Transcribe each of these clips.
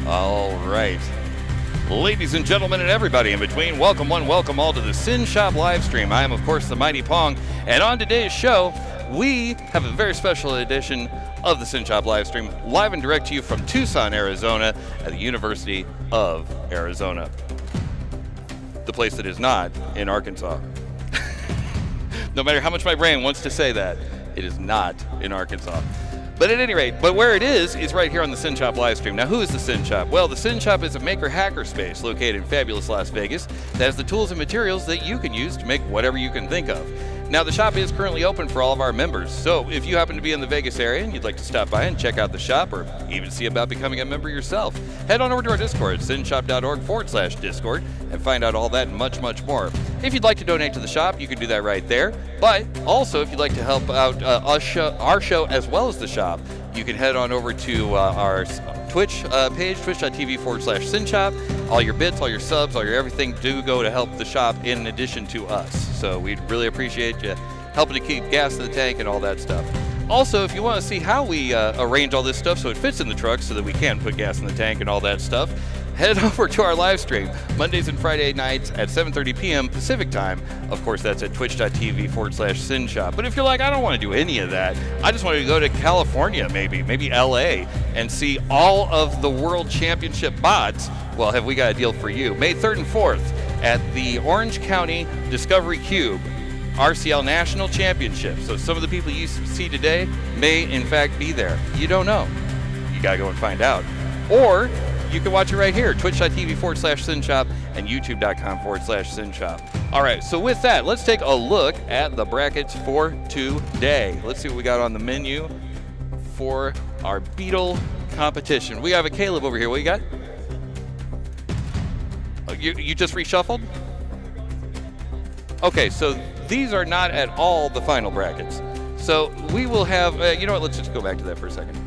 All right. Ladies and gentlemen and everybody in between, welcome one, welcome all to the Synshop Livestream. I am, of course, the Mighty Pong, and on today's show, we have a very special edition of the Synshop Livestream, live and direct to you from Tucson, Arizona, at the University of Arizona. The place that is not in Arkansas. No matter how much my brain wants to say that, it is not in Arkansas. But at any rate, where it is right here on the Synshop Livestream. Now, who is the Synshop? Well, the Synshop is a maker hacker space located in fabulous Las Vegas that has the tools and materials that you can use to make whatever you can think of. Now, the shop is currently open for all of our members, so if you happen to be in the Vegas area and you'd like to stop by and check out the shop or even see about becoming a member yourself, head on over to our Discord, synshop.org/Discord, and find out all that and much, much more. If you'd like to donate to the shop, you can do that right there. But also, if you'd like to help out our show as well as the shop, you can head on over to our Twitch page, twitch.tv/Synshop. All your bits, all your subs, all your everything do go to help the shop in addition to us. So we'd really appreciate you helping to keep gas in the tank and all that stuff. Also, if you want to see how we arrange all this stuff so it fits in the truck so that we can put gas in the tank and all that stuff, head over to our live stream Mondays and Friday nights at 7:30 p.m. Pacific time. Of course, that's at twitch.tv/Synshop. But if you're like, I don't want to do any of that, I just want to go to California, maybe LA, and see all of the World Championship bots, well, have we got a deal for you. May 3rd and 4th at the Orange County Discovery Cube RCL National Championship. So some of the people you see today may, in fact, be there. You don't know. You got to go and find out. Or you can watch it right here, twitch.tv/Synshop and youtube.com/Synshop. All right, so with that, let's take a look at the brackets for today. Let's see what we got on the menu for our Beetle competition. We have a Caleb over here. What you got? Oh, you just reshuffled? Okay, so these are not at all the final brackets. So we will have, you know what, let's just go back to that for a second.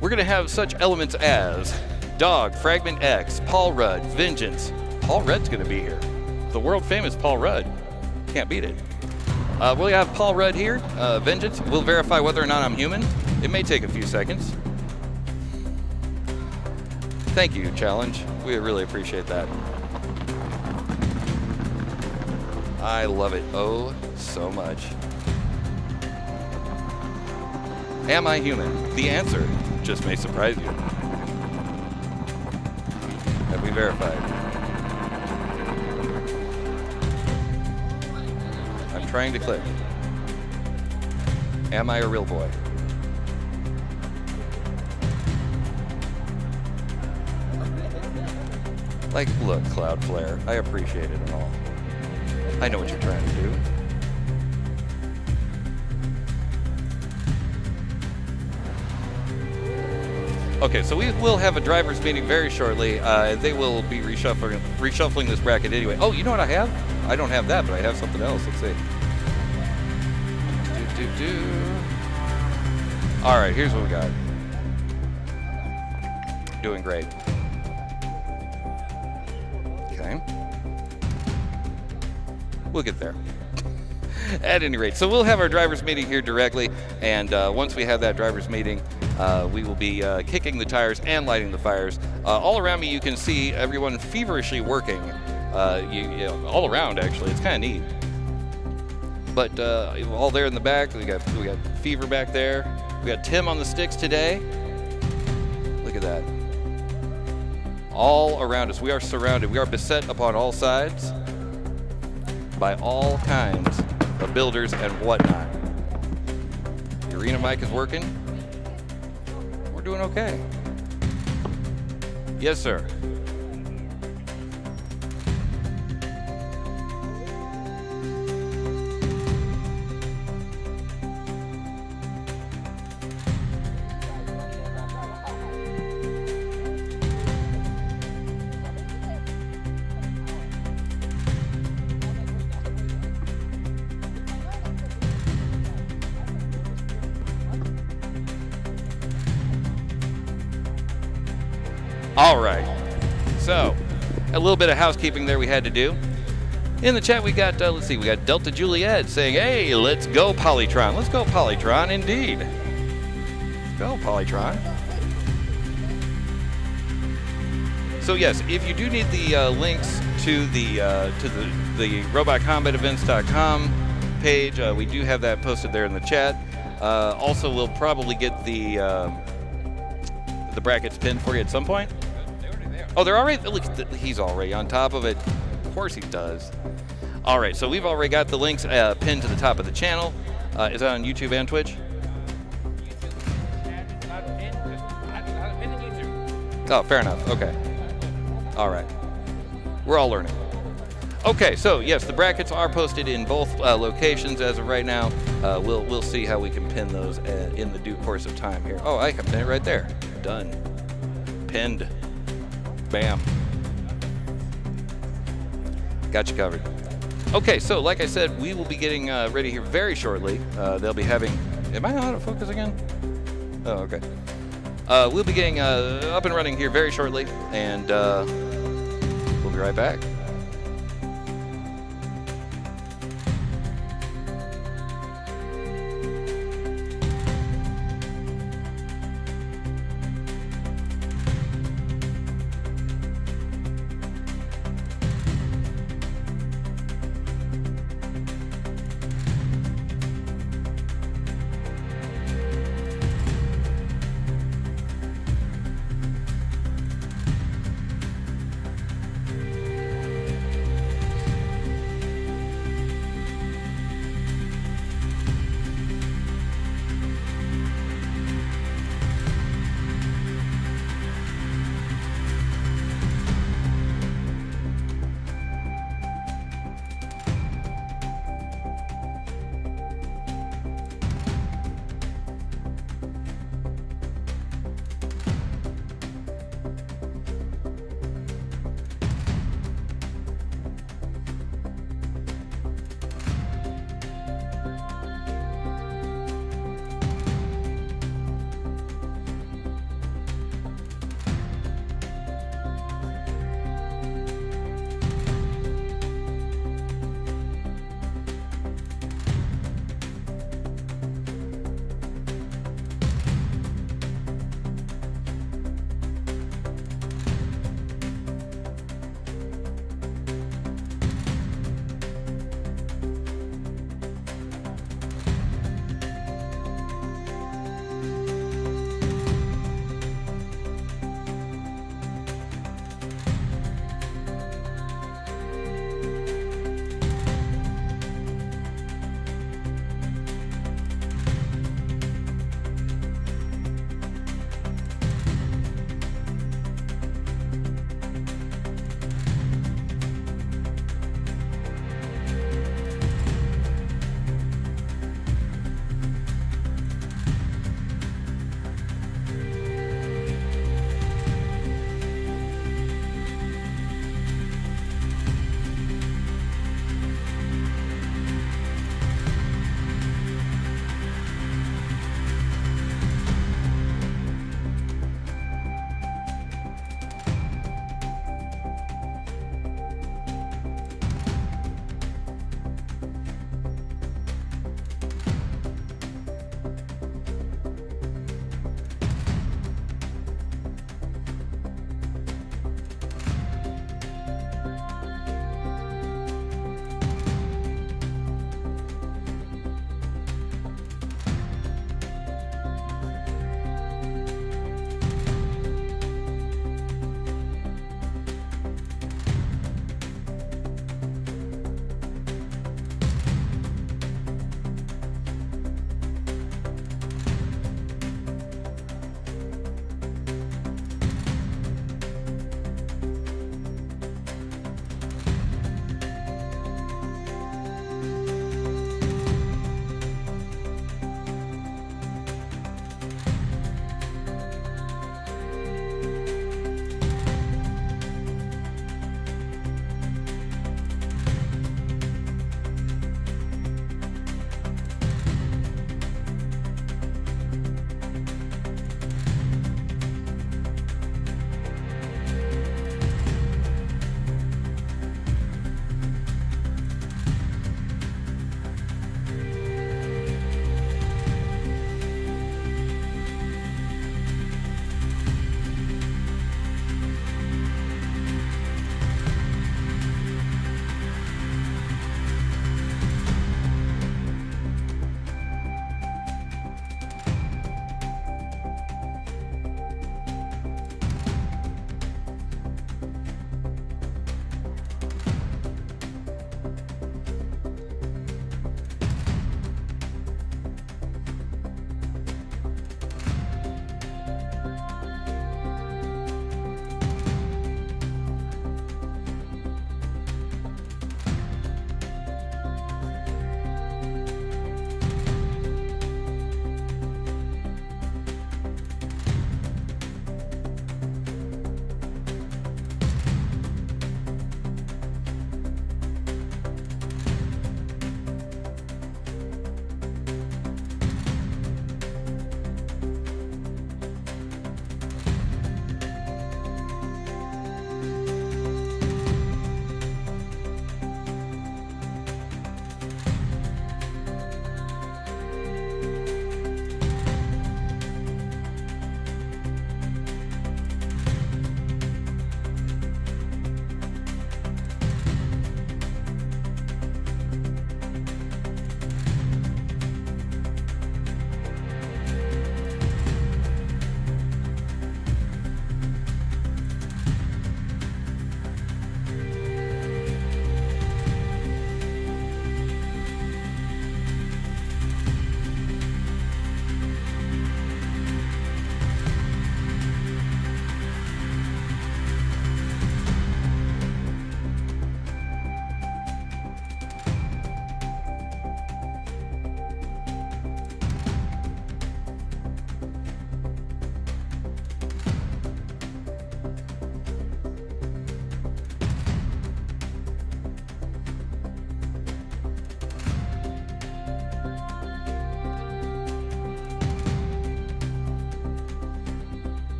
We're going to have such elements as Dog, Fragment X, Paul Rudd, Vengeance. Paul Rudd's going to be here. The world famous Paul Rudd. Can't beat it. We'll have Paul Rudd here, Vengeance. We'll verify whether or not I'm human. It may take a few seconds. Thank you, Challenge. We really appreciate that. I love it oh so much. Am I human? The answer just may surprise you. Have we verified? I'm trying to click. Am I a real boy? Like, look, Cloudflare, I appreciate it and all. I know what you're trying to do. Okay, so we will have a driver's meeting very shortly. They will be reshuffling this bracket anyway. Oh, you know what I have? I don't have that, but I have something else. Let's see. All right, here's what we got. Doing great. Okay. We'll get there. At any rate, so we'll have our driver's meeting here directly, and once we have that driver's meeting, we will be kicking the tires and lighting the fires. All around me, you can see everyone feverishly working. You know, all around, actually. It's kind of neat. But all there in the back, we got Fever back there. We got Tim on the sticks today. Look at that. All around us, we are surrounded. We are beset upon all sides by all kinds of builders and whatnot. The arena mic is working. We're doing okay. Yes, sir. All right, so a little bit of housekeeping there we had to do. In the chat we got, let's see, we got Delta Juliet saying, hey, let's go Polytron. Let's go Polytron, indeed. Let's go Polytron. So yes, if you do need the links to the robotcombatevents.com page, we do have that posted there in the chat. Also, we'll probably get the brackets pinned for you at some point. Oh, they're already. Look, he's already on top of it. Of course he does. All right, so we've already got the links pinned to the top of the channel. Is that on YouTube and Twitch? Oh, fair enough. Okay. All right. We're all learning. Okay, so yes, the brackets are posted in both locations as of right now. We'll see how we can pin those in the due course of time here. Oh, I can pin it right there. Done. Pinned. Bam. Got you covered. Okay, so like I said, we will be getting ready here very shortly. They'll be having... Am I out of focus again? Oh, okay. We'll be getting up and running here very shortly, and we'll be right back.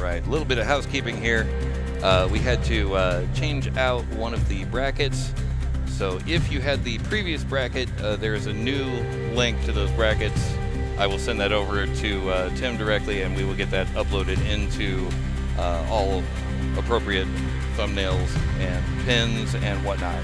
right, a little bit of housekeeping here. We had to change out one of the brackets. So if you had the previous bracket, there is a new link to those brackets. I will send that over to Tim directly, and we will get that uploaded into all appropriate thumbnails and pins and whatnot.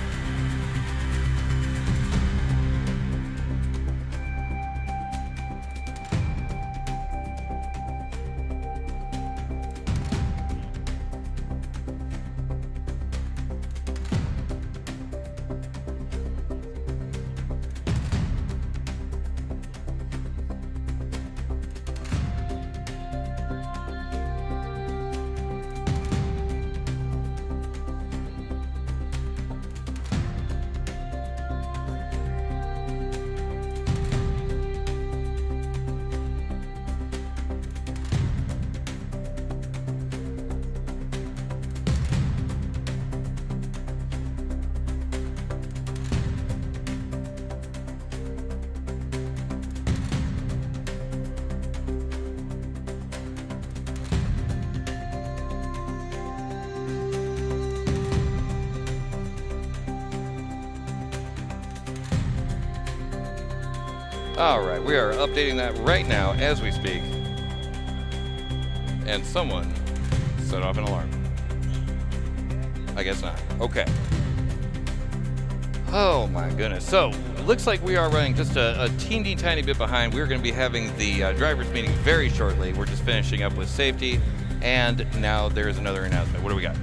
All right, we are updating that right now as we speak. And someone set off an alarm. I guess not. Okay. Oh my goodness. So, it looks like we are running just a teeny tiny bit behind. We're going to be having the drivers meeting very shortly. We're just finishing up with safety. And now there's another announcement. What do we got?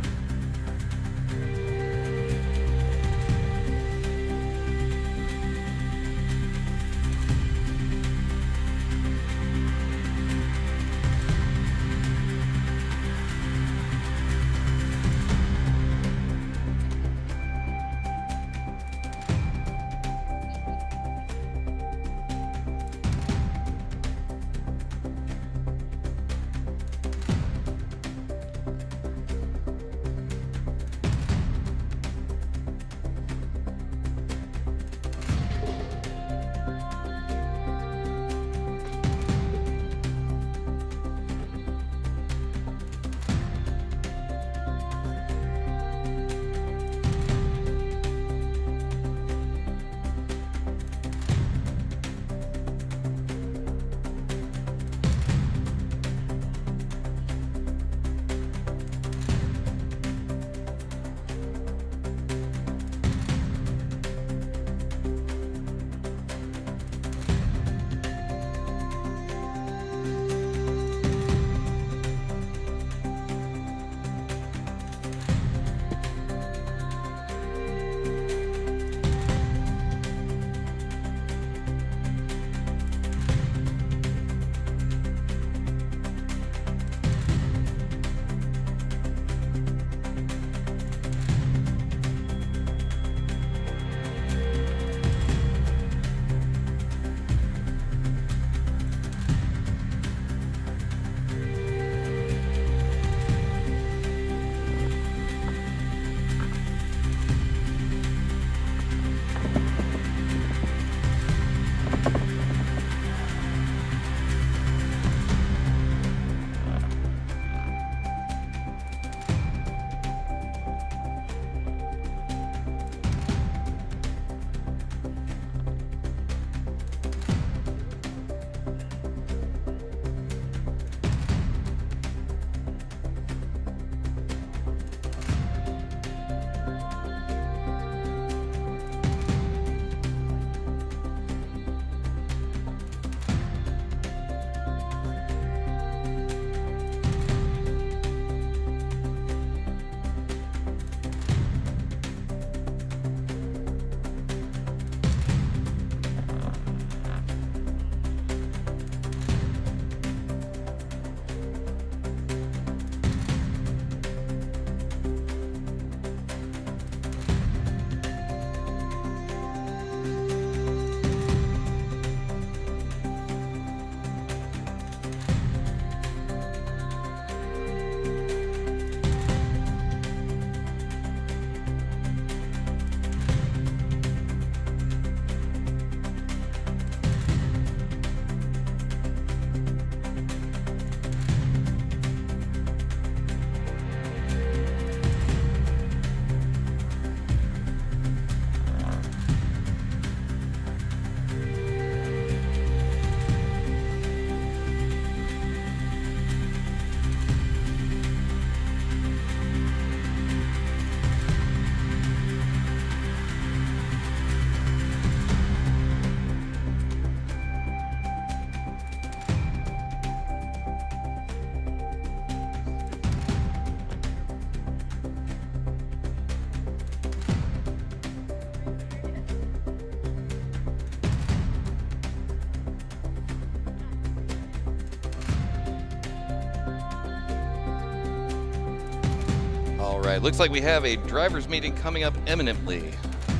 All right, looks like we have a driver's meeting coming up imminently.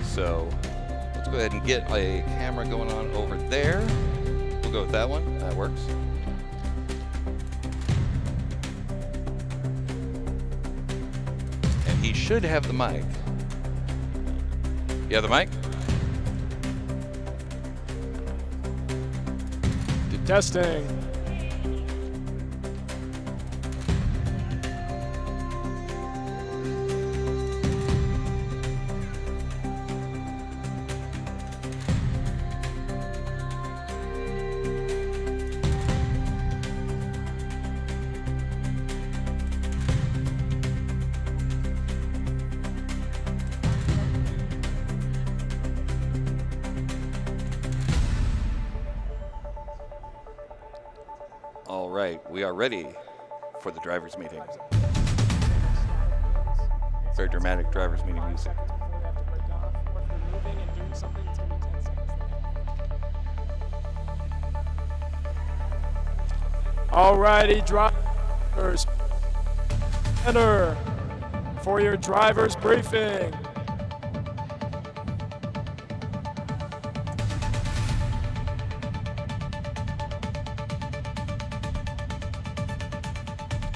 So let's go ahead and get a camera going on over there. We'll go with that one. That works. And he should have the mic. You have the mic? Testing. All right, we are ready for the driver's meeting. Very dramatic driver's meeting music. Alrighty, drivers. Enter for your driver's briefing.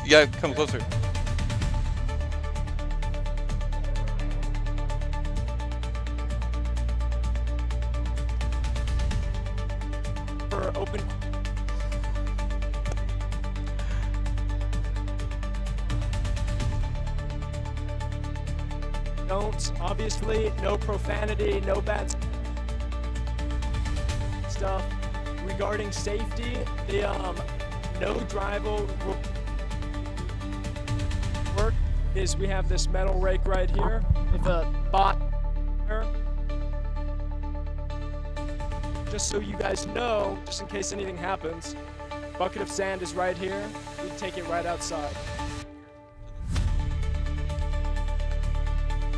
You gotta come closer. For open. Don't, obviously, no profanity, no bad stuff. Regarding safety, the no driver work is we have this metal rake right here. If a bot, just so you guys know, just in case anything happens, bucket of sand is right here. We take it right outside.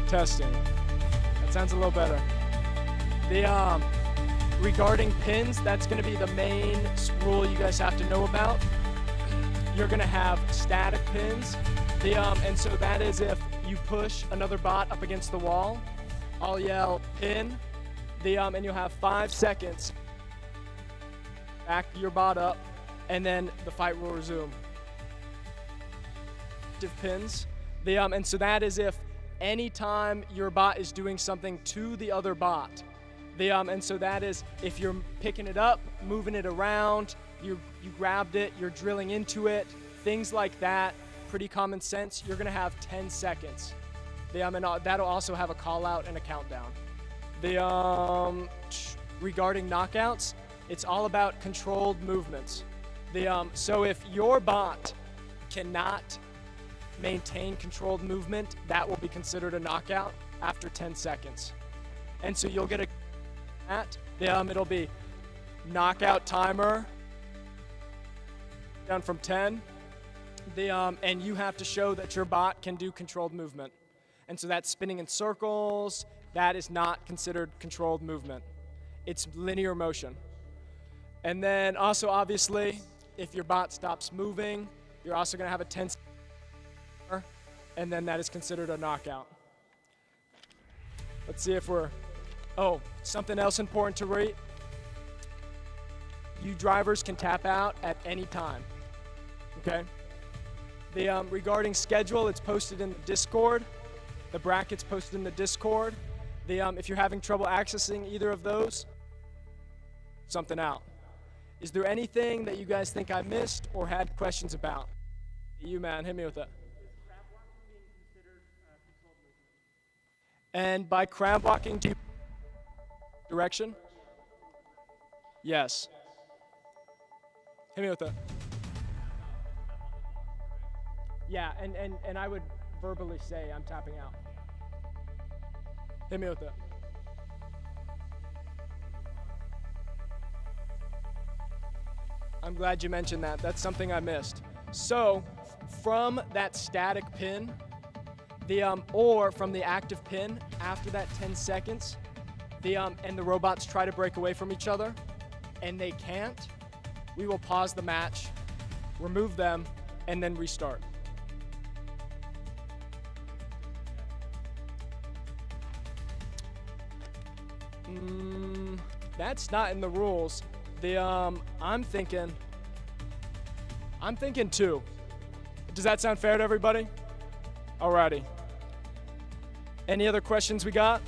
Testing. That sounds a little better. The regarding pins, that's going to be the main rule you guys have to know about. You're going to have static pins. And so that is if you push another bot up against the wall, I'll yell pin, and you'll have 5 seconds. Back your bot up, and then the fight will resume. Active pins, and so that is if anytime your bot is doing something to the other bot. And so that is if you're picking it up, moving it around, you grabbed it, you're drilling into it, things like that. Pretty common sense. You're gonna have 10 seconds. And that'll also have a call out and a countdown. Regarding knockouts, it's all about controlled movements. So if your bot cannot maintain controlled movement, that will be considered a knockout after 10 seconds. And so you'll get a it'll be knockout timer down from 10. And you have to show that your bot can do controlled movement. And so that's spinning in circles. That is not considered controlled movement. It's linear motion. And then also, obviously, if your bot stops moving, you're also going to have a 10 and then that is considered a knockout. Let's see if we're... Oh, something else important to rate. You drivers can tap out at any time. Okay? Regarding schedule, it's posted in the Discord. The bracket's posted in the Discord. If you're having trouble accessing either of those, something out. Is there anything that you guys think I missed or had questions about? You, man, hit me with it. Is crab walking being considered controlled movement? And by crab walking, do you direction? Yes. Hit me with it. Yeah, and I would verbally say I'm tapping out. Hit me with it. I'm glad you mentioned that. That's something I missed. So, from that static pin, or from the active pin after that 10 seconds, and the robots try to break away from each other, and they can't, we will pause the match, remove them, and then restart. That's not in the rules. I'm thinking 2. Does that sound fair to everybody? Alrighty. Any other questions we got?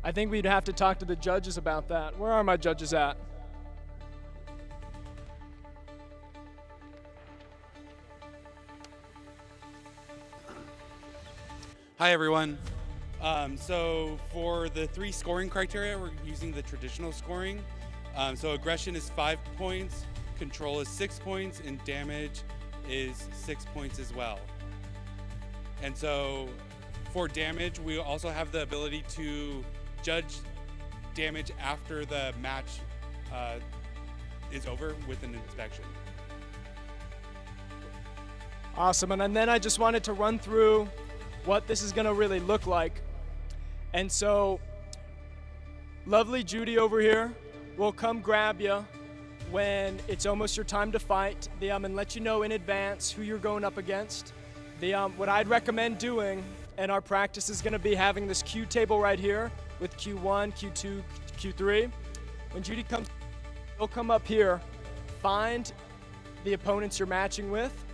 I think we'd have to talk to the judges about that. Where are my judges at? Hi everyone. So for the 3 scoring criteria, we're using the traditional scoring. So aggression is 5 points, control is 6 points, and damage is 6 points as well. And so for damage, we also have the ability to judge damage after the match is over with an inspection. Awesome, and then I just wanted to run through what this is gonna really look like. And so, lovely Judy over here will come grab you when it's almost your time to fight, and let you know in advance who you're going up against. What I'd recommend doing, and our practice is gonna be having this Q table right here with Q1, Q2, Q3. When Judy comes, you'll come up here, find the opponents you're matching with,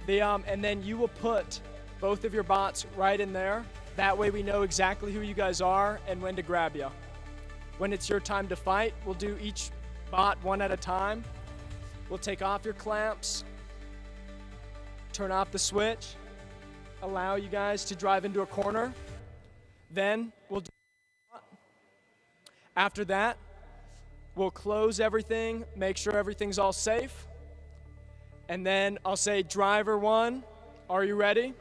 and then you will put both of your bots right in there. That way we know exactly who you guys are and when to grab you. When it's your time to fight, we'll do each bot one at a time. We'll take off your clamps, turn off the switch, allow you guys to drive into a corner. Then we'll do. After that, we'll close everything, make sure everything's all safe. And then I'll say, driver 1, are you ready?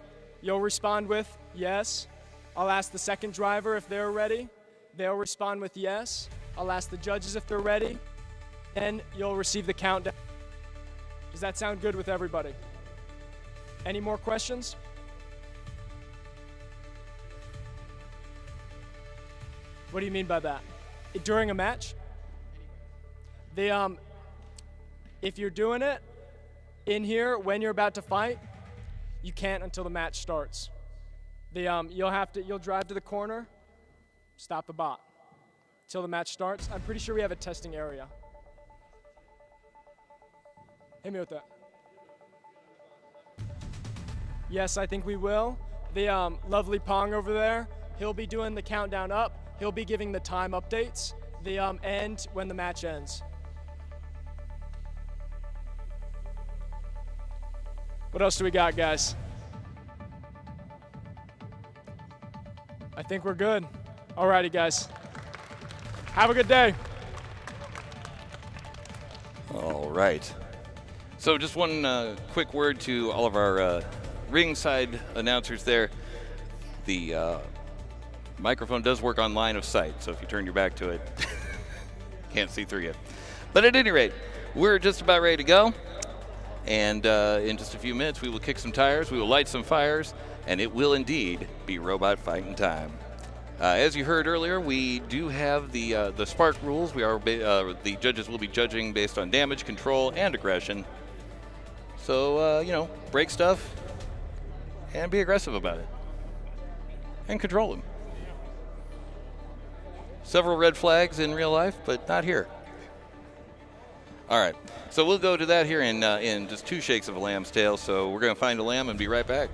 You'll respond with yes. I'll ask the second driver if they're ready. They'll respond with yes. I'll ask the judges if they're ready. Then you'll receive the countdown. Does that sound good with everybody? Any more questions? What do you mean by that? During a match? If you're doing it in here when you're about to fight, you can't until the match starts. You'll drive to the corner, stop the bot till the match starts. I'm pretty sure we have a testing area. Hit me with that. Yes, I think we will. The lovely Pong over there, he'll be doing the countdown up. He'll be giving the time updates. The end when the match ends. What else do we got, guys? I think we're good. Alrighty, guys. Have a good day. All right. So just one quick word to all of our ringside announcers there. The microphone does work on line of sight, so if you turn your back to it, can't see through you. But at any rate, we're just about ready to go. And in just a few minutes, we will kick some tires, we will light some fires, and it will indeed be robot fighting time. As you heard earlier, we do have the Spark rules. The judges will be judging based on damage, control, and aggression. So, break stuff and be aggressive about it. And control them. Several red flags in real life, but not here. All right, so we'll go to that here in just 2 shakes of a lamb's tail. So we're going to find a lamb and be right back.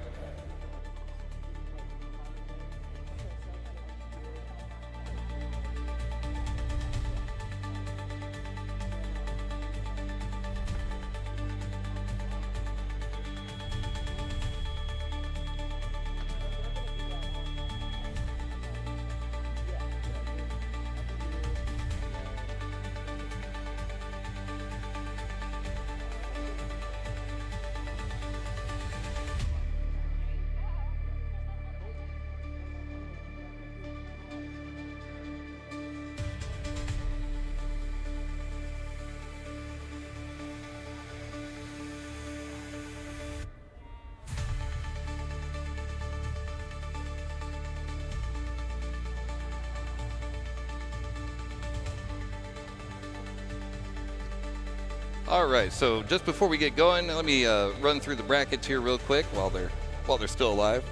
All right, so just before we get going, let me run through the brackets here real quick while they're still alive.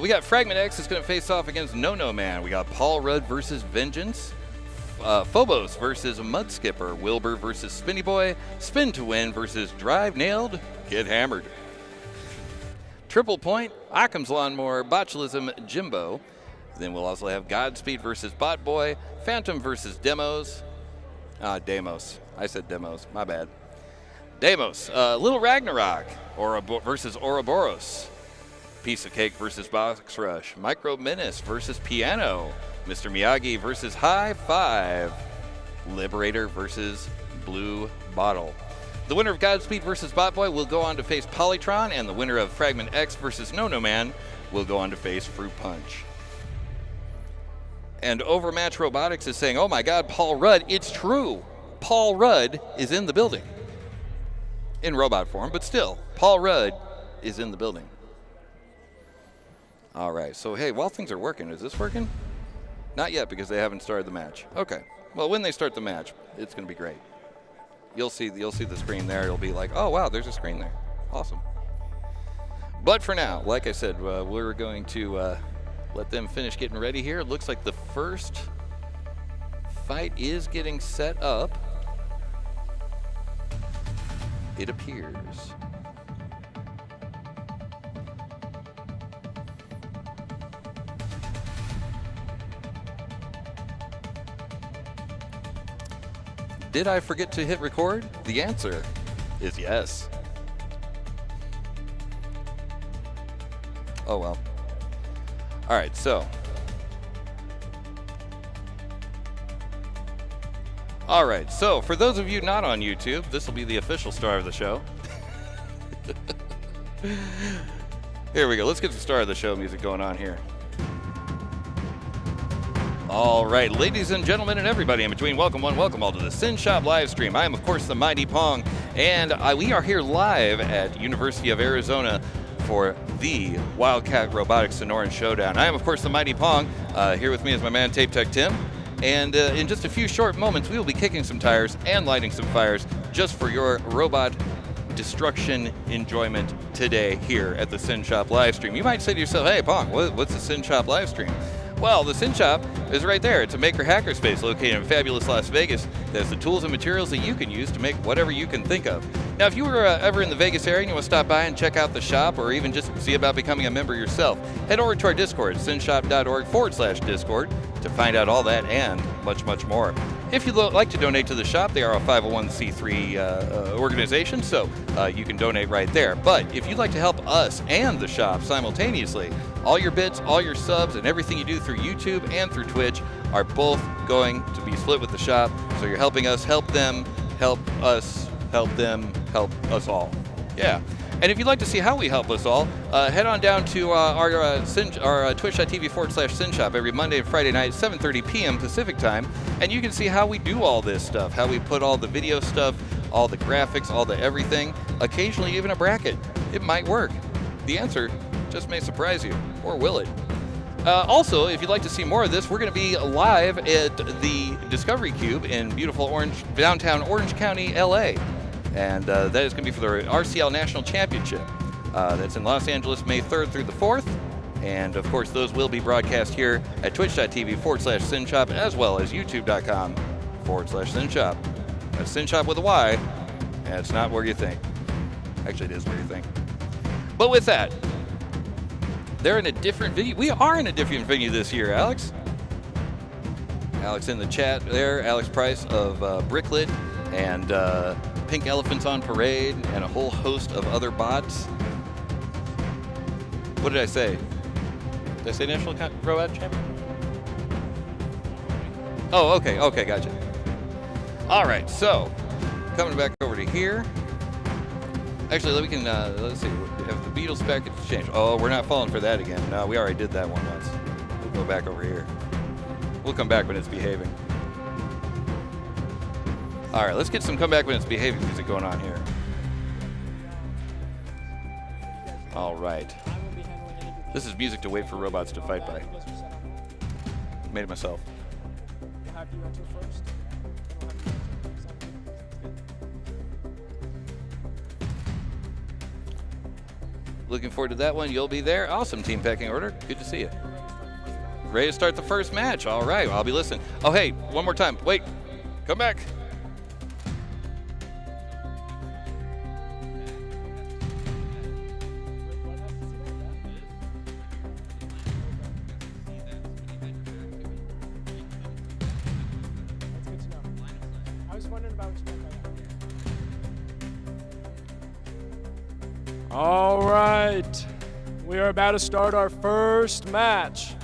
We got Fragment X is going to face off against No Man. We got Paul Rudd versus Vengeance. Phobos versus Mudskipper. Wilbur versus Spinny Boy. Spin to Win versus Drive Nailed. Get Hammered. Triple Point, Occam's Lawnmower, Bachelism, Jimbo. Then we'll also have Godspeed versus Bot Boy. Phantom versus Damos. Damos. I said Demos. My bad. Damos. Little Ragnarok versus Ouroboros. Piece of Cake versus Box Rush. Micro Menace versus Piano. Mr. Miyagi versus High Five. Liberator versus Blue Bottle. The winner of Godspeed versus Bot Boy will go on to face Polytron, and the winner of Fragment X versus No Man will go on to face Fruit Punch. And Overmatch Robotics is saying, oh my God, Paul Rudd, it's true. Paul Rudd is in the building. In robot form, but still, Paul Rudd is in the building. All right, so hey, while things are working, is this working? Not yet, because they haven't started the match. Okay, well, when they start the match, it's going to be great. You'll see the screen there. It'll be like, oh wow, there's a screen there. Awesome. But for now, like I said, we're going to let them finish getting ready here. It looks like the first fight is getting set up. It appears. Did I forget to hit record? The answer is yes. Oh well. All right, so. All right, so for those of you not on YouTube, this will be the official star of the show. Here we go. Let's get the star of the show music going on here. All right, ladies and gentlemen and everybody in between, welcome one, welcome all to the Synshop Livestream. I am, of course, the Mighty Pong, and we are here live at University of Arizona for the Wildcat Robotics Sonoran Showdown. I am, of course, the Mighty Pong. Here with me is my man, Tape Tech Tim. And in just a few short moments, we will be kicking some tires and lighting some fires just for your robot destruction enjoyment today here at the Synshop Livestream. You might say to yourself, hey, Pong, what's the Synshop Livestream? Well, the Synshop is right there. It's a maker hackerspace located in fabulous Las Vegas that has the tools and materials that you can use to make whatever you can think of. Now, if you were ever in the Vegas area and you want to stop by and check out the shop or even just see about becoming a member yourself, head over to our Discord, synshop.org/Discord, to find out all that and much, much more. If you'd like to donate to the shop, they are a 501c3 organization, so you can donate right there. But if you'd like to help us and the shop simultaneously, all your bits, all your subs, and everything you do through YouTube and through Twitch are both going to be split with the shop. So you're helping us, help them, help us, help them, help us all. Yeah. And if you'd like to see how we help us all, head on down to our twitch.tv/Synshop every Monday and Friday night, 7:30 p.m. Pacific time, and you can see how we do all this stuff, how we put all the video stuff, all the graphics, all the everything, occasionally even a bracket. It might work. The answer just may surprise you, or will it? Also, if you'd like to see more of this, we're going to be live at the Discovery Cube in beautiful downtown Orange County, LA. And that is going to be for the RCL National Championship. That's in Los Angeles, May 3rd through the 4th. And, of course, those will be broadcast here at twitch.tv/Synshop, as well as youtube.com/Synshop. That's Synshop with a Y, and it's not where you think. Actually, it is where you think. But with that, they're in a different venue. We are in a different venue this year, Alex. Alex in the chat there, Alex Price of Bricklit, and Pink Elephants on Parade, and a whole host of other bots. What did I say? Did I say National Robot Champion? Oh, okay, gotcha. All right, so coming back over to here. Actually, let's see. Have the Beatles back at the change? Oh, we're not falling for that again. No, we already did that one once. We'll go back over here. We'll come back when it's behaving. All right, let's get some come back when it's behaving music going on here. All right. This is music to wait for robots to fight by. Made it myself. Looking forward to that one. You'll be there. Awesome team pecking order. Good to see you. Ready to start the first match. All right, I'll be listening. Oh, hey, one more time. Wait, come back. That's good to know. I was wondering about what you meant by that. All right, we are about to start our first match.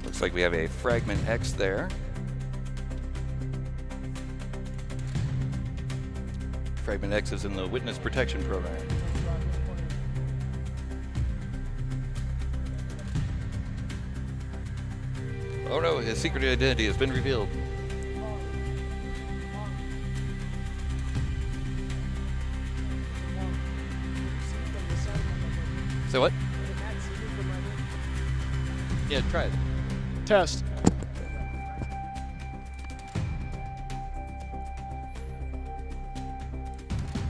Looks like we have a Fragment X there. Fragment X is in the Witness Protection Program. Oh no, his secret identity has been revealed. So what? Yeah, try it. Test.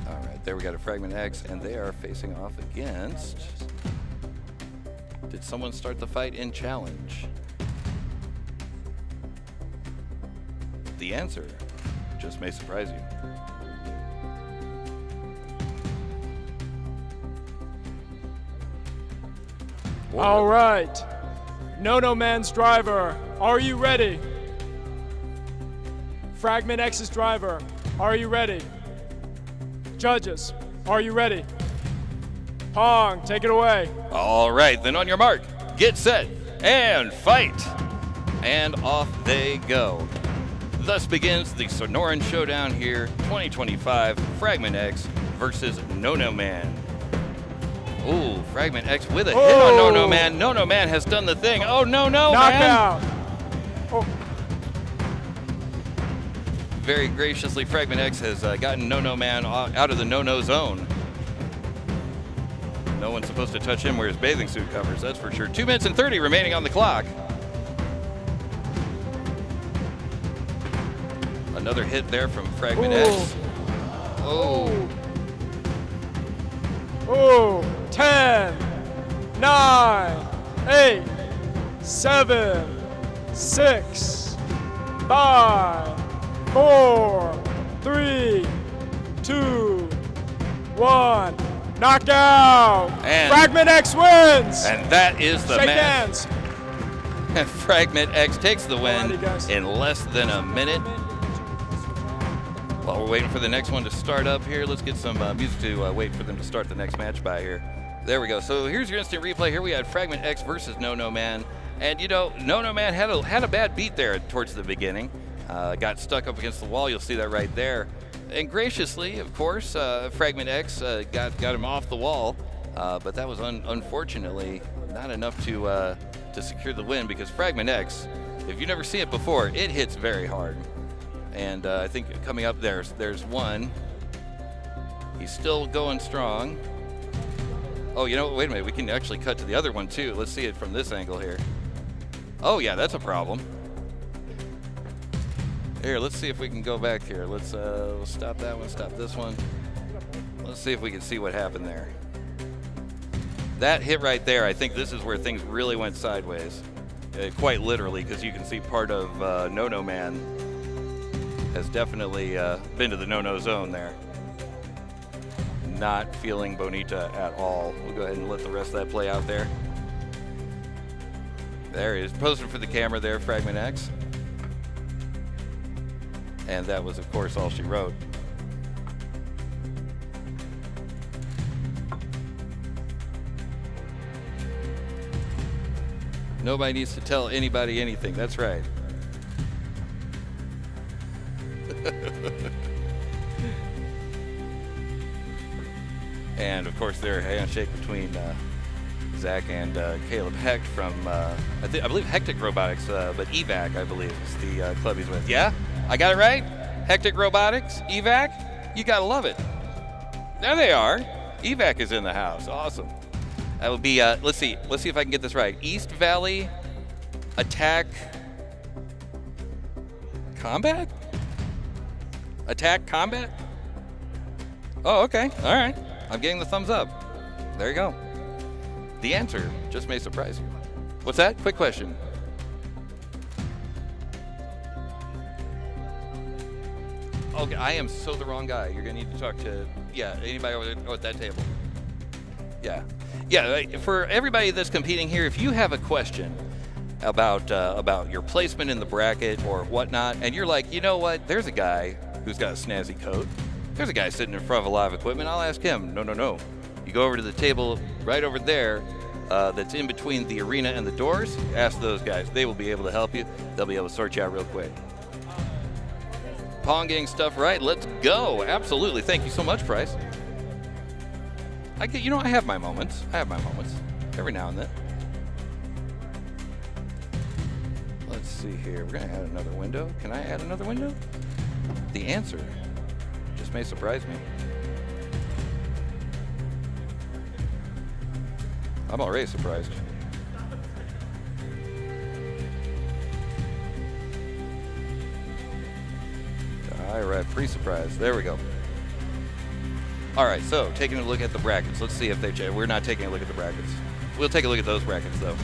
All right, there we got a Fragment X, and they are facing off against... Did someone start the fight in challenge? The answer just may surprise you. All right. No Man's driver, are you ready? Fragment X's driver, are you ready? Judges, are you ready? Pong, take it away. All right, then on your mark, get set, and fight. And off they go. Thus begins the Sonoran Showdown here, 2025, Fragment X versus No Man. Ooh, Fragment X with a hit on No Man. No Man has done the thing. Oh, no, Knockout. man. Oh. Very graciously, Fragment X has gotten No Man out of the no-no zone. No one's supposed to touch him where his bathing suit covers, that's for sure. 2 minutes and 30 remaining on the clock. Another hit there from Fragment X. Oh. Oh, 10, 9, 8, 7, 6, 5, 4, 3, 2, 1. Knockout! And Fragment X wins! And that is the Shake match. hands. Fragment X takes the win Alrighty, guys. in less than a minute. While we're waiting for the next one to start up here, let's get some music to wait for them to start the next match by here. There we go. So here's your instant replay. Here we had Fragment X versus No Man. And you know, No Man had a bad beat there towards the beginning. Got stuck up against the wall. You'll see that right there. And graciously, of course, Fragment X got him off the wall. But that was unfortunately not enough to secure the win, because Fragment X, if you've never seen it before, it hits very hard. And I think coming up there's one. He's still going strong. Oh, you know, wait a minute. We can actually cut to the other one too. Let's see it from this angle here. Oh yeah, that's a problem. Here, let's see if we can go back here. Let's stop that one, stop this one. Let's see if we can see what happened there. That hit right there, I think this is where things really went sideways. Quite literally, because you can see part of No Man has definitely been to the no-no zone there. Not feeling bonita at all. We'll go ahead and let the rest of that play out there. There he is, posing for the camera there, Fragment X. And that was, of course, all she wrote. Nobody needs to tell anybody anything, that's right. And of course, their handshake between Zach and Caleb Hecht from, I believe Hectic Robotics, but Evac, I believe, is the club he's with. Yeah, I got it right? Hectic Robotics, Evac, you gotta love it. There they are. Evac is in the house. Awesome. That would be, let's see if I can get this right. East Valley Attack Combat? Attack Combat? Oh, okay. All right. I'm getting the thumbs up. There you go. The answer just may surprise you. What's that? Quick question. Okay, I am so the wrong guy. You're gonna need to talk to, anybody over there at that table. Yeah. For everybody that's competing here, if you have a question about your placement in the bracket or whatnot, and you're like, you know what? There's a guy who's got a snazzy coat. There's a guy sitting in front of a live equipment. I'll ask him. No. You go over to the table right over there. That's in between the arena and the doors. Ask those guys. They will be able to help you. They'll be able to sort you out real quick. Pong getting stuff right. Let's go. Absolutely. Thank you so much, Price. I have my moments. Every now and then. Let's see here. We're going to add another window. Can I add another window? The answer just may surprise me. I'm already surprised. All right, pre-surprise. There we go. All right, so taking a look at the brackets. Let's see if they change. We're not taking a look at the brackets. We'll take a look at those brackets, though.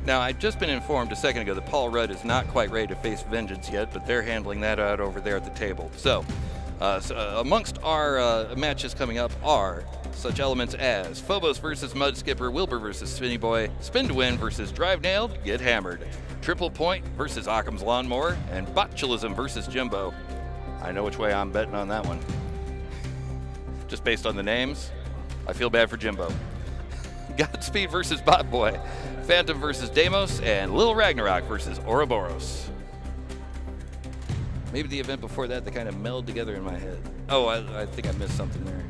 Now, I've just been informed a second ago that Paul Rudd is not quite ready to face vengeance yet, but they're handling that out over there at the table. So amongst our matches coming up are such elements as Phobos versus Mudskipper, Wilbur versus Spinny Boy, Spin to Win versus Drive Nailed, Get Hammered, Triple Point versus Occam's Lawnmower, and Bachelism versus Jimbo. I know which way I'm betting on that one. Just based on the names, I feel bad for Jimbo. Godspeed versus Bot Boy, Phantom versus Damos, and Lil Ragnarok versus Ouroboros. Maybe the event before that, they kind of meld together in my head. Oh, I think I missed something there.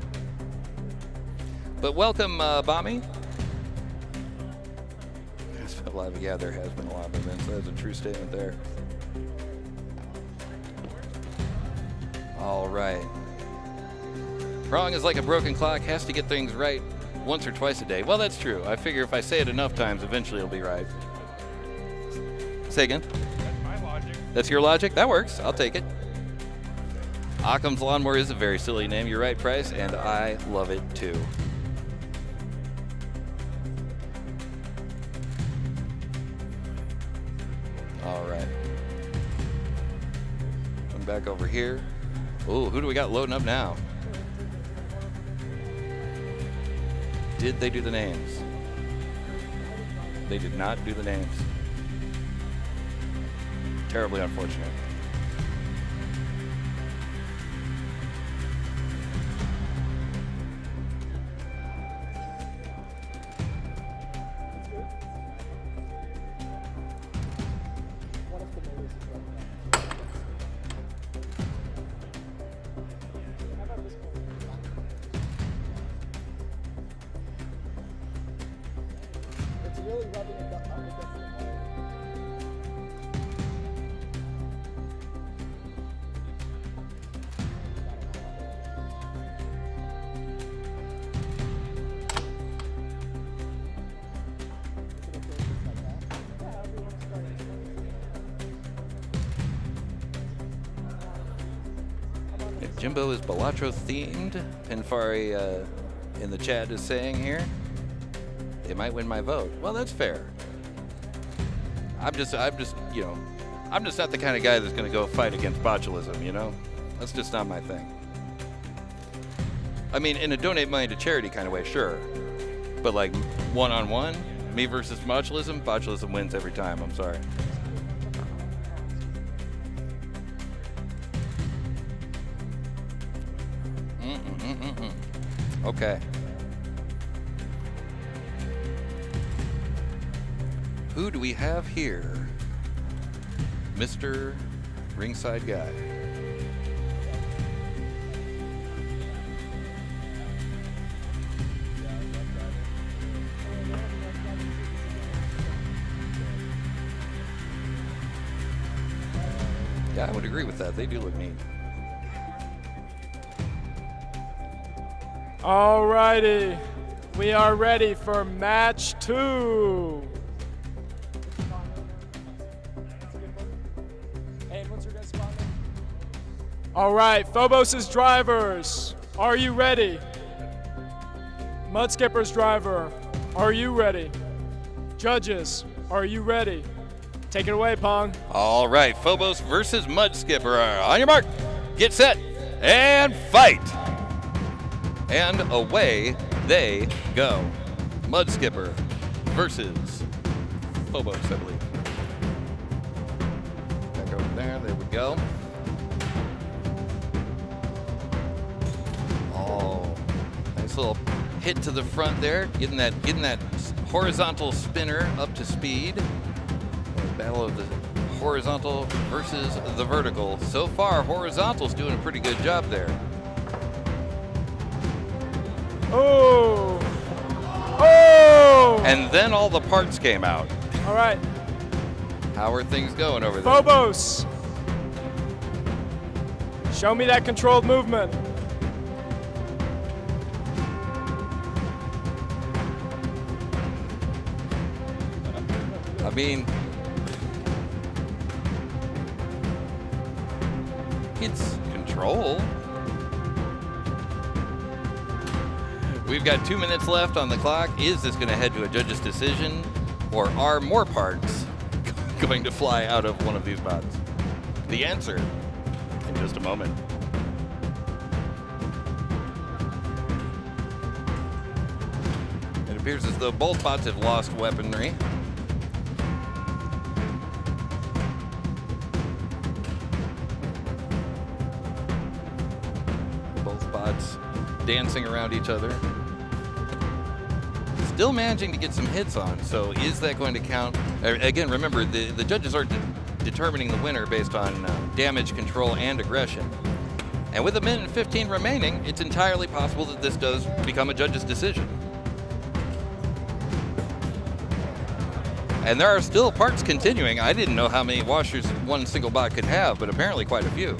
But welcome, Bommy. Yeah, there has been a lot of events. That's a true statement there. All right. Prong is like a broken clock, has to get things right once or twice a day. Well, that's true. I figure if I say it enough times, eventually it'll be right. Say again? That's my logic. That's your logic? That works. I'll take it. Occam's Lawnmower is a very silly name. You're right, Price, and I love it too. All right. Come back over here. Ooh, who do we got loading up now? Did they do the names? They did not do the names. Terribly unfortunate. Jimbo is Balatro themed. Pinfari in the chat is saying here, they might win my vote. Well, that's fair. I'm just not the kind of guy that's going to go fight against botulism, you know? That's just not my thing. I mean, in a donate money to charity kind of way, sure. But like one-on-one, me versus botulism, botulism wins every time, I'm sorry. Okay. Who do we have here? Mr. Ringside Guy. Yeah, I would agree with that. They do look neat. Alrighty, we are ready for match 2. All right, Phobos' drivers, are you ready? Mudskipper's driver, are you ready? Judges, are you ready? Take it away, Pong. All right, Phobos versus Mudskipper. On your mark, get set, and fight. And away they go. Mudskipper versus Phobos, I believe. Back over there, there we go. Oh, nice little hit to the front there, getting that horizontal spinner up to speed. Battle of the horizontal versus the vertical. So far, horizontal's doing a pretty good job there. Oh! Oh! And then all the parts came out. All right. How are things going over there? Phobos! Show me that controlled movement. I mean, it's control. We've got 2 minutes left on the clock. Is this going to head to a judge's decision, or are more parts going to fly out of one of these bots? The answer in just a moment. It appears as though both bots have lost weaponry. Both bots dancing around each other. Still managing to get some hits on, so is that going to count? Again, remember, the judges are determining the winner based on damage, control, and aggression. And with 1 minute and 15 remaining, it's entirely possible that this does become a judge's decision. And there are still parts continuing. I didn't know how many washers one single bot could have, but apparently quite a few.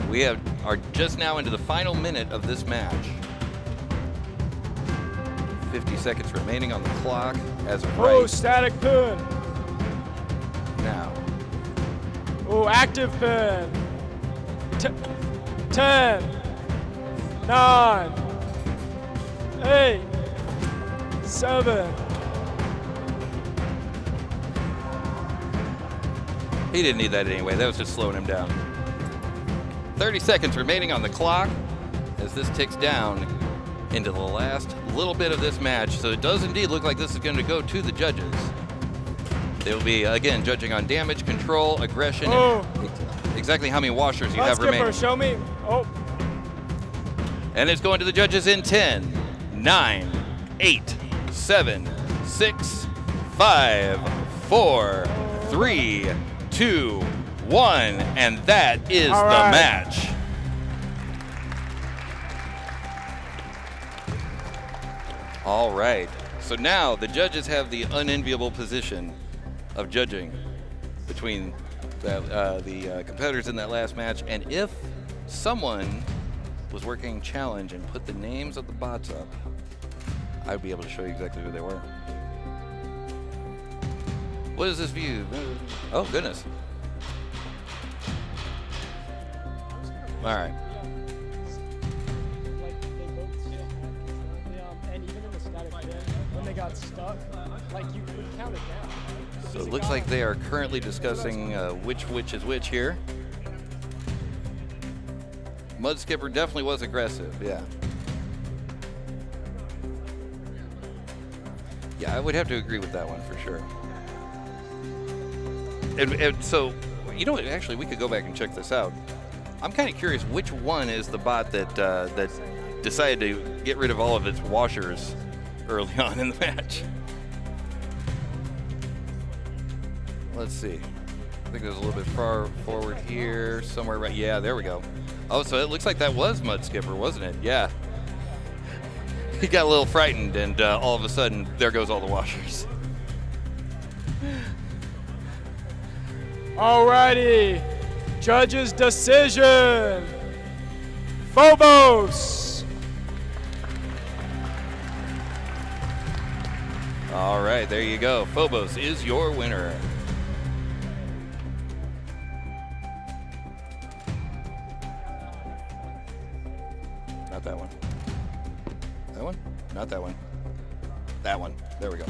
We are just now into the final minute of this match. 50 seconds remaining on the clock as of right Oh, static pin. now. Oh, active pin. 10, 9, 8, 7. He didn't need that anyway. That was just slowing him down. 30 seconds remaining on the clock as this ticks down into the last little bit of this match. So it does indeed look like this is going to go to the judges. They will be, again, judging on damage, control, aggression, and exactly how many washers you have remaining. Show me. Oh. And it's going to the judges in 10, 9, 8, 7, 6, 5, 4, 3, 2, 1, and that is the match. All right, so now the judges have the unenviable position of judging between the competitors in that last match, and if someone was working challenge and put the names of the bots up, I'd be able to show you exactly who they were. What is this view? Oh, goodness. All right. And even in the static pin, when they got stuck, like you could count it down. So it looks like they are currently discussing which is which here. Mudskipper definitely was aggressive, yeah. Yeah, I would have to agree with that one for sure. And so, you know what, actually, we could go back and check this out. I'm kind of curious which one is the bot that that decided to get rid of all of its washers early on in the match. Let's see. I think there's a little bit far forward here, somewhere right. Yeah, there we go. Oh, so it looks like that was Mudskipper, wasn't it? Yeah. He got a little frightened, and all of a sudden, there goes all the washers. Alrighty, judge's decision. Phobos. All right, there you go. Phobos is your winner. Not that one. That one? Not that one. That one. There we go.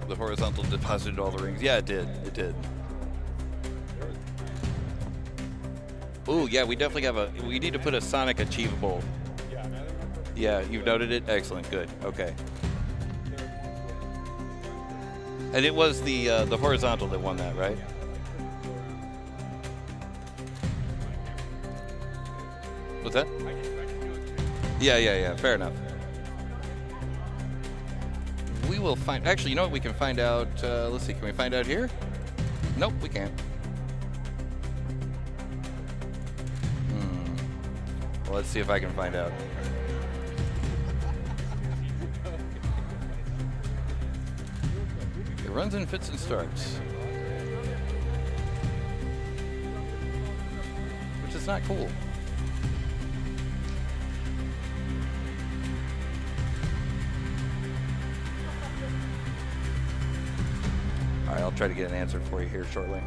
The horizontal deposited all the rings. Yeah, it did. It did. Ooh, yeah, we definitely we need to put a Sonic achievable. Yeah, you've noted it? Excellent, good, okay. And it was the horizontal that won that, right? What's that? Yeah, fair enough. We will find, actually, you know what, we can find out, let's see, can we find out here? Nope, we can't. Well, let's see if I can find out. It runs in fits and starts. Which is not cool. I'll try to get an answer for you here shortly.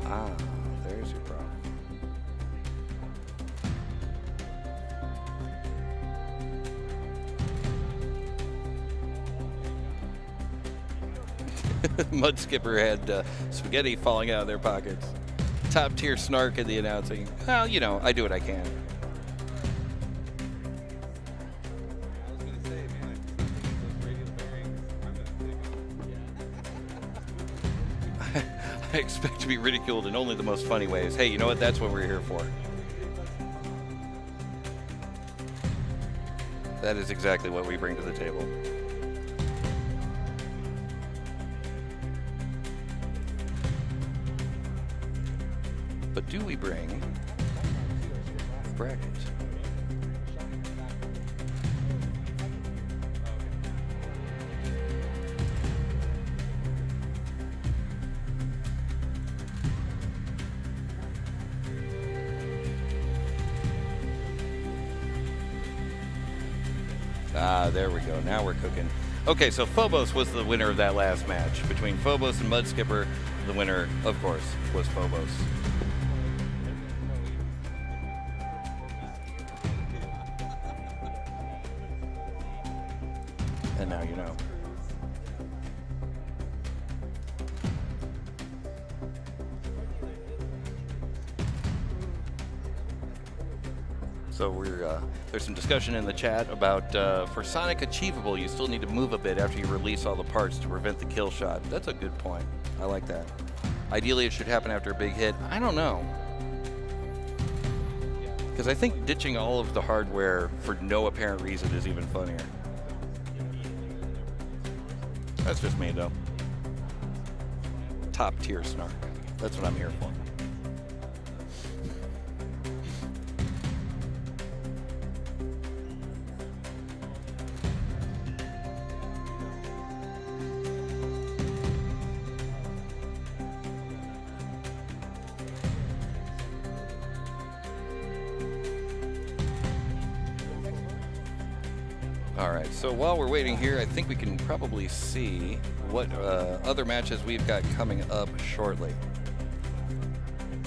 Ah, there's your problem. Mudskipper had spaghetti falling out of their pockets. Top tier snark in the announcing. Well, you know, I do what I can. I expect to be ridiculed in only the most funny ways. Hey, you know what? That's what we're here for. That is exactly what we bring to the table. But do we bring bracket? Ah, there we go. Now we're cooking. Okay, so Phobos was the winner of that last match. Between Phobos and Mudskipper, the winner, of course, was Phobos. And now you know. So there's some discussion in the chat about for Sonic Achievable, you still need to move a bit after you release all the parts to prevent the kill shot. That's a good point. I like that. Ideally, it should happen after a big hit. I don't know. Because I think ditching all of the hardware for no apparent reason is even funnier. That's just me, though. Top tier snark. That's what I'm here for. All right, so while we're waiting here, I think we can probably see what other matches we've got coming up shortly.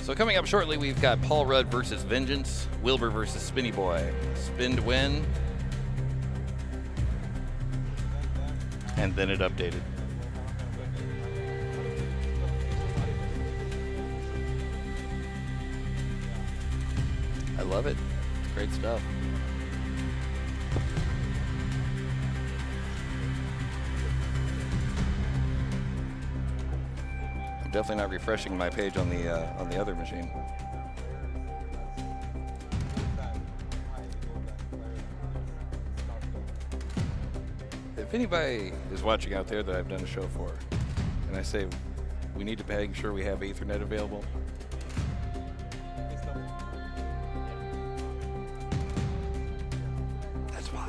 So coming up shortly, we've got Paul Rudd versus Vengeance, Wilbur versus Spinny Boy. Spin to win. And then it updated. love it. It's great stuff. I'm definitely not refreshing my page on the other machine. If anybody is watching out there that I've done a show for, and I say we need to make sure we have Ethernet available, that's why.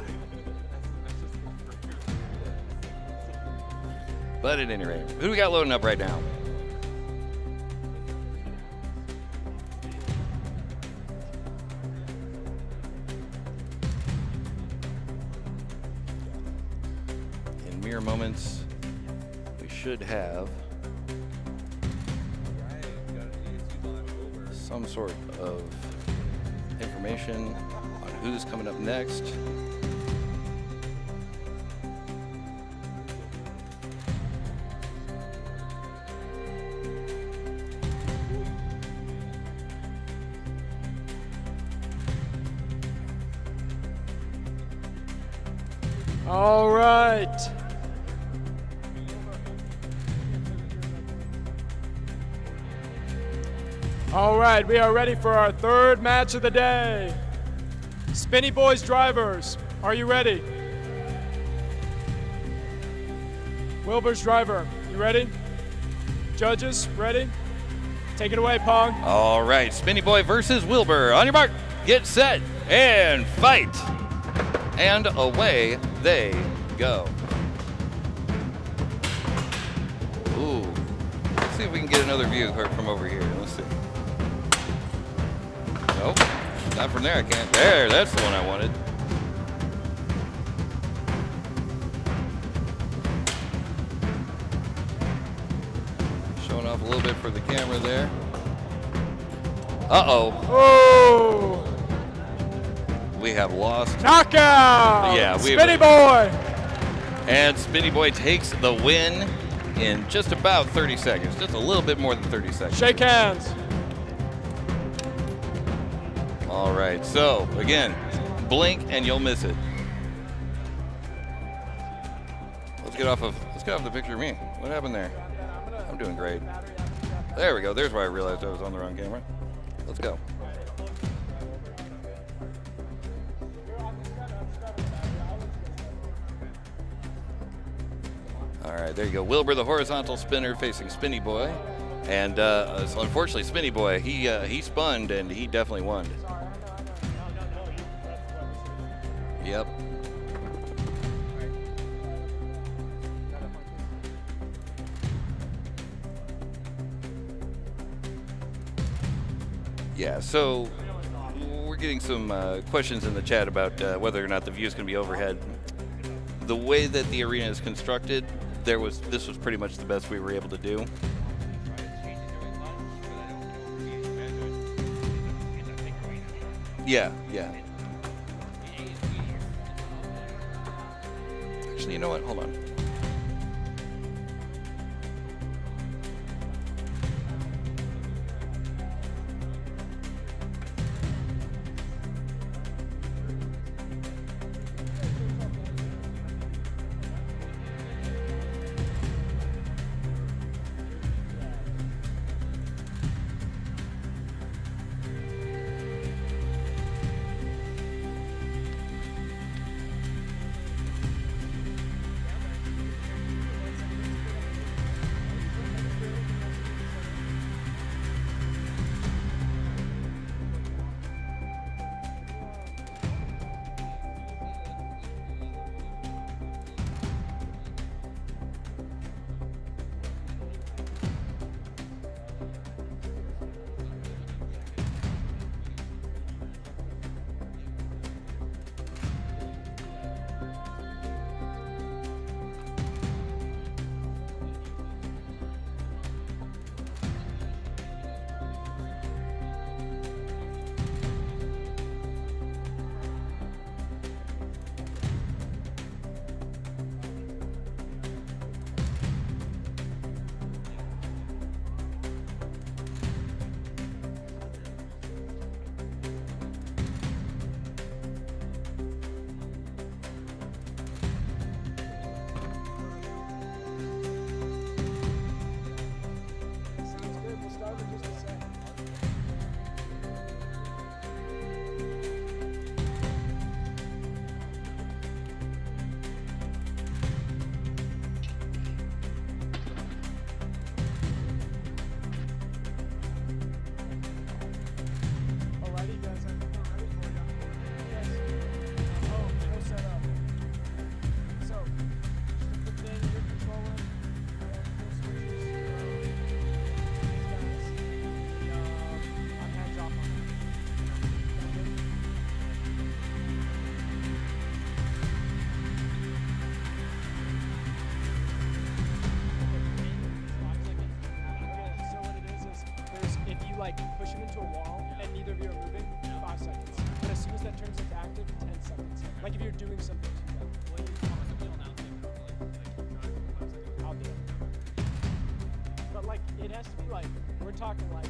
But at any rate, who do we got loading up right now? Moments, we should have some sort of information on who's coming up next. All right. All right, we are ready for our third match of the day. Spinny Boys drivers, are you ready? Wilbur's driver, you ready? Judges, ready? Take it away, Pong. All right, Spinny Boy versus Wilbur. On your mark, get set, and fight. And away they go. Ooh. Let's see if we can get another view from over here. Let's see. Nope, not from there, I can't. There, that's the one I wanted. Showing off a little bit for the camera there. Uh-oh. Oh! We have lost. Knockout! Yeah, Spinny Boy! And Spinny Boy takes the win in just about 30 seconds. Just a little bit more than 30 seconds. Shake hands. All right, so again, blink and you'll miss it. Let's get off the picture of me. What happened there? I'm doing great. There we go. There's where I realized I was on the wrong camera. Let's go. All right, there you go. Wilbur, the horizontal spinner, facing Spinny Boy. And so unfortunately, Spinny Boy, he spun and he definitely won. Yep. Yeah, so we're getting some questions in the chat about whether or not the view is going to be overhead. The way that the arena is constructed, this was pretty much the best we were able to do. Yeah, yeah. Actually, you know what? Hold on. if you like push him into a wall and neither of you are moving, 5 seconds. But as soon as that turns into active, 10 seconds. Like if you're doing something to them. I'll do it. But like it has to be like, we're talking like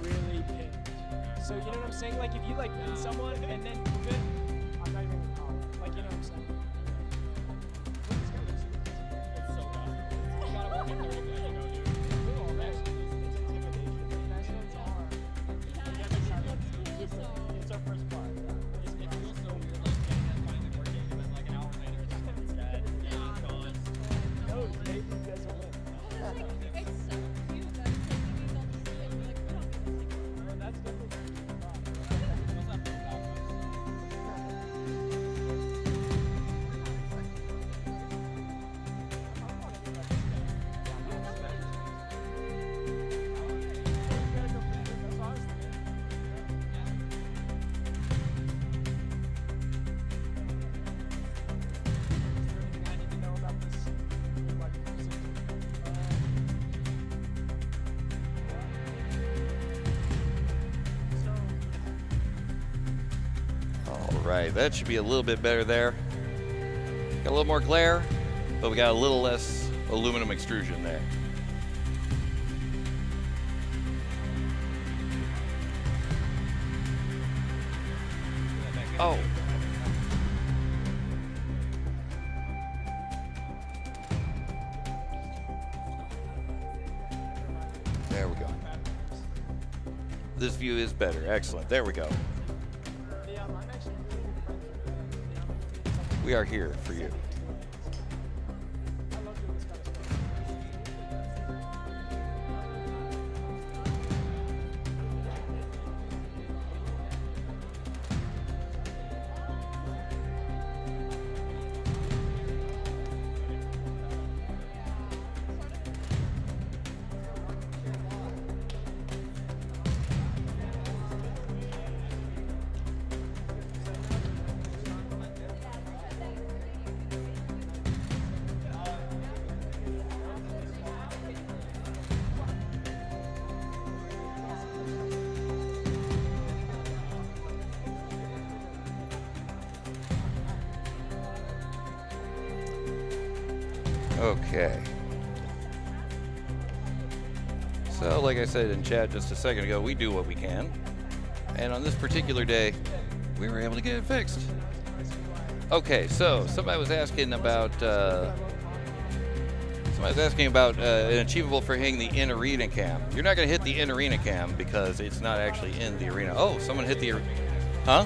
really big. So you know what I'm saying? Like if you like pin someone and then move it, I'm not even gonna call it. Like you know what I'm saying? It's so bad. You gotta work it really good, you know, dude. It's intimidation. That's what's hard. It's our first part. It feels so weird, like getting that finally working, and then like an hour later it's dead. Yeah, it's gone. No, maybe you guys will win. It's so cute that it's like maybe they'll just sit and be like, we don't get this thing. Well, that's definitely Right, that should be a little bit better there. Got a little more glare, but we got a little less aluminum extrusion there. Oh. There we go. This view is better. Excellent. There we go. We are here for you. Okay. So, like I said in chat just a second ago, we do what we can. And on this particular day, we were able to get it fixed. Okay, so somebody was asking about an achievable for hitting the in-arena cam. You're not going to hit the in-arena cam because it's not actually in the arena. Oh, someone hit the... Huh?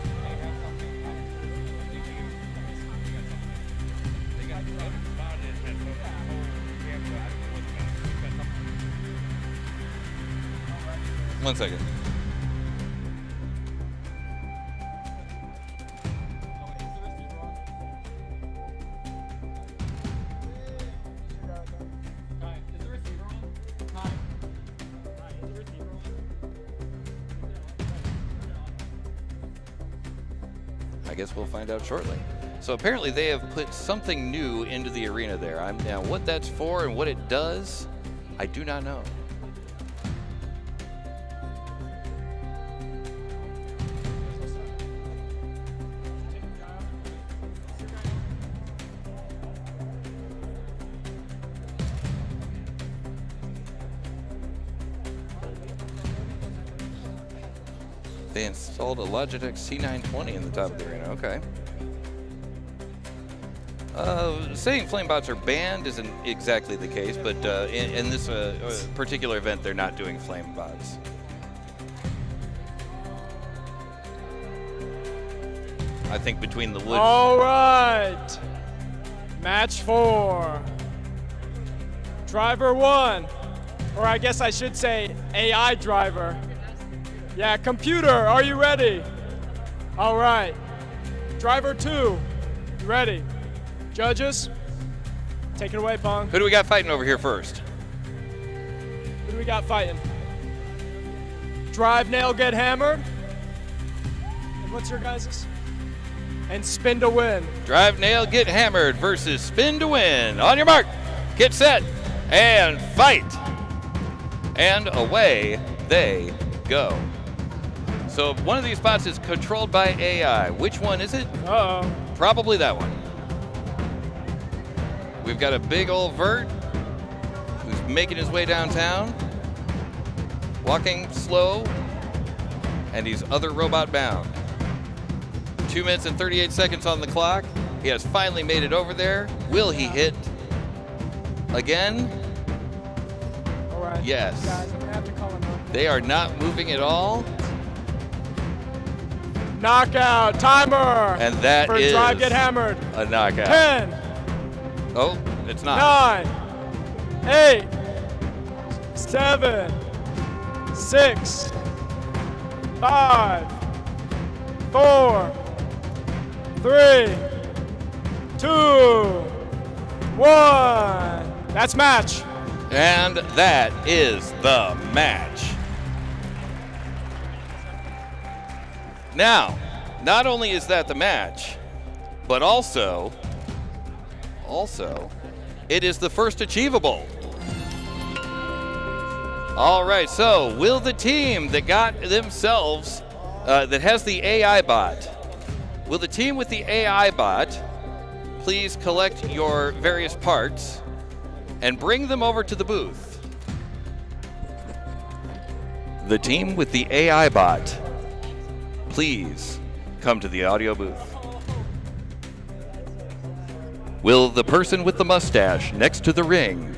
One second. I guess we'll find out shortly. So apparently they have put something new into the arena there. Now what that's for and what it does, I do not know. They installed a Logitech C920 in the top of the arena. Okay. Saying flamebots are banned isn't exactly the case, but in this particular event, they're not doing flamebots. I think between the woods. All right. Match 4. Driver 1, or I guess I should say AI driver. Yeah, computer, are you ready? All right. Driver 2, you ready? Judges, take it away, Pong. Who do we got fighting over here first? Who do we got fighting? Drive, nail, get hammered. And what's your guys's? And spin to win. Drive, nail, get hammered versus spin to win. On your mark, get set, and fight. And away they go. So one of these spots is controlled by AI. Which one is it? Uh-oh. Probably that one. We've got a big old vert who's making his way downtown, walking slow, and he's other robot bound. 2 minutes and 38 seconds on the clock. He has finally made it over there. Will he hit again? All right. Yes. Guys, I'm gonna have to call him out. They are not moving at all. Knockout timer. And that for is drive get hammered. a knockout. 10, Oh, it's not. 9, 8, 7, 6, 5, 4, 3, 2, 1. That's match. And that is the match. Now, not only is that the match, but also, it is the first achievable. All right, so will the team that got themselves, that has the AI bot, will the team with the AI bot please collect your various parts and bring them over to the booth? The team with the AI bot, please come to the audio booth. Will the person with the mustache next to the ring,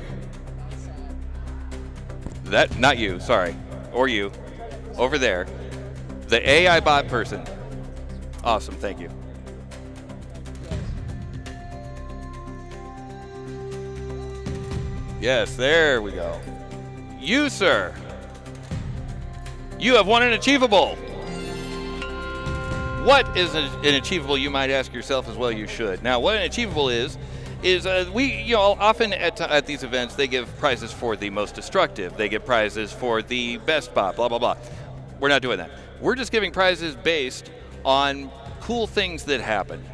not you, sorry, or you, over there, the AI bot person. Awesome, thank you. Yes, there we go. You, sir, you have won an achievable. What is an achievable, you might ask yourself as well? You should. Now, what an achievable is we, often at these events, they give prizes for the most destructive. They give prizes for the best bot, blah, blah, blah. We're not doing that. We're just giving prizes based on cool things that happen.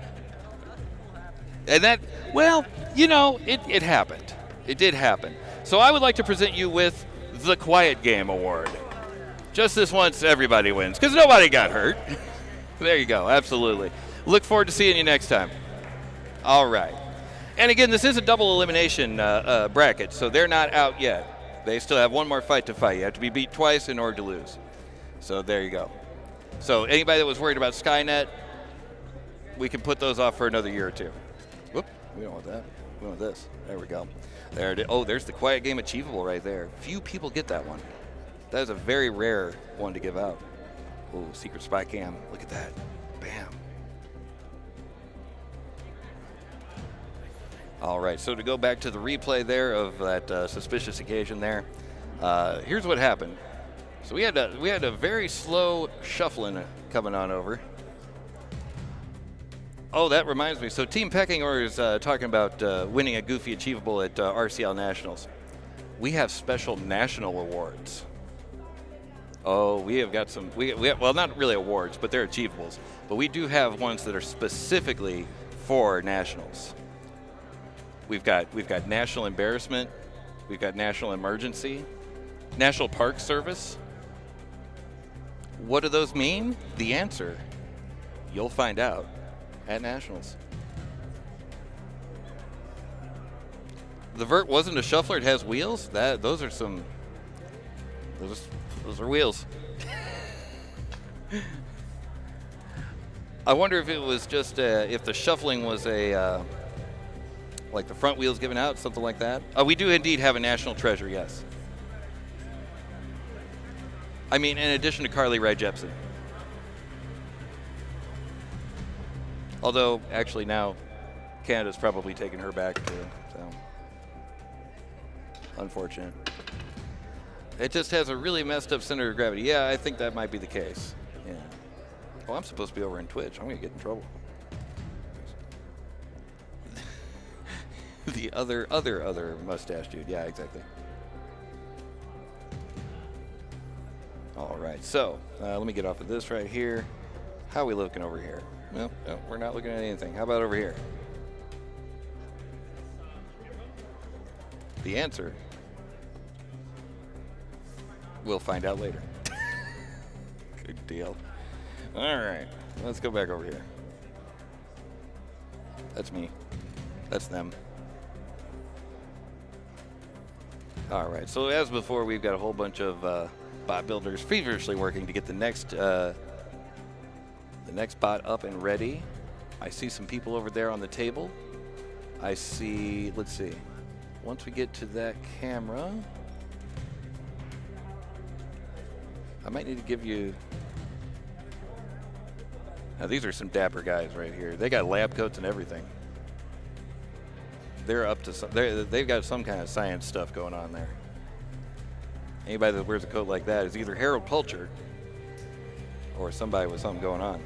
And that, well, it happened. It did happen. So I would like to present you with the Quiet Game Award. Just this once, everybody wins, because nobody got hurt. There you go, absolutely. Look forward to seeing you next time. All right. And again, this is a double elimination bracket, so they're not out yet. They still have one more fight to fight. You have to be beat twice in order to lose. So there you go. So anybody that was worried about Skynet, we can put those off for another year or two. Whoop, we don't want that. We want this. There we go. There it is. Oh, there's the Quiet Game Achievable right there. Few people get that one. That is a very rare one to give out. Oh, secret spy cam. Look at that. Bam. All right, so to go back to the replay there of that suspicious occasion there, here's what happened. So we had a very slow shuffling coming on over. Oh, that reminds me. So Team Pecking Order is talking about winning a Goofy Achievable at RCL Nationals. We have special national awards. Oh, we have got some, we have, well, not really awards, but they're achievables. But we do have ones that are specifically for nationals. We've got National Embarrassment, we've got National Emergency, National Park Service. What do those mean? The answer, you'll find out at Nationals. The vert wasn't a shuffler, it has wheels. Those are wheels. I wonder if it was just if the shuffling was like the front wheels given out, something like that. We do indeed have a national treasure, yes. I mean, in addition to Carly Rae Jepsen. Although, actually now, Canada's probably taken her back too, so. Unfortunate. It just has a really messed up center of gravity. Yeah, I think that might be the case. Yeah. Oh, I'm supposed to be over in Twitch. I'm gonna get in trouble. The other mustache dude. Yeah, exactly. All right, so let me get off of this right here. How are we looking over here? No, we're not looking at anything. How about over here? The answer We'll find out later. Good deal. All right, let's go back over here. That's me. That's them. All right, so as before, we've got a whole bunch of bot builders feverishly working to get the next bot up and ready. I see some people over there on the table. I see, let's see. Once we get to that camera, I might need to give you. Now these are some dapper guys right here. They got lab coats and everything. They're up to some. They've got some kind of science stuff going on there. Anybody that wears a coat like that is either Harold Pulcher or somebody with something going on.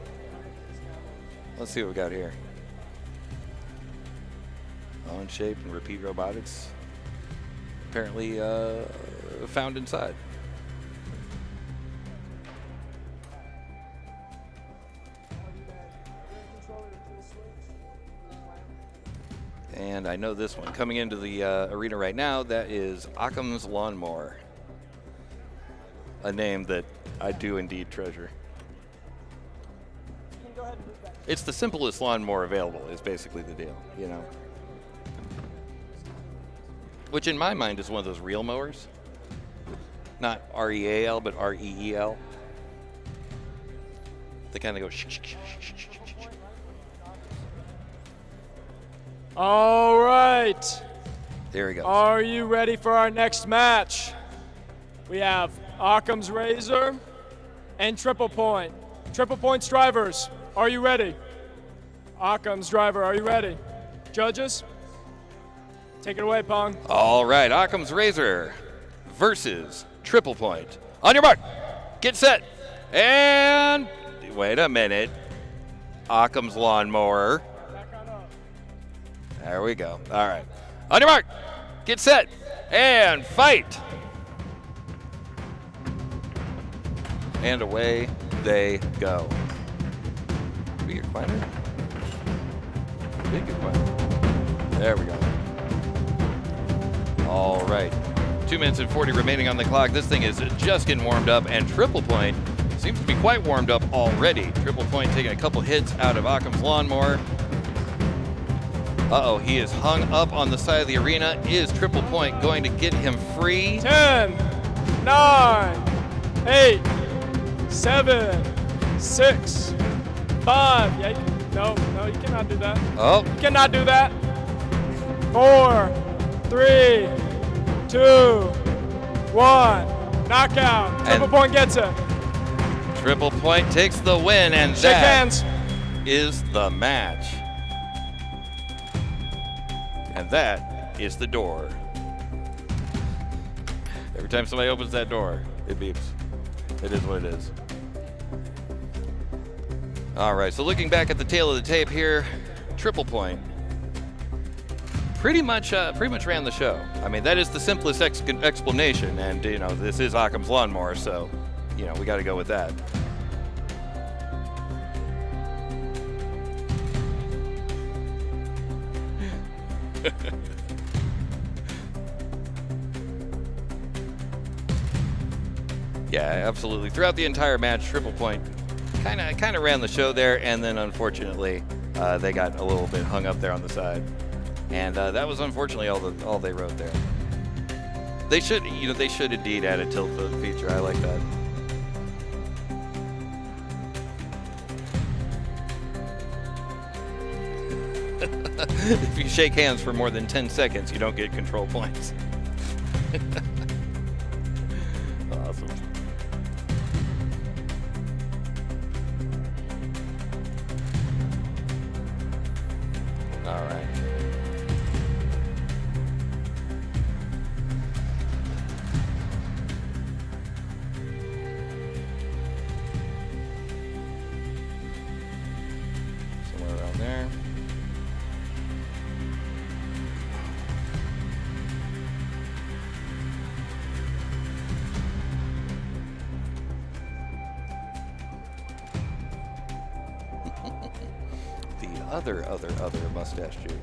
Let's see what we got here. On shape and repeat robotics. Apparently found inside. And I know this one coming into the arena right now. That is Occam's Lawnmower, a name that I do indeed treasure. It's the simplest lawnmower available. Is basically the deal, you know. Which in my mind is one of those real mowers, not R-E-A-L, but R-E-E-L. They kind of go. Shh, shh, shh, shh, shh, shh. All right. There we go. Are you ready for our next match? We have Occam's Razor and Triple Point. Triple Point's drivers, are you ready? Occam's driver, are you ready? Judges, take it away, Pong. All right, Occam's Razor versus Triple Point. On your mark, get set, and wait a minute. Occam's Lawnmower. There we go. All right. On your mark, get set, and fight. And away they go. Be your quieter. Big quieter. There we go. All right. 2 minutes and 40 remaining on the clock. This thing is just getting warmed up, and Triple Point seems to be quite warmed up already. Triple Point taking a couple hits out of Occam's Lawnmower. Uh-oh, he is hung up on the side of the arena. Is Triple Point going to get him free? 10, 9, 8, 7, 6, 5. Yeah, no, you cannot do that. Oh. You cannot do that. 4, 3, 2, 1. Knockout. Triple Point gets it. Triple Point takes the win, and Shake that hands. is the match. And that is the door. Every time somebody opens that door, it beeps. It is what it is. All right, so looking back at the tail of the tape here, Triple Point pretty much ran the show. I mean, that is the simplest explanation, and you know, this is Occam's Lawnmower, so you know, we got to go with that. Yeah, absolutely. Throughout the entire match, Triple Point kind of ran the show there, and then unfortunately, they got a little bit hung up there on the side, and that was unfortunately all they wrote there. They should indeed add a tilt to the feature. I like that. If you shake hands for more than 10 seconds, you don't get control points. Awesome. All right. Somewhere around there. Other mustache dude.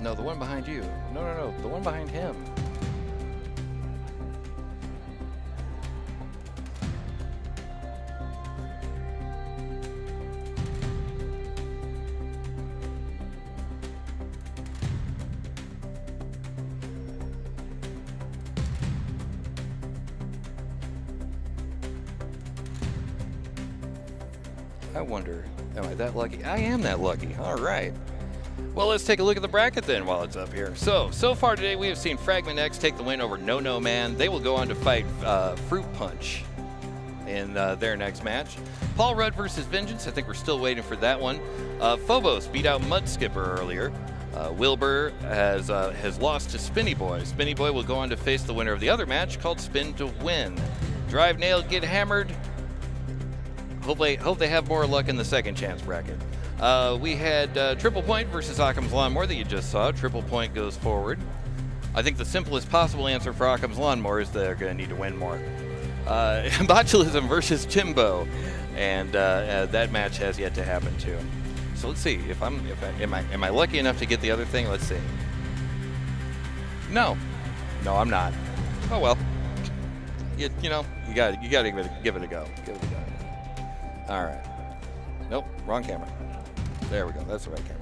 No, the one behind you. No, no, no, the one behind him. I wonder, am I that lucky? I am that lucky. All right. Well, let's take a look at the bracket then while it's up here. So far today we have seen Fragment X take the win over No No Man. They will go on to fight Fruit Punch in their next match. Paul Rudd versus Vengeance. I think we're still waiting for that one. Phobos beat out Mudskipper earlier. Wilbur has lost to Spinny Boy. Spinny Boy will go on to face the winner of the other match called Spin to Win. Drive Nail Get Hammered. Hope they have more luck in the second chance bracket. We had Triple Point versus Occam's Lawnmower that you just saw. Triple Point goes forward. I think the simplest possible answer for Occam's Lawnmower is they're going to need to win more. Bachelism versus Jimbo, and that match has yet to happen too. So let's see if am I lucky enough to get the other thing? Let's see. No, I'm not. Oh well. You know you got to give it a go. Give it a go. All right. Nope, wrong camera. There we go. That's the right camera.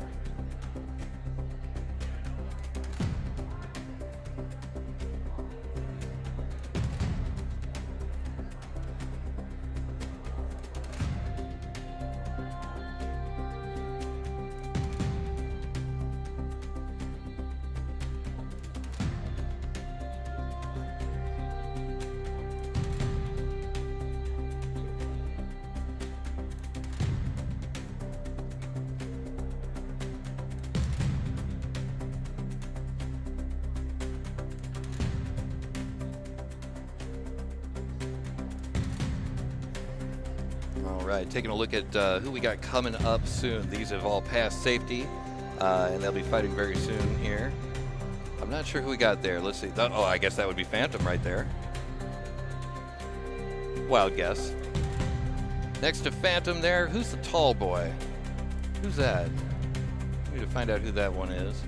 All right, taking a look at who we got coming up soon. These have all passed safety, and they'll be fighting very soon here. I'm not sure who we got there. Let's see. Oh, I guess that would be Phantom right there. Wild guess. Next to Phantom there, who's the tall boy? Who's that? We need to find out who that one is.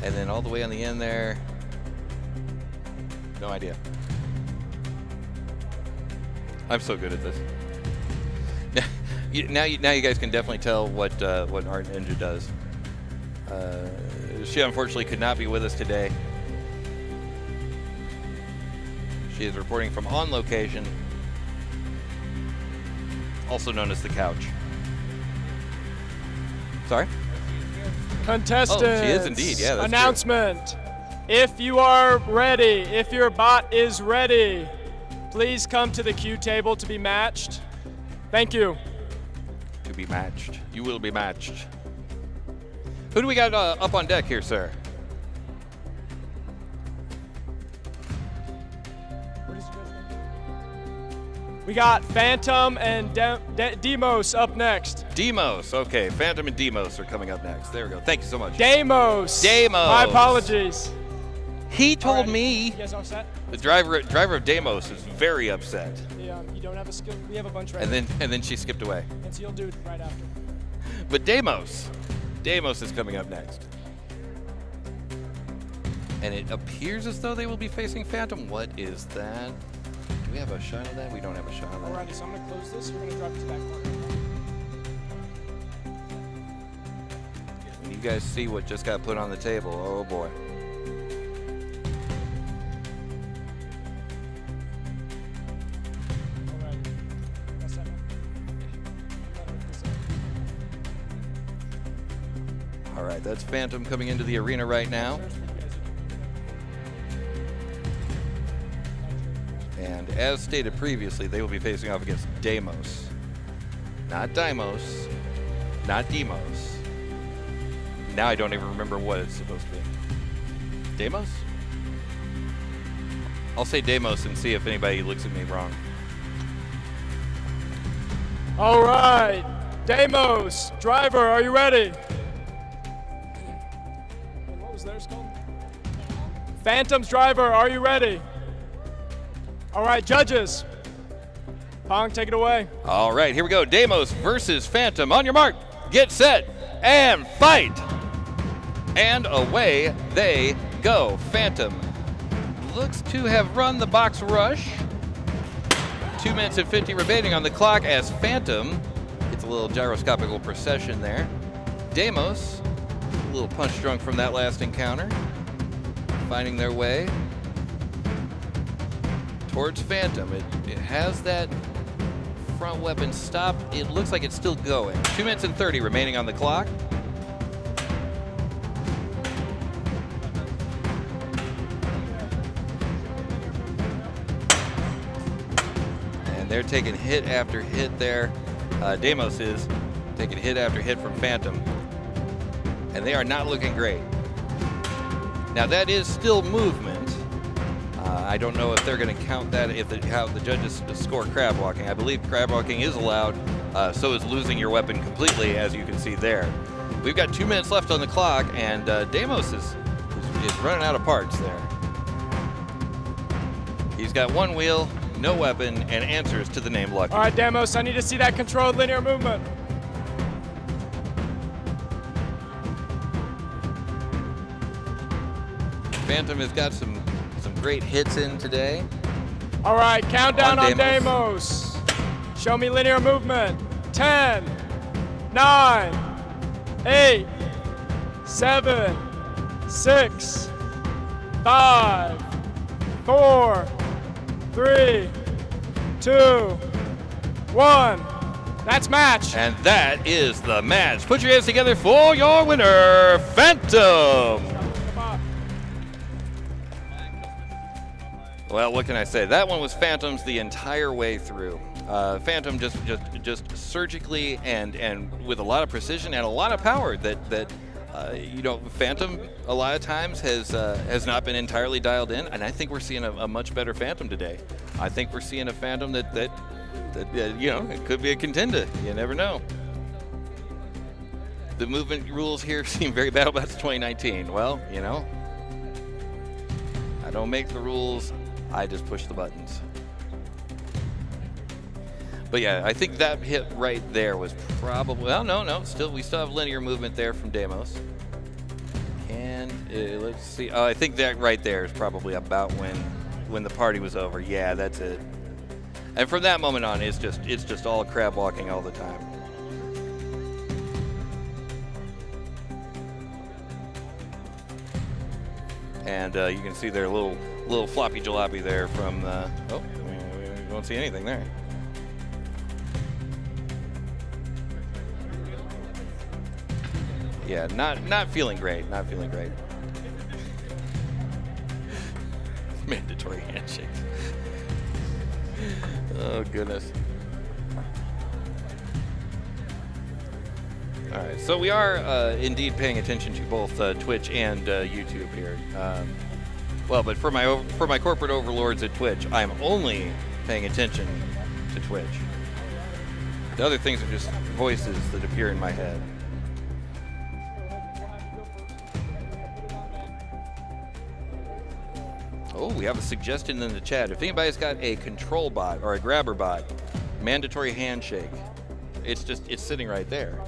And then all the way on the end there, no idea. I'm so good at this. Now you guys can definitely tell what Art Ninja does. She unfortunately could not be with us today. She is reporting from on location, also known as the couch. Sorry? Contestants. Oh, she is indeed. Yeah, that's announcement. True. If you are ready, if your bot is ready, please come to the queue table to be matched. Thank you. To be matched. You will be matched. Who do we got up on deck here, sir? We got Phantom and Damos up next. Damos. Okay, Phantom and Damos are coming up next. There we go. Thank you so much. Damos. My apologies. He told me. You guys all set? The driver of Damos is very upset. You don't have a skill. We have a bunch right And then she skipped away. And so you'll do it right after. But Damos is coming up next. And it appears as though they will be facing Phantom. What is that? Do we have a shot of that? We don't have a shot of that. Alrighty, so I'm gonna close this. We're gonna drop it to that corner. When you guys see what just got put on the table, oh boy. All right, that's Phantom coming into the arena right now. And as stated previously, they will be facing off against Damos. Not Damos, not Demos. Now I don't even remember what it's supposed to be. Damos? I'll say Damos and see if anybody looks at me wrong. All right, Damos, driver, are you ready? What was theirs called? Phantom's driver, are you ready? All right, judges. Pong, take it away. All right, here we go. Damos versus Phantom. On your mark, get set, and fight. And away they go. Phantom looks to have run the box rush. 2 minutes and 50 remaining on the clock as Phantom gets a little gyroscopical procession there. Damos, a little punch drunk from that last encounter, finding their way towards Phantom. It has that front weapon stopped. It looks like it's still going. 2 minutes and 30 remaining on the clock. And they're taking hit after hit there. Damos is taking hit after hit from Phantom. And they are not looking great. Now that is still movement. I don't know if they're going to count that, how the judges score crab walking. I believe crab walking is allowed, so is losing your weapon completely, as you can see there. We've got 2 minutes left on the clock, and Damos is running out of parts there. He's got one wheel, no weapon, and answers to the name Lucky. All right, Damos, I need to see that controlled linear movement. Phantom has got some great hits in today. All right, countdown on Damos. Damos. Show me linear movement. 10, 9, 8, 7, 6, 5, 4, 3, 2, 1. That's match. And that is the match. Put your hands together for your winner, Phantom. Well, what can I say? That one was Phantom's the entire way through. Phantom just surgically and with a lot of precision and a lot of power that Phantom a lot of times has not been entirely dialed in, and I think we're seeing a much better Phantom today. I think we're seeing a Phantom that it could be a contender. You never know. The movement rules here seem very Battle Bats 2019. Well, I don't make the rules. I just push the buttons. But yeah, I think that hit right there was probably, well, no, we still have linear movement there from Damos. And let's see, I think that right there is probably about when the party was over. Yeah, that's it. And from that moment on, it's just all crab walking all the time. And you can see their little floppy jalopy there from we don't see anything there. Yeah, not feeling great. Not feeling great. Mandatory handshakes. Oh goodness. All right, so we are indeed paying attention to both Twitch and YouTube here. Well, but for my corporate overlords at Twitch, I'm only paying attention to Twitch. The other things are just voices that appear in my head. Oh, we have a suggestion in the chat. If anybody's got a control bot or a grabber bot, mandatory handshake. It's sitting right there,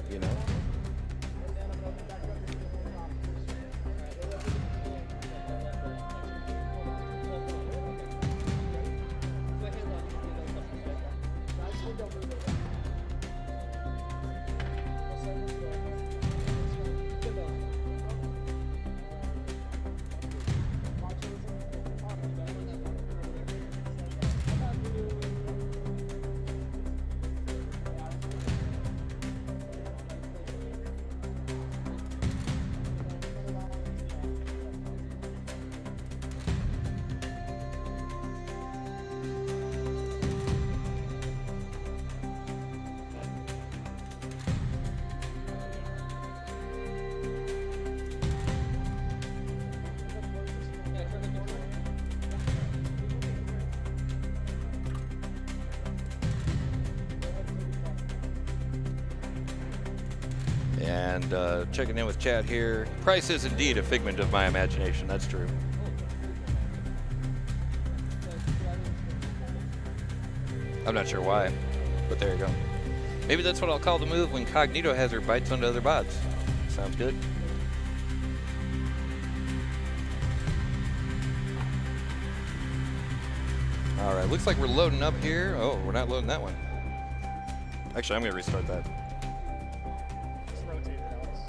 And checking in with chat here. Price is indeed a figment of my imagination. That's true. I'm not sure why, but there you go. Maybe that's what I'll call the move when Cognito has her bites onto other bots. Sounds good. All right, looks like we're loading up here. Oh, we're not loading that one. Actually, I'm gonna restart that. Just rotate it, Alex.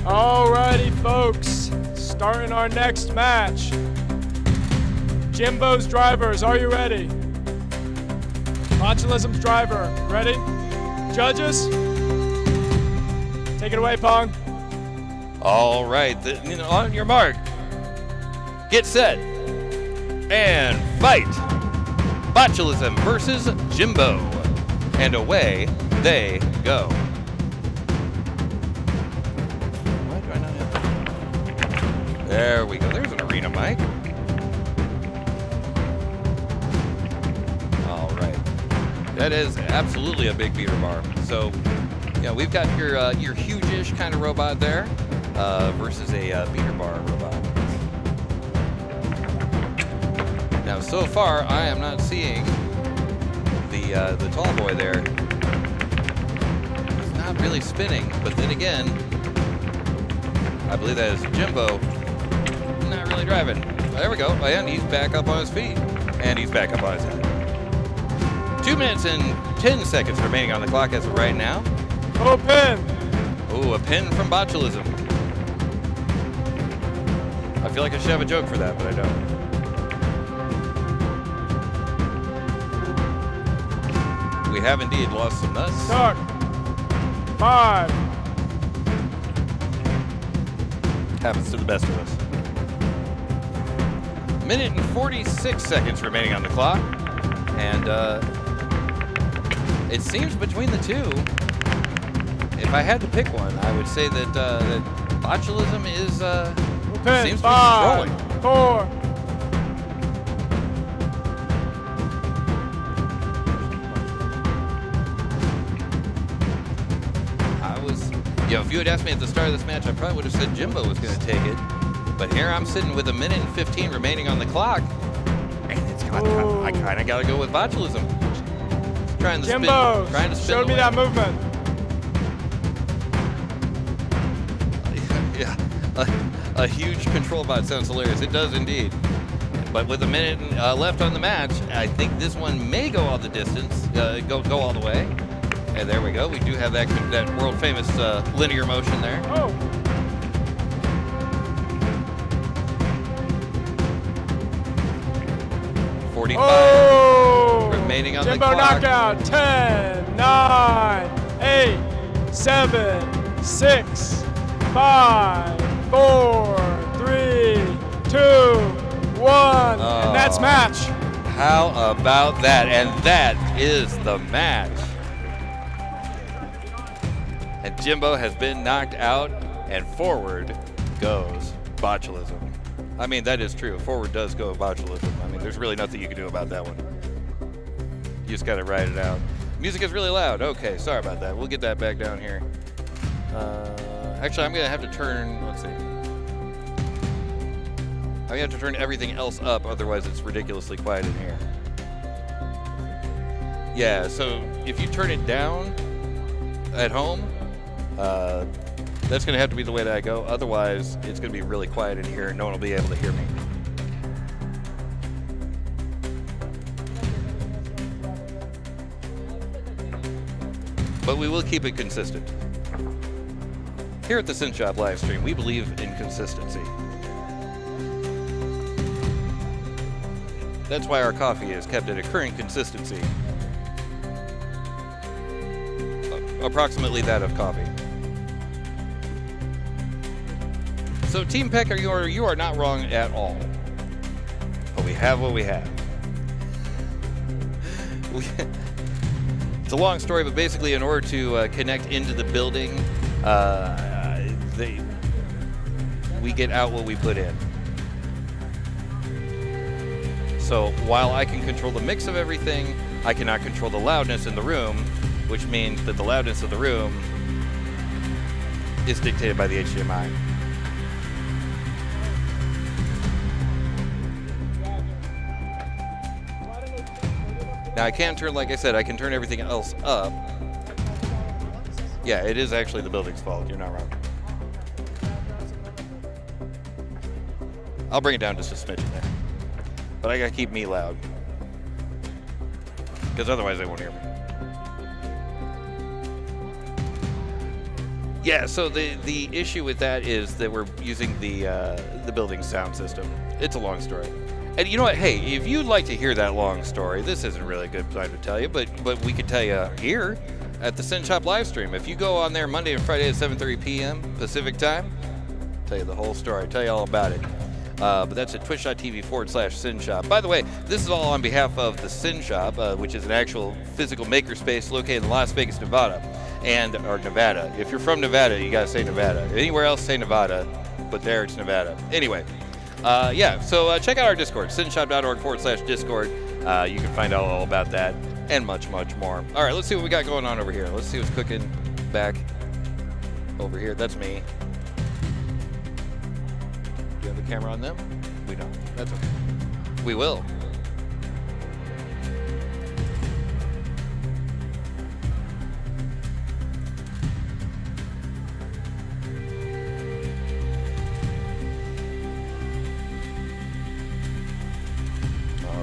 Alrighty, folks, starting our next match. Jimbo's drivers, are you ready? Bachelism's driver, ready? Judges? Take it away, Pong. All right, on your mark, get set, and fight. Botulism versus Jimbo, and away they go. Why do I not have that? There we go. There's an arena mic. All right, that is absolutely a big beater bar. So, yeah, we've got your huge-ish kind of robot there. Versus a beater bar robot. Now, so far, I am not seeing the tall boy there. He's not really spinning, but then again, I believe that is Jimbo. Not really driving. There we go, and he's back up on his feet, and he's back up on his head. 2 minutes and 10 seconds remaining on the clock as of right now. Oh, pin! Oh, a pin from Botulism. I feel like I should have a joke for that, but I don't. We have indeed lost some nuts. Start. 5. Happens to the best of us. Minute and 46 seconds remaining on the clock. And it seems between the two, if I had to pick one, I would say that, that Botulism is... Pin. seems to be 5, controlling. 4. If you had asked me at the start of this match, I probably would have said Jimbo was going to take it. But here I'm sitting with 1 minute and 15 remaining on the clock, and it's I kind of got to go with Bachelism. Trying to Jimbo, spin. Trying to spin. Show me that movement. Yeah, a huge control bot sounds hilarious. It does indeed. But with 1 minute left on the match, I think this one may go all the distance, go all the way. And there we go. We do have that world famous linear motion there. Oh. $45 remaining on Jimbo the clock. knockout. 10, 9, 8, 7, 6, 5, 4, 3, 2, 1. And that's match. How about that? And that is the match. And Jimbo has been knocked out, and forward goes Botulism. I mean, that is true. Forward does go Botulism. I mean, there's really nothing you can do about that one. You just got to ride it out. Music is really loud. Okay, sorry about that. We'll get that back down here. Actually, I'm going to have to turn, let's see. I'm going to have to turn everything else up, otherwise it's ridiculously quiet in here. Yeah, so if you turn it down at home, that's going to have to be the way that I go. Otherwise, it's going to be really quiet in here and no one will be able to hear me. But we will keep it consistent. Here at the Synshop Livestream, we believe in consistency. That's why our coffee is kept at a current consistency. Approximately that of coffee. So Team Peck, you are not wrong at all. But we have what we have. It's a long story, but basically in order to connect into the building, we get out what we put in. So while I can control the mix of everything, I cannot control the loudness in the room, which means that the loudness of the room is dictated by the HDMI. Now I can turn, like I said, I can turn everything else up. Yeah, it is actually the building's fault. You're not wrong. I'll bring it down just a smidgen there. But I gotta keep me loud. Because otherwise they won't hear me. Yeah, so the issue with that is that we're using the building sound system. It's a long story. And you know what? Hey, if you'd like to hear that long story, this isn't really a good time to tell you, but we could tell you here at the Synshop Livestream. If you go on there Monday and Friday at 7:30 p.m. Pacific time, I'll tell you the whole story. I'll tell you all about it. But that's at twitch.tv/Synshop. By the way, this is all on behalf of the Synshop, which is an actual physical makerspace located in Las Vegas, Nevada. Or Nevada. If you're from Nevada, you gotta say Nevada. Anywhere else, say Nevada, but there it's Nevada. Anyway, yeah, so check out our Discord, synshop.org/Discord. You can find out all about that and much, much more. All right, let's see what we got going on over here. Let's see what's cooking back over here. That's me. Do you have the camera on them? We don't. That's okay. We will.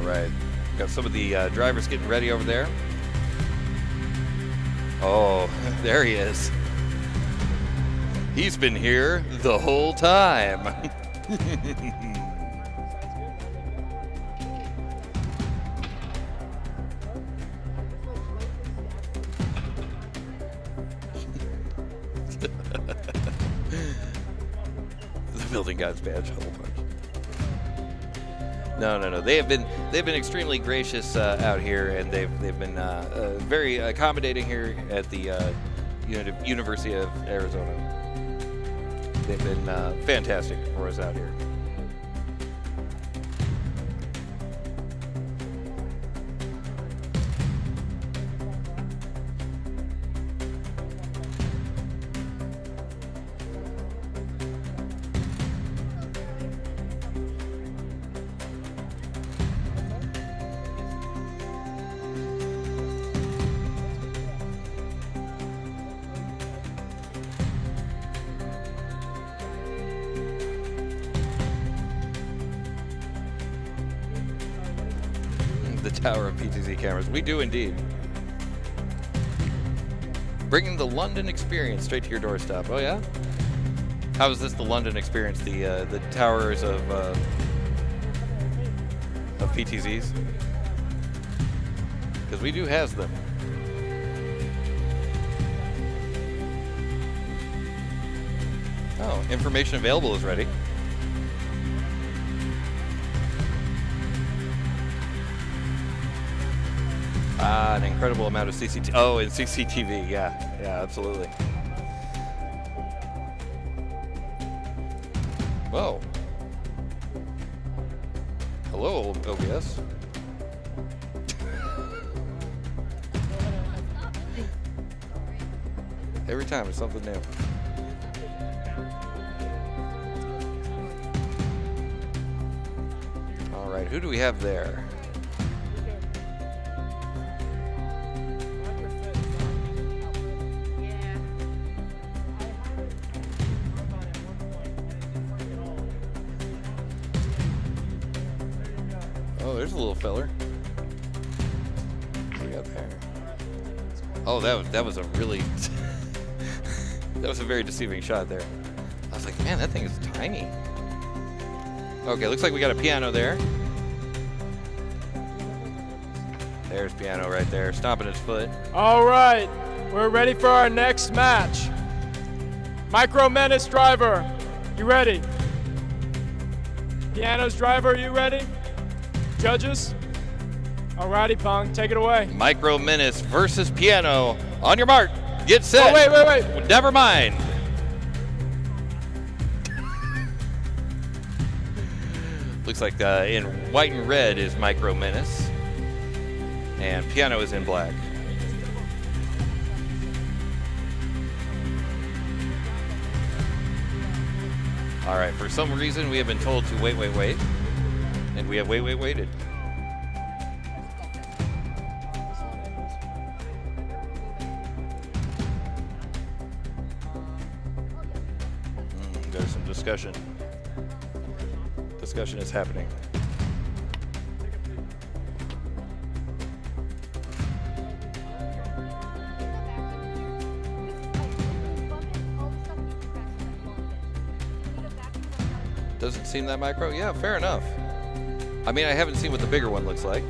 Right. Got some of the drivers getting ready over there. Oh, there he is. He's been here the whole time. The building god's badge, whole bunch. No. They've been extremely gracious out here, and they've been very accommodating here at the University of Arizona. They've been fantastic for us out here. Tower of PTZ cameras. We do indeed. Bringing the London experience straight to your doorstep. Oh yeah? How is this the London experience? The towers of PTZs? Because we do has them. Oh, information available is ready. An incredible amount of CCTV. Oh, and CCTV. Yeah, absolutely. Whoa. Hello, OBS. Every time it's something new. All right, who do we have there? There's a little feller. What do we got there? Oh, that was a really that was a very deceiving shot there. I was like, man, that thing is tiny. Okay, looks like we got a piano there. There's piano right there, stomping his foot. All right, we're ready for our next match. Micro Menace driver, you ready? Piano's driver, you ready? Judges? Alrighty, Pong, take it away. Micro Menace versus Piano. On your mark, get set. Oh, wait. Never mind. Looks like in white and red is Micro Menace, and Piano is in black. All right, for some reason we have been told to wait, and we have waited. There's some discussion. Discussion is happening. Doesn't seem that micro? Yeah, fair enough. I mean, I haven't seen what the bigger one looks like.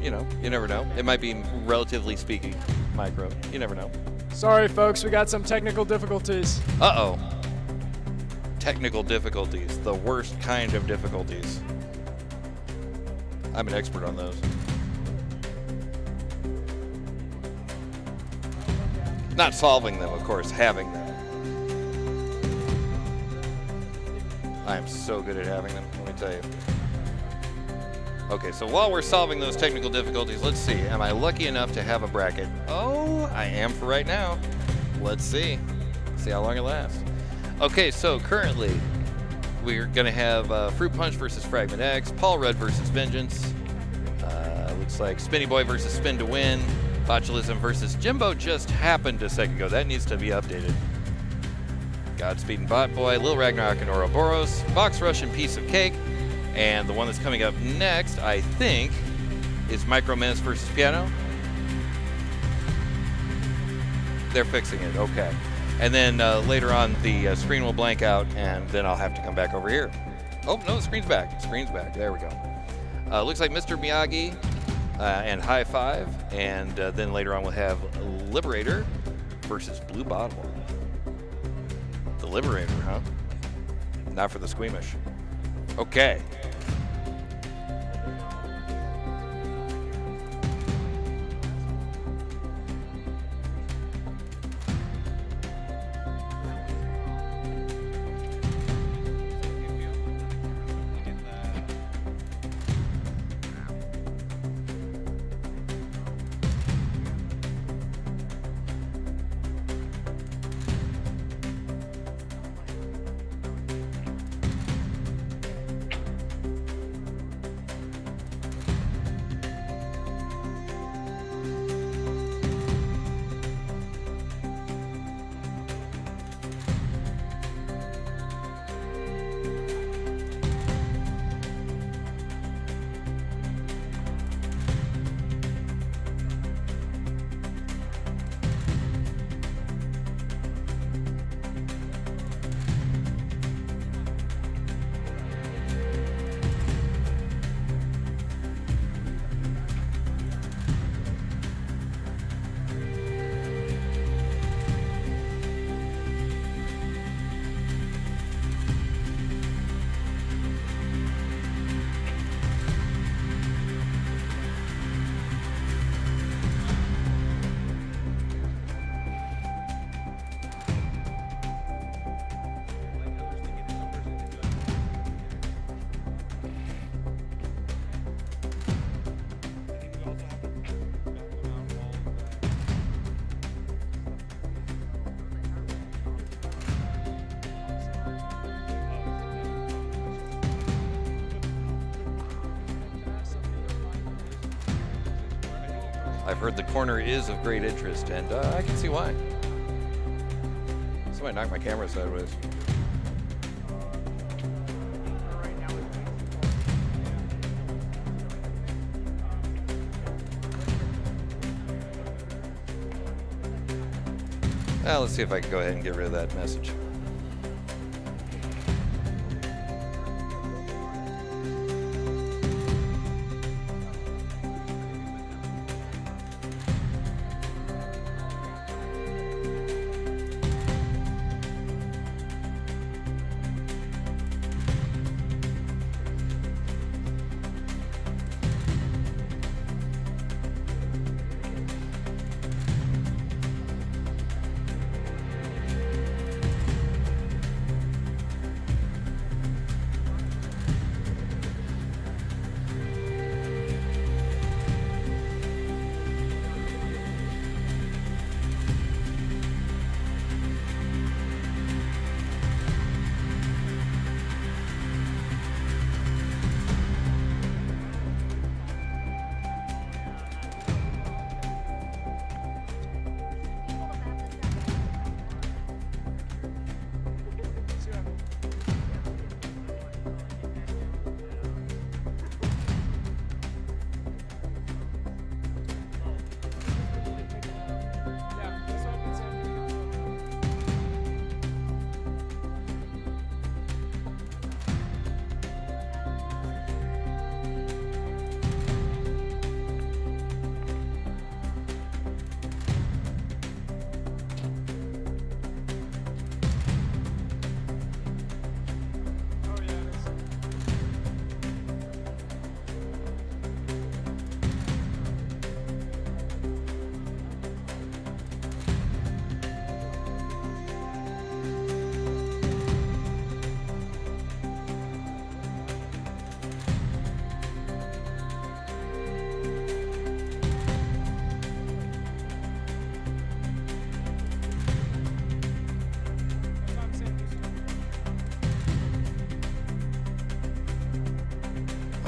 You know, you never know. It might be, relatively speaking, micro. You never know. Sorry, folks, we got some technical difficulties. Uh-oh. Technical difficulties. The worst kind of difficulties. I'm an expert on those. Not solving them, of course, having them. I am so good at having them, let me tell you. Okay, so while we're solving those technical difficulties, let's see. Am I lucky enough to have a bracket? Oh, I am for right now. Let's see. See how long it lasts. Okay, so currently we're going to have Fruit Punch versus Fragment X, Paul Rudd versus Vengeance. Looks like Spinny Boy versus Spin to Win, Bachelism versus Jimbo just happened a second ago. That needs to be updated. Godspeed and Bot Boy, Lil Ragnarok and Ouroboros, Box Rush and Piece of Cake, and the one that's coming up next, I think, is Micro Menace versus Piano. They're fixing it, okay. And then later on, the screen will blank out, and then I'll have to come back over here. Oh, no, the screen's back. Screen's back. There we go. Looks like Mr. Miyagi and High Five, and then later on we'll have Liberator versus Blue Bottle. The Liberator, huh? Not for the squeamish. Okay. I've heard the corner is of great interest, and I can see why. Somebody knocked my camera sideways. Let's see if I can go ahead and get rid of that message.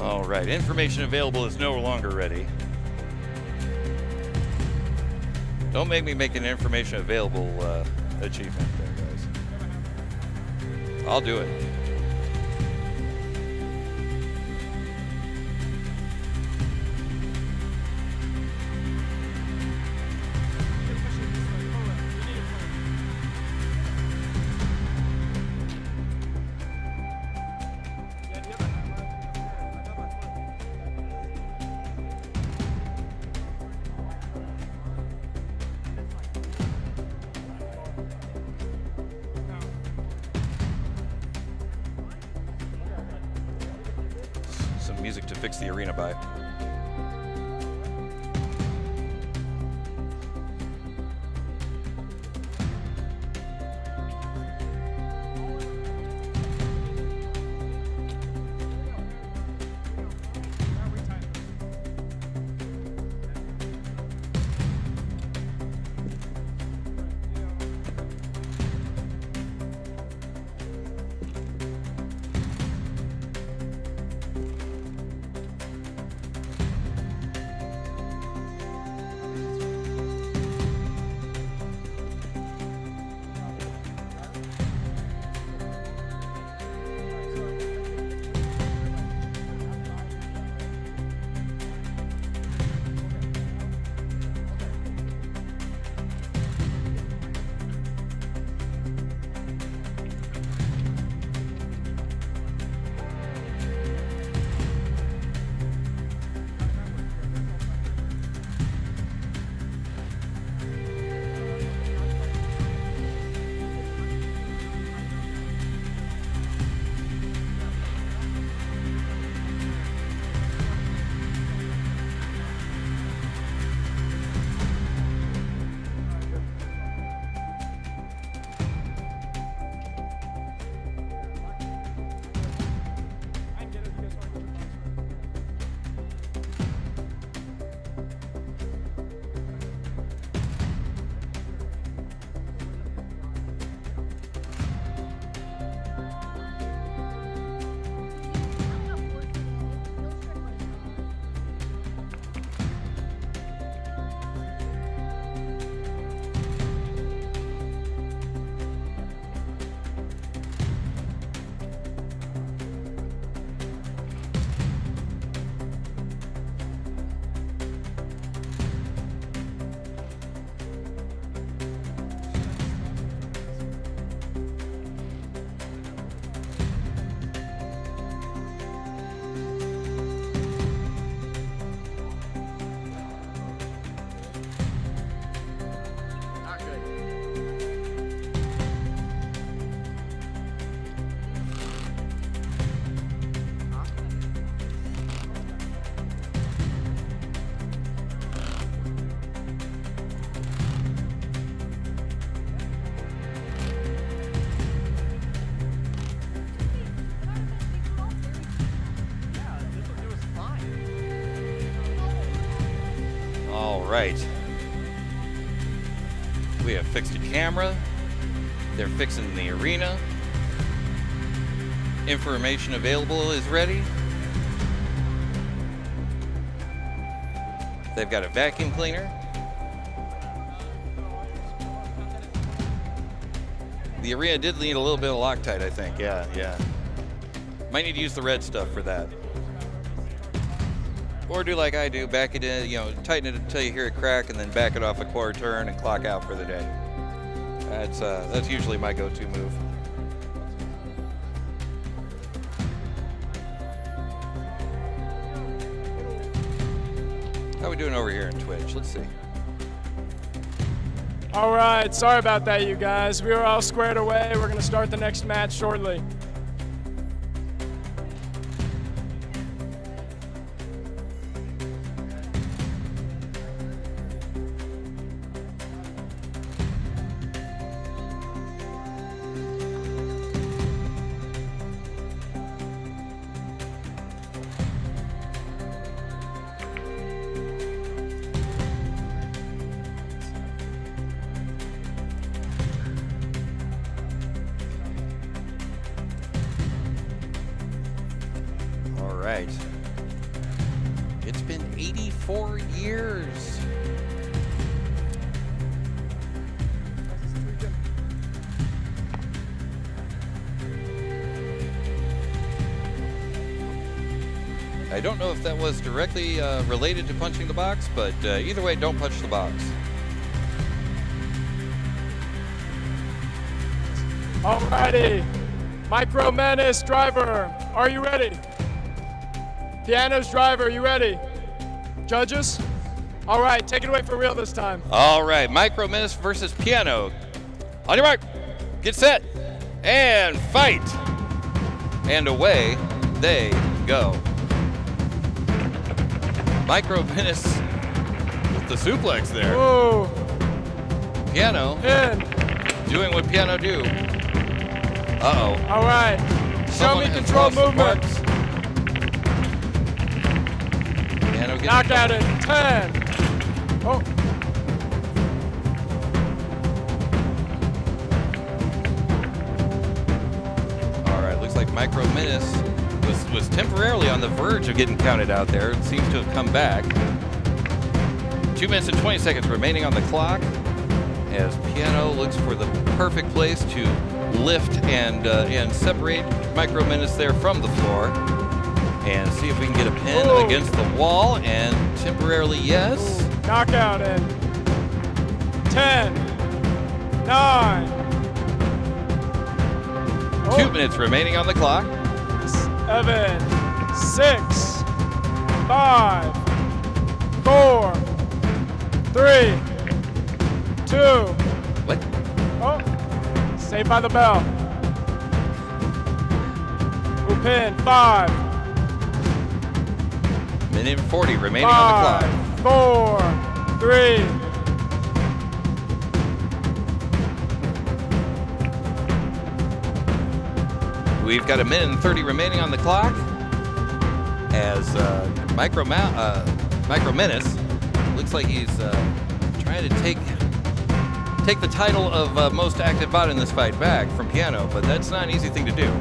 All right, information available is no longer ready. Don't make me make an information available achievement there, guys. I'll do it. Music to fix the arena by. Right. We have fixed a camera. They're fixing the arena. Information available is ready. They've got a vacuum cleaner. The arena did need a little bit of Loctite, I think. Yeah. Might need to use the red stuff for that. Or do like I do, back it in, tighten it until you hear it crack and then back it off a quarter turn and clock out for the day. That's usually my go-to move. How are we doing over here in Twitch? Let's see. All right, sorry about that, you guys. We were all squared away. We're going to start the next match shortly. Right. It's been 84 years. I don't know if that was directly related to punching the box, but either way, don't punch the box. Alrighty. Micro Menace driver, are you ready? Piano's driver, you ready? Judges? All right, take it away for real this time. All right, Micro Menace versus Piano. On your mark, get set, and fight. And away they go. Micro Menace with the suplex there. Ooh. Piano In. doing what Piano do. Uh-oh. All right. Show Someone me has control lost the movement. parts. Piano gets Knockout in 10. Oh. All right, looks like Micro Menace was temporarily on the verge of getting counted out there. It seems to have come back. 2 minutes and 20 seconds remaining on the clock as Piano looks for the perfect place to lift and separate Micro Menace there from the floor and see if we can get a pin Ooh. against the wall, and temporarily yes. Knockout in 10, 9. 2 minutes remaining on the clock. 7, 6, 5, 4, 3, 2. What? Oh, saved by the bell. We'll pin 5, Minute and 40 remaining on the clock. 4, 3. We've got a minute and 30 remaining on the clock as Micro Menace looks like he's trying to take the title of most active bot in this fight back from Piano, but that's not an easy thing to do.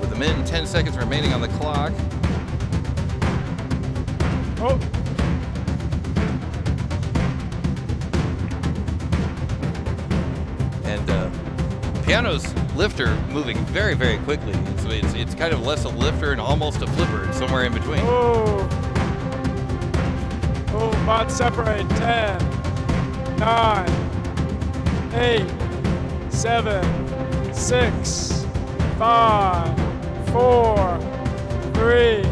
With a minute and 10 seconds remaining on the clock. Oh. And Piano's lifter moving very, very quickly. It's kind of less a lifter and almost a flipper. It's somewhere in between. Oh. Oh, bot separate. 10, 9, 8, 7, 6, 5, 4, 3,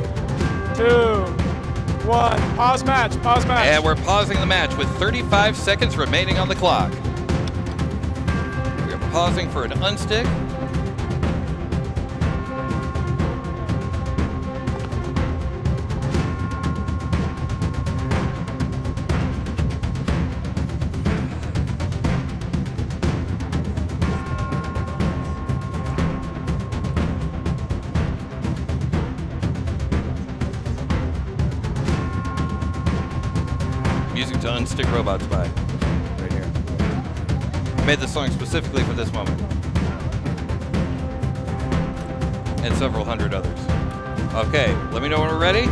2, 1. Pause match. Pause match. And we're pausing the match with 35 seconds remaining on the clock. We're pausing for an unstick. Music to unstick robots by right here. Made this song specifically for this moment. And several hundred others. Okay, let me know when we're ready.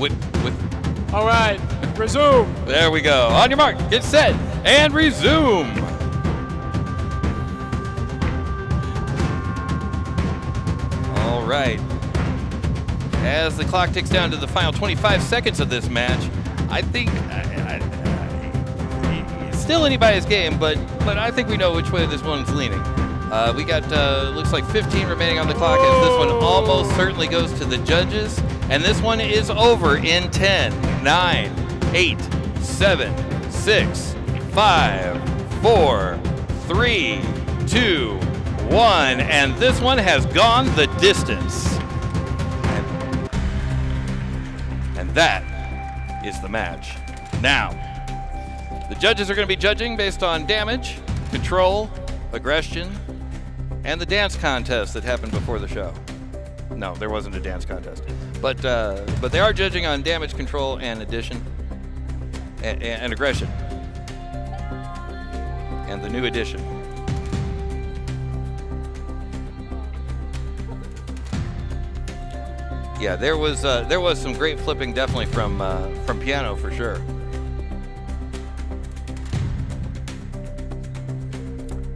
With All right. Resume. there we go. On your mark, get set, and resume. All right. As the clock ticks down to the final 25 seconds of this match, I think it's still anybody's game, but I think we know which way this one's leaning. We got looks like 15 remaining on the clock, as this one almost certainly goes to the judges, and this one is over in 10, 9, 8, 7, 6, 5, 4, 3, 2, 1, and this one has gone the distance. And that is the match. Now, the judges are going to be judging based on damage, control, aggression, and the dance contest that happened before the show. No, there wasn't a dance contest, but they are judging on damage, control, and addition and aggression. and the new edition. Yeah, there was some great flipping, definitely from piano for sure.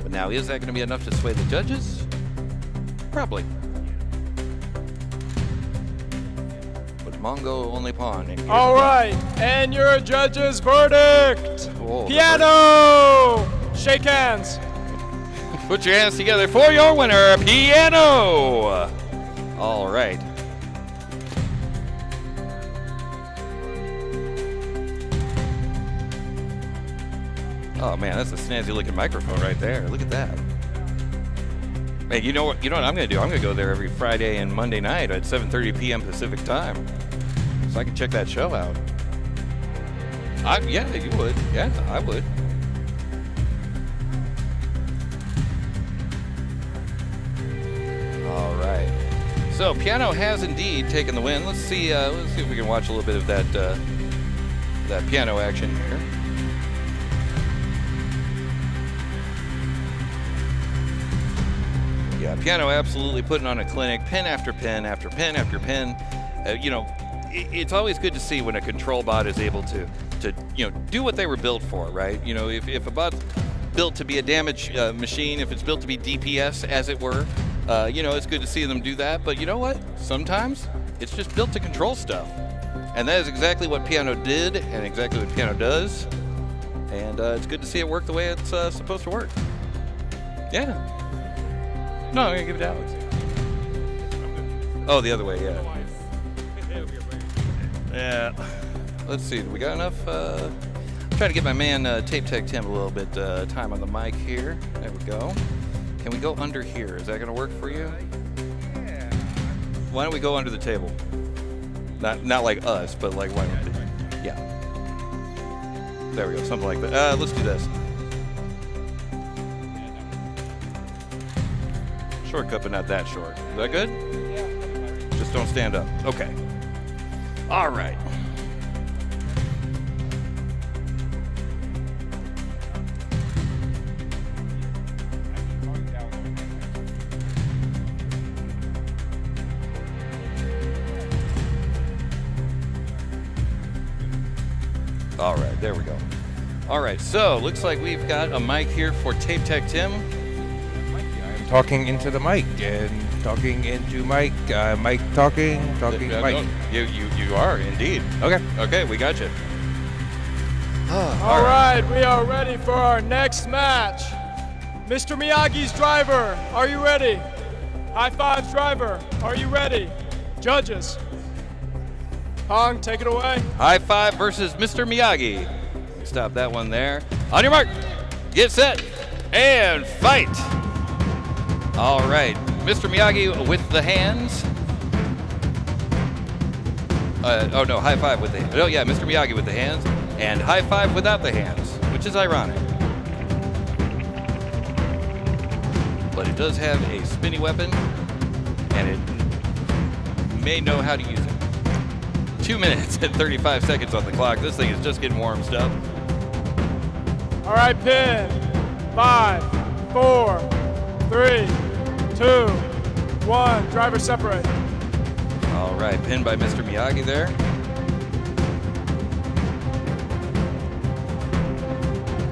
But now, is that going to be enough to sway the judges? Probably. But Mongo only pawn. All right, and your judge's verdict. Whoa, Piano. Shake hands. Put your hands together for your winner, Piano. All right. Oh man, that's a snazzy looking microphone right there. Look at that. Man, you know what I'm gonna do? I'm gonna go there every Friday and Monday night at 7:30 p.m. Pacific time, so I can check that show out. Yeah, you would. Yeah, I would. All right. So Piano has indeed taken the win. Let's see if we can watch a little bit of that piano action here. Yeah, Piano absolutely putting on a clinic, pin after pin after pin after pin. It's always good to see when a control bot is able to do what they were built for, right? If a bot's built to be a damage machine, if it's built to be DPS, as it were, it's good to see them do that. But you know what? Sometimes it's just built to control stuff. And that is exactly what Piano did and exactly what Piano does. And it's good to see it work the way it's supposed to work. Yeah. No, I'm going to give it to Alex. Oh, the other way, yeah. Yeah. Let's see, we got enough? I'm trying to get my man Tape Tech Tim a little bit time on the mic here. There we go. Can we go under here? Is that going to work for you? Yeah. Why don't we go under the table? Not like us, but like why don't we? Yeah. There we go, something like that. Let's do this. Shortcut, but not that short. Is that good? Yeah. Just don't stand up. Okay. All right. All right, there we go. All right, so looks like we've got a mic here for Tape Tech Tim. I'm talking into the mic and talking into mic, mic talking mic. No, you are indeed. Okay. Okay, we got you. All right, we are ready for our next match. Mr. Miyagi's driver, are you ready? High Five's driver, are you ready? Judges. Pong, take it away. High Five versus Mr. Miyagi. Stop that one there. On your mark, get set, and fight. All right, Mr. Miyagi with the hands. Oh no, High Five with the hands. Oh yeah, Mr. Miyagi with the hands, and High Five without the hands, which is ironic. But it does have a spinny weapon, and it may know how to use it. 2 minutes and 35 seconds on the clock. This thing is just getting warmed up. All right, pin. 5, 4, 3, 2, 1. Driver separate. All right, pinned by Mr. Miyagi there.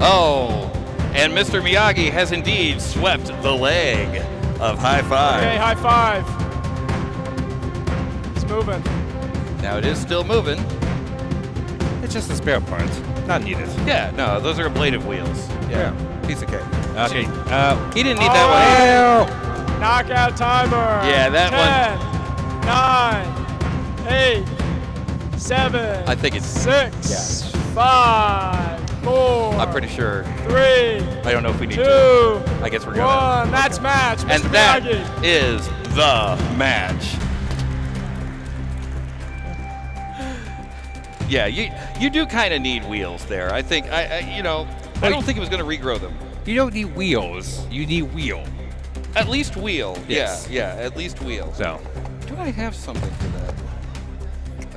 Oh, and Mr. Miyagi has indeed swept the leg of High Five. Okay, High Five. It's moving. Now it is still moving. It's just a spare part. Not needed. Yeah, no, those are ablative wheels. Yeah, piece of cake. Okay. He didn't need that Oh! Knockout timer. Yeah, that 10, 9, 8, 7. I think it's 6, 5, 4. I'm pretty sure. 3. I don't know if we need 2. to. I guess we're gonna. 1. That's match. Mr. And that Miyagi. is the match. Yeah, you do kind of need wheels there. I think I don't think it was going to regrow them. You don't need wheels. You need wheel. At least wheel. Yes. Yeah, at least wheel. So, Do I have something for that?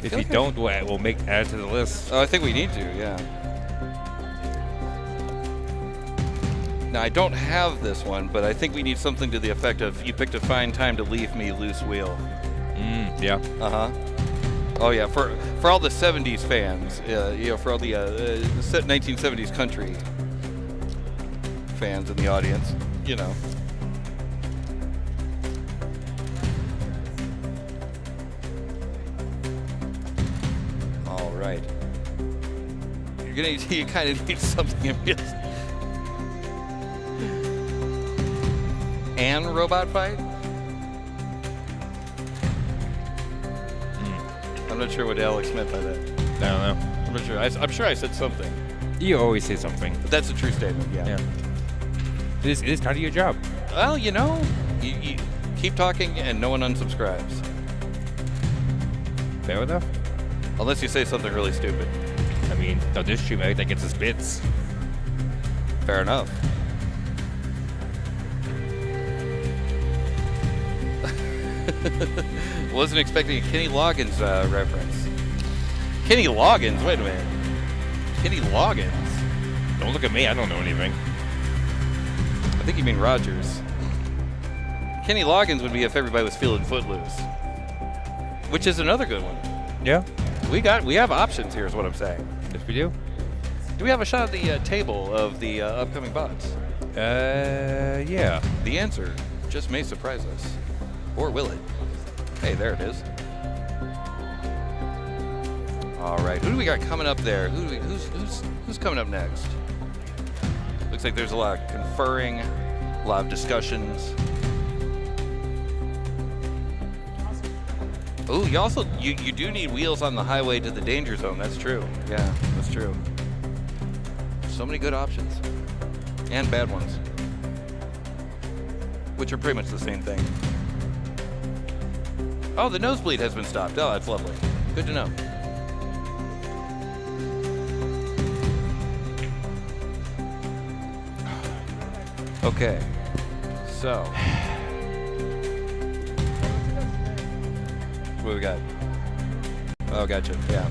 if you don't, we'll add it to the list. Oh, I think we need to. Yeah. Now, I don't have this one, but I think we need something to the effect of, you picked a fine time to leave me, loose wheel. Yeah. Uh-huh. Oh, yeah, for all the 70s fans, you know, for all the 1970s country fans in the audience, you know. All right. You kind of need something. And robot fight? I'm not sure what Alex meant by that. I don't know. I'm not sure. I'm sure I said something. You always say something. But that's a true statement, yeah. It is kind of your job. Well, you know, you keep talking and no one unsubscribes. Fair enough. Unless you say something really stupid. I mean, on this stream, everything gets his bits. Fair enough. Wasn't expecting a Kenny Loggins reference. Kenny Loggins? Wait a minute. Kenny Loggins? Don't look at me. I don't know anything. I think you mean Rogers. Kenny Loggins would be if everybody was feeling Footloose. Which is another good one. Yeah. We have options here is what I'm saying. Yes, we do. Do we have a shot at the table of the upcoming bots? Yeah. The answer just may surprise us. Or will it? Hey, there it is. All right, who do we got coming up there? Who's coming up next? Looks like there's a lot of conferring, a lot of discussions. Oh, you do need wheels on the highway to the danger zone. That's true. Yeah, that's true. So many good options. And bad ones. Which are pretty much the same thing. Oh, the nosebleed has been stopped. Oh, that's lovely. Good to know. Okay. So. What do we got? Oh, gotcha. Yeah.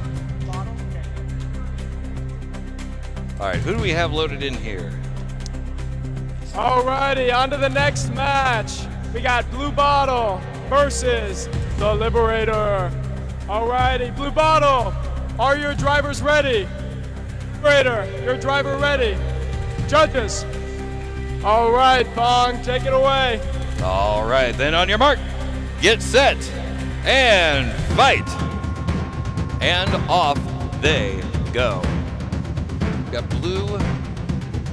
All right, who do we have loaded in here? Alrighty, on to the next match. We got Blue Bottle versus the Liberator. Alrighty, Blue Bottle, are your drivers ready? Liberator, your driver ready? Judges. Alright, Pong, take it away. All right, then on your mark, get set, and fight. And off they go. We got blue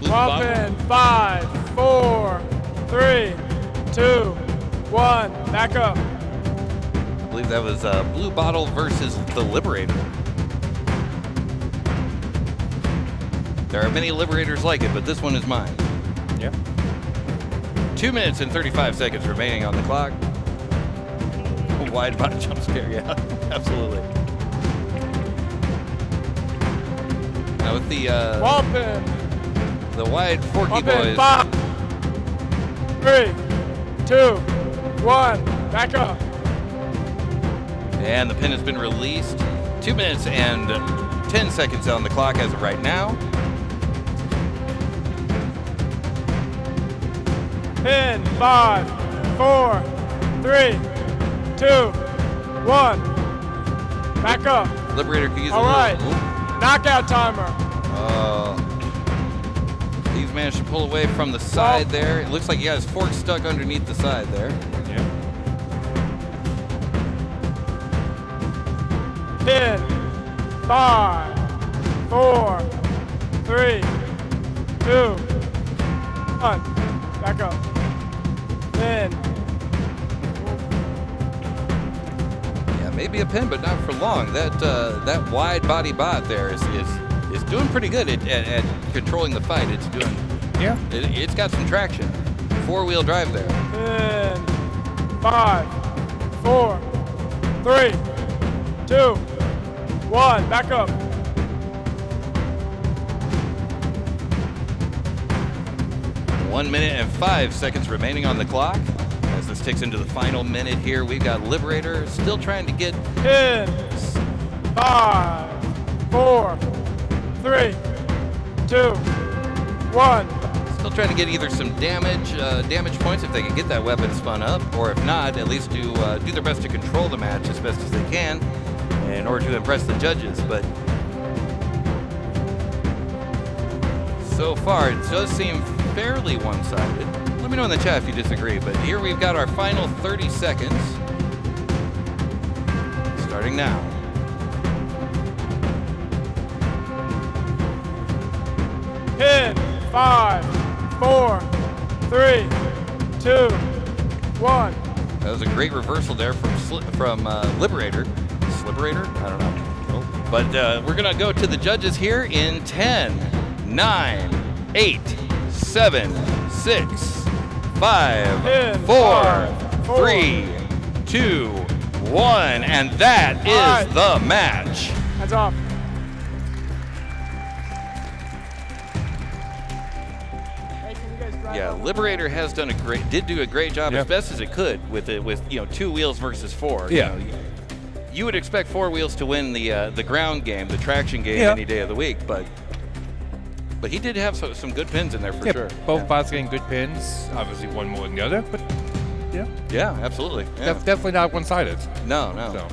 Pump in 5, 4, 3, 2, 1. Back up. I believe that was Blue Bottle versus the Liberator. There are many Liberators like it, but this one is mine. Yeah. 2 minutes and 35 seconds remaining on the clock. A wide body jump scare, yeah, absolutely. Now with the Pump in. the wide forky Pump in boys. 5, 3, 2, 1. Back up. And the pin has been released. 2 minutes and 10 seconds on the clock as of right now. Pin 5, 4, 3, 2, 1. Back up. Liberator could use All a right. little. Knockout timer. He's managed to pull away from the side there. It looks like he got his fork stuck underneath the side there. Yeah. Pin 5, 4, 3, 2, 1. Back up. Pin. Yeah, maybe a pin, but not for long. That wide body bot there is doing pretty good at controlling the fight. It's doing. Yeah. It's got some traction. 4-wheel drive there. Pin 5, 4, 3, 2, 1. Back up. One minute and 5 seconds remaining on the clock. As this takes into the final minute here, we've got Liberator still trying to get. Pin 5, 4, 3, 2, 1. Still trying to get either some damage points if they can get that weapon spun up, or if not, at least do their best to control the match as best as they can in order to impress the judges. But so far, it does seem fairly one-sided. Let me know in the chat if you disagree, but here we've got our final 30 seconds. Starting now. In 5, 4, 3, 2, 1. That was a great reversal there from Liberator. Liberator? I don't know. But we're going to go to the judges here in 10, 9, 8, 7, 6, 5, 4, 3, 2, 1. And that is the match. Hands off. Yeah, Liberator has done did do a great job as best as it could with 2 wheels versus 4. Yeah. You would expect 4 wheels to win the ground game, the traction game any day of the week, but he did have some good pins in there for sure. Both bots getting good pins. Obviously, one more than the other, but yeah. Yeah, absolutely. Yeah. Definitely not one-sided. No. So.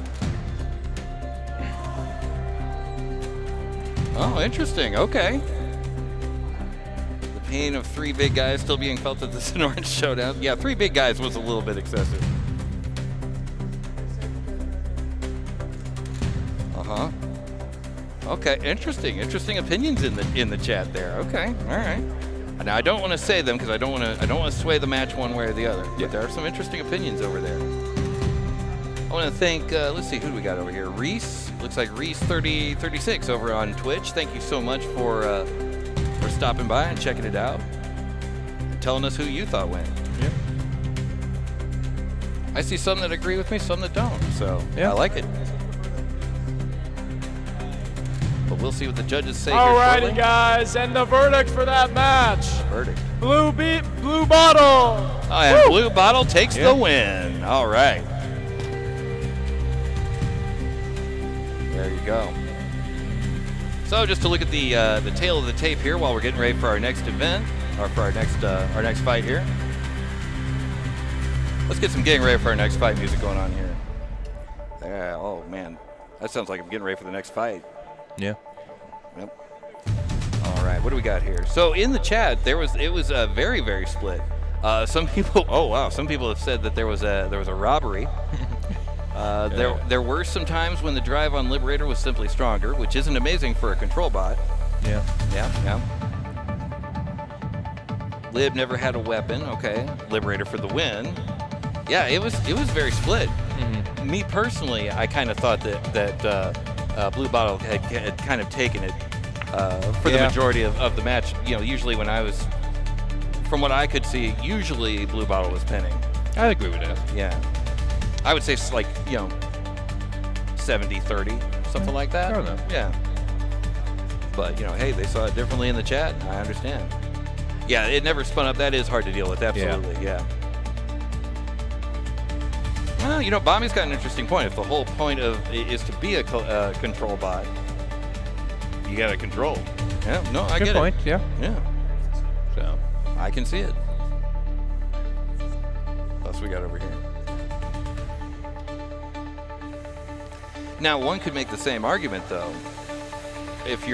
Oh, interesting. Okay. The pain of 3 big guys still being felt at the Sonoran Showdown. Yeah, 3 big guys was a little bit excessive. Okay, interesting opinions in the chat there. Okay, all right. Now I don't want to say them because I don't want to sway the match one way or the other. But there are some interesting opinions over there. I want to thank. Let's see who do we got over here. Reese. Looks like Reese 3036 over on Twitch. Thank you so much for stopping by and checking it out, telling us who you thought won. Yeah. I see some that agree with me, some that don't. So I like it. But we'll see what the judges say here shortly. Alrighty, guys, and the verdict for that match. Verdict. Blue Bottle. Oh, and Blue Bottle takes the win. All right. There you go. So just to look at the tail of the tape here while we're getting ready for our next event, or for our next fight here. Let's get some getting ready for our next fight music going on here. Yeah. Oh man, that sounds like I'm getting ready for the next fight. Yeah. Yep. All right, what do we got here? So in the chat, it was very, very split. Some people, some people have said that there was a robbery. There were some times when the drive on Liberator was simply stronger, which isn't amazing for a control bot. Yeah. Yeah. Lib never had a weapon. Okay, Liberator for the win. Yeah, it was very split. Mm-hmm. Me personally, I kind of thought that Blue Bottle had kind of taken it for the majority of the match. Usually when from what I could see, usually Blue Bottle was pinning. I'd agree with that. Yeah. I would say like, 70-30, something like that. Fair enough. Yeah. But, hey, they saw it differently in the chat. I understand. Yeah, it never spun up. That is hard to deal with. Absolutely, yeah. Well, Bommy's got an interesting point. If the whole point is to be a control bot, you got to control. Yeah, no, I get it. Good point, yeah. Yeah. So, I can see it. What else we got over here? Now, one could make the same argument, though. If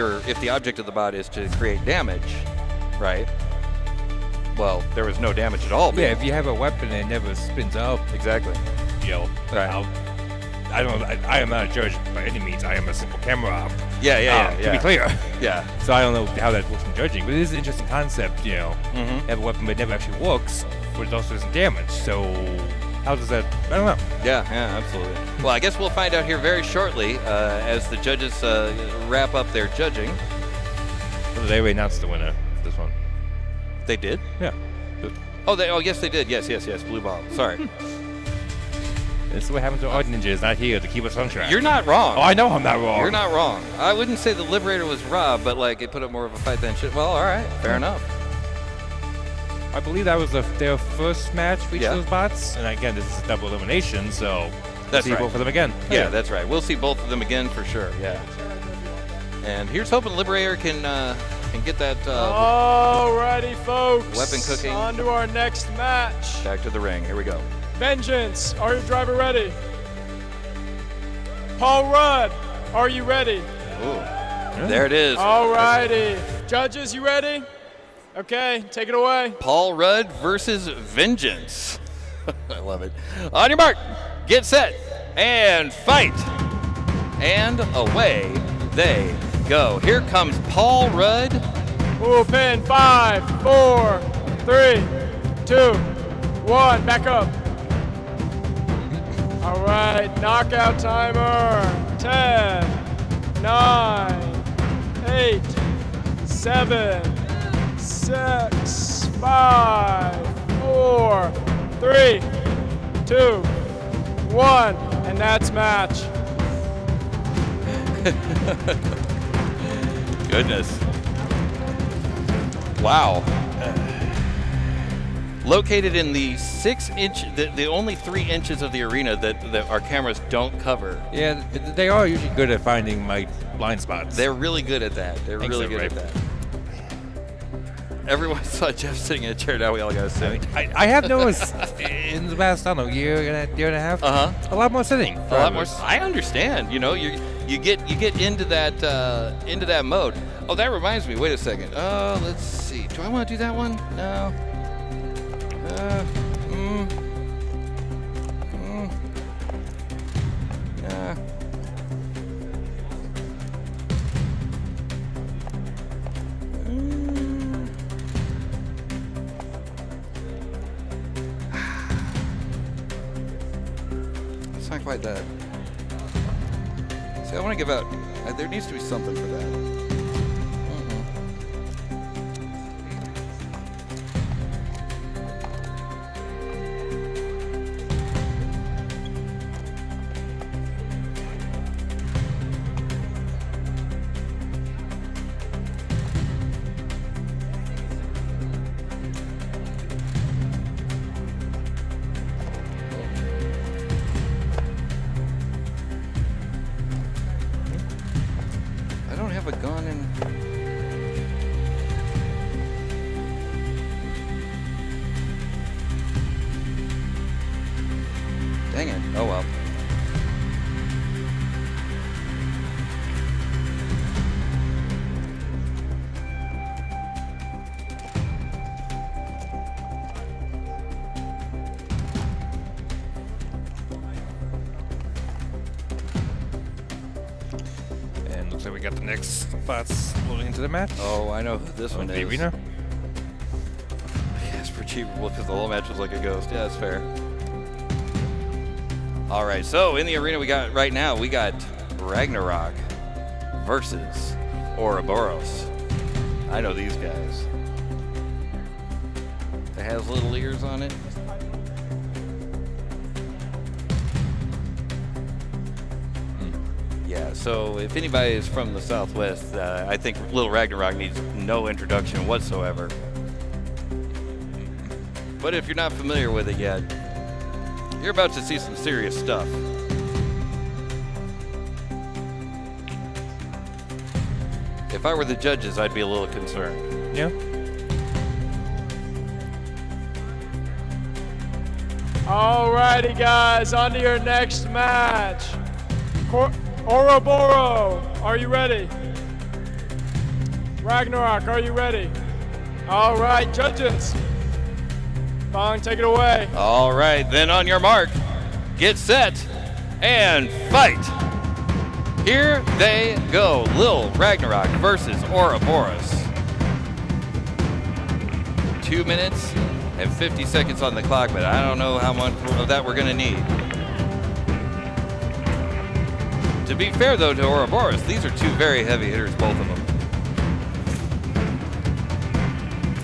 the object of the bot is to create damage, right? Well, there was no damage at all. Yeah, if you have a weapon and it never spins up. Exactly. Right. I don't know. I am not a judge by any means. I am a simple camera op. Yeah. To be clear. Yeah. So I don't know how that works in judging, but it is an interesting concept. Have a weapon but it never actually works, but it also doesn't damage. So how does that? I don't know. Yeah, absolutely. Well, I guess we'll find out here very shortly as the judges wrap up their judging. Well, they already announced the winner for this one. They did? Yeah. Oh, yes, they did. Yes. Blue Ball. Sorry. This is what happens to Art Ninja is not here to keep us on track. You're not wrong. Oh, I know I'm not wrong. You're not wrong. I wouldn't say the Liberator was robbed, but it put up more of a fight than shit. Well, all right, fair enough. I believe that was their first match for each of those bots, and again, this is a double elimination, so that's see right. both of them again. Yeah, that's right. We'll see both of them again for sure. Yeah. And here's hoping Liberator can get that. Alrighty, folks. folks. Weapon cooking. On to our next match. Back to the ring. Here we go. Vengeance, are your driver ready? Paul Rudd, are you ready? Ooh. There it is. Alrighty. Judges, you ready? Okay, take it away. Paul Rudd versus Vengeance. I love it. On your mark, get set, and fight. And away they go. Here comes Paul Rudd. Ooh, pin, 5, 4, 3, 2, 1, back up. All right, knockout timer. 10, 9, 8, 7, 6, 5, 4, 3, 2, 1, and that's match. Goodness. Wow. Located in the 6-inch, the only 3 inches of the arena that our cameras don't cover. Yeah, they are usually good at finding my blind spots. They're really good at that. They're really good at that. Everyone saw Jeff sitting in a chair. Now we all got to sit. I have noticed in the past, I don't know, year and a half, a lot more sitting. A lot more. I understand. You know, you get into that mode. Oh, that reminds me. Wait a second. Let's see. Do I want to do that one? No. Yeah. It's not quite that. See, I want to give out. There needs to be something for that. A gun and dang it. Oh well. So we got the next spots loading into the match. Oh, I know who this one is. Arena? Yeah, it's pretty cheap because the whole match was like a ghost. Yeah, that's fair. All right, so in the arena we got Ragnarok versus Ouroboros. I know these guys. It has little ears on it. Yeah, so if anybody is from the Southwest, I think Little Ragnarok needs no introduction whatsoever. But if you're not familiar with it yet, you're about to see some serious stuff. If I were the judges, I'd be a little concerned. Yeah. Alrighty, guys, on to your next match. Ouroboros, are you ready? Ragnarok, are you ready? All right, judges. Bong, take it away. All right, then on your mark, get set, and fight. Here they go. Lil Ragnarok versus Ouroboros. 2 minutes and 50 seconds on the clock, but I don't know how much of that we're going to need. To be fair, though, to Ouroboros, these are two very heavy hitters, both of them.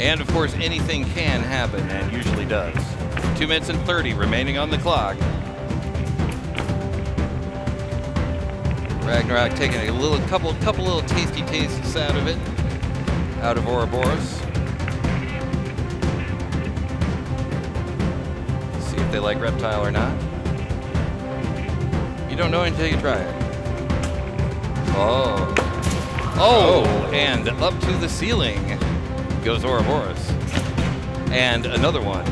And, of course, anything can happen, and usually does. 2 minutes and 30 remaining on the clock. Ragnarok taking a couple little tasty tastes out of it, out of Ouroboros. See if they like reptile or not. You don't know until you try it. Oh, and up to the ceiling goes Ouroboros. And another one.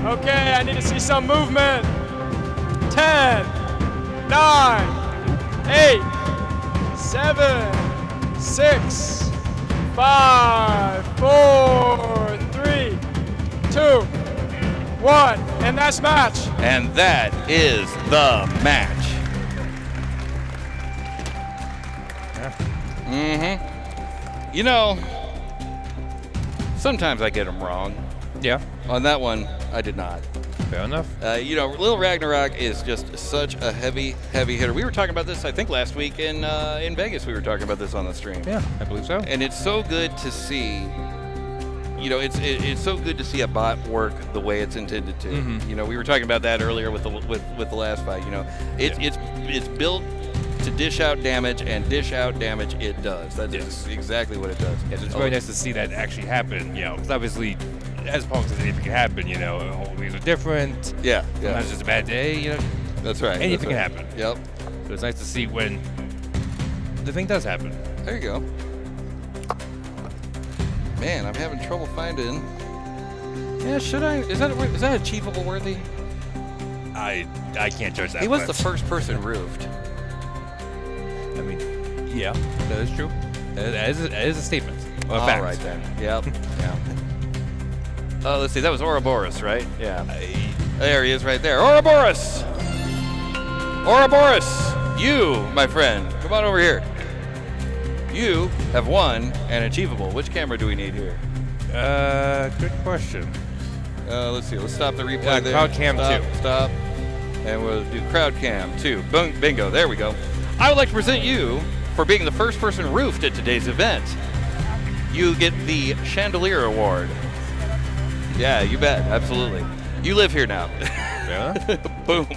Okay, I need to see some movement. 10, 9, 8, 7, 6, 5, 4, 3, 2, 1, and that's match. And that is the match. You know, sometimes I get them wrong. Yeah. On that one, I did not. Fair enough. You know, Little Ragnarok is just such a heavy hitter. We were talking about this, I think, last week in Vegas. We were talking about this on the stream. Yeah, I believe so. And it's so good to see. You know, it's so good to see a bot work the way it's intended to. You know, we were talking about that earlier with the last fight. You know, it's built to dish out damage, and dish out damage it does. That's exactly what it does. Yes, it's very nice to see that actually happen. You know, because obviously, as Pong says, anything can happen. You know, all these are different. Yeah. Sometimes it's just a bad day. You know, that's right. Anything can happen. Yep. So it's nice to see when the thing does happen. There you go. Man, I'm having trouble finding. Yeah, should I? Is that achievable worthy? I can't judge that. He was much. the first person roofed. I mean, yeah, that is true. That is a statement. All right then. Yep. Yeah. Oh, let's see. That was Ouroboros, right? Yeah. There he is, right there. Ouroboros. Ouroboros, you, my friend, come on over here. You have won an achievable. Which camera do we need here? Good question. Let's see. Let's stop the replay there. Crowd cam 2. Stop. And we'll do crowd cam 2. Bingo. There we go. I would like to present you for being the first person roofed at today's event. You get the Chandelier Award. Yeah, you bet. Absolutely. You live here now. Yeah. Boom.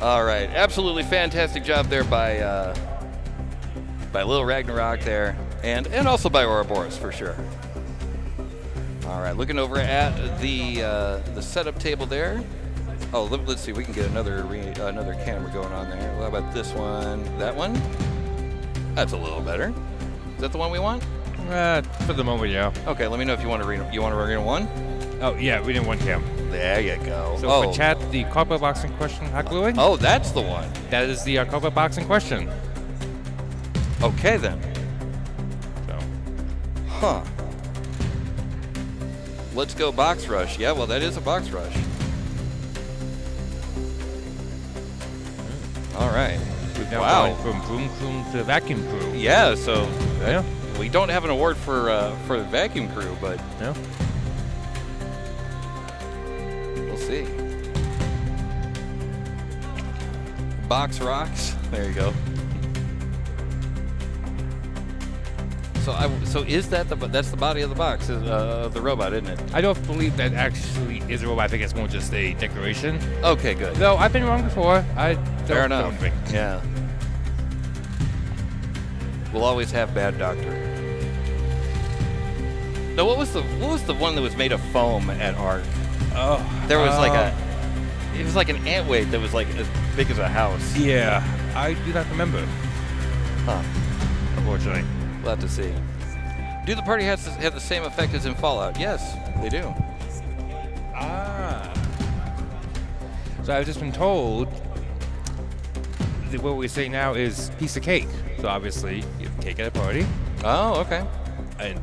All right. Absolutely fantastic job there by Lil Ragnarok there, and also by Ouroboros for sure. All right, looking over at the setup table there. Oh, let's see. We can get another camera going on there. Well, how about this one? That one? That's a little better. Is that the one we want? For the moment, yeah. Okay, let me know if you want to read one. Oh yeah, we did one cam. There you go. So for chat, the cardboard box in question, hot gluing. Oh, that's the one. That is the cardboard box in question. Okay then. So. Huh. Let's go box rush. Yeah, well, that is a box rush. All right. We've now Wow. gone from broom crew to vacuum crew. Yeah, so Yeah. we don't have an award for the vacuum crew, but Yeah. we'll see. Box rocks. There you go. So is that's the body of the box of the robot, isn't it? I don't believe that actually is a robot. I think it's more just a decoration. Okay, good. Though I've been wrong before. Fair enough. Don't think. Yeah. We'll always have bad doctor. Now, what was the one that was made of foam at ARC? Oh. There was it was like an ant weight that was like as big as a house. Yeah. I do not remember. Huh. Unfortunately. We'll have to see. Do the party hats have the same effect as in Fallout? Yes, they do. So I've just been told that what we're saying now is piece of cake. So obviously you have cake at a party. Oh, okay. And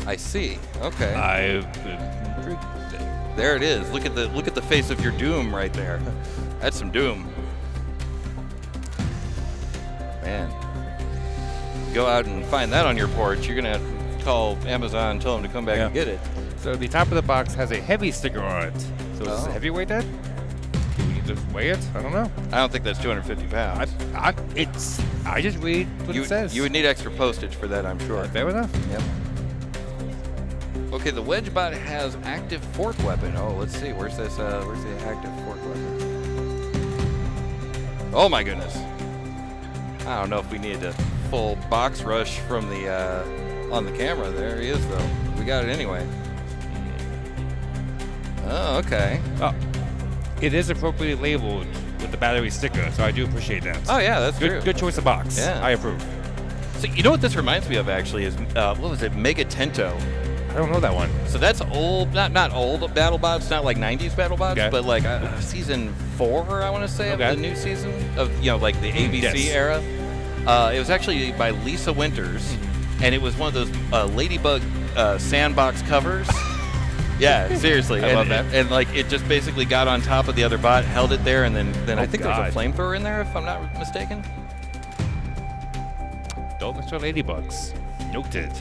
I see. Okay. I've been intrigued. There it is. Look at the face of your doom right there. That's some doom. Man. Go out and find that on your porch. You're gonna have to call Amazon and tell them to come back and get it. So the top of the box has a heavy sticker on it. So is this a heavyweight then? Do we need to weigh it? I don't know. I don't think that's 250 pounds. I just read what it says. You would need extra postage for that, I'm sure. Fair enough. Yep. Okay, the Wedgebot has active fork weapon. Oh, let's see. Where's this? Where's the active fork weapon? Oh my goodness. I don't know if we needed a full box rush from the on the camera. There he is, though. We got it anyway. Oh, okay. Oh, it is appropriately labeled with the battery sticker, so I do appreciate that. Oh yeah, that's true. Good choice of box. Yeah. I approve. So you know what this reminds me of actually is what was it? Mega Tento. I don't know that one. So that's old, not old BattleBots, not like 90s BattleBots, Okay. but like season 4, I want to say, Okay. of the new season of like the ABC Yes. era. It was actually by Lisa Winters, and it was one of those Ladybug sandbox covers. Yeah, seriously. I love that. And like it just basically got on top of the other bot, held it there, and then I think there was a God. flamethrower in there, if I'm not mistaken. Don't destroy ladybugs. Noted.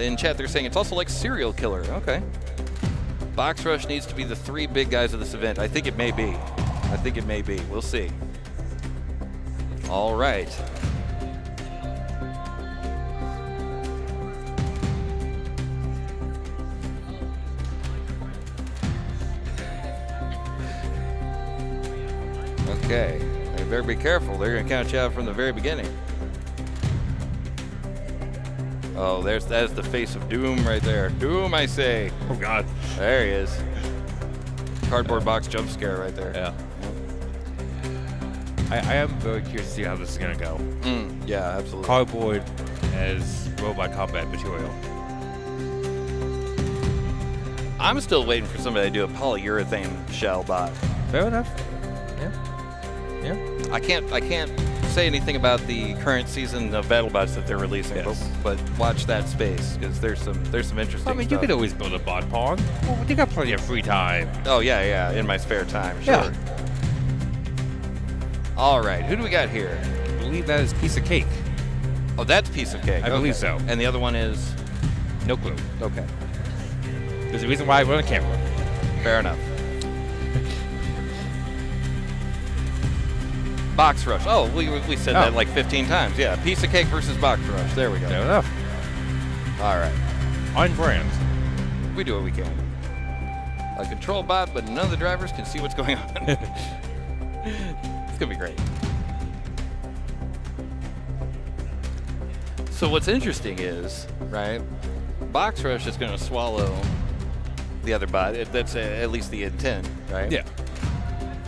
In chat, they're saying it's also like Serial Killer. Okay. Box Rush needs to be the 3 big guys of this event. I think it may be. I think it may be. We'll see. All right. Okay. You better be careful. They're going to count you out from the very beginning. Oh, that's the face of Doom right there. Doom, I say. Oh God. There he is. Cardboard box jump scare right there. Yeah. I am very curious to see how this is gonna go. Yeah, absolutely. Cardboard as robot combat material. I'm still waiting for somebody to do a polyurethane shell bot. Fair enough. Yeah. Yeah. I can't say anything about the current season of BattleBots that they're releasing, Yes. but watch that space because there's some interesting I mean, stuff. you could always build a bot pong. Well, you got plenty of free time. Oh yeah, in my spare time, sure. Yeah. All right, who do we got here? I believe that is piece of cake. Oh, that's Piece of Cake. I believe so. And the other one is No clue. okay. There's a reason why I run a camera. Fair enough. Box Rush. Oh, we said that like 15 times. Yeah, Piece of Cake versus Box Rush. There we go. Fair enough. All right. On brand. We do what we can. A control bot, but none of the drivers can see what's going on. It's going to be great. So what's interesting is, right, Box Rush is going to swallow the other bot. That's at least the intent, right? Yeah.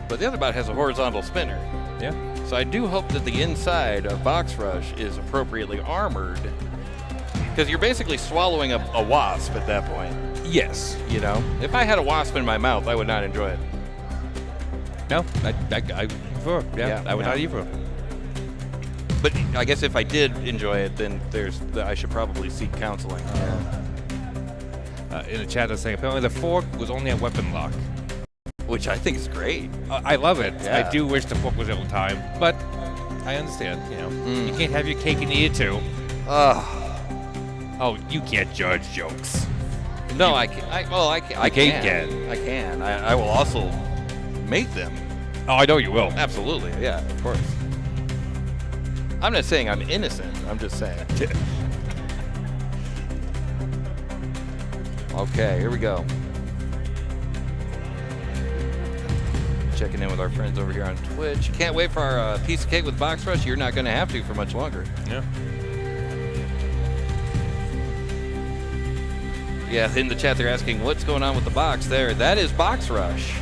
But the other bot has a horizontal spinner. Yeah. So I do hope that the inside of Box Rush is appropriately armored, because you're basically swallowing a wasp at that point. Yes. You know, if I had a wasp in my mouth, I would not enjoy it. No, I prefer. Yeah, I would not either. But I guess if I did enjoy it, then I should probably seek counseling. In the chat, they're saying apparently the fork was only a weapon lock. Which I think is great. I love it. Yeah. I do wish the fork was every time, but I understand. You know, you can't have your cake and eat it too. Oh, you can't judge jokes. No, I can. I can. I can. I will also make them. Oh, I know you will. Absolutely. Yeah, of course. I'm not saying I'm innocent. I'm just saying. Okay, here we go. Checking in with our friends over here on Twitch. Can't wait for our Piece of Cake with Box Rush. You're not going to have to for much longer. Yeah. Yeah, in the chat they're asking what's going on with the box there. That is Box Rush.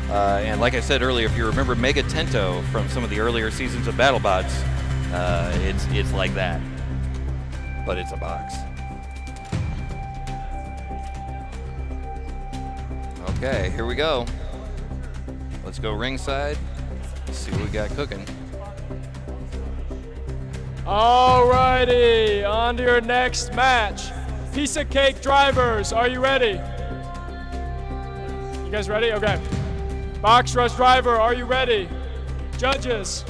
And like I said earlier, if you remember Mega Tento from some of the earlier seasons of BattleBots, it's like that. But it's a box. Okay, here we go. Let's go ringside. Let's see what we got cooking. Alrighty, on to your next match. Piece of Cake drivers, are you ready? You guys ready? Okay. Box Rush driver, are you ready? Judges.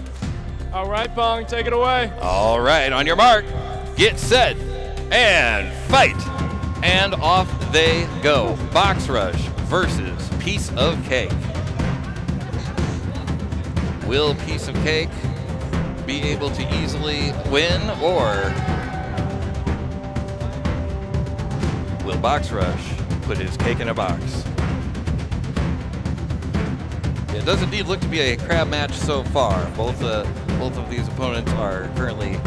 All right, Pong, take it away. All right, on your mark, get set, and fight. And off they go. Box Rush versus Piece of Cake. Will Piece of Cake be able to easily win, or will Box Rush put his cake in a box? It does indeed look to be a crab match so far. Both of these opponents are currently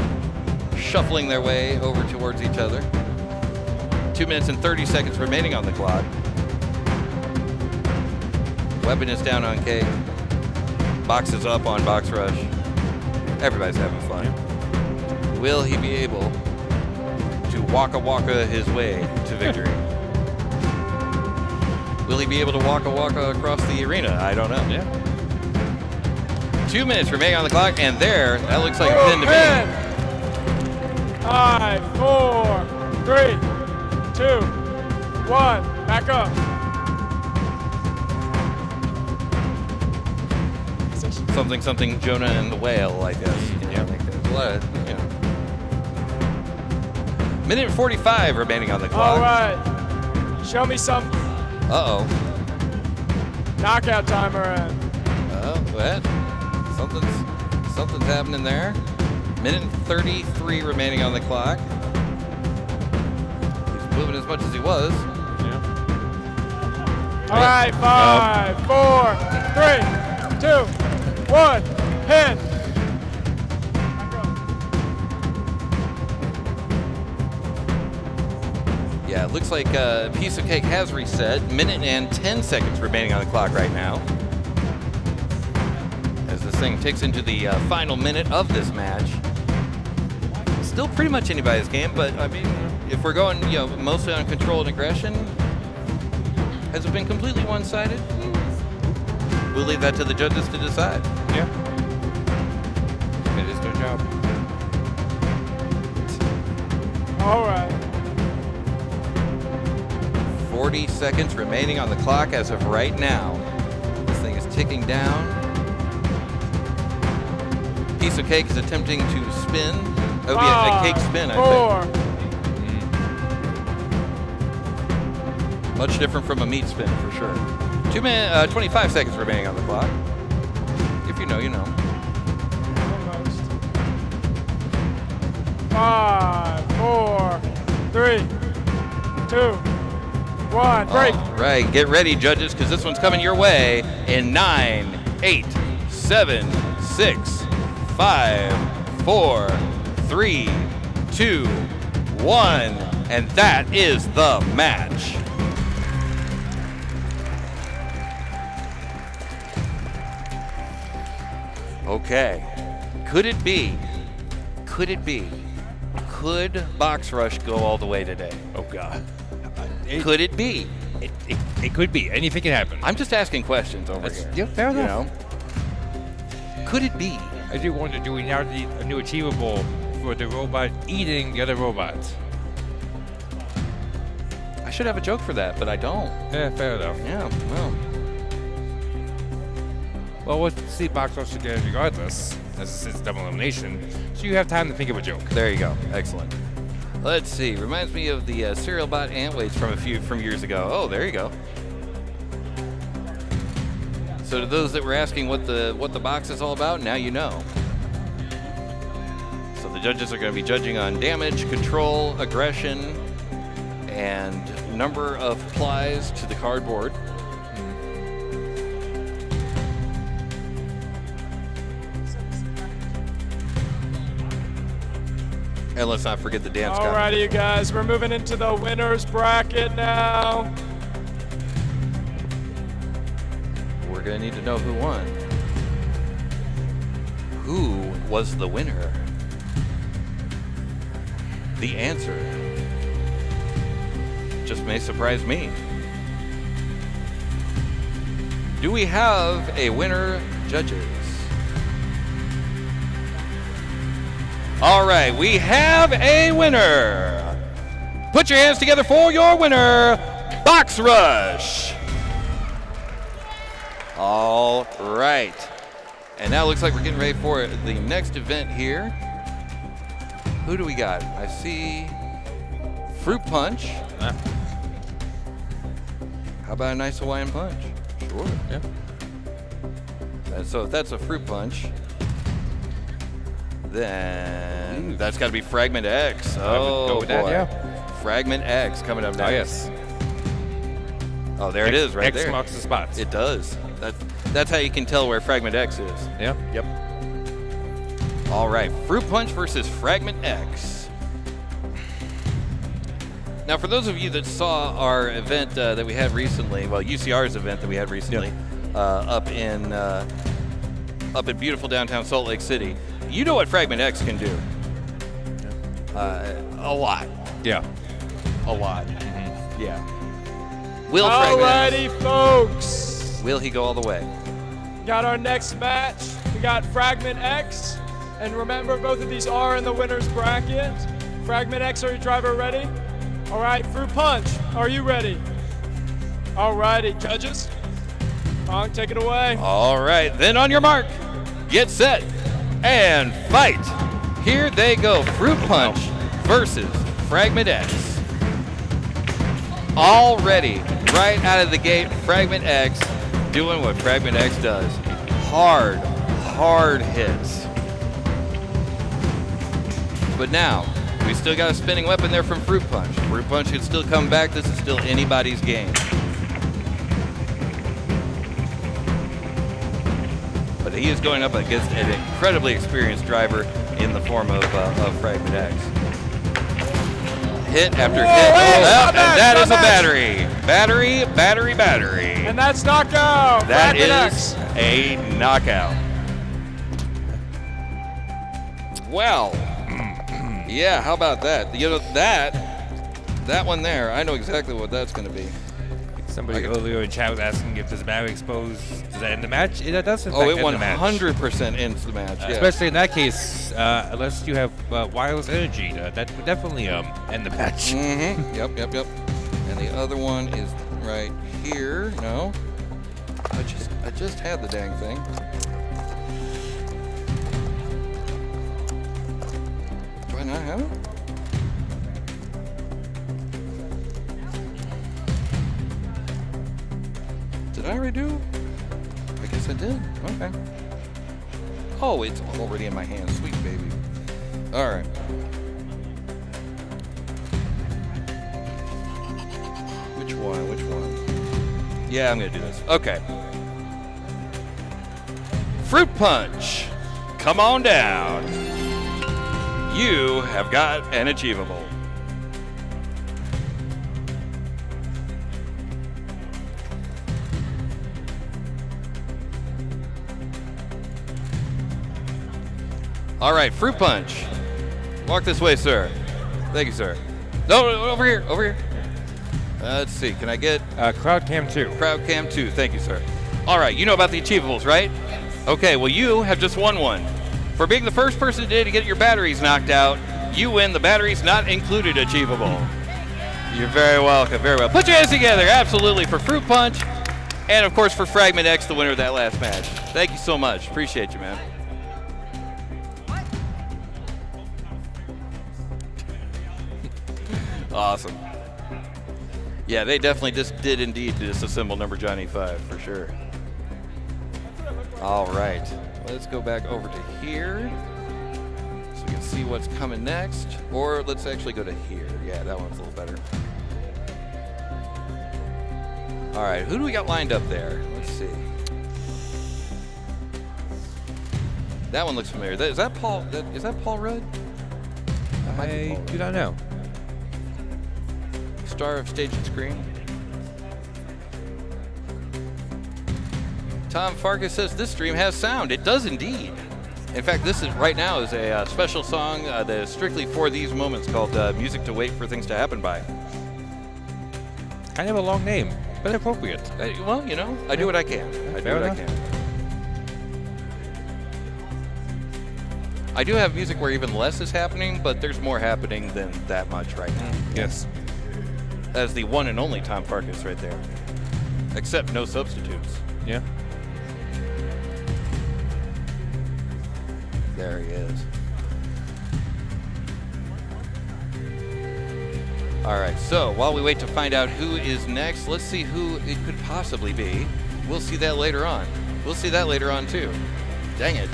shuffling their way over towards each other. 2 minutes and 30 seconds remaining on the clock. Weapon is down on Cake. Box is up on Box Rush. Everybody's having fun. Will he be able to waka his way to victory? Will he be able to waka across the arena? I don't know. Yeah. 2 minutes remaining on the clock, and there, that looks like a pin to me. 5, 4, 3, 2, 1. Back up. Something Jonah and the whale, I guess. Yeah. Like there's a lot of, you know. Minute 45 remaining on the clock. All right. Show me some Uh-oh. knockout timer. And Oh, what? Something's happening there. Minute 33 remaining on the clock. He's moving as much as he was. all right. 5, 4, 3, 2, 1. Pin. Yeah, it looks like Piece of Cake has reset. Minute and 10 seconds remaining on the clock right now. As this thing ticks into the final minute of this match. Still pretty much anybody's game, but I mean, if we're going, you know, mostly on control and aggression, has it been completely one-sided? We'll leave that to the judges to decide. Yeah. It is their job. All right. 40 seconds remaining on the clock as of right now. This thing is ticking down. Piece of Cake is attempting to spin. Oh, yeah, a cake spin, I think. Much different from a meat spin, for sure. 25 seconds remaining on the clock. If you know, you know. Almost. 5, 4, 3, 2, 1. Break. All right, get ready, judges, because this one's coming your way in 9, 8, 7, 6, 5, 4, 3, 2, 1, and that is the match. Okay, could it be? Could Box Rush go all the way today? Oh God. Could it be? It could be. Anything can happen. I'm just asking questions over That's- here. yeah, fair You enough. know? Could it be? I do want to do a new achievable for the robot eating the other robots. I should have a joke for that, but I don't. Yeah, fair enough. Yeah, well. Well, we'll see Box Rush again regardless, as it's double elimination, so you have time to think of a joke. There you go. Excellent. Let's see. Reminds me of the cereal bot antweights from years ago. Oh, there you go. So to those that were asking what the box is all about, now you know. So the judges are going to be judging on damage, control, aggression, and number of plies to the cardboard. And let's not forget the dance contest. Alrighty, you guys, we're moving into the winner's bracket now. We're going to need to know who won. Who was the winner? The answer just may surprise me. Do we have a winner, judges? All right, we have a winner. Put your hands together for your winner, Box Rush. All right. And now it looks like we're getting ready for the next event here. Who do we got? I see Fruit Punch. How about a nice Hawaiian Punch? Sure. Yeah. And so if that's a Fruit Punch, then that's got to be Fragment X. Go Oh, with that, boy. yeah. Fragment X coming up next. Oh, yes. Oh, there it is right X there. marks the spot. It does. That's how you can tell where Fragment X is. Yeah. Yep. All right, Fruit Punch versus Fragment X. Now, for those of you that saw our event that we had recently, well, UCR's event that we had recently, up in beautiful downtown Salt Lake City, you know what Fragment X can do. A lot. Yeah. A lot. Mm-hmm. Yeah. Will Fragment Alrighty, folks. Will he go all the way? Got our next match. We got Fragment X. And remember, both of these are in the winner's bracket. Fragment X, are your driver ready? All right, Fruit Punch, are you ready? Alrighty, judges. Pong, take it away. All right, then on your mark, get set, and fight. Here they go, Fruit Punch versus Fragment X. Already, right out of the gate, Fragment X doing what Fragment X does. Hard hits. But now, we still got a spinning weapon there from Fruit Punch. Fruit Punch can still come back. This is still anybody's game. But he is going up against an incredibly experienced driver in the form of Fragment X. Hit after hit. And that is a battery. Battery. And that's knockout. That Fragment is X. a knockout. Well, yeah, how about that? You know, that one there, I know exactly what that's going to be. Somebody earlier in chat was asking if there's a battery exposed. Does that end the match? That does in fact It end the match. 100% ends the match. Yeah. Especially in that case, unless you have wireless energy, that would definitely end the match. Mm-hmm. Yep. And the other one is right here. No, I just had the dang thing. Do I not have it? Did I redo? I guess I did. Okay. Oh, it's already in my hand. Sweet baby. All right. Which one? Yeah, I'm gonna do this. Okay. Fruit Punch, come on down. You have got an achievable. All right, Fruit Punch. Walk this way, sir. Thank you, sir. No, over here. Let's see, can I get... Crowd Cam 2. Crowd Cam 2, thank you, sir. All right, you know about the achievables, right? Okay, well, you have just won one. For being the first person today to get your batteries knocked out, you win the batteries not included achievable. You're very welcome, very well. Put your hands together, absolutely, for Fruit Punch, and of course for Fragment X, the winner of that last match. Thank you so much, appreciate you, man. Awesome. Yeah, they definitely did indeed disassemble number Johnny 5 for sure. All right, let's go back over to here so we can see what's coming next. Or let's actually go to here. Yeah, that one's a little better. All right, who do we got lined up there? Let's see. That one looks familiar. Is that Paul? Is that Paul Rudd? That might be Paul Rudd. Do not know. Star of Stage and Screen. Tom Farkas says this stream has sound. It does indeed. In fact, this is right now is a special song that is strictly for these moments called "Music to Wait for Things to Happen By." Kind of a long name, but appropriate. Well, you know, I do what I can. I do what I can. I do have music where even less is happening, but there's more happening than that much right now. Yes. As the one and only Tom Farkas right there. Except no substitutes. Yeah. There he is. All right, so while we wait to find out who is next, let's see who it could possibly be. We'll see that later on. We'll see that later on too. Dang it.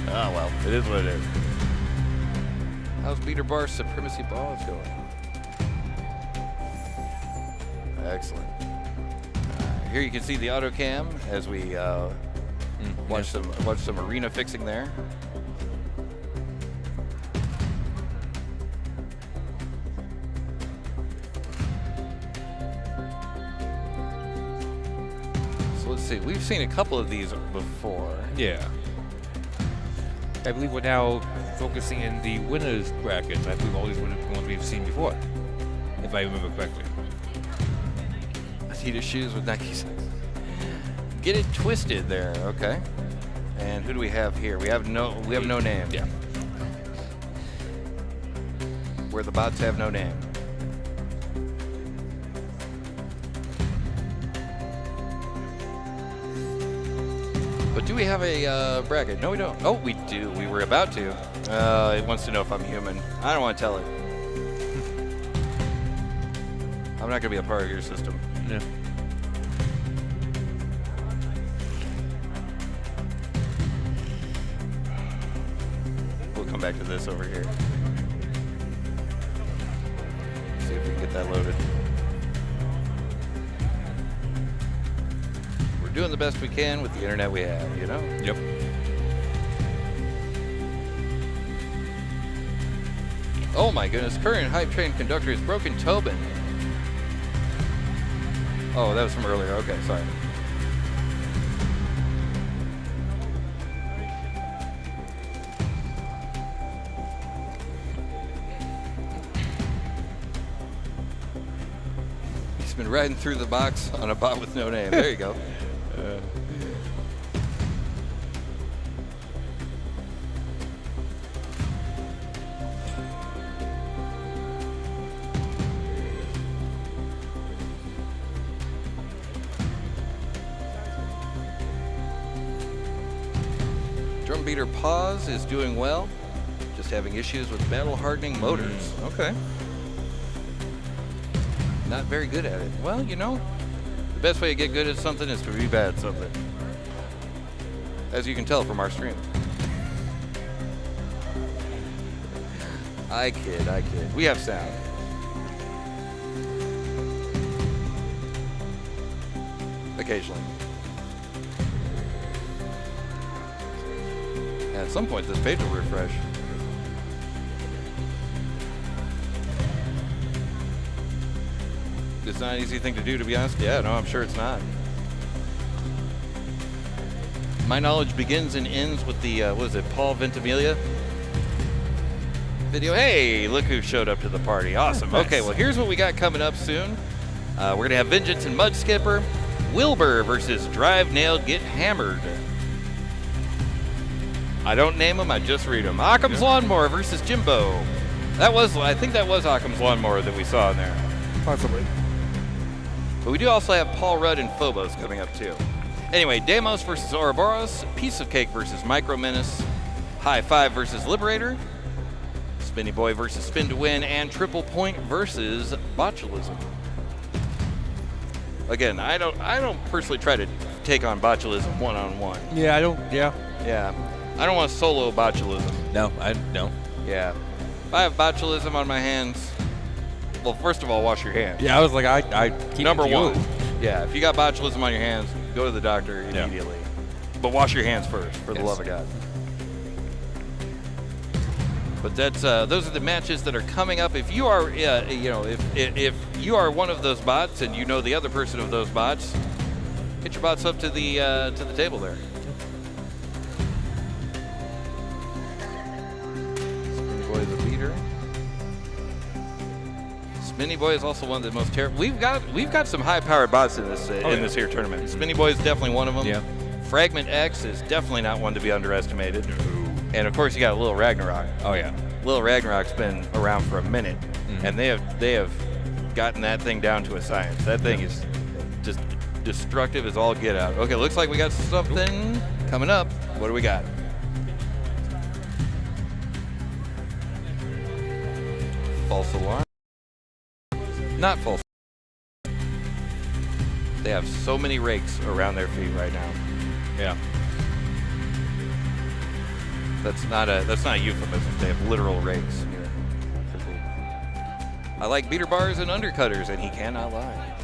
Oh well, it is what it is. How's Beater Bar Supremacy Balls going? Excellent. Here you can see the auto cam as we watch some arena fixing there. So let's see. We've seen a couple of these before. Yeah. I believe we're now focusing in the winners bracket. I believe all these were the ones we've seen before, if I remember correctly. Adidas shoes with Nike socks. Get it twisted there, okay. And who do we have here? We have no name. Yeah. Where the bots have no name. But do we have a bracket? No, we don't. Oh, we do. We were about to. It wants to know if I'm human. I don't want to tell it. I'm not going to be a part of your system. Yeah. We'll come back to this over here. See if we can get that loaded. We're doing the best we can with the internet we have, you know? Yep. Oh my goodness, current hype train conductor is Broken Tobin. Oh, that was from earlier. Okay, sorry. He's been riding through the box on a bot with no name. There you go. Drum beater Pause is doing well, just having issues with battle hardening motors. Okay. Not very good at it. Well, you know, the best way to get good at something is to be bad at something. As you can tell from our stream. I kid. We have sound. Occasionally. At some point, this page will refresh. It's not an easy thing to do, to be honest. Yeah, no, I'm sure it's not. My knowledge begins and ends with the, what is it, Paul Ventimiglia video. Hey, look who showed up to the party. Awesome. Nice. Okay, well, here's what we got coming up soon. We're going to have Vengeance and Mudskipper. Wilbur versus Drive Nailed Get Hammered. I don't name them, I just read them. Occam's Lawnmower versus Jimbo. I think that was Occam's Lawnmower that we saw in there. Possibly. But we do also have Paul Rudd and Phobos coming up too. Anyway, Damos versus Ouroboros, Piece of Cake versus Micro Menace, High Five versus Liberator, Spinny Boy versus Spin to Win, and Triple Point versus Botulism. Again, I don't personally try to take on Botulism one-on-one. Yeah, I don't. Yeah. Yeah. I don't want to solo Botulism. No, I don't. Yeah. If I have Botulism on my hands, well, first of all, wash your hands. Yeah, I was like, I keep Number it to you. one. Yeah, if you got botulism on your hands, go to the doctor immediately. But wash your hands first, for the love of God. But that's those are the matches that are coming up. If you are, if you are one of those bots and you know the other person of those bots, get your bots up to the table there. Spinny Boy is a beater. Spinny Boy is also one of the most terrible. We've got some high-powered bots in this here tournament. Spinny Boy is definitely one of them. Yeah. Fragment X is definitely not one to be underestimated. And of course, you got Little Ragnarok. Oh yeah. Little Ragnarok's been around for a minute, and they have gotten that thing down to a science. That thing is just destructive as all get out. Okay, looks like we got something coming up. What do we got? False alarm. Not false. They have so many rakes around their feet right now. Yeah. That's not a euphemism. They have literal rakes here. I like beater bars and undercutters, and he cannot lie.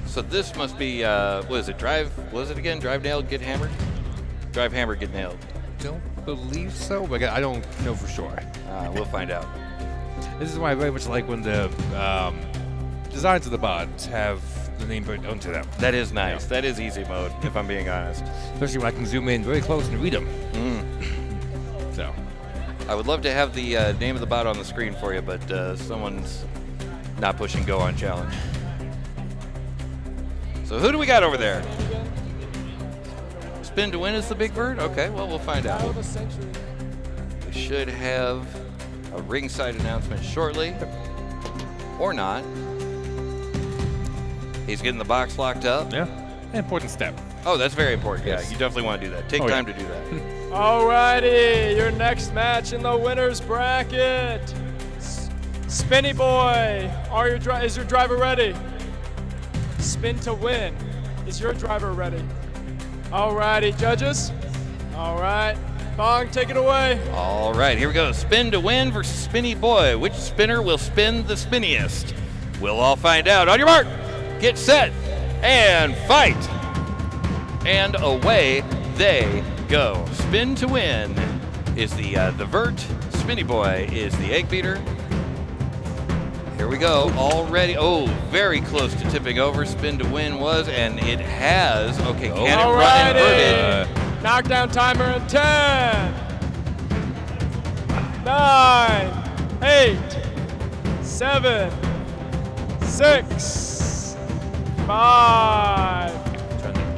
So this must be what is it? Drive? What is it again? Drive nailed, get hammered. Drive hammered, get nailed. Don't believe so, but I don't know for sure. We'll find out. This is why I very much like when the designs of the bots have name right onto them. That is nice. That is easy mode, if I'm being honest. Especially when I can zoom in very close and read them. So. I would love to have the name of the bot on the screen for you, but someone's not pushing go on challenge. So who do we got over there? Spin to win is the big bird? Okay, well, we'll find out. We should have a ringside announcement shortly. Or not. He's getting the box locked up. Yeah, an important step. Oh, that's very important. Yes. Yeah, you definitely want to do that. Take time to do that. Alrighty, your next match in the winner's bracket. Spinny Boy, is your driver ready? Spin to win. Is your driver ready? Alrighty, judges. Alright, Bong, take it away. All right, here we go. Spin to win versus Spinny Boy. Which spinner will spin the spinniest? We'll all find out. On your mark, get set, and fight. And away they go. Spin to win is the vert. Spinny Boy is the egg beater. Here we go. Already, very close to tipping over. Spin to win was, and it has. Okay, can it run inverted? Knockdown timer in 10, 9, 8, 7, 6, 5.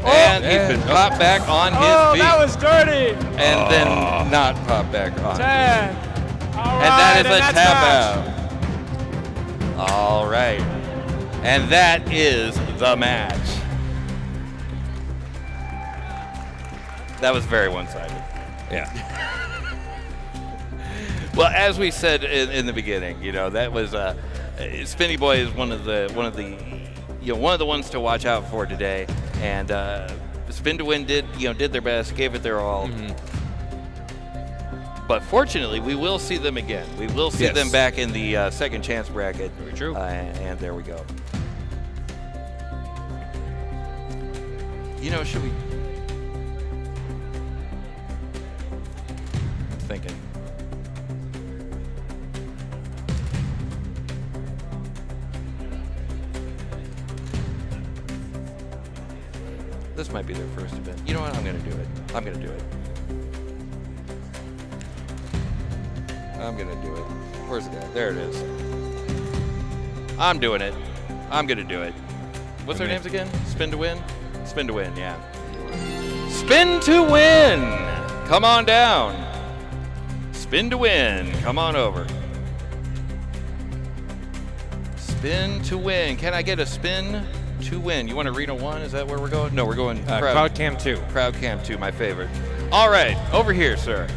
And he's been popped back on his feet. That was dirty. And then not popped back on. 10. All right, And that is a that's tap match. out. All right. And that is the match. That was very one-sided. Yeah. Well, as we said in the beginning, that was Spinny Boy is one of the ones to watch out for today. And Spin to Win did their best, gave it their all. But fortunately, we will see them again. We will see them back in the second chance bracket. Very true. And there we go. Should we? I'm thinking. This might be their first event. You know what? I'm going to do it. I'm going to do it. I'm going to do it. Where's it at? There it is. I'm doing it. I'm going to do it. What's their names again? Spin to win? Spin to win, yeah. Spin to win! Come on down. Spin to win. Come on over. Spin to win. Can I get a spin to win? You want Arena 1? Is that where we're going? No, we're going Crowd Cam 2. Crowd Cam 2, my favorite. All right, over here, sir.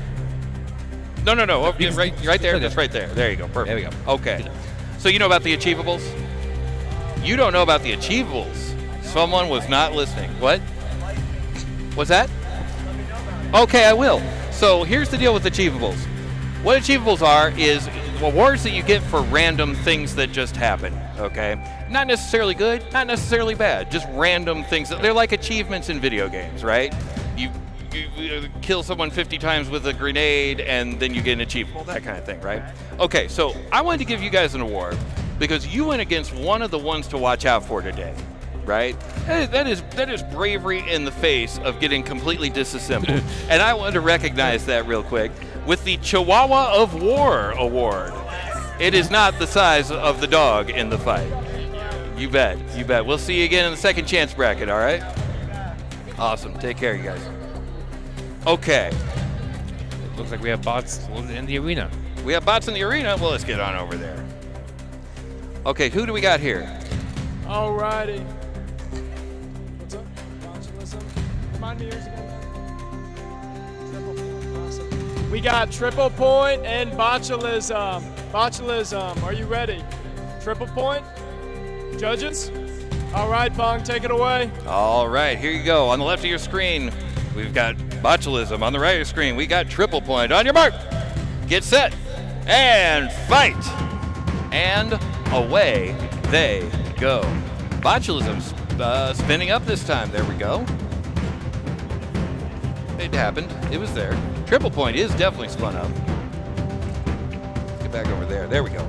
No. Right there. Just right there. There you go. Perfect. There we go. Okay. So you know about the achievables? You don't know about the achievables. Someone was not listening. What? What's that? Okay, I will. So here's the deal with achievables. What achievables are is awards that you get for random things that just happen, okay? Not necessarily good, not necessarily bad, just random things. They're like achievements in video games, right? You kill someone 50 times with a grenade and then you get an achievable, that kind of thing, right? Okay, so I wanted to give you guys an award because you went against one of the ones to watch out for today, right? That is bravery in the face of getting completely disassembled. And I wanted to recognize that real quick with the Chihuahua of War award. It is not the size of the dog in the fight. You bet. We'll see you again in the second chance bracket, all right? Awesome. Take care, you guys. Okay. It looks like we have bots in the arena. We have bots in the arena? Well, let's get on over there. Okay, who do we got here? Alrighty. What's up? Botulism. Remind me yours again. Awesome. We got Triple Point and Bachelism. Bachelism, are you ready? Triple Point? Judges? All right, Bong, take it away. All right, here you go. On the left of your screen, we've got Botulism. On the right of your screen, we got Triple Point. On your mark, get set, and fight. And away they go. Botulism's spinning up this time. There we go. It happened. It was there. Triple Point is definitely spun up. Let's get back over there. There we go.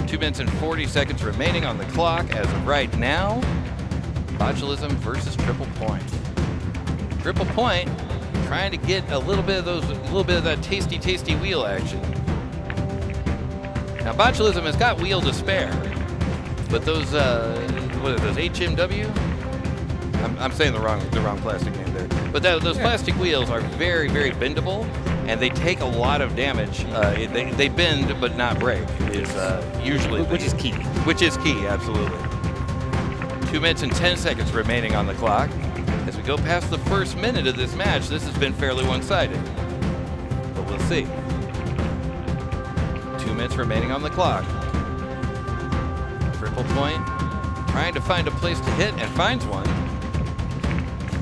2 minutes and 40 seconds remaining on the clock as of right now. Botulism versus Triple Point. Triple Point trying to get a little bit of that tasty wheel action. Now Bachelism has got wheel to spare, but those what are those HMW? I'm saying the wrong plastic name there. But those plastic wheels are very bendable, and they take a lot of damage. They bend but not break. Is usually Which is key. Which is key, absolutely. 2 minutes and 10 seconds remaining on the clock. As we go past the first minute of this match, this has been fairly one-sided. But we'll see. 2 minutes remaining on the clock. Triple Point trying to find a place to hit and finds one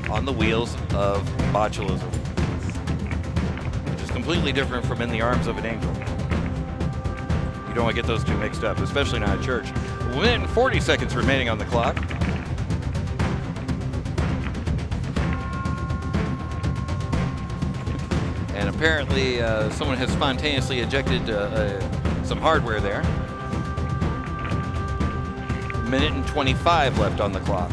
on the wheels of Botulism, which is completely different from in the arms of an angel. You don't want to get those two mixed up, especially not at church. 1 minute and 40 seconds remaining on the clock. And apparently someone has spontaneously ejected some hardware there. 1 minute and 25 left on the clock.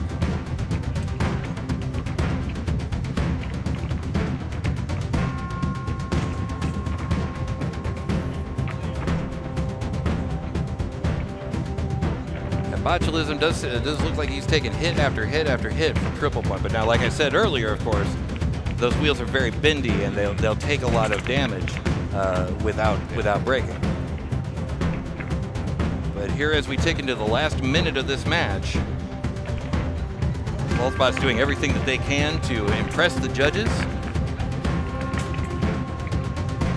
And Botulism does look like he's taking hit after hit after hit from Triple Point. But now, like I said earlier, of course, those wheels are very bendy and they'll take a lot of damage without breaking. But here, as we tick into the last minute of this match, both bots doing everything that they can to impress the judges.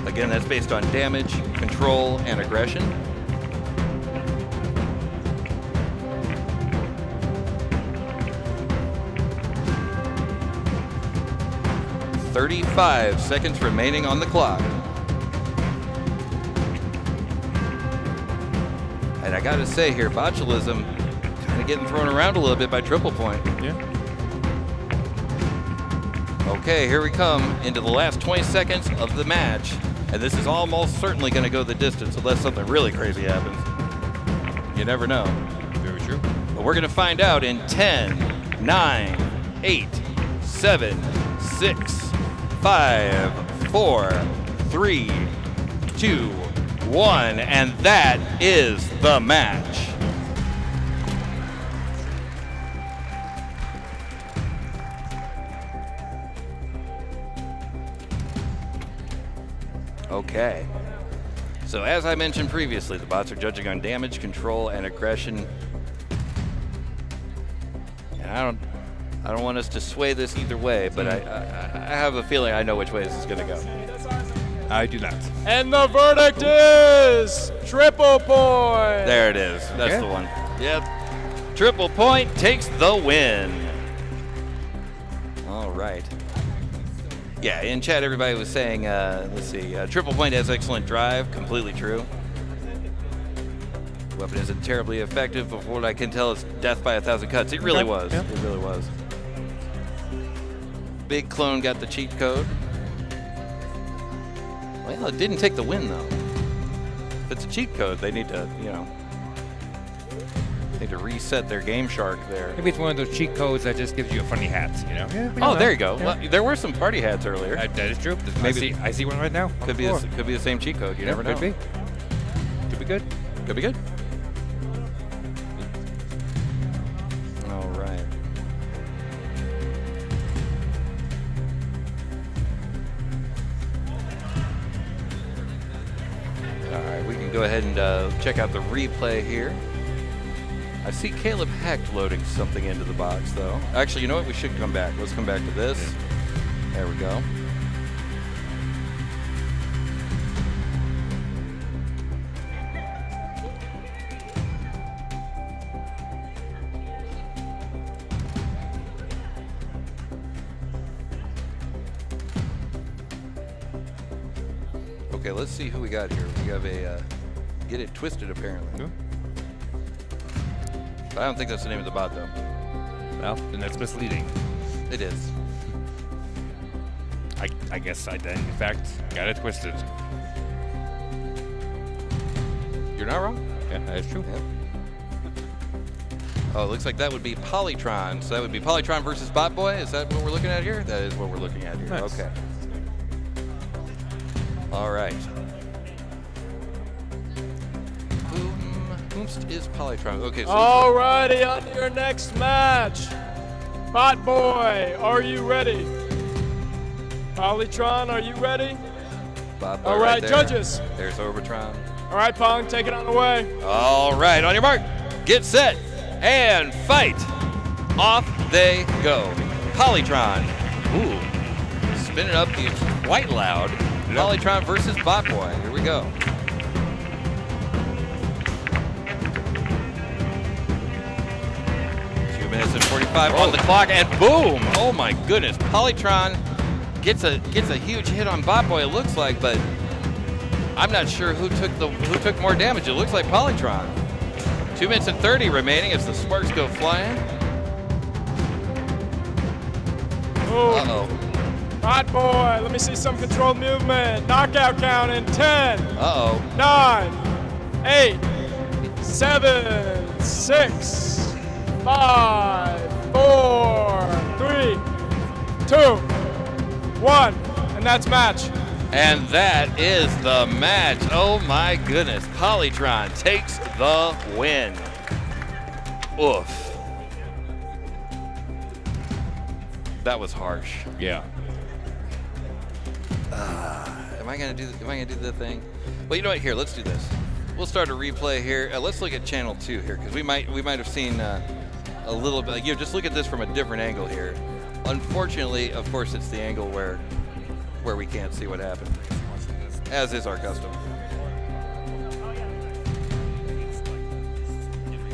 Again, that's based on damage, control, and aggression. "35 seconds remaining on the clock. And I gotta say here, Bachelism kind of getting thrown around a little bit by Triple Point. Yeah. Okay, here we come into the last 20 seconds of the match. And this is almost certainly gonna go the distance unless something really crazy happens. You never know. Very true. But we're gonna find out in 10, 9, 8, 7, 6, 5, 4, 3, 2, 1, and that is the match. Okay. So as I mentioned previously, the bots are judging on damage, control, and aggression. And I don't want us to sway this either way, but I have a feeling I know which way this is going to go. I do not. And the verdict is Triple Point. There it is. That's the one. Yep. Triple Point takes the win. All right. Yeah, in chat everybody was saying, let's see, Triple Point has excellent drive. Completely true. The weapon isn't terribly effective, but from what I can tell, it's death by 1,000 cuts. It really was. Yeah. It really was. Big Clone got the cheat code. Well, it didn't take the win, though. If it's a cheat code, they need to, need to reset their Game Shark there. Maybe it's one of those cheat codes that just gives you a funny hat, Yeah, Oh, there you go. Yeah. Well, there were some party hats earlier. That is true. Maybe I see one right now. Could be the same cheat code. You never know. Could be. Could be good. Could be good. All right. All right, we can go ahead and check out the replay here. I see Caleb Hecht loading something into the box, though. Actually, you know what? We should come back. Let's come back to this. There we go. Okay, let's see who we got here. We have a Get It Twisted, apparently. Yeah. But I don't think that's the name of the bot, though. Well, then that's misleading. It is. I guess I did. In fact, got it twisted. You're not wrong. Yeah, that is true. Yeah. Oh, it looks like that would be Polytron. So that would be Polytron versus Bot Boy. Is that what we're looking at here? That is what we're looking at here. Nice. Okay. All right. Whom is Polytron? Okay. So Alrighty, on to your next match. Bot Boy, are you ready? Polytron, are you ready? Bot Boy All right, there. judges. There's Orbitron. All right, Pong, take it on the way. All right, on your mark, get set, and fight. Off they go. Polytron. Ooh, spinning up the quite loud. Polytron versus Bot Boy. Here we go. Minutes and 45 on the clock, and boom! Oh my goodness! Polytron gets a huge hit on Bot Boy. It looks like, but I'm not sure who took more damage. It looks like Polytron. 2 minutes and 30 remaining as the sparks go flying. Uh-oh. Bot Boy, let me see some controlled movement. Knockout count in 10, Uh-oh. 9, 8, 7, 6, 5, 4, 3, 2, 1, and that's match. And that is the match. Oh my goodness. Polytron takes the win. Oof. That was harsh. Yeah. Am I gonna do the thing? Well, you know what? Here, let's do this. We'll start a replay here. Let's look at channel 2 here, because we might have seen a little bit. You know, just look at this from a different angle here. Unfortunately, of course, it's the angle where we can't see what happened, as is our custom.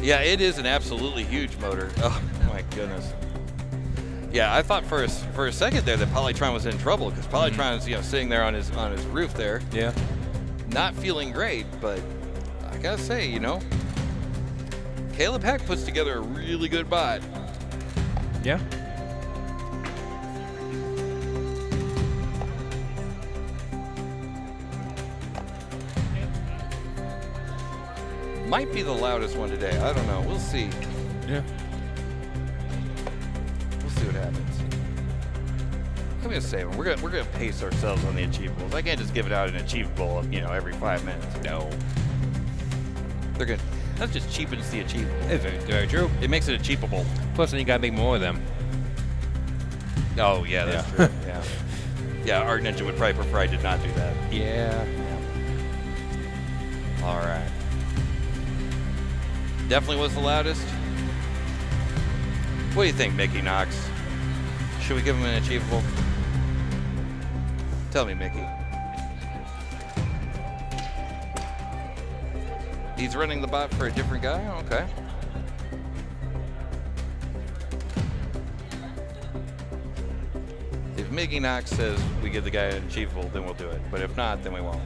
Yeah, it is an absolutely huge motor. Oh my goodness. Yeah, I thought for a second there that Polytron was in trouble, because Polytron is sitting there on his roof there. Yeah. Not feeling great, but I gotta say, Caleb Heck puts together a really good bot. Yeah. Might be the loudest one today. I don't know. We'll see. Yeah. We'll see what happens. I'm gonna say we're gonna pace ourselves on the achievables. I can't just give it out an achievable, every 5 minutes. No. They're good. That just cheapens the achievable. It's very, very true. It makes it achievable. Plus, then you gotta make more of them. Oh yeah, that's true. Yeah. Yeah, Art Ninja would probably prefer I did not do that. Yeah. All right. Definitely was the loudest. What do you think, Mickey Knox? Should we give him an achievable? Tell me, Mickey. He's running the bot for a different guy? Okay. If Mickey Knox says we give the guy an achievable, then we'll do it. But if not, then we won't.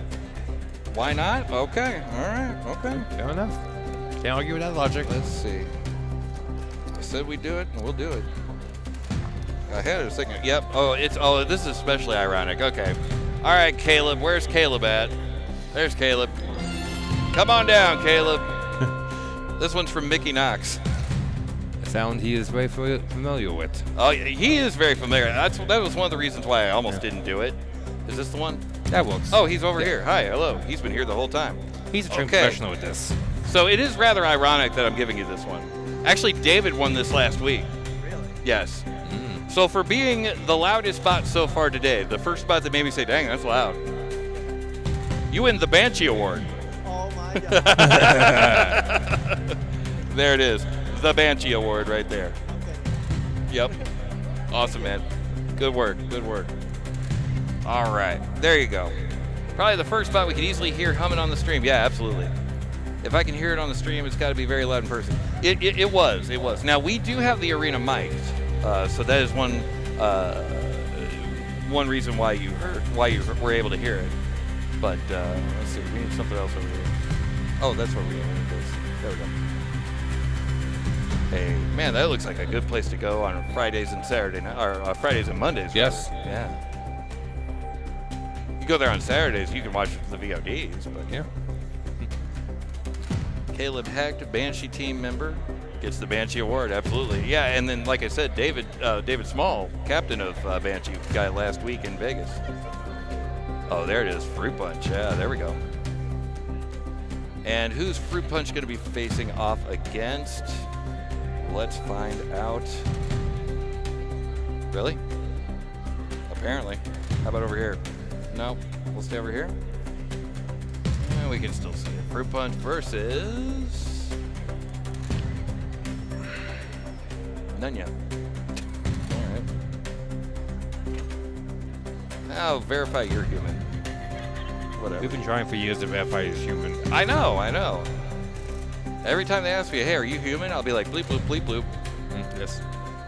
Why not? Okay. All right. Okay. Fair enough. Can't argue with that logic. Let's see. I said we'd do it, and we'll do it. I had it a second. Yep. Oh, this is especially ironic. Okay. All right, Caleb. Where's Caleb at? There's Caleb. Come on down, Caleb. This one's from Mickey Knox. A sound he is very familiar with. Oh, he is very familiar. That was one of the reasons why I almost didn't do it. Is this the one? That works. Oh, he's over here. Hi, hello. He's been here the whole time. He's a trained Okay. professional with this. So it is rather ironic that I'm giving you this one. Actually, David won this last week. Really? Yes. So for being the loudest bot so far today, the first bot that made me say, dang, that's loud, you win the Banshee Award. Oh my God. There it is. The Banshee Award right there. Okay. Yep. Awesome, man. Good work. Good work. All right. There you go. Probably the first bot we could easily hear humming on the stream. Yeah, absolutely. If I can hear it on the stream, it's got to be very loud in person. It was. Now, we do have the arena mic'd. So that is one reason why you were able to hear it. But let's see, we need something else over here. Oh, that's where we are. There we go. Hey, man, that looks like a good place to go on Fridays and Saturday night, or Fridays and Mondays. Yes. Yeah. You go there on Saturdays, you can watch the VODs. But Yeah. Caleb Hecht, Banshee team member. Gets the Banshee Award, absolutely. Yeah, and then, like I said, David Small, captain of Banshee, guy last week in Vegas. Oh, there it is, Fruit Punch. Yeah, there we go. And who's Fruit Punch going to be facing off against? Let's find out. Really? Apparently. How about over here? No, we'll stay over here. And we can still see it. Fruit Punch versus Nunya. All right. Now verify you're human. Whatever. We've been trying for years to verify he's human. I know, I know. Every time they ask me, hey, are you human? I'll be like, bleep, bloop, bleep, bloop. Yes.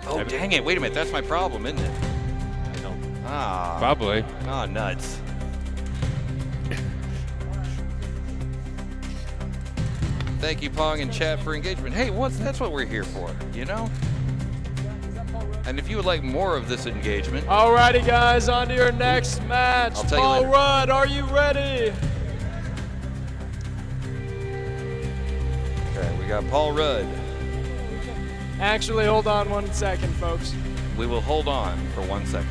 Oh, dang it. Wait a minute. That's my problem, isn't it? I know. Ah. Probably. Oh, nuts. Thank you, Pong and chat, for engagement. Hey, that's what we're here for, you know? And if you would like more of this engagement, Alrighty, guys, on to your next match. I'll tell you Paul later. Rudd, are you ready? okay, we got Paul Rudd. Actually, hold on 1 second, folks. We will hold on for 1 second.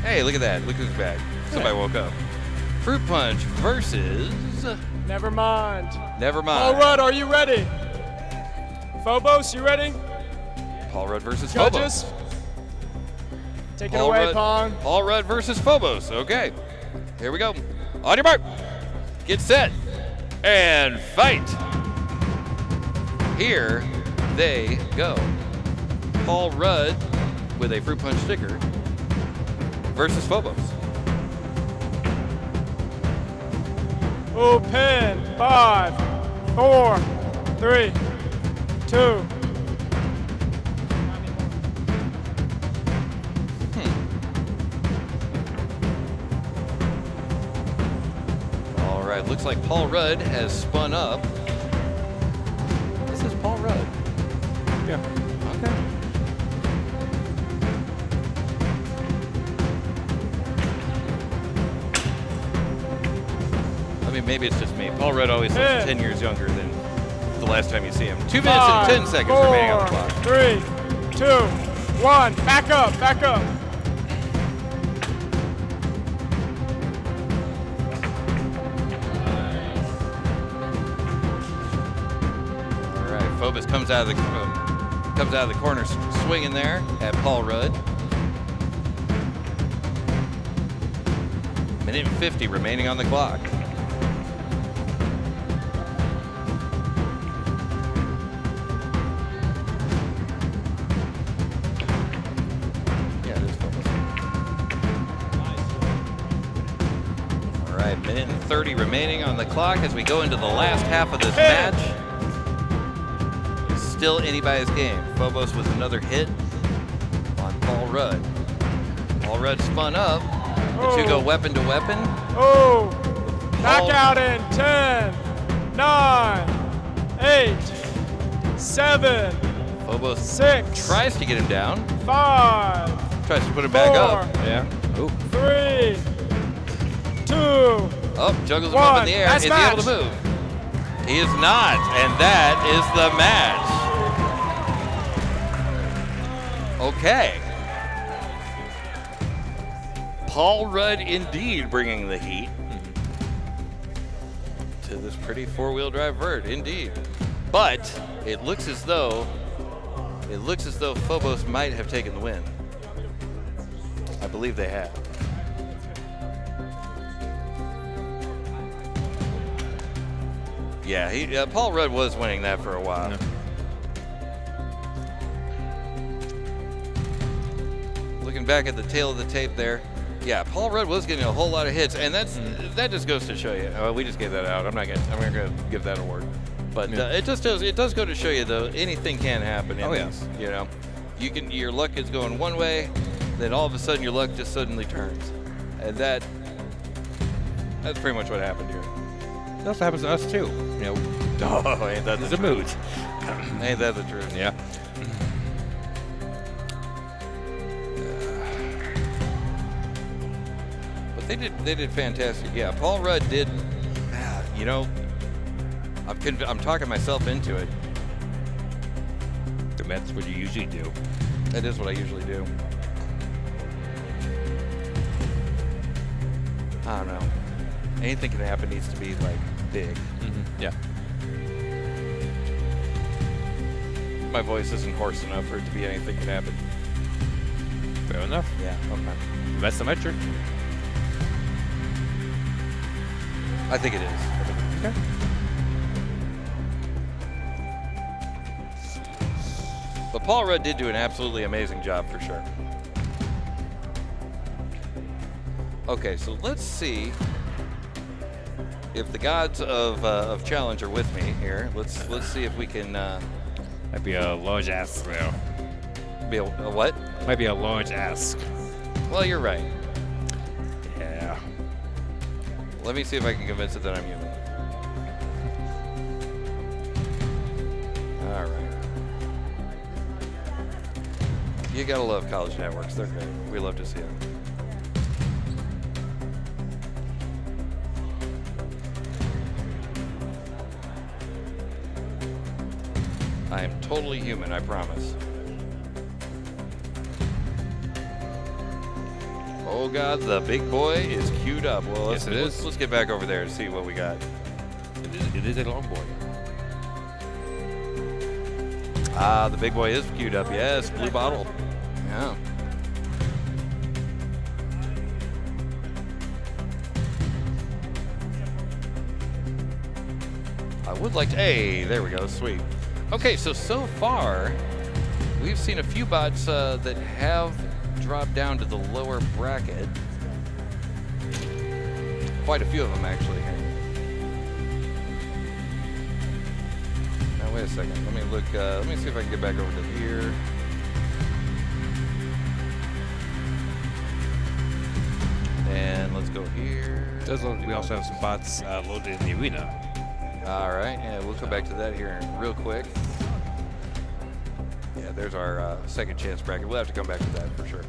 Hey, look at that. Look who's back. Somebody woke up. Fruit Punch versus Never mind. Never Paul Mind. Rudd, are you ready? Phobos, you ready? Paul Rudd versus Phobos. Judges? Take it Paul away, Rudd, Pong. Paul Rudd versus Phobos. Okay. Here we go. On your mark. Get set. And fight. Here they go. Paul Rudd with a Fruit Punch sticker versus Phobos. Open. 5, 4, 3, 2. All right, looks like Paul Rudd has spun up. This is Paul Rudd. Yeah. Okay. I mean, maybe it's just me. Paul Rudd always looks 10 years younger than the last time you see him. 2 minutes and 10 seconds remaining on the clock. 3, 2, 1. Back up, back up. All right, Phobos comes out of the corner swinging there at Paul Rudd. Minute and 50 remaining on the clock. Yeah, it is Phobos. All right, minute and 30 remaining on the clock as we go into the last half of this match. Still anybody's game. Phobos with another hit on Paul Rudd. Paul Rudd spun up. The two go weapon to weapon. Oh, knockout in 10, 9, 8, 7, Phobos 6, tries to get him down. 5, Tries to put him back up. 4, Yeah. Oh. 3, 2. Oh, juggles him up in the air. Last Is he able to match. move? He is not, and that is the match. Okay. Paul Rudd indeed bringing the heat to this pretty four-wheel drive vert, indeed. But it looks as though Phobos might have taken the win. I believe they have. Yeah, Paul Rudd was winning that for a while. Yeah. Looking back at the tail of the tape there, yeah, Paul Rudd was getting a whole lot of hits, and that just goes to show you. Oh, we just gave that out. I'm not gonna give that award, but it does go to show you though anything can happen. In these, you know, your luck is going one way, then all of a sudden your luck just suddenly turns, and that's pretty much what happened here. That also happens to us too. You know, Oh, ain't that there's the a truth? mood. Ain't that the truth? Yeah. But they did fantastic. Yeah, Paul Rudd did. You know, I'm talking myself into it. tournament. That's what you usually do. That is what I usually do. I don't know. Anything can happen needs to be like big. Yeah. My voice isn't hoarse enough for it to be anything can happen. Fair enough. Yeah, okay. That's the metric. I think it is. Okay. But Paul Rudd did do an absolutely amazing job for sure. Okay, so let's see if the gods of challenge are with me here. Let's see if we can Might be a large ask, though. be a what? Might be a large ask. Well, you're right. Yeah. Let me see if I can convince it that I'm human. All right. You gotta love college networks. They're great. We love to see them. I am totally human, I promise. Oh God, the big boy is queued up. Well, Yes, it is. let's get back over there and see what we got. It is a long boy. Ah, the big boy is queued up. Yes, blue bottle. Yeah. I would like to. Hey, there we go. Sweet. Okay, so far, we've seen a few bots that have dropped down to the lower bracket. Quite a few of them, actually. Now, wait a second. Let me look. Let me see if I can get back over to here. And let's go here. Does look like we also have some bots loaded in the arena. All right, yeah, we'll come back to that here real quick. Yeah, there's our second chance bracket. We'll have to come back to that for sure.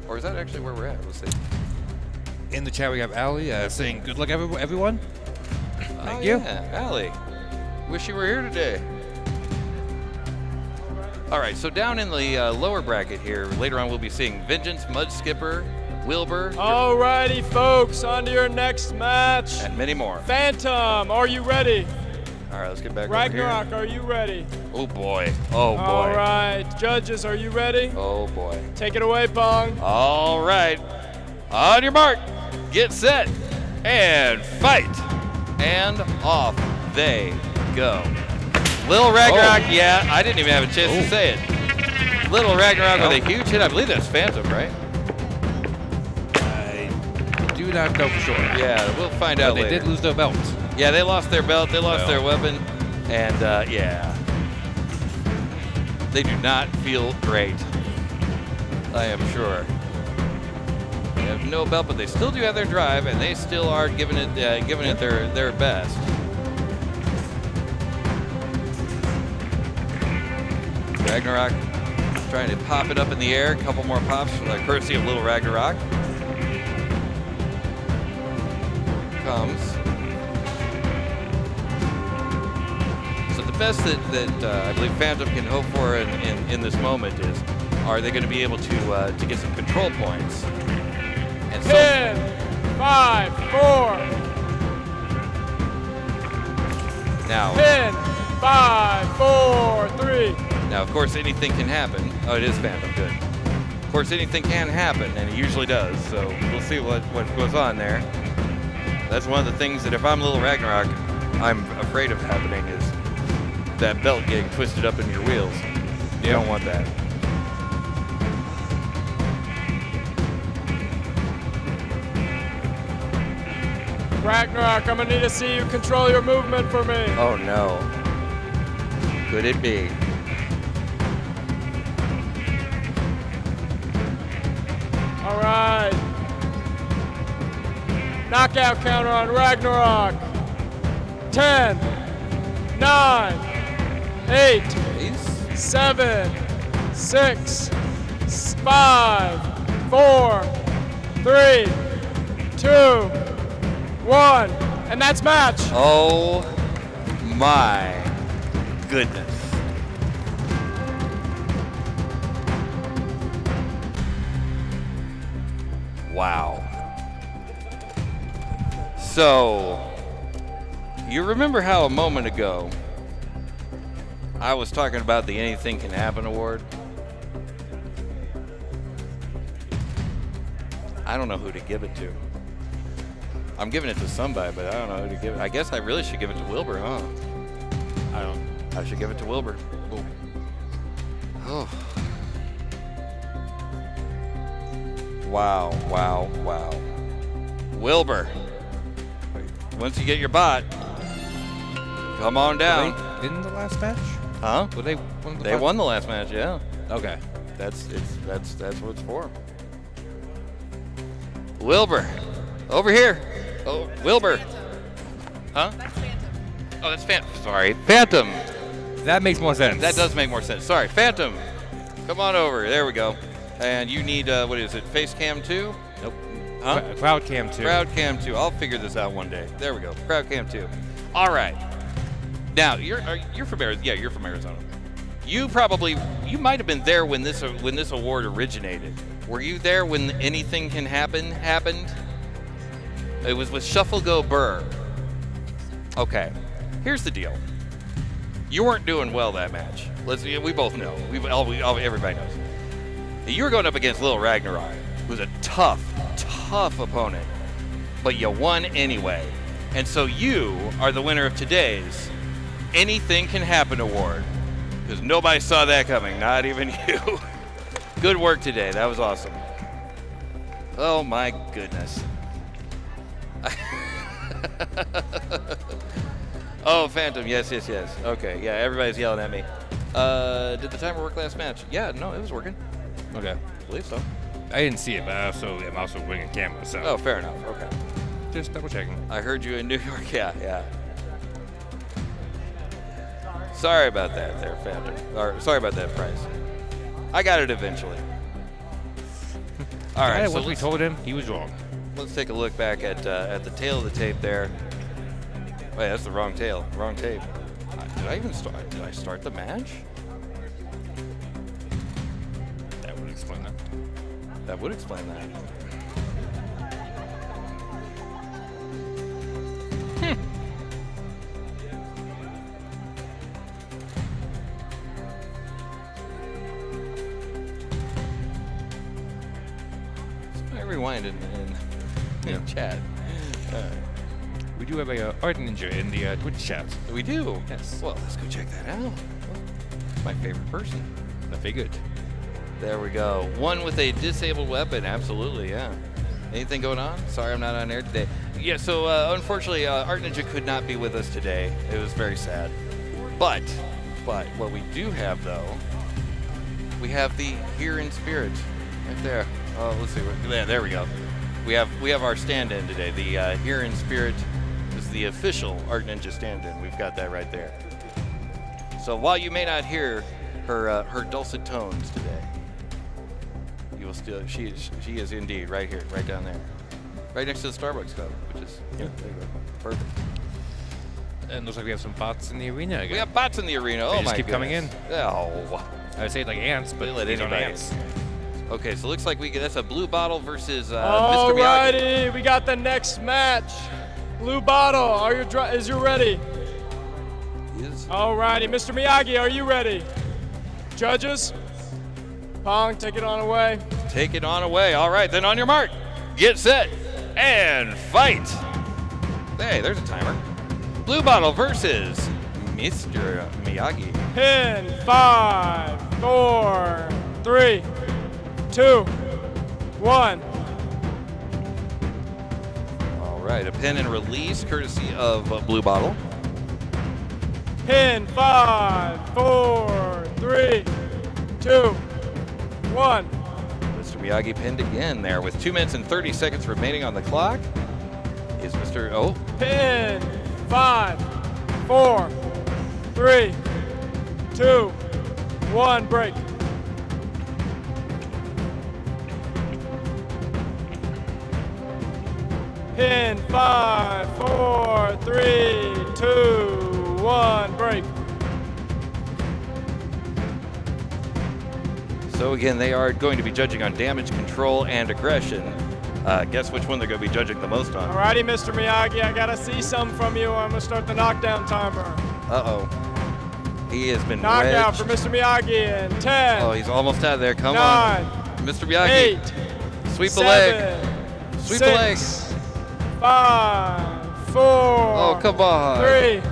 Or is that actually where we're at? Let's see. In the chat, we have Ali saying, "Good luck, everyone." Thank you. Yeah, Allie. Wish you were here today. All right, so down in the lower bracket here, later on we'll be seeing Vengeance, Mudskipper, Wilbur, Alrighty, folks, on to your next match. and many more. Phantom, are you ready? All right, let's get back Ragnarok, over are you ready? here. Oh boy. Oh boy. All right, judges, are you ready? Oh boy. Take it away, Pong. All right. On your mark, get set, and fight. And off they go. Little Ragnarok, Oh. yeah, I didn't even have a chance to Oh. say it. Little Ragnarok with a huge hit. I believe that's Phantom, right? I do not know for sure. Yeah, we'll find out But they later. did lose their belt. Yeah, they lost their belt, they lost their Well. weapon, and yeah. They do not feel great. I am sure. They have no belt, but they still do have their drive, and they still are giving it their best. Ragnarok trying to pop it up in the air. A couple more pops, courtesy of Little Ragnarok. Comes. So the best that I believe Phantom can hope for in this moment is, are they going to be able to get some control points? And so 10, 5, 4, now, 10, 5, 4, 3. now of course anything can happen. Oh, it is Phantom, good. Of course anything can happen, and it usually does. So we'll see what goes on there. That's one of the things that if I'm Little Ragnarok, I'm afraid of happening is that belt getting twisted up in your wheels. You don't want that. Ragnarok, I'm gonna need to see you control your movement for me. Oh no. Could it be? All right. Knockout counter on Ragnarok. 10, 9, 8, Please? 7, 6, 5, 4, 3, 2, 1. And that's match. Oh my goodness. Wow. So, you remember how a moment ago I was talking about the Anything Can Happen award? I don't know who to give it to. I'm giving it to somebody, but I don't know who to give it. I guess I really should give it to Wilbur, huh? I should give it to Wilbur. Cool. Oh. Wow, wow, wow. Wilbur, once you get your bot, come on down. Were they in the last match? Huh? Were they Won the last match, yeah. Okay. That's what it's for. Wilbur, over here. Oh, Wilbur. Huh? That's Phantom. Oh, that's Phantom. Sorry, Phantom. That makes more sense. That does make more sense. Sorry, Phantom. Come on over. There we go. And you need what is it? Face cam 2? Nope. Huh? Crowd cam 2. Crowd cam 2. I'll figure this out one day. There we go. Crowd cam 2. All right. Now you're from Arizona. Yeah, you're from Arizona. You might have been there when this award originated. Were you there when Anything Can Happen happened? It was with Shuffle Go Burr. Okay. Here's the deal. You weren't doing well that match. We both know. Everybody knows. You were going up against Lil Ragnarok, who's a tough opponent, but you won anyway. And so you are the winner of today's Anything Can Happen award, because nobody saw that coming, not even you. Good work today. That was awesome. Oh my goodness. Oh, Phantom. Yes. Okay. Yeah, everybody's yelling at me. Did the timer work last match? Yeah, no, it was working. Okay. I believe so. I didn't see it, but I'm also bringing a camera, so. Oh, fair enough. Okay. Just double checking. I heard you in New York. Yeah. Sorry about that there, Phantom. Or sorry about that, Price. I got it eventually. All right. Once we told him, he was wrong. Let's take a look back at the tail of the tape there. Wait, that's the wrong tail. Wrong tape. Did I even start? Did I start the match? That would explain that. That would explain that. So I rewind in chat. We do have a art ninja in the Twitch chat. We do? Yes. Well, let's go check that out. My favorite person. I figured. There we go. One with a disabled weapon. Absolutely, yeah. Anything going on? Sorry, I'm not on air today. Yeah, so unfortunately, Art Ninja could not be with us today. It was very sad. But what we do have, though, we have the Here in Spirit right there. Oh, let's see. There we go. We have our stand-in today. The Here in Spirit is the official Art Ninja stand-in. We've got that right there. So while you may not hear her dulcet tones today, you will still. She is indeed right here, right down there, right next to the Starbucks cup, which is there you go. Perfect. And looks like we have some bots in the arena again. We have bots in the arena. They Oh just my keep coming in. Oh. I would say like ants, but They let these aren't anybody ants. Okay, so it looks like that's a blue bottle versus Mr. Miyagi. Alrighty, we got the next match. Blue bottle, is you ready? Is Alrighty, Mr. Miyagi, are you ready? Judges, Pong, take it on away. Take it on away. All right, then on your mark, get set, and fight. Hey, there's a timer. Blue bottle versus Mr. Miyagi. Pin 5, 4, 3, 2, 1. All right, a pin and release courtesy of Blue Bottle. Pin 5, 4, 3, 2, 1. Mr. Miyagi pinned again there with 2 minutes and 30 seconds remaining on the clock. Is Mr. Oh, Pin 5, 4, 3, 2, 1. Break. Pin 5, 4, 3, 2, 1. Break. so again, they are going to be judging on damage control and aggression. Guess which one they're going to be judging the most on. Alrighty, Mr. Miyagi, I gotta see some from you, or I'm gonna start the knockdown timer. Uh-oh. He has been Knockout wedged. for Mr. Miyagi in 10, Oh, he's almost out of there. Come 9, on. Mr. Miyagi. 8, Sweep the 7, leg. Sweep the leg. 6, 5, 4, Oh, come on. 3,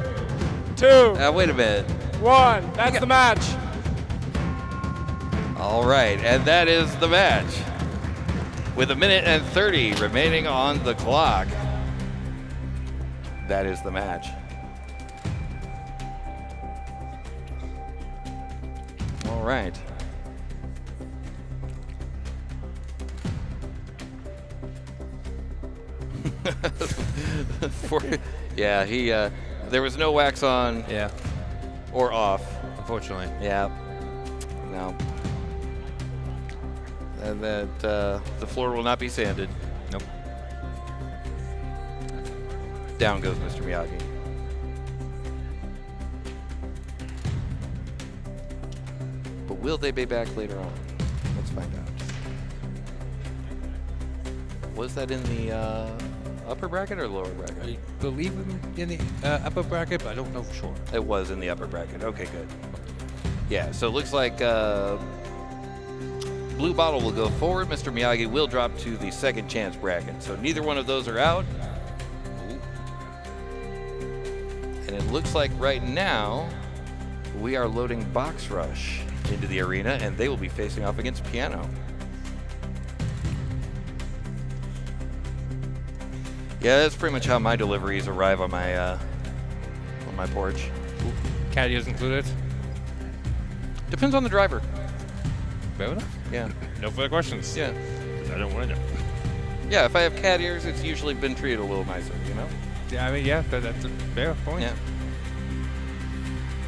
2, Wait a minute. 1. That's the match. All right, and that is the match. With 1 minute and 30 remaining on the clock. That is the match. All right. Yeah, there was no wax on Yeah, or off. unfortunately. Yeah. No. And that the floor will not be sanded. Nope. Down goes Mr. Miyagi. But will they be back later on? Let's find out. Was that in the upper bracket or lower bracket? I believe in the upper bracket, but I don't know for sure. It was in the upper bracket. Okay, good. Yeah, so it looks like Blue Bottle will go forward. Mr. Miyagi will drop to the second chance bracket. So neither one of those are out. And it looks like right now we are loading Box Rush into the arena, and they will be facing off against Piano. Yeah, that's pretty much how my deliveries arrive on my porch. Caddy is included. Depends on the driver. Fair enough. Yeah. No further questions. Yeah. I don't want to know. Yeah, if I have cat ears, it's usually been treated a little nicer, you know? Yeah, I mean, yeah, that's a fair point. Yeah.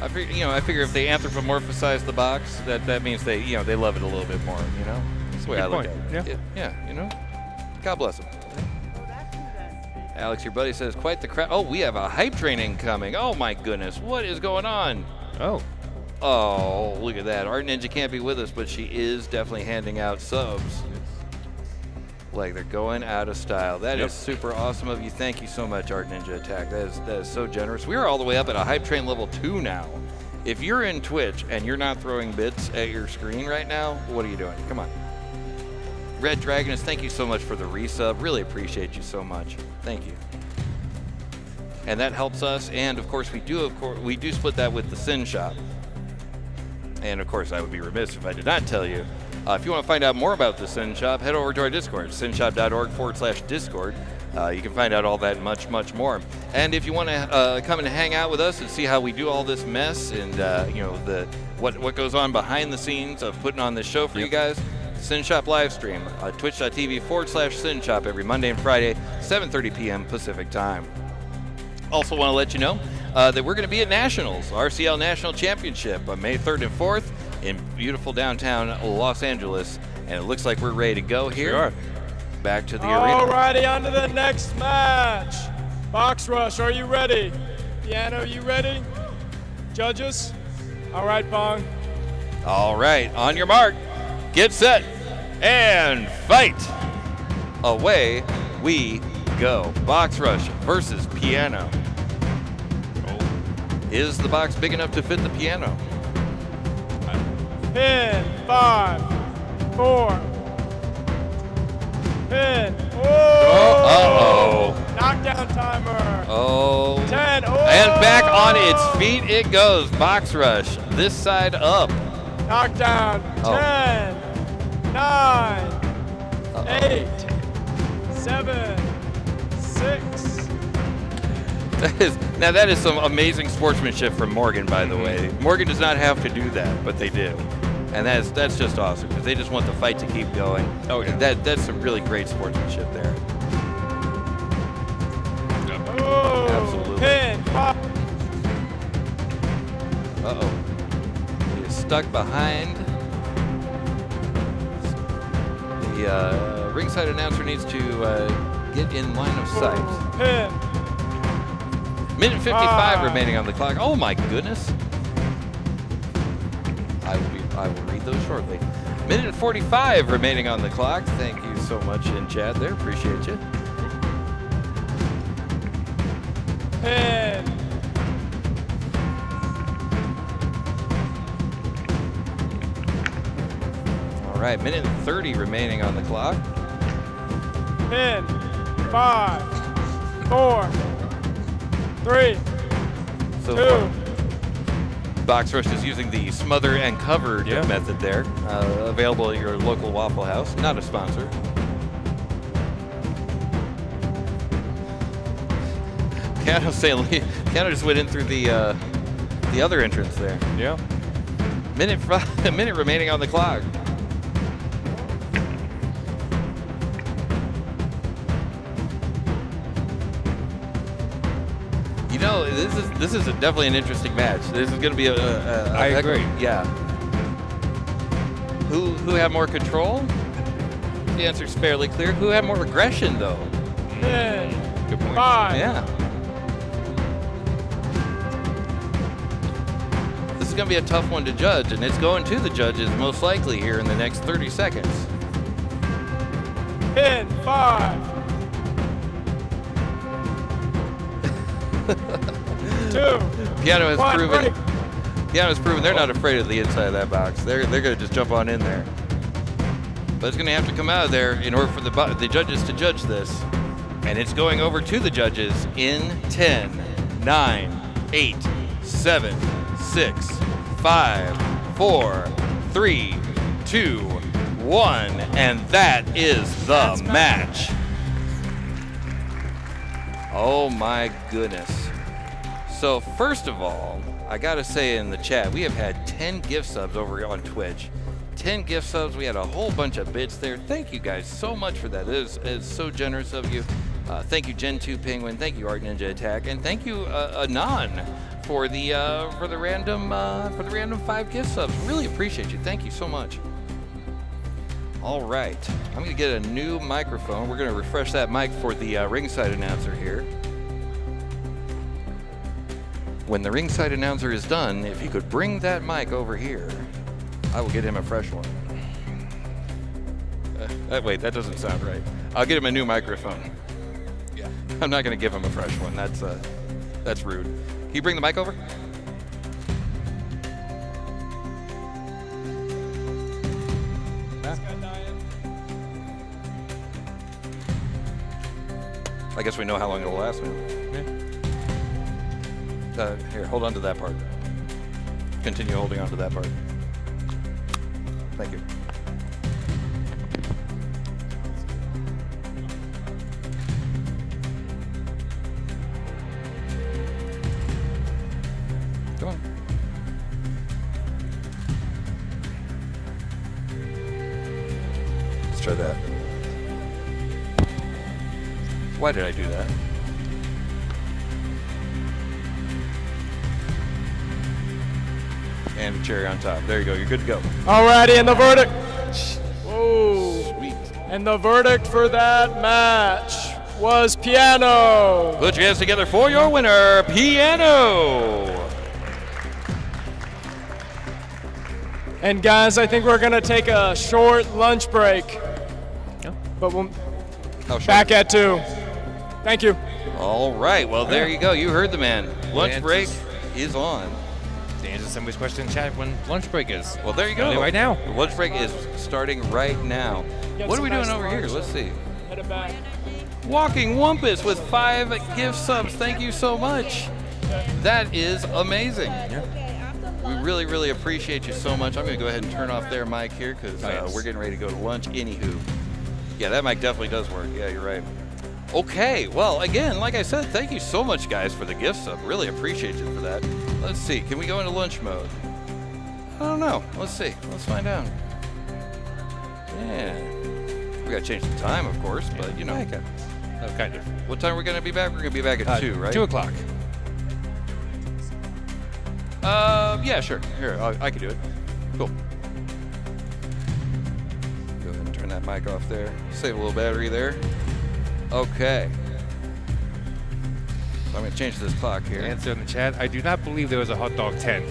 I figure if they anthropomorphize the box, that means they love it a little bit more, you know? That's the way Good I look point. at it. Yeah. Yeah, you know? God bless them. Alex, your buddy says, quite the crowd. Oh, we have a hype train incoming. Oh, my goodness. What is going on? Oh. Oh, look at that. Art Ninja can't be with us, but she is definitely handing out subs. Like they're going out of style. That is super awesome of you. Thank you so much, Art Ninja Attack. That is so generous. We are all the way up at a hype train level 2 now. If you're in Twitch and you're not throwing bits at your screen right now, what are you doing? Come on. Red Dragoness, thank you so much for the resub. Really appreciate you so much. Thank you. And that helps us. And of course, we do split that with the Synshop. And of course, I would be remiss if I did not tell you. If you want to find out more about the Synshop, head over to our Discord, synshop.org/Discord. You can find out all that and much, much more. And if you want to come and hang out with us and see how we do all this mess and what goes on behind the scenes of putting on this show for you guys, Synshop Livestream, twitch.tv/Synshop every Monday and Friday, 7:30 p.m. Pacific Time. Also want to let you know that we're going to be at Nationals, RCL National Championship on May 3rd and 4th in beautiful downtown Los Angeles. And it looks like we're ready to go here. We are. Back to the arena. Alrighty, on to the next match. Box Rush, are you ready? Piano, you ready? Judges? All right, Pong. All right, on your mark, get set, and fight. Away we go. Box Rush versus Piano. Is the box big enough to fit the piano? Pin, 5, 4. Pin. Uh-oh. Knockdown timer. Oh. 10. Oh. And back on its feet it goes. Box Rush, this side up. Knockdown. 10, 9, 8, 7, 6. That is some amazing sportsmanship from Morgan, by the way. Morgan does not have to do that, but they do. And that's just awesome, because they just want the fight to keep going. Oh, yeah. That's some really great sportsmanship there. Oh. Absolutely. Pin. 5. Uh-oh. He is stuck behind. The ringside announcer needs to get in line of sight. Pin. Minute 55 remaining on the clock. Oh my goodness. I will read those shortly. Minute and 45 remaining on the clock. Thank you so much in chat there. Appreciate you. Pin. All right, minute and 30 remaining on the clock. Pin. 5, 4, 3, So 2. far, Box Rush is using the smother and covered Yeah. method there. Available at your local Waffle House. Not a sponsor. Piano saying Piano just went in through the other entrance there. Yeah. A minute remaining on the clock. You know, this is definitely an interesting match. This is going to be I agree. Yeah. Who had more control? The answer's fairly clear. Who had more aggression, though? Pin. Good point. 5. Yeah. This is going to be a tough one to judge, and it's going to the judges most likely here in the next 30 seconds. Pin. 5. 2. Piano has One, proven. break. Piano has proven they're not afraid of the inside of that box. They're going to just jump on in there. But it's going to have to come out of there in order for the judges to judge this. And it's going over to the judges in 10, 9, 8, 7, 6, 5, 4, 3, 2, 1. And that is the That's match. Oh my goodness. So first of all, I gotta say in the chat, we have had 10 gift subs over on Twitch. 10 gift subs, we had a whole bunch of bits there. Thank you guys so much for that. It is so generous of you. Thank you Gen 2 Penguin, thank you Art Ninja Attack, and thank you Anon for the random 5 gift subs. Really appreciate you. Thank you so much. All right, I'm gonna get a new microphone. We're gonna refresh that mic for the ringside announcer here. When the ringside announcer is done, if he could bring that mic over here, I will get him a fresh one. Wait, that doesn't sound right. I'll get him a new microphone. Yeah, I'm not gonna give him a fresh one. That's rude. Can you bring the mic over? I guess we know how long it'll last now. Here, hold on to that part. Continue holding on to that part. Thank you. Go on. Let's try that. Why did I do that? And a cherry on top. There you go. You're good to go. Alrighty, and the verdict. Whoa. Sweet. And the verdict for that match was Piano. Put your hands together for your winner, Piano. And guys, I think we're gonna take a short lunch break. Yeah. But we'll Oh, sure. back at 2. Thank you. All right. Well, there you go. You heard the man. Lunch And- break is on. To answer somebody's question in chat when lunch break is. Well, there you go. Starting right now. The lunch break is starting right now. Get What are some we doing nice over here? lunch. Let's see. Head it back. Walking Wumpus with 5 gift subs. Thank you so much. That is amazing. We really, really appreciate you so much. I'm going to go ahead and turn off their mic here because Nice. we're getting ready to go to lunch. Anywho. Yeah, that mic definitely does work. Yeah, you're right. Okay, well, again, like I said, thank you so much, guys, for the gift sub. Really appreciate you for that. Let's see. Can we go into lunch mode? I don't know. Let's see. Let's find out. Yeah. We got to change the time, of course, but, you know. Kind of. What time are we going to be back? We're going to be back at 2, right? 2 o'clock. Yeah, sure. Here, I can do it. Cool. Go ahead and turn that mic off there. Save a little battery there. Okay. So I'm going to change this clock here. Answer in the chat. I do not believe there was a hot dog tent.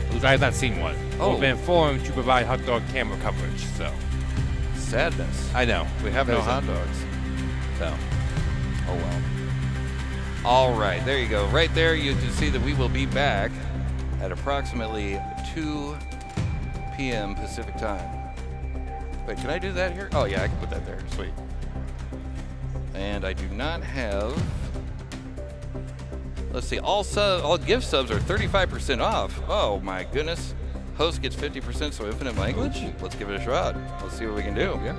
At least I have not seen one. Oh. We've been informed to provide hot dog camera coverage. So Sadness. I know We have no Very hot sad. dogs. So Oh well. All right, there you go. Right there, you can see that we will be back at approximately 2 p.m. Pacific time. Wait, can I do that here? Oh yeah, I can put that there. Sweet. And I do not have. Let's see. All gift subs are 35% off. Oh my goodness. Host gets 50%, so infinite language. Let's give it a shot. Let's see what we can do. yeah.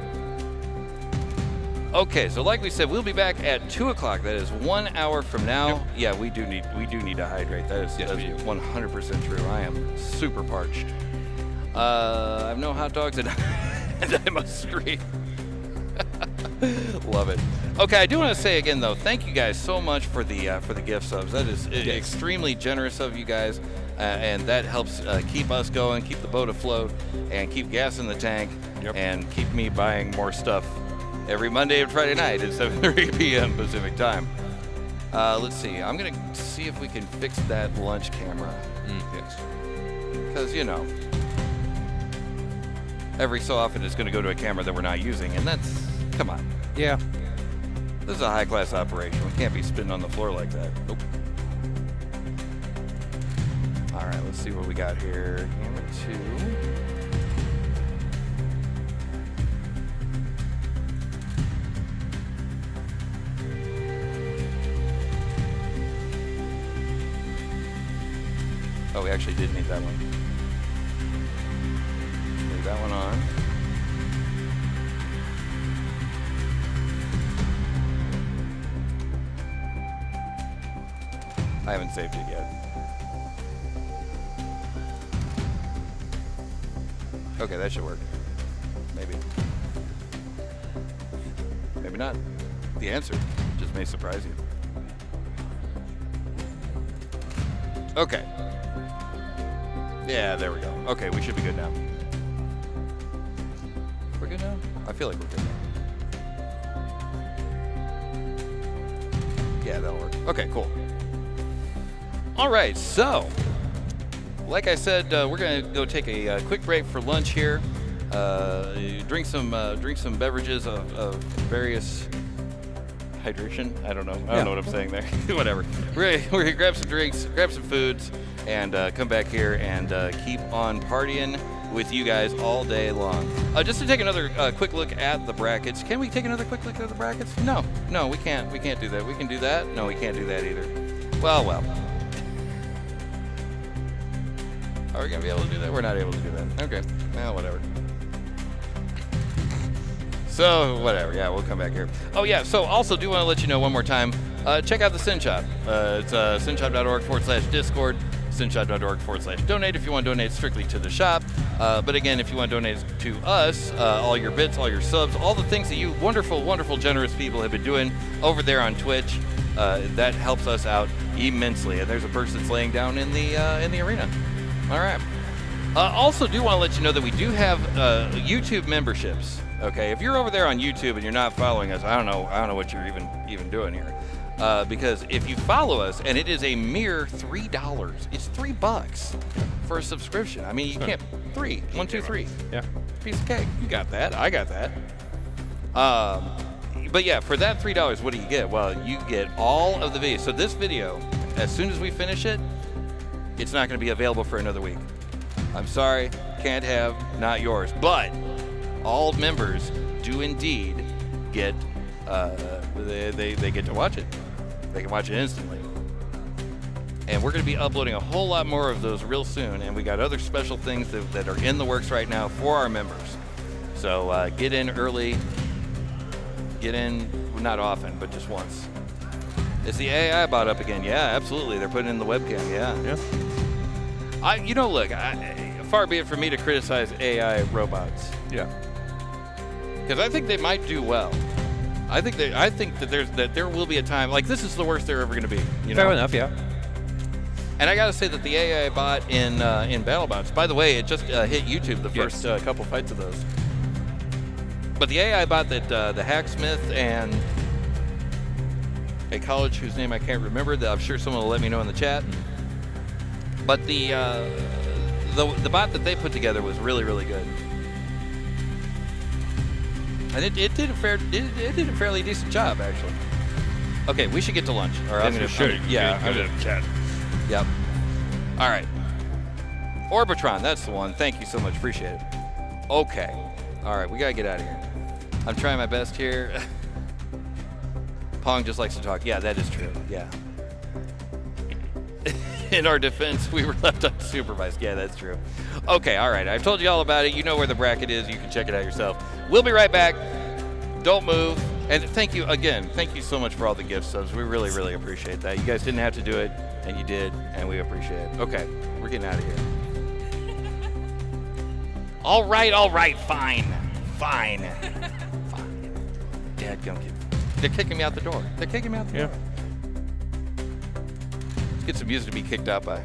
Okay, so like we said, we'll be back at 2 o'clock. That is 1 hour from now. Yeah, we do need to hydrate. That is Yes, we do. 100% true. I am super parched. I have no hot dogs and, and I must scream. Love it. Okay, I do want to say again though, thank you guys so much for the gift subs. That is extremely generous of you guys, and that helps keep us going, keep the boat afloat, and keep gas in the tank, and keep me buying more stuff every Monday and Friday night at 7:30 p.m. Pacific time. Let's see. I'm gonna see if we can fix that lunch camera, Yes. because you know, every so often it's going to go to a camera that we're not using, and that's, come on. Yeah. This is a high-class operation. We can't be spitting on the floor like that. Nope. All right, let's see what we got here. Camera 2. Oh, we actually did need that one. Leave that one on. I haven't saved it yet. Okay, that should work. Maybe. Maybe not. The answer just may surprise you. Okay. Yeah, there we go. Okay, we should be good now. We're good now? I feel like we're good now. Yeah, that'll work. Okay, cool. All right, so like I said, we're gonna go take a quick break for lunch here. Drink some beverages of various hydration. I don't know. I don't know what I'm saying there. Whatever. We're gonna grab some drinks, grab some foods, and come back here and keep on partying with you guys all day long. Just to take another quick look at the brackets. Can we take another quick look at the brackets? No, we can't. We can't do that. We can do that. No, we can't do that either. Well. Are we gonna be able to do that? We're not able to do that. Okay. Well, whatever. So, whatever. Yeah, we'll come back here. Oh, yeah. So, also do want to let you know one more time. Check out the Synshop. It's synshop.org/Discord. Synshop.org/donate if you want to donate strictly to the shop. But again, if you want to donate to us, all your bits, all your subs, all the things that you wonderful, wonderful, generous people have been doing over there on Twitch, that helps us out immensely. And there's a person that's laying down in the arena. All right. Also, do want to let you know that we do have YouTube memberships. Okay, if you're over there on YouTube and you're not following us, I don't know what you're even doing here. Because if you follow us, and it is a mere $3, it's $3 for a subscription. I mean, you can't 1, 2, 3. Yeah. Piece of cake. You got that. I got that. But yeah, for that $3, what do you get? Well, you get all of the videos. So this video, as soon as we finish it, it's not going to be available for another week. I'm sorry, can't have, not yours. But all members do indeed get, they get to watch it. They can watch it instantly. And we're going to be uploading a whole lot more of those real soon. And we got other special things that are in the works right now for our members. So get in early. Get in, not often, but just once. Is the AI bot up again? Yeah, absolutely. They're putting in the webcam. Yeah. Look, far be it from me to criticize AI robots. Yeah. Because I think they might do well. I think that there will be a time, like this is the worst they're ever going to be. You know? Fair enough. Yeah. And I got to say that the AI bot in BattleBots, by the way, it just hit YouTube the first couple fights of those. But the AI bot that the Hacksmith and a college whose name I can't remember, that I'm sure someone will let me know in the chat. But the the bot that they put together was really, really good. And it did a fairly decent job, actually. Okay, we should get to lunch. Or else I'm we gonna shoot. Yeah. Go to the chat. Yep. All right. Orbitron, that's the one. Thank you so much. Appreciate it. Okay. All right, we gotta get out of here. I'm trying my best here. Pong just likes to talk. Yeah, that is true. Yeah. In our defense, we were left unsupervised. Yeah, that's true. Okay, all right. I've told you all about it. You know where the bracket is. You can check it out yourself. We'll be right back. Don't move. And thank you again. Thank you so much for all the gift subs. We really, really appreciate that. You guys didn't have to do it, and you did, and we appreciate it. Okay, we're getting out of here. All right, fine. Fine. Dadgum kid. They're kicking me out the door. They're kicking me out the door. Let's get some music to be kicked out by.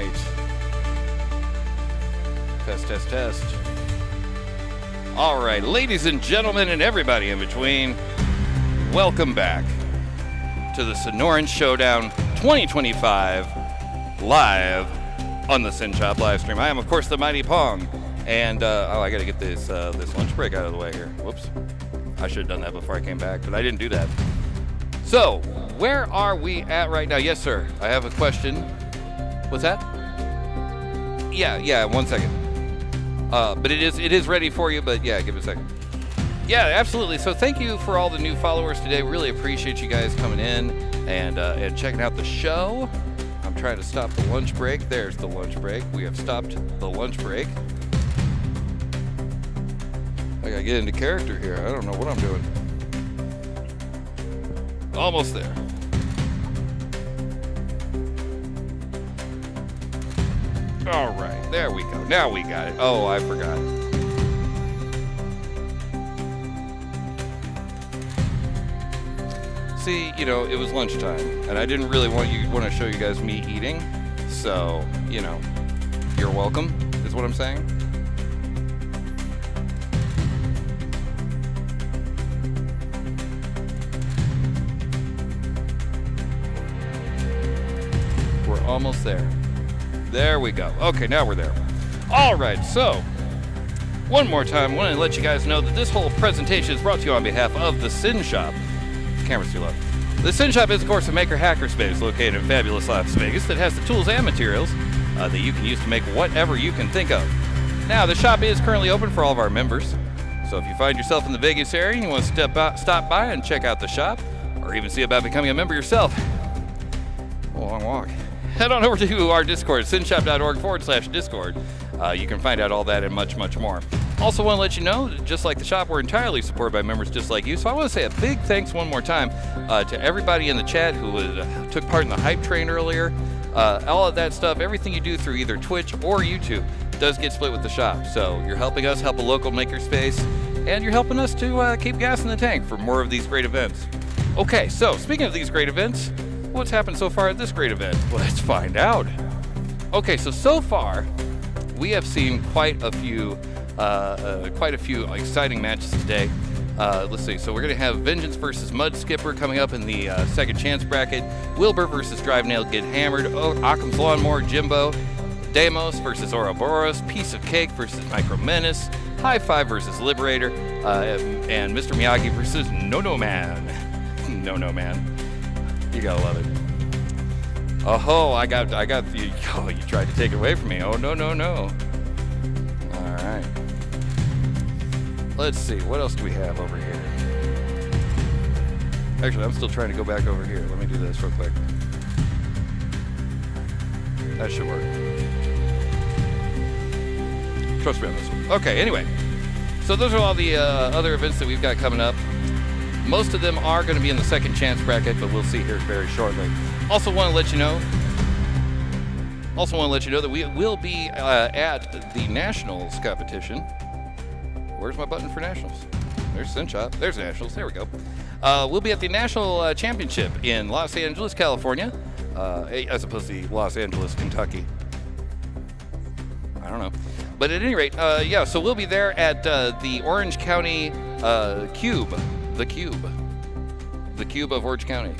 right. Test, test, test. All right, ladies and gentlemen, and everybody in between, welcome back to the Sonoran Showdown 2025 live on the Synshop Livestream. I am, of course, the Mighty Pong, and I got to get this lunch break out of the way here. Whoops, I should have done that before I came back, but I didn't do that. So, where are we at right now? Yes, sir. I have a question. What's that? Yeah. 1 second. But it is ready for you. But yeah, give it a second. Yeah, absolutely. So thank you for all the new followers today. Really appreciate you guys coming in and checking out the show. I'm trying to stop the lunch break. There's the lunch break. We have stopped the lunch break. I gotta get into character here. I don't know what I'm doing. Almost there. All right, there we go. Now we got it. Oh, I forgot. See, you know, it was lunchtime, and I didn't really want to show you guys me eating. So, you know, you're welcome, is what I'm saying. We're almost there. There we go. Okay, now we're there. All right, so one more time, I want to let you guys know that this whole presentation is brought to you on behalf of the Synshop. The camera's too low. The Synshop is, of course, a maker hackerspace located in fabulous Las Vegas that has the tools and materials that you can use to make whatever you can think of. Now, the shop is currently open for all of our members, so if you find yourself in the Vegas area and you want to stop by and check out the shop, or even see about becoming a member yourself, a long walk, head on over to our Discord, synshop.org/Discord. You can find out all that and much, much more. Also want to let you know, just like the shop, we're entirely supported by members just like you. So I want to say a big thanks one more time to everybody in the chat who took part in the hype train earlier. All of that stuff, everything you do through either Twitch or YouTube does get split with the shop. So you're helping us help a local makerspace, and you're helping us to keep gas in the tank for more of these great events. Okay, so speaking of these great events, what's happened so far at this great event? Well, let's find out. Okay, so far we have seen quite a few exciting matches today. Let's see. So we're gonna have Vengeance versus Mudskipper coming up in the second chance bracket. Wilbur versus Drive Nail Get Hammered. Occam's Lawnmower Jimbo. Damos versus Ouroboros. Piece of Cake versus Micro Menace. High Five versus Liberator. And Mr. Miyagi versus No Man. No Man. You gotta love it. Oh, I got you. Oh, you tried to take it away from me. Oh, no. All right. Let's see. What else do we have over here? Actually, I'm still trying to go back over here. Let me do this real quick. That should work. Trust me on this one. Okay, anyway. So those are all the other events that we've got coming up. Most of them are going to be in the second chance bracket, but we'll see here very shortly. Also want to let you know that we will be at the Nationals competition. Where's my button for Nationals? There's Synshop. There's Nationals. There we go. We'll be at the National Championship in Los Angeles, California, as opposed to Los Angeles, Kentucky. I don't know. But at any rate, yeah, so we'll be there at the Orange County Cube. The Cube of Orange County.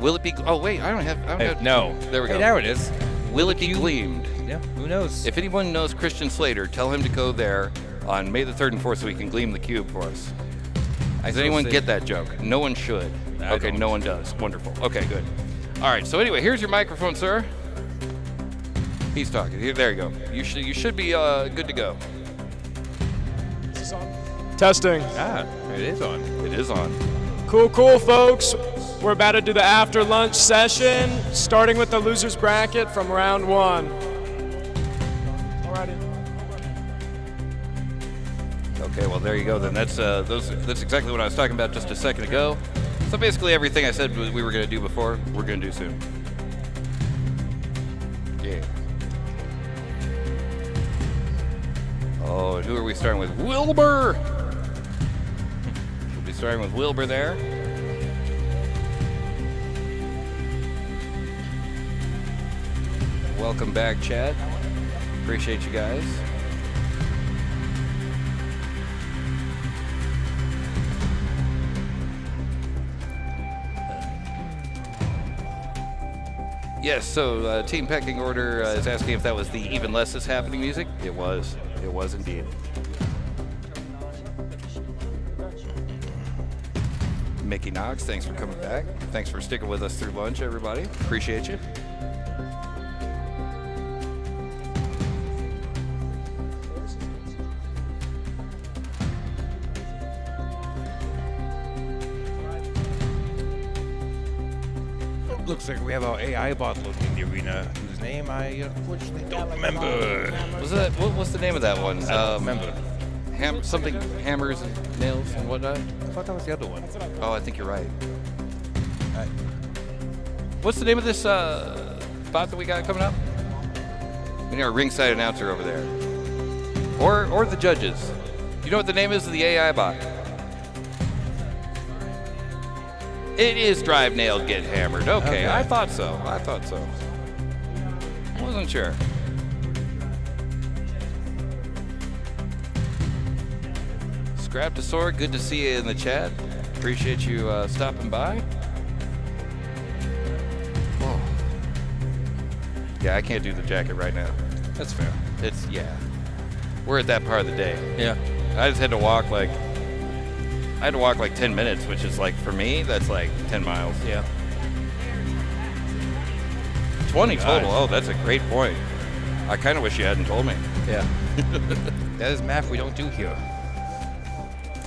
Will it be? Oh wait, I don't have. No. There we go. Hey, there it is. Will it be gleamed? Yeah. Who knows? If anyone knows Christian Slater, tell him to go there on May the 3rd and 4th so he can gleam the cube for us. Does anyone get that joke? No one should. Okay, no one does. Wonderful. Okay, good. All right. So anyway, here's your microphone, sir. He's talking. Here, there you go. You should be good to go. Is this on? Testing. It is on. It is on. Cool, folks. We're about to do the after lunch session, starting with the losers bracket from round 1. Alrighty. Okay, well there you go. Then that's exactly what I was talking about just a second ago. So basically everything I said we were going to do before, we're going to do soon. Yeah. Oh, and who are we starting with? Wilbur! We'll be starting with Wilbur there. Welcome back, chat. Appreciate you guys. Yes, so Team Pecking Order is asking if that was the Even Less Is Happening music. It was. It was indeed. Mickey Knox, thanks for coming back. Thanks for sticking with us through lunch, everybody. Appreciate you. Looks like we have our AI bot loading in the arena, whose name I unfortunately don't remember. What's the name of that one? I don't remember. Something hammers and nails and whatnot. I thought that was the other one. Oh, I think you're right. What's the name of this bot that we got coming up? We need our ringside announcer over there, or the judges. You know what the name is of the AI bot? It is Drive Nailed Get Hammered. Okay, I thought so. I wasn't sure. Scraptosaur, good to see you in the chat. Appreciate you stopping by. Whoa. Yeah, I can't do the jacket right now. That's fair. We're at that part of the day. Yeah. I just had to walk like 10 minutes, which is like, for me, that's like 10 miles. Yeah. 20 total. Oh, that's a great point. I kind of wish you hadn't told me. Yeah. That is math we don't do here.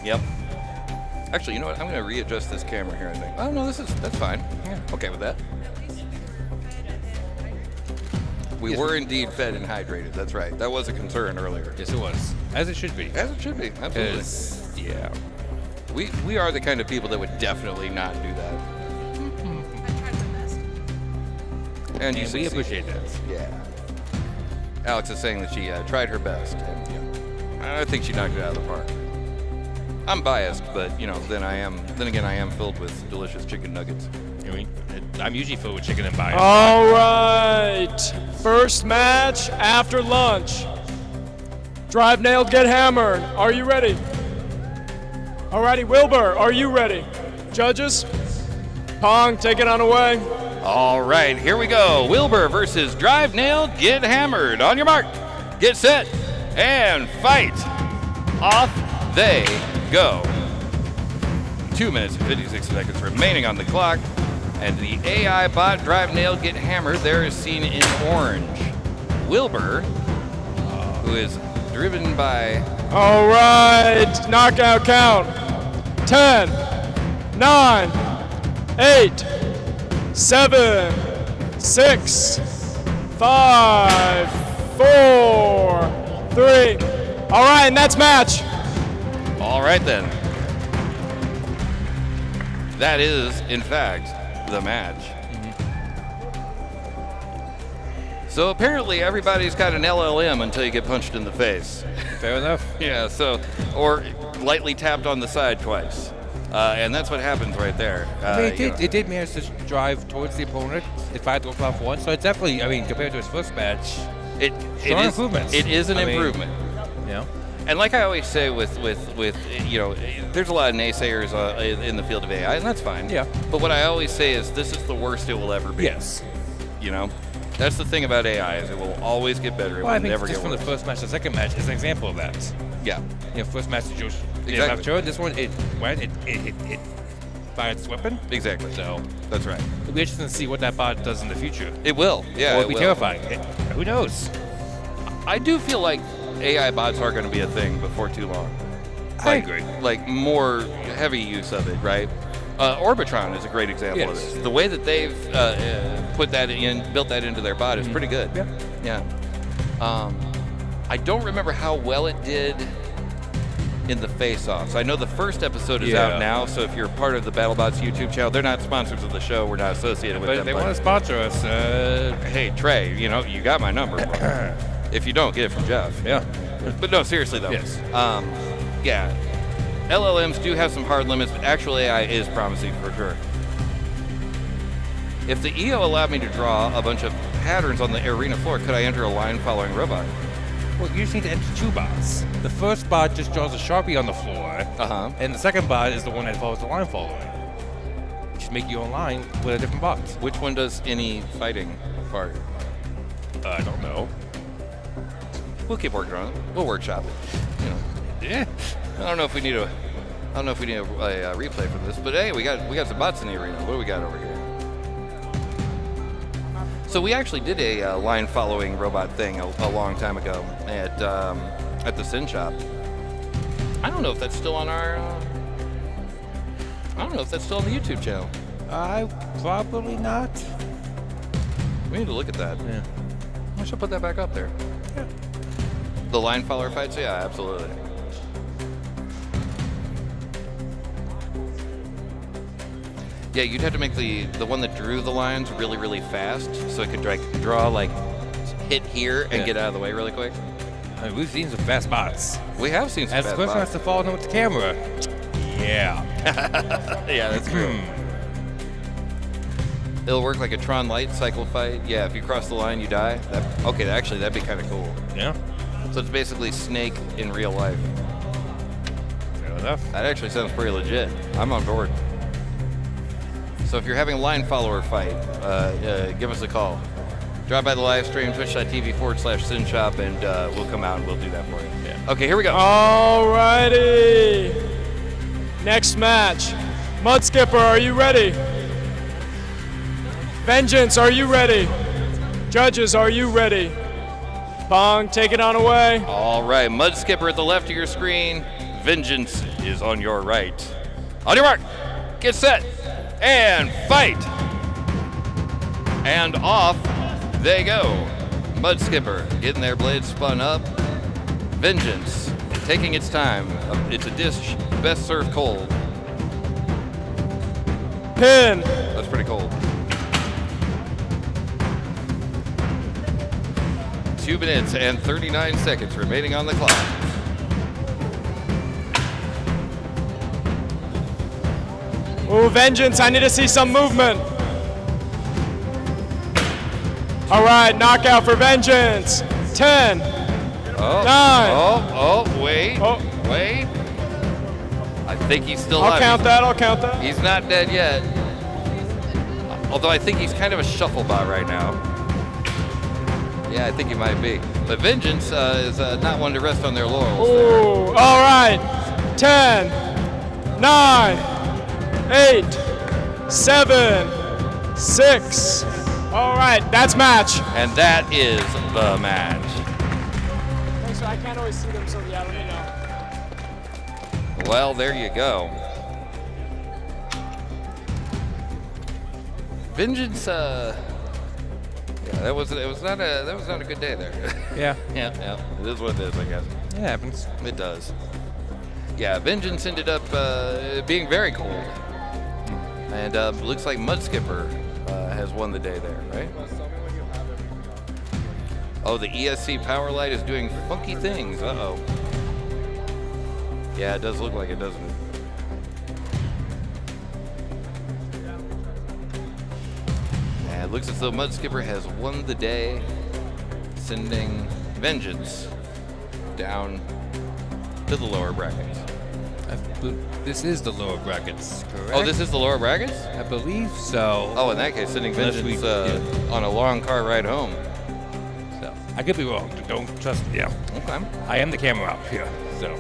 Yep. Actually, you know what? I'm going to readjust this camera here, I think. Oh, no, that's fine. Yeah. Okay with that. We were indeed fed and hydrated. That's right. That was a concern earlier. Yes, it was. As it should be. As it should be. Absolutely. Yeah. We are the kind of people that would definitely not do that. And you we appreciate that. Yeah. Alex is saying that she tried her best. And, I think she knocked it out of the park. I'm biased, but then again I am filled with delicious chicken nuggets. I'm usually filled with chicken and bias. All right. First match after lunch. Drive Nailed Get Hammered. Are you ready? Alrighty, Wilbur, are you ready? Judges? Pong, take it on away. All right, here we go. Wilbur versus Drive Nailed Get Hammered. On your mark, get set, and fight. Off they go. 2 minutes and 56 seconds remaining on the clock. And the AI bot Drive Nailed Get Hammered there is seen in orange. Wilbur, who is driven by... All right, knockout count. 10, 9, 8, 7, 6, 5, 4, 3. All right, and that's match. All right, then. That is, in fact, the match. So apparently everybody's got an LLM until you get punched in the face. Fair enough. Yeah, or lightly tapped on the side twice. And that's what happens right there. It did manage to drive towards the opponent. It fired off off one, so it's definitely, compared to his first match, strong improvements. It is an improvement. Yeah. And like I always say with there's a lot of naysayers in the field of AI, and that's fine. Yeah. But what I always say is this is the worst it will ever be. Yes. That's the thing about AI is it will always get better. It will never get worse. From the first match to the second match is an example of that. Yeah. First match to Josh. Exactly. This one, it fired its weapon. Exactly. So that's right. It'll be interesting to see what that bot does in the future. It will. Yeah. Or it'll be terrifying. Who knows? I do feel like AI bots are going to be a thing before too long. I agree. Like more heavy use of it, right? Orbitron is a great example of this. The way that they've built that into their bot is pretty good. Yeah. I don't remember how well it did in the face-offs. I know the first episode is out now, so if you're part of the BattleBots YouTube channel, they're not sponsors of the show. We're not associated with them. But if they want to sponsor us, hey, Trey, you got my number. If you don't, get it from Jeff. Yeah. But no, seriously though. Yes. Yeah. LLMs do have some hard limits, but actual AI is promising for sure. If the EO allowed me to draw a bunch of patterns on the arena floor, could I enter a line-following robot? Well, you just need to enter 2 bots. The first bot just draws a Sharpie on the floor, and the second bot is the one that follows the line following. Just make your own line with a different bot. Which one does any fighting part? I don't know. We'll keep working on it. We'll workshop it. You know. Yeah. I don't know if we need a replay for this, but hey, we got some bots in the arena. What do we got over here? So we actually did a line-following robot thing a long time ago at the Synshop. I don't know if that's still on our. I don't know if that's still on the YouTube channel. Probably not. We need to look at that. Yeah. I should put that back up there. Yeah. The line follower fights, yeah, absolutely. Yeah, you'd have to make the one that drew the lines really, really fast, so it could draw like hit here and get out of the way really quick. I mean, we've seen some fast bots. We have seen some As fast the person has bots. to follow them with the camera. Yeah. Yeah, that's true. It'll work like a Tron Light cycle fight. Yeah, if you cross the line, you die. Okay, actually, that'd be kind of cool. Yeah. So it's basically Snake in real life. Fair enough. That actually sounds pretty legit. I'm on board. So if you're having a line follower fight, give us a call. Drop by the live stream, twitch.tv/Synshop, and we'll come out and we'll do that for you. Yeah. Okay, here we go. Alrighty. Next match. Mudskipper, are you ready? Vengeance, are you ready? Judges, are you ready? Bong, take it on away. All right, Mudskipper at the left of your screen. Vengeance is on your right. On your mark, get set, and fight. And off they go. Mudskipper getting their blades spun up. Vengeance taking its time. It's a dish best served cold. Pin. That's pretty cold. 2 minutes and 39 seconds remaining on the clock. Ooh, Vengeance, I need to see some movement. All right, knockout for Vengeance. 10, Oh, 9. wait. Oh. Wait. I think he's still I'll alive. count that, I'll count that. He's not dead yet. Although I think he's kind of a shuffle bot right now. Yeah, I think he might be. But Vengeance is not one to rest on their laurels. Ooh, all right. 10, 9, 8, 7, 6. All right, that's match. And that is the match. Thanks, I can't always see them, so yeah, let me know. Well, there you go. Vengeance, yeah, that was not a good day there. Yeah. yeah, it is what it is, I guess. It happens. It does. Yeah, Vengeance ended up being very cold. And looks like Mudskipper has won the day there, right? Oh, the ESC power light is doing funky things. Uh-oh. Yeah, it does look like it, doesn't it? And it looks as though Mudskipper has won the day, sending Vengeance down to the lower brackets. This is the lower brackets, correct? Oh, this is the lower brackets? I believe so. Oh, in that case, sending Unless Vengeance we- on a long car ride home. So I could be wrong. Don't trust me. Yeah. Okay. I am the camera up here, so.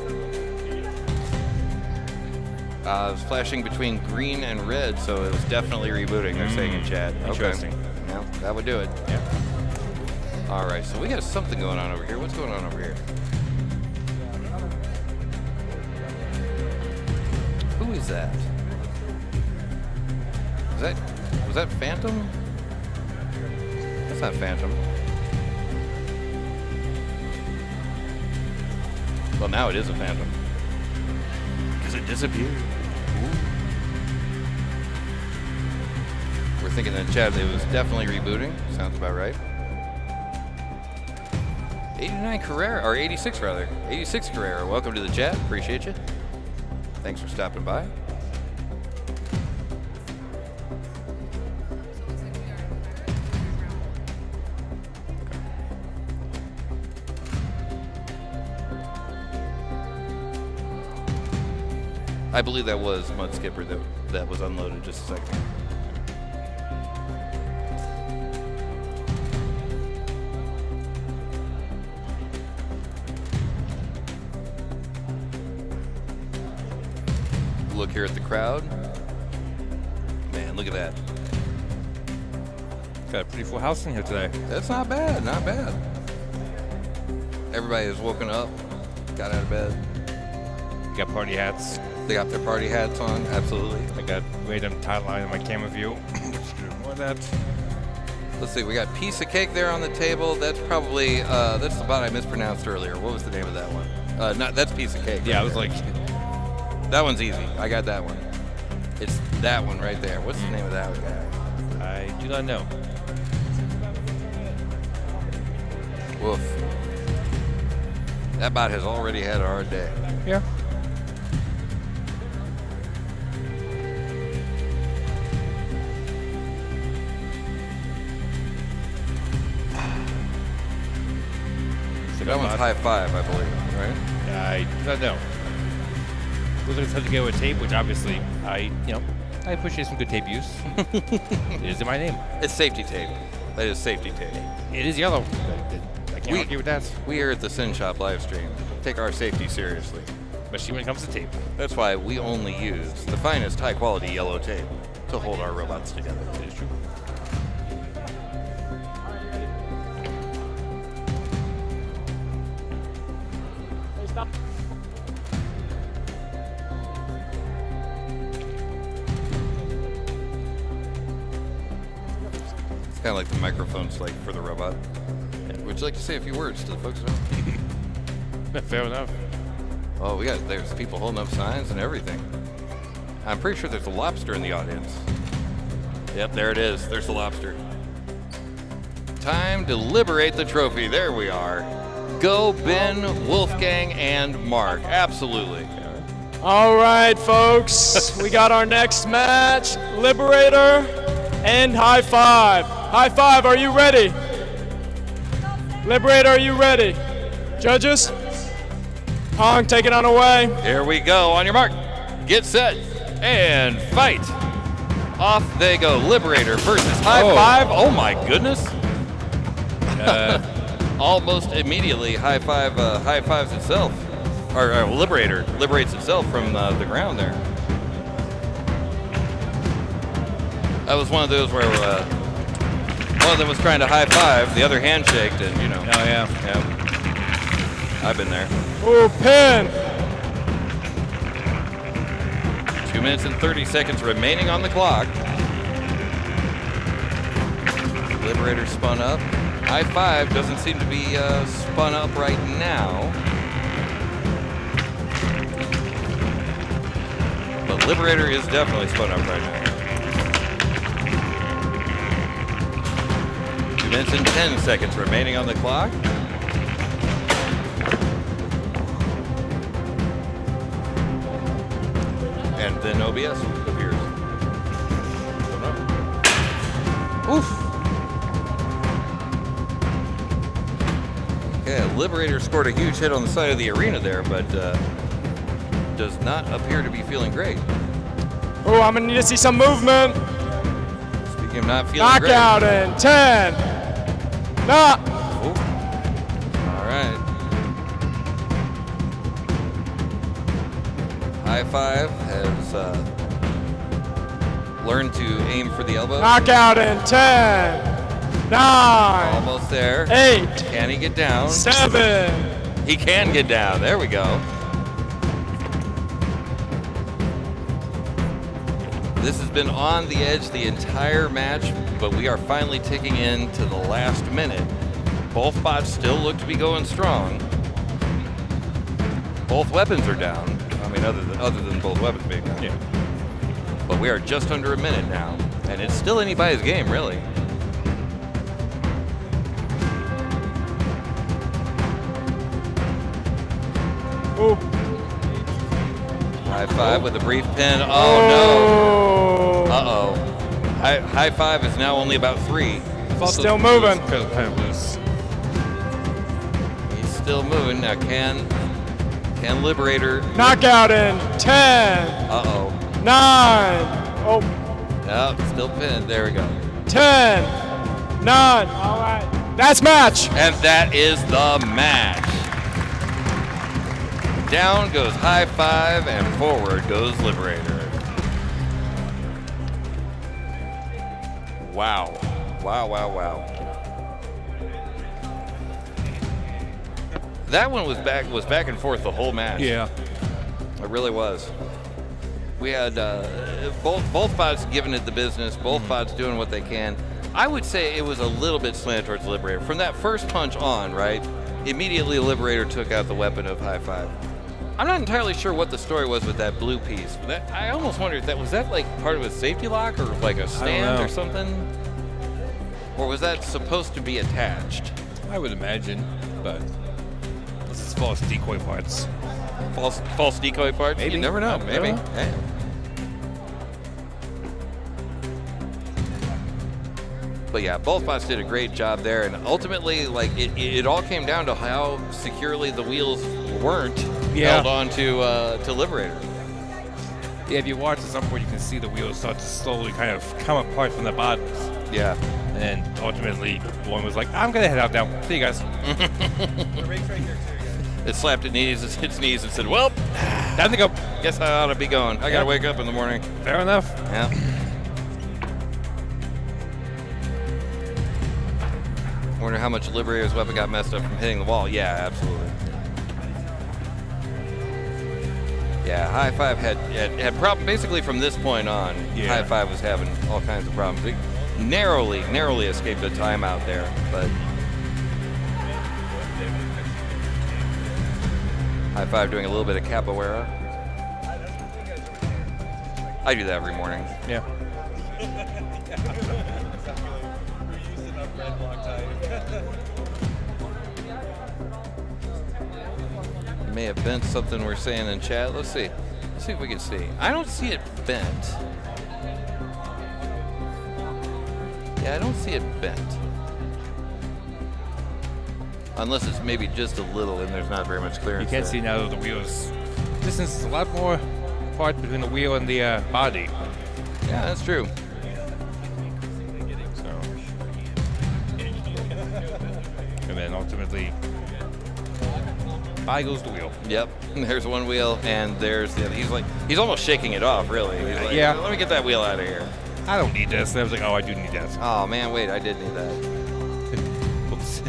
It's flashing between green and red, so it was definitely rebooting, they're saying in chat. Interesting. Okay. Yeah, that would do it. Yeah. All right, so we got something going on over here. What's going on over here? Who is that? Was that Phantom? That's not Phantom. Well, now it is a Phantom. Because it disappeared. Ooh. We're thinking in the chat it was definitely rebooting. Sounds about right. 89 Carrera, or 86 rather. 86 Carrera, welcome to the chat. Appreciate you. Thanks for stopping by. I believe that was Mudskipper that was unloaded just a second. Look here at the crowd. Man, look at that. Got a pretty full house in here today. That's not bad, not bad. Everybody has woken up, got out of bed. Got party hats. They got their party hats on, absolutely. I got random timeline in my camera view. Just do more of that. Let's see, we got piece of cake there on the table. That's probably, that's the bot I mispronounced earlier. What was the name of that one? That's piece of cake. Yeah, I was like, that one's easy. I got that one. It's that one right there. What's the name of that guy? I do not know. Woof. That bot has already had a hard day. Yeah. That one's high five, I believe, right? I do not know. We're going to have to go with tape, which obviously I appreciate some good tape use. It is in my name. It's safety tape. That is safety tape. It is yellow. I can't argue with that. We here at the Synshop Livestream take our safety seriously. Especially when it comes to tape. That's why we only use the finest high-quality yellow tape to hold our robots together. It is true. Hey, stop. It's kind of like the microphone's like for the robot. Would you like to say a few words to the folks at home? Fair enough. Oh, there's people holding up signs and everything. I'm pretty sure there's a lobster in the audience. Yep, there it is. There's the lobster. Time to liberate the trophy. There we are. Go Ben, Wolfgang, and Mark. Absolutely. All right, folks. We got our next match. Liberator and High Five. High Five, are you ready? Liberator, are you ready? Judges? Pong, take it on away. Here we go. On your mark. Get set. And fight. Off they go. Liberator versus High Five. Oh my goodness. Almost immediately High Fives itself. Or Liberator liberates itself from the ground there. That was one of those where one of them was trying to high five, the other handshaked, and you know. Oh yeah. I've been there. Ooh, pin. 2 minutes and 30 seconds remaining on the clock. Liberator spun up. High Five doesn't seem to be spun up right now. But Liberator is definitely spun up right now. 2 minutes and 10 seconds remaining on the clock. And then OBS appears. Don't know. Oof. Okay, Liberator scored a huge hit on the side of the arena there, but does not appear to be feeling great. Ooh, I'm gonna need to see some movement. Speaking of not feeling Knockout in 10. Nah. Ooh. All right. High Five has learned to aim for the elbow. Knockout in 10. 9. Almost there. 8. Can he get down? 7. He can get down. There we go. This has been on the edge the entire match, but we are finally ticking into the last minute. Both bots still look to be going strong. Both weapons are down. I mean, other than both weapons being down. Yeah. But we are just under a minute now, and it's still anybody's game, really. Ooh. High Five with a brief pin. Oh no. Uh-oh. High Five is now only about 3. Still moving. Kind of loose. He's still moving. Now can Can Liberator... Knockout in 10, Uh-oh. 9, oh, Oh, still pinned. There we go. 10, 9. All right. That's match. And that is the match. Down goes High Five, and forward goes Liberator. Wow. Wow, wow, wow. That one was back and forth the whole match. Yeah. It really was. We had both bots giving it the business, both bots doing what they can. I would say it was a little bit slanted towards Liberator. From that first punch on, right, immediately Liberator took out the weapon of High Five. I'm not entirely sure what the story was with that blue piece. I almost wonder if that was like part of a safety lock or like a stand or something? Or was that supposed to be attached? I would imagine, but this is false decoy parts. False decoy parts? Maybe. You never know. Maybe. Yeah. But yeah, both bots did a great job there, and ultimately, like it all came down to how securely the wheels weren't held on to Liberator. Yeah, if you watch at some point, you can see the wheels start to slowly kind of come apart from the bottoms. Yeah. And ultimately, one was like, I'm going to head out now. See you guys. It slapped its knees and said, well, Time to go. guess I ought to be going. I got to wake up in the morning. Fair enough. Yeah. Wonder how much Liberator's weapon got messed up from hitting the wall. Yeah, absolutely. Yeah, High Five had problem basically from this point on. Yeah. High Five was having all kinds of problems. He narrowly escaped a timeout there, but High Five doing a little bit of capoeira. I do that every morning. Yeah. May have bent something we're saying in chat. Let's see. Let's see if we can see. I don't see it bent. Yeah, I don't see it bent. Unless it's maybe just a little and there's not very much clearance. You can't there. see now that the wheels. Distance is a lot more apart between the wheel and the body. Yeah, that's true. So. And then ultimately, by goes the wheel. Yep. There's one wheel and there's the other. He's almost shaking it off, really. He's like, Yeah. Let me get that wheel out of here. I don't need this. And I was like, oh, I do need that. Oh man, wait, I did need that. Oops.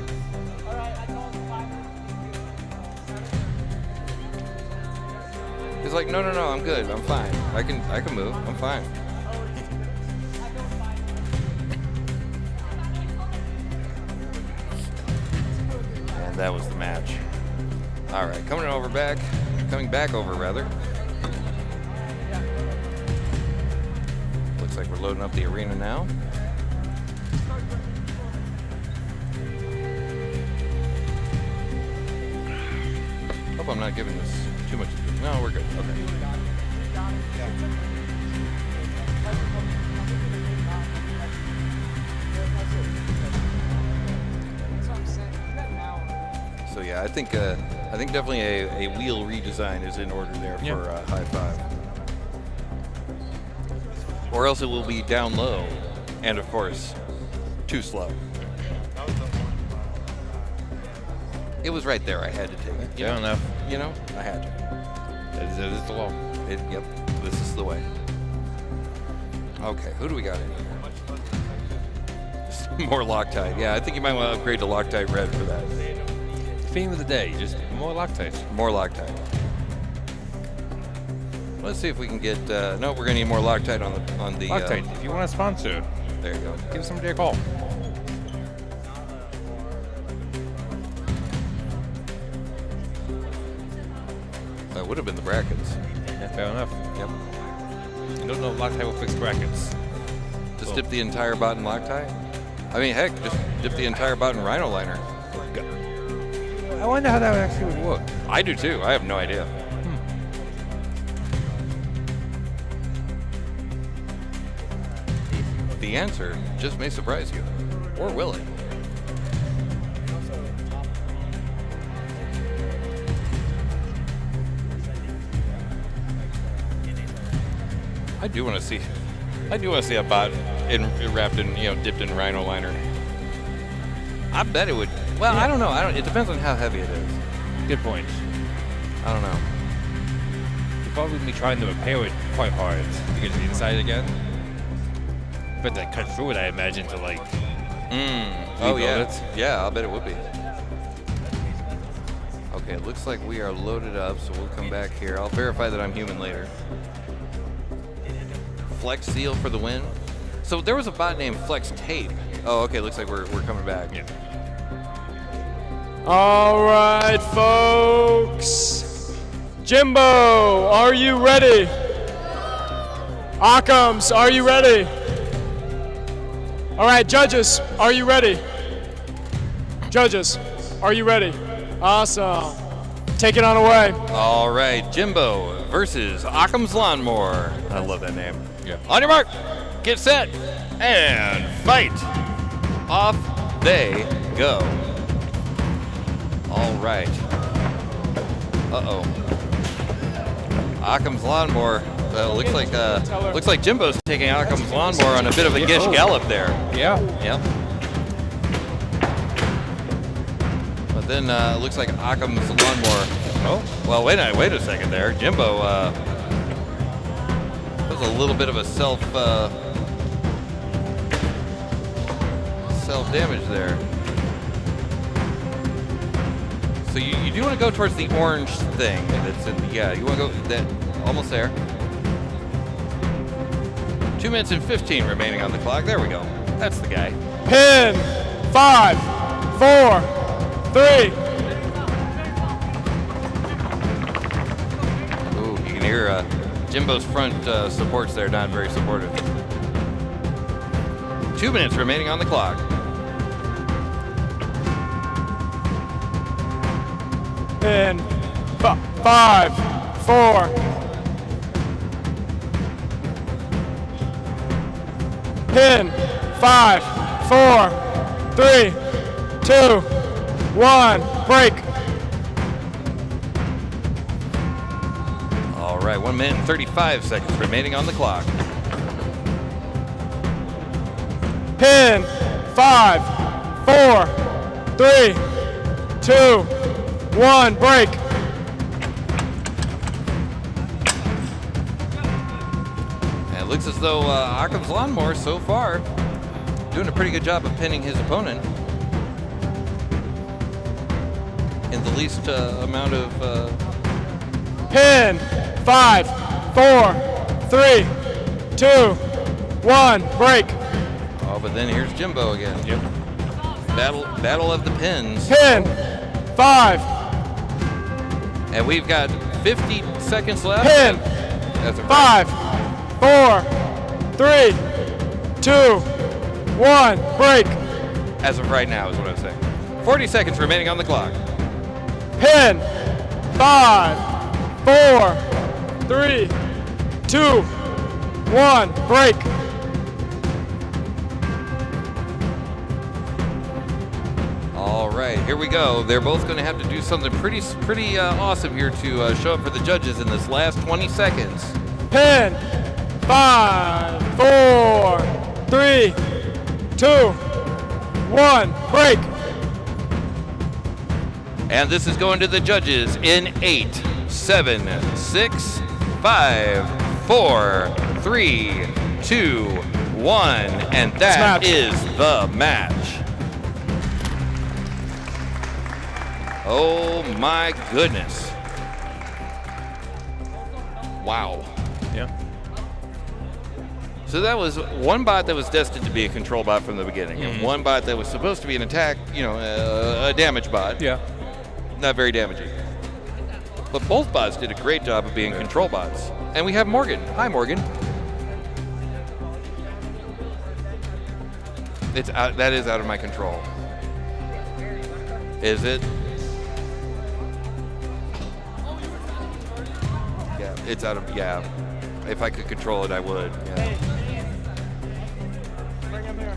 He's like, no, I'm good. I'm fine. I can move. I'm fine. And that was the match. All right, coming back over rather. Looks like we're loading up the arena now. Hope I'm not giving this too much. No, we're good. Okay. So yeah, I think definitely a wheel redesign is in order there for High Five. Or else it will be down low, and of course, too slow. It was right there. I had to take it. Fair enough. You know, I had to. That is the law. Yep, this is the way. Okay, who do we got in here? More Loctite. Yeah, I think you might want to upgrade to Loctite Red for that. Theme of the day, just more Loctite. More Loctite. Let's see if we can get. No, we're gonna need more Loctite on the. Loctite, if you want to sponsor, There you go. give somebody a call. That would have been the brackets. Yeah, fair enough. Yep. You don't know if Loctite will fix brackets. Just dip the entire bot in Loctite. I mean, heck, just dip the entire bot in Rhino Liner. I wonder how that actually would work. I do too. I have no idea. The answer just may surprise you, or will it? I do want to see a bot wrapped in, dipped in rhino liner. I bet it would. Well, I don't know. It depends on how heavy it is. Good point. I don't know. You'd probably be trying to repair it quite hard to get to the inside again. But that cut through it, I imagine, to like. Oh rebuild yeah. it. Yeah, I'll bet it would be. Okay, it looks like we are loaded up, so we'll come back here. I'll verify that I'm human later. Flex Seal for the win. So there was a bot named Flex Tape. Oh, okay, looks like we're coming back. Yeah. All right, folks. Jimbo, are you ready? Occams, are you ready? All right, judges, are you ready? Judges, are you ready? Awesome. Take it on away. All right, Jimbo versus Occam's Lawnmower. I love that name. Yeah. On your mark, get set, and fight. Off they go. All right. Uh-oh. Occam's Lawnmower. Looks like Jimbo's taking Occam's Lawnmower on a bit of a gish gallop there. Yeah. Yep. But then looks like Occam's Lawnmower. Oh, well, wait a second there. Jimbo was a little bit of a self-damage there. So you do want to go towards the orange thing that's in the, you want to go that almost there. 2 minutes and 15 remaining on the clock. There we go. That's the guy. Pin, 5, 4, 3. Ooh, you can hear Jimbo's front supports there, not very supportive. 2 minutes remaining on the clock. Pin, 5, 4. Pin, 5, 4, 3, 2, 1, break. All right, 1 minute and 35 seconds remaining on the clock. Pin, 5, 4, 3, 2, 1, break. And it looks as though Occam's Lawnmower so far doing a pretty good job of pinning his opponent in the least amount of. Pin, 5, 4, 3, 2, 1, break. Oh, but then here's Jimbo again. Yep. Battle of the pins. Pin, 5. And we've got 50 seconds left. Pin, That's a 5, 4, 3, 2, 1, break. As of right now is what I'm saying. 40 seconds remaining on the clock. Pin, 5, 4, 3, 2, 1, break. All right, here we go. They're both going to have to do something pretty awesome here to show up for the judges in this last 20 seconds. Pin, 5, 4, 3, 2, 1, break. And this is going to the judges in 8, 7, 6, 5, 4, 3, 2, 1. And that is the match. Oh my goodness. Wow. Yeah. So that was one bot that was destined to be a control bot from the beginning, and one bot that was supposed to be an attack, a damage bot. Yeah. Not very damaging. But both bots did a great job of being control bots. And we have Morgan. Hi, Morgan. It's out, that is out of my control. Is it? Yeah, it's out of, yeah. If I could control it, I would. Yeah. Bring him here.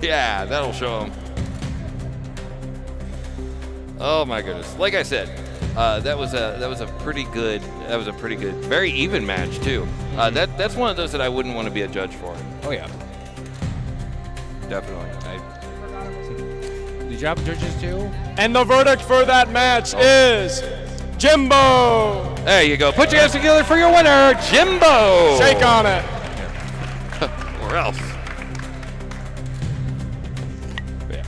Yeah, that'll show them. Oh my goodness. Like I said, That was a pretty good, very even match too. That's one of those that I wouldn't want to be a judge for. Oh yeah. Definitely. The job judges too. And the verdict for that match is Jimbo. There you go. Put your hands together for your winner, Jimbo. Shake on it. Or else. Yeah.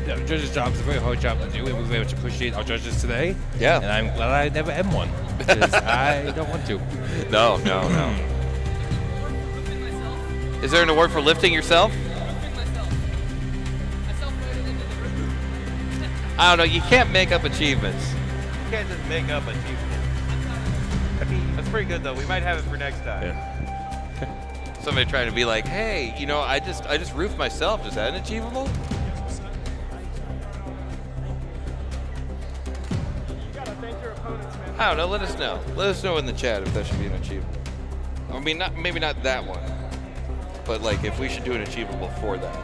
The judges' job is a very hard job to do, and we very much appreciate our judges today. Yeah. And I'm glad I never am one, because I don't want to. No. Is there an award for lifting yourself? I don't know. You can't make up achievements. You can't just make up achievements. That's pretty good though. We might have it for next time. Yeah. Somebody trying to be like, hey, you know, I just roofed myself. Is that an achievable? I don't know. Let us know. Let us know in the chat if that should be an achievable. I mean, maybe not that one, but like if we should do an achievable for that.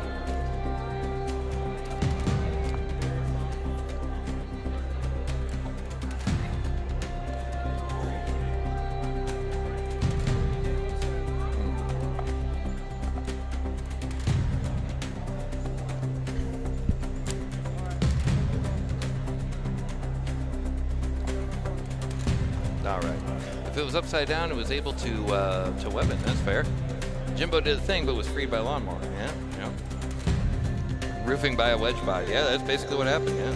All right. If it was upside down, it was able to weapon. That's fair. Jimbo did a thing, but was freed by Lawnmower. Yeah. Roofing by a wedge body. Yeah, that's basically what happened. Yeah.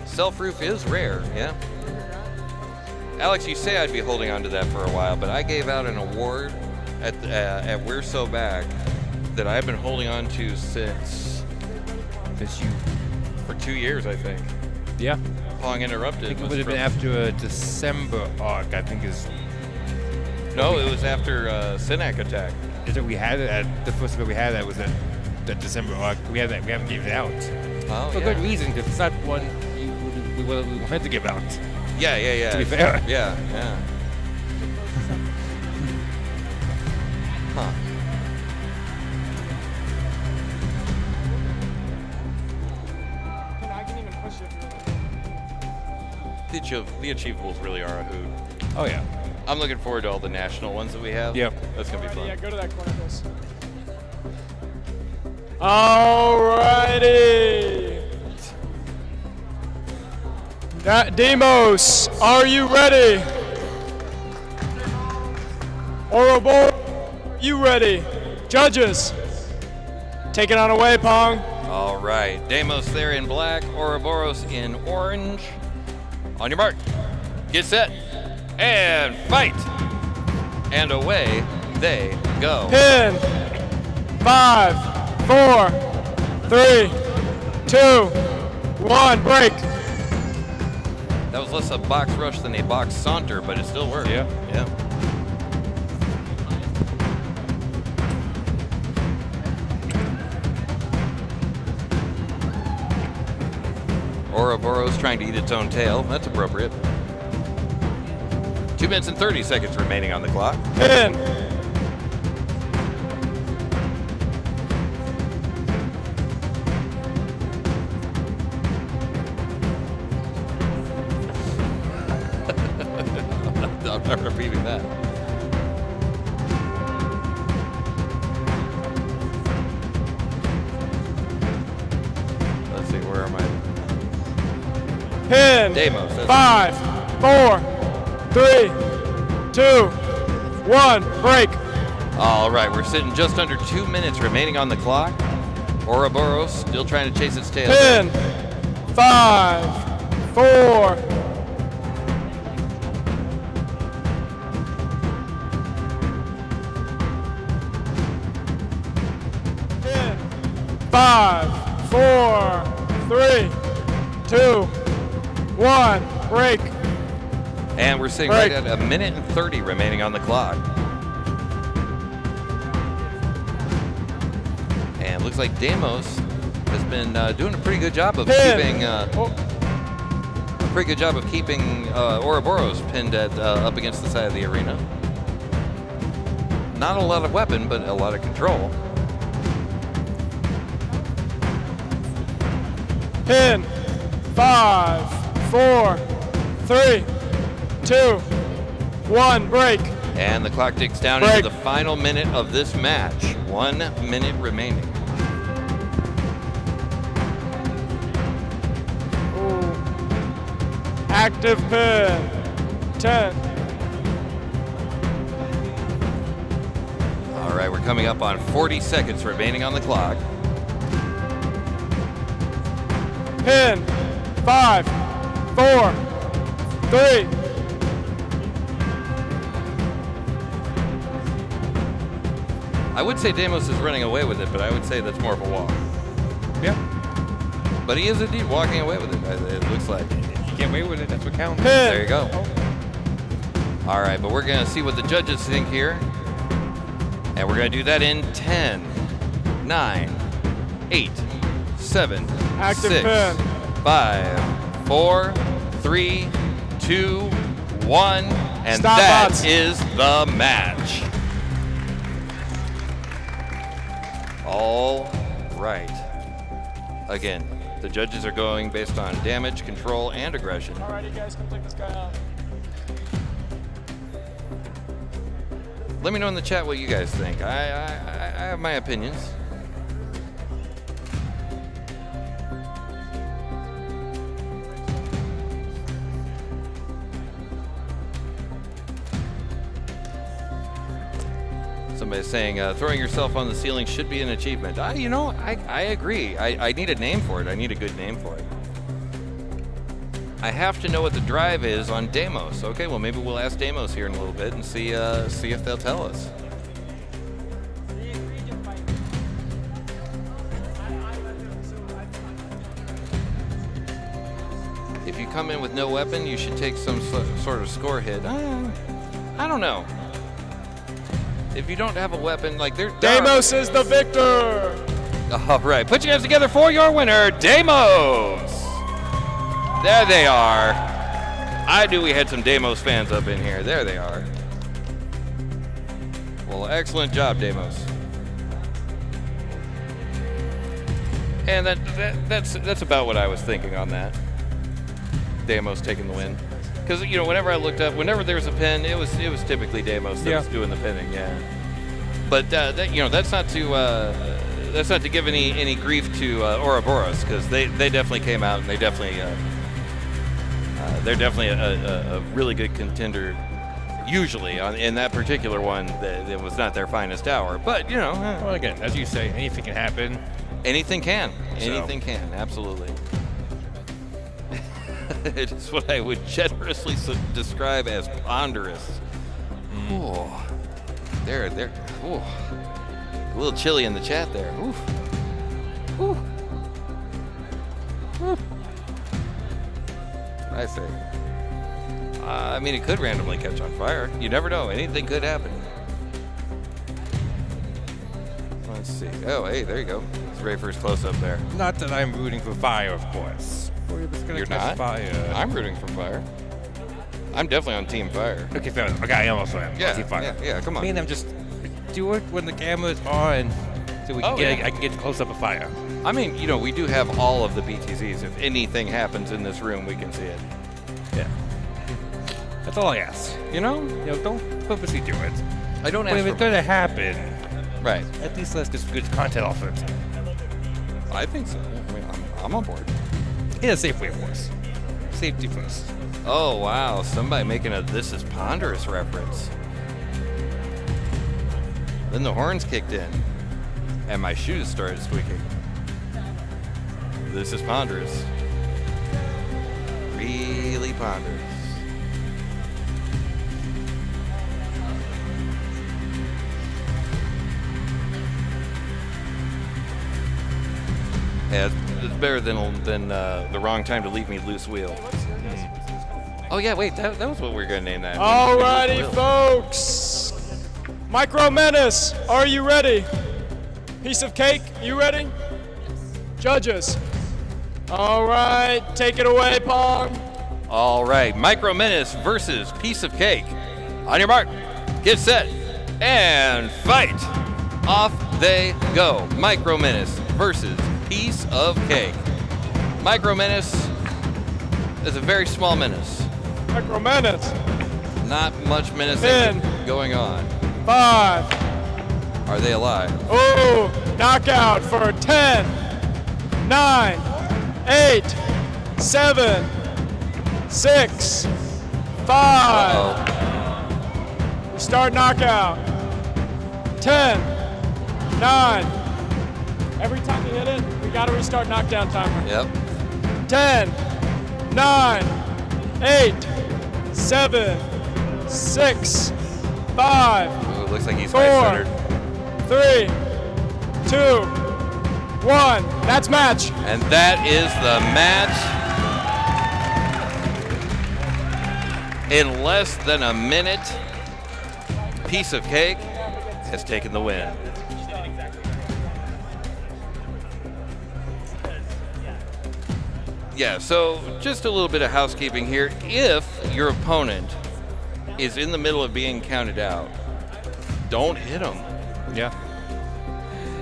Self-roof is rare. Yeah. Alex, you say I'd be holding on to that for a while, but I gave out an award at We're So Back that I've been holding on to since for 2 years, I think. Yeah. Pong Interrupted. I think it would have been after a December arc, I think is. No, it was after Synac attack. Is it we had it at the first event we had that was at the December arc. We haven't given it out. Oh, For yeah. good reason, because it's not one we wanted to give out. Yeah. To be fair. Yeah. Huh. I can even push it. The achievables really are a hoot. Oh yeah. I'm looking forward to all the national ones that we have. Yep. That's gonna be fun. Yeah, go to that corner, Chris. Alrighty. Damos, are you ready? Ouroboros, are you ready? Judges, take it on away, Pong. All right. Damos there in black, Ouroboros in orange. On your mark, get set, and fight. And away they go. Pin. 5, 4, 3, 2, 1, break. That was less a box rush than a box saunter, but it still worked. Yeah. Ouroboros trying to eat its own tail. That's appropriate. 2 minutes and 30 seconds remaining on the clock. Pin. I'm not repeating that. Let's see, where am I? Pin. Damos. 5, 4, 3, 2, 1, break. All right, we're sitting just under 2 minutes remaining on the clock. Ouroboros still trying to chase its tail. Pin. 5, 4. Pin. 5, 4, 3, 2, 1, break. And we're sitting right at 1 minute and 30 remaining on the clock. And looks like Damos has been doing a pretty good job of keeping Ouroboros pinned up against the side of the arena. Not a lot of weapon, but a lot of control. Pin. 5, 4, 3, 2, 1. Break. And the clock ticks down Break. into the final minute of this match. 1 minute remaining. Ooh. Active pin. 10. All right, we're coming up on 40 seconds remaining on the clock. Pin. 5, 4, 3. I would say Damos is running away with it, but I would say that's more of a walk. Yeah. But he is indeed walking away with it, it looks like. You get away with it, that's what counts. Pin. There you go. All right, but we're going to see what the judges think here. And we're going to do that in 10, 9, 8, 7, Active 6, pin. 5, 4, 3, 2, 1. And Stop that bots. is the match. All right. Again, the judges are going based on damage, control, and aggression. Alrighty, guys, come take this guy out. Let me know in the chat what you guys think. I have my opinions. Somebody's saying throwing yourself on the ceiling should be an achievement. I agree. I need a name for it. I need a good name for it. I have to know what the drive is on Damos. Okay, well maybe we'll ask Damos here in a little bit and see if they'll tell us. If you come in with no weapon, you should take some sort of score hit. I don't know. If you don't have a weapon, like Damos is the victor. All right, put your hands together for your winner, Damos. There they are. I knew we had some Damos fans up in here. There they are. Well, excellent job, Damos. And that's about what I was thinking on that. Damos taking the win. Because whenever I looked up, whenever there was a pin, it was typically Damos that was doing the pinning. Yeah. But that's not to give any grief to Ouroboros, because they definitely came out and they're definitely a really good contender. Usually in that particular one, it was not their finest hour. But Well, again, as you say, anything can happen. Anything can. Anything can. Absolutely. It is what I would generously describe as ponderous. Oh, there. Oh, a little chilly in the chat there. Oof. Ooh. Oof. I say. I mean, it could randomly catch on fire. You never know. Anything could happen. Let's see. Oh, hey, there you go. It's ready for his close-up there. Not that I'm rooting for fire, of course. You're not? Fire. I'm rooting for fire. I'm definitely on Team Fire. Okay, fair enough. Okay, I am also on Team Fire. Yeah, come on. I mean, I'm just do it when the camera is on, so we can I can get close up of fire. I mean, we do have all of the BTZs. If anything happens in this room, we can see it. Yeah. That's all I ask. Don't purposely do it. I don't But ask if for it's gonna happen, right. at least let's get good content off it. I think so. I mean, I'm on board. In a safe way, of course. Safety first. Oh, wow. Somebody making a This Is Ponderous reference. Then the horns kicked in, and my shoes started squeaking. This is ponderous. Really ponderous. Yeah, it's better than The Wrong Time to Leave Me Loose Wheel. Oh yeah, wait, that was what we were gonna name that. Alrighty, folks. Micro Menace, are you ready? Piece of cake, you ready? Judges. All right, take it away, Pong. All right, Micro Menace versus Piece of Cake. On your mark, get set, and fight. Off they go. Micro Menace versus Piece of Cake. Micro Menace is a very small menace. Micro Menace. Not much menacing 10. going on. 5. Are they alive? Oh, knockout for 10, 9, 8, 7, 6, 5. Uh-oh. Restart knockout. 10, 9. Every time you hit it, we got to restart knockdown timer. Yep. 10, 9, 8, 7, 6, 5, Ooh, it looks like he's 4, high-centered. 3, 2, 1. That's match. And that is the match. In less than a minute, Piece of Cake has taken the win. Yeah, so just a little bit of housekeeping here. If your opponent is in the middle of being counted out, don't hit them. Yeah.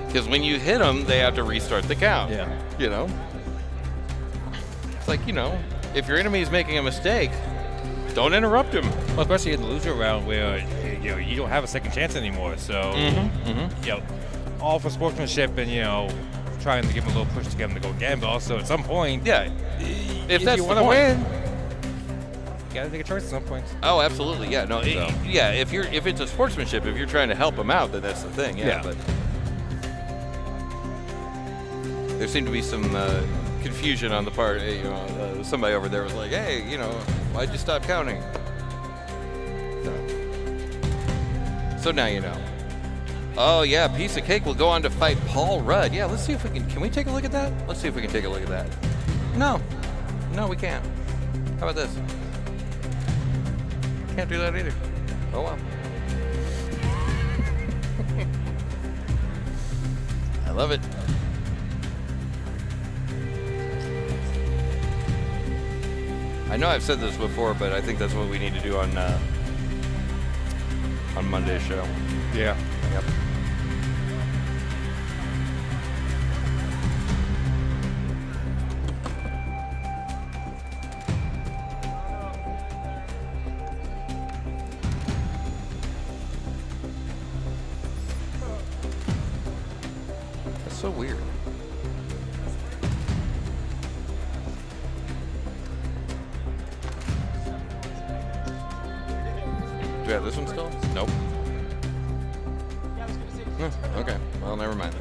Because when you hit them, they have to restart the count. Yeah. You know? It's like, you know, if your enemy is making a mistake, don't interrupt him. Well, especially in the loser round where you don't have a second chance anymore. So, you know, all for sportsmanship and trying to give them a little push to get them to go again. But also at some point, Yeah. If that's you the want to point. win, you gotta take a choice at some point. Oh, absolutely. Yeah. No. So. Yeah. If it's a sportsmanship, if you're trying to help them out, then that's the thing. Yeah. Yeah. But there seemed to be some confusion on the part. Somebody over there was like, "Hey, why'd you stop counting?" So now you know. Oh yeah, Piece of Cake will go on to fight Paul Rudd. Yeah. Let's see if we can we take a look at that? Let's see if we can take a look at that. No, we can't. How about this? Can't do that either. Oh well. I love it. I know I've said this before, but I think that's what we need to do on Monday's show. Yeah. Yep. That's so weird. Do we have this one still? Nope. Okay, well, never mind.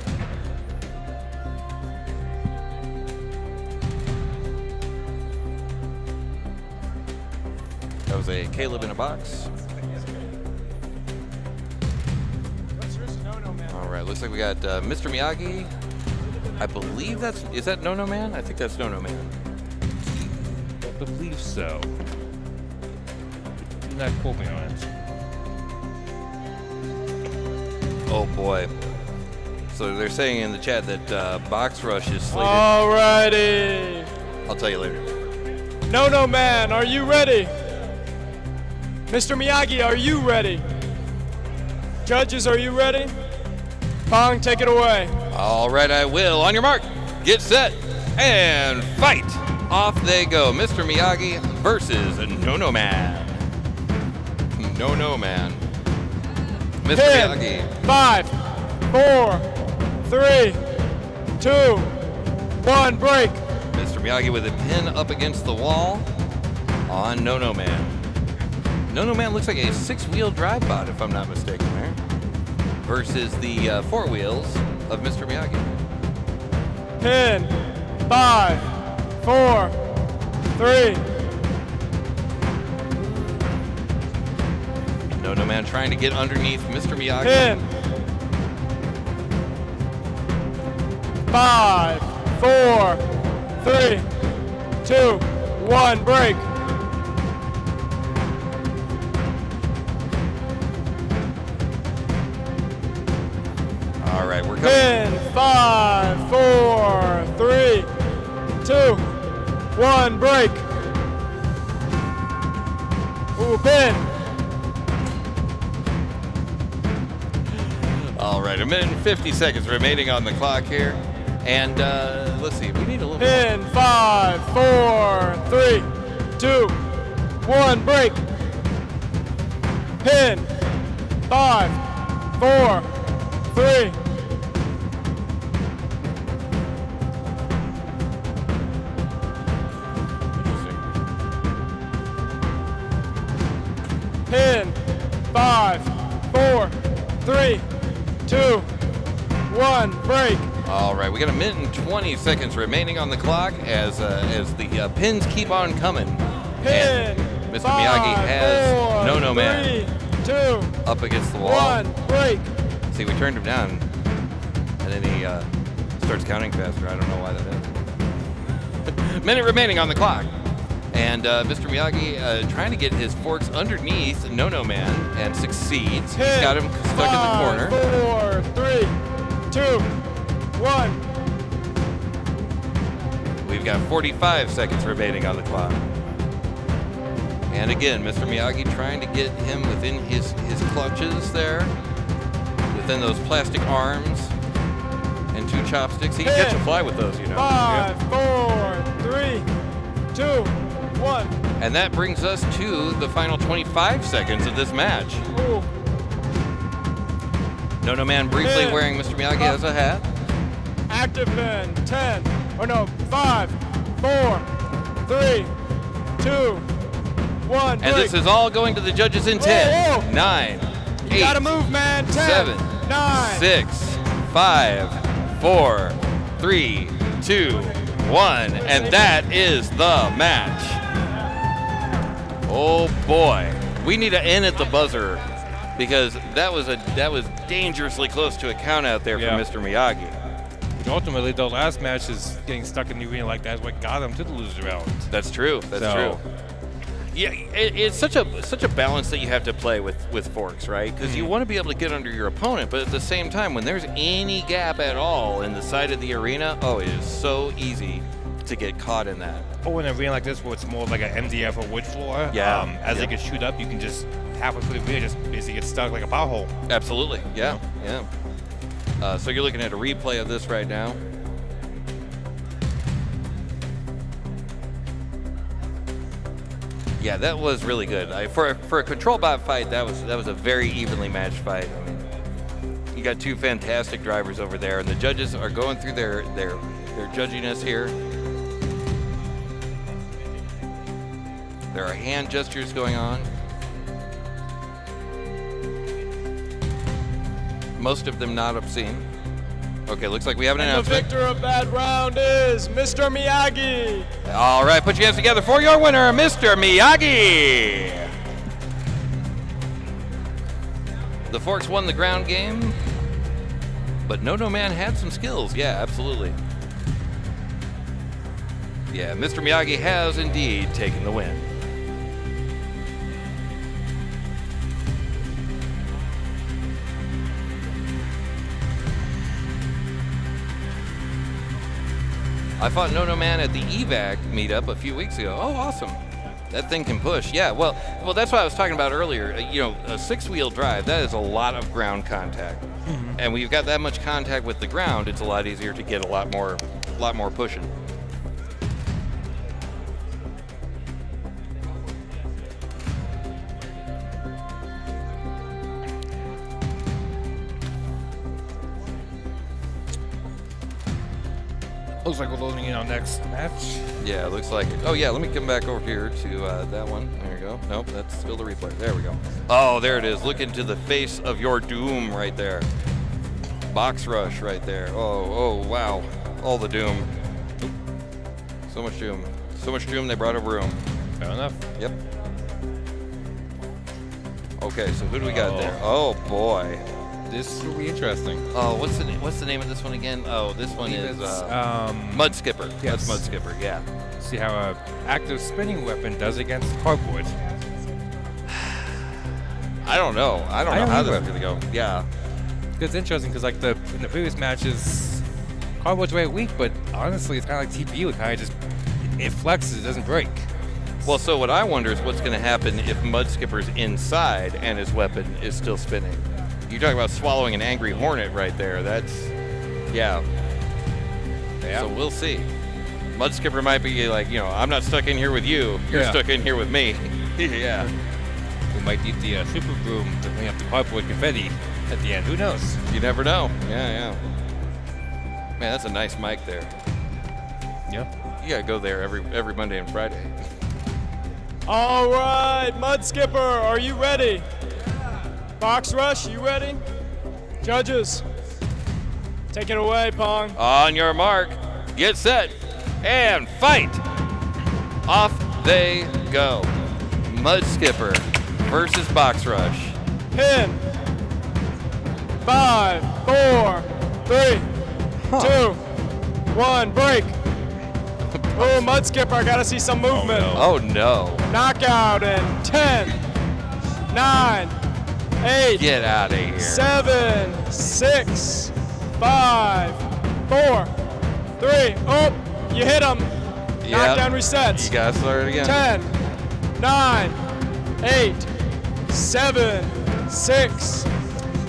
That was a Caleb in a box. All right, looks like we got Mr. Miyagi. I believe is that No Man? I think that's No Man. I believe so. Do not quote me on it. Oh boy. So they're saying in the chat that Box Rush is slated. Alrighty. I'll tell you later. No Man, are you ready? Mr. Miyagi, are you ready? Judges, are you ready? Pong, take it away. All right, I will. On your mark, get set, and fight. Off they go. Mr. Miyagi versus No Man. No Man. Mr. 10, Miyagi. 5, 4, 3, 2, 1, break. Mr. Miyagi with a pin up against the wall on No Man. No Man looks like a 6-wheel drive bot, if I'm not mistaken there, versus the 4 wheels of Mr. Miyagi. 10, 5, 4, 3. No Man trying to get underneath Mr. Miyagi. 10, 5, 4, 3, 2, 1, break. All right, we're coming. 10, 5, 4, 3, 2, 1, break. Ooh, pin. All right, a minute and 50 seconds remaining on the clock here. And let's see, we need a little Pin 5, 4, 3, 2, 1, break. Pin 5, 4, 3. Pin 5, 4, 3, 2, 1, break. All right, we got a minute and 20 seconds remaining on the clock as the pins keep on coming. Pin. Mr. 5, Miyagi has 4, No Man 3, 2, up against the wall. 1, break. See, we turned him down, and then he starts counting faster. I don't know why that is. Minute remaining on the clock. And Mr. Miyagi trying to get his forks underneath No Man and succeeds. He's Pin. got him stuck in the corner. 5, 4, 3, 2, 1. We've got 45 seconds remaining on the clock. And again, Mr. Miyagi trying to get him within his clutches there, within those plastic arms and 2 chopsticks. He can catch a fly with those, you know. 5, 4, 3, 2, 1. And that brings us to the final 25 seconds of this match. Ooh. No Man briefly Pin. wearing Mr. Miyagi as a hat. Active pin 10. Oh no, 5, 4, 3, 2, 1. And this is all going to the judges in 10, Whoa. 9, You 8, gotta move, man. 10, 7, 9. 6, 5, 4, 3, 2, 1. And that is the match. Oh boy. We need to end at the buzzer because that was dangerously close to a count out there Yeah. for Mr. Miyagi. Ultimately, the last match is getting stuck in the arena like that is what got him to the loser round. That's true. That's So- true. Yeah, it's such a balance that you have to play with forks, right? Because you want to be able to get under your opponent, but at the same time, when there's any gap at all in the side of the arena, oh, it is so easy to get caught in that. Oh, in an arena like this where it's more like an MDF or wood floor, Yeah. as Yeah. they can shoot up, you can just halfway through the arena just basically get stuck like a pothole. Absolutely. Yeah. Yeah. So you're looking at a replay of this right now. Yeah, that was really good. For a control bot fight, that was a very evenly matched fight. I mean, you got 2 fantastic drivers over there, and the judges are going through their judginess here. There are hand gestures going on. Most of them not obscene. Okay, looks like we have an And the announcement. victor of that round is Mr. Miyagi. All right, put your hands together for your winner, Mr. Miyagi. The Forks won the ground game, but No Man had some skills. Yeah, absolutely. Yeah, Mr. Miyagi has indeed taken the win. I fought No Man at the EVAC meetup a few weeks ago. Oh, awesome. That thing can push. Yeah, well, that's what I was talking about earlier. You know, a 6-wheel drive, that is a lot of ground contact. And when you've got that much contact with the ground, it's a lot easier to get a lot more pushing. Looks like we're loading in our next match. Yeah, it looks like it. Oh, yeah, let me come back over here to that one. There you go. Nope, that's still the replay. There we go. Oh, there it is. Look into the face of your doom right there. Box rush right there. Oh, wow. All the doom. Oop. So much doom. So much doom, they brought a room. Fair enough. Yep. Okay, so who do we got there? Oh, boy. This will be interesting. Oh, what's the name of this one again? Oh, this one is Mudskipper. Yes. That's Mudskipper, yeah. See how an active spinning weapon does against cardboard. I don't know. I don't know how this is either. going to go. Yeah. It's interesting because like in the previous matches, cardboard's very weak, but honestly, it's kind of like TPU. It kind of just it flexes, it doesn't break. Well, so what I wonder is what's going to happen if Mudskipper's inside and his weapon is still spinning. You talk about swallowing an angry hornet right there. That's, yeah. Yeah. So we'll see. Mudskipper might be like, you know, I'm not stuck in here with you. You're Yeah. stuck in here with me. Yeah. We might need the super broom to clean up the cardboard confetti at the end. Who knows? You never know. Yeah. Man, that's a nice mic there. Yeah. You gotta go there every Monday and Friday. All right, Mudskipper, are you ready? Box Rush, you ready? Judges, take it away, Pong. On your mark, get set, and fight! Off they go. Mudskipper versus Box Rush. Pin. 5, 4, 3, 2, 1, break. Oh, Mudskipper, I gotta see some movement. Oh no. Knockout in 10, 9, 8, Get out of here. 7, 6, 5, 4, 3. Oh, you hit him. Yep. Knockdown resets. You gotta start it again. 10, 9, 8, 7, 6,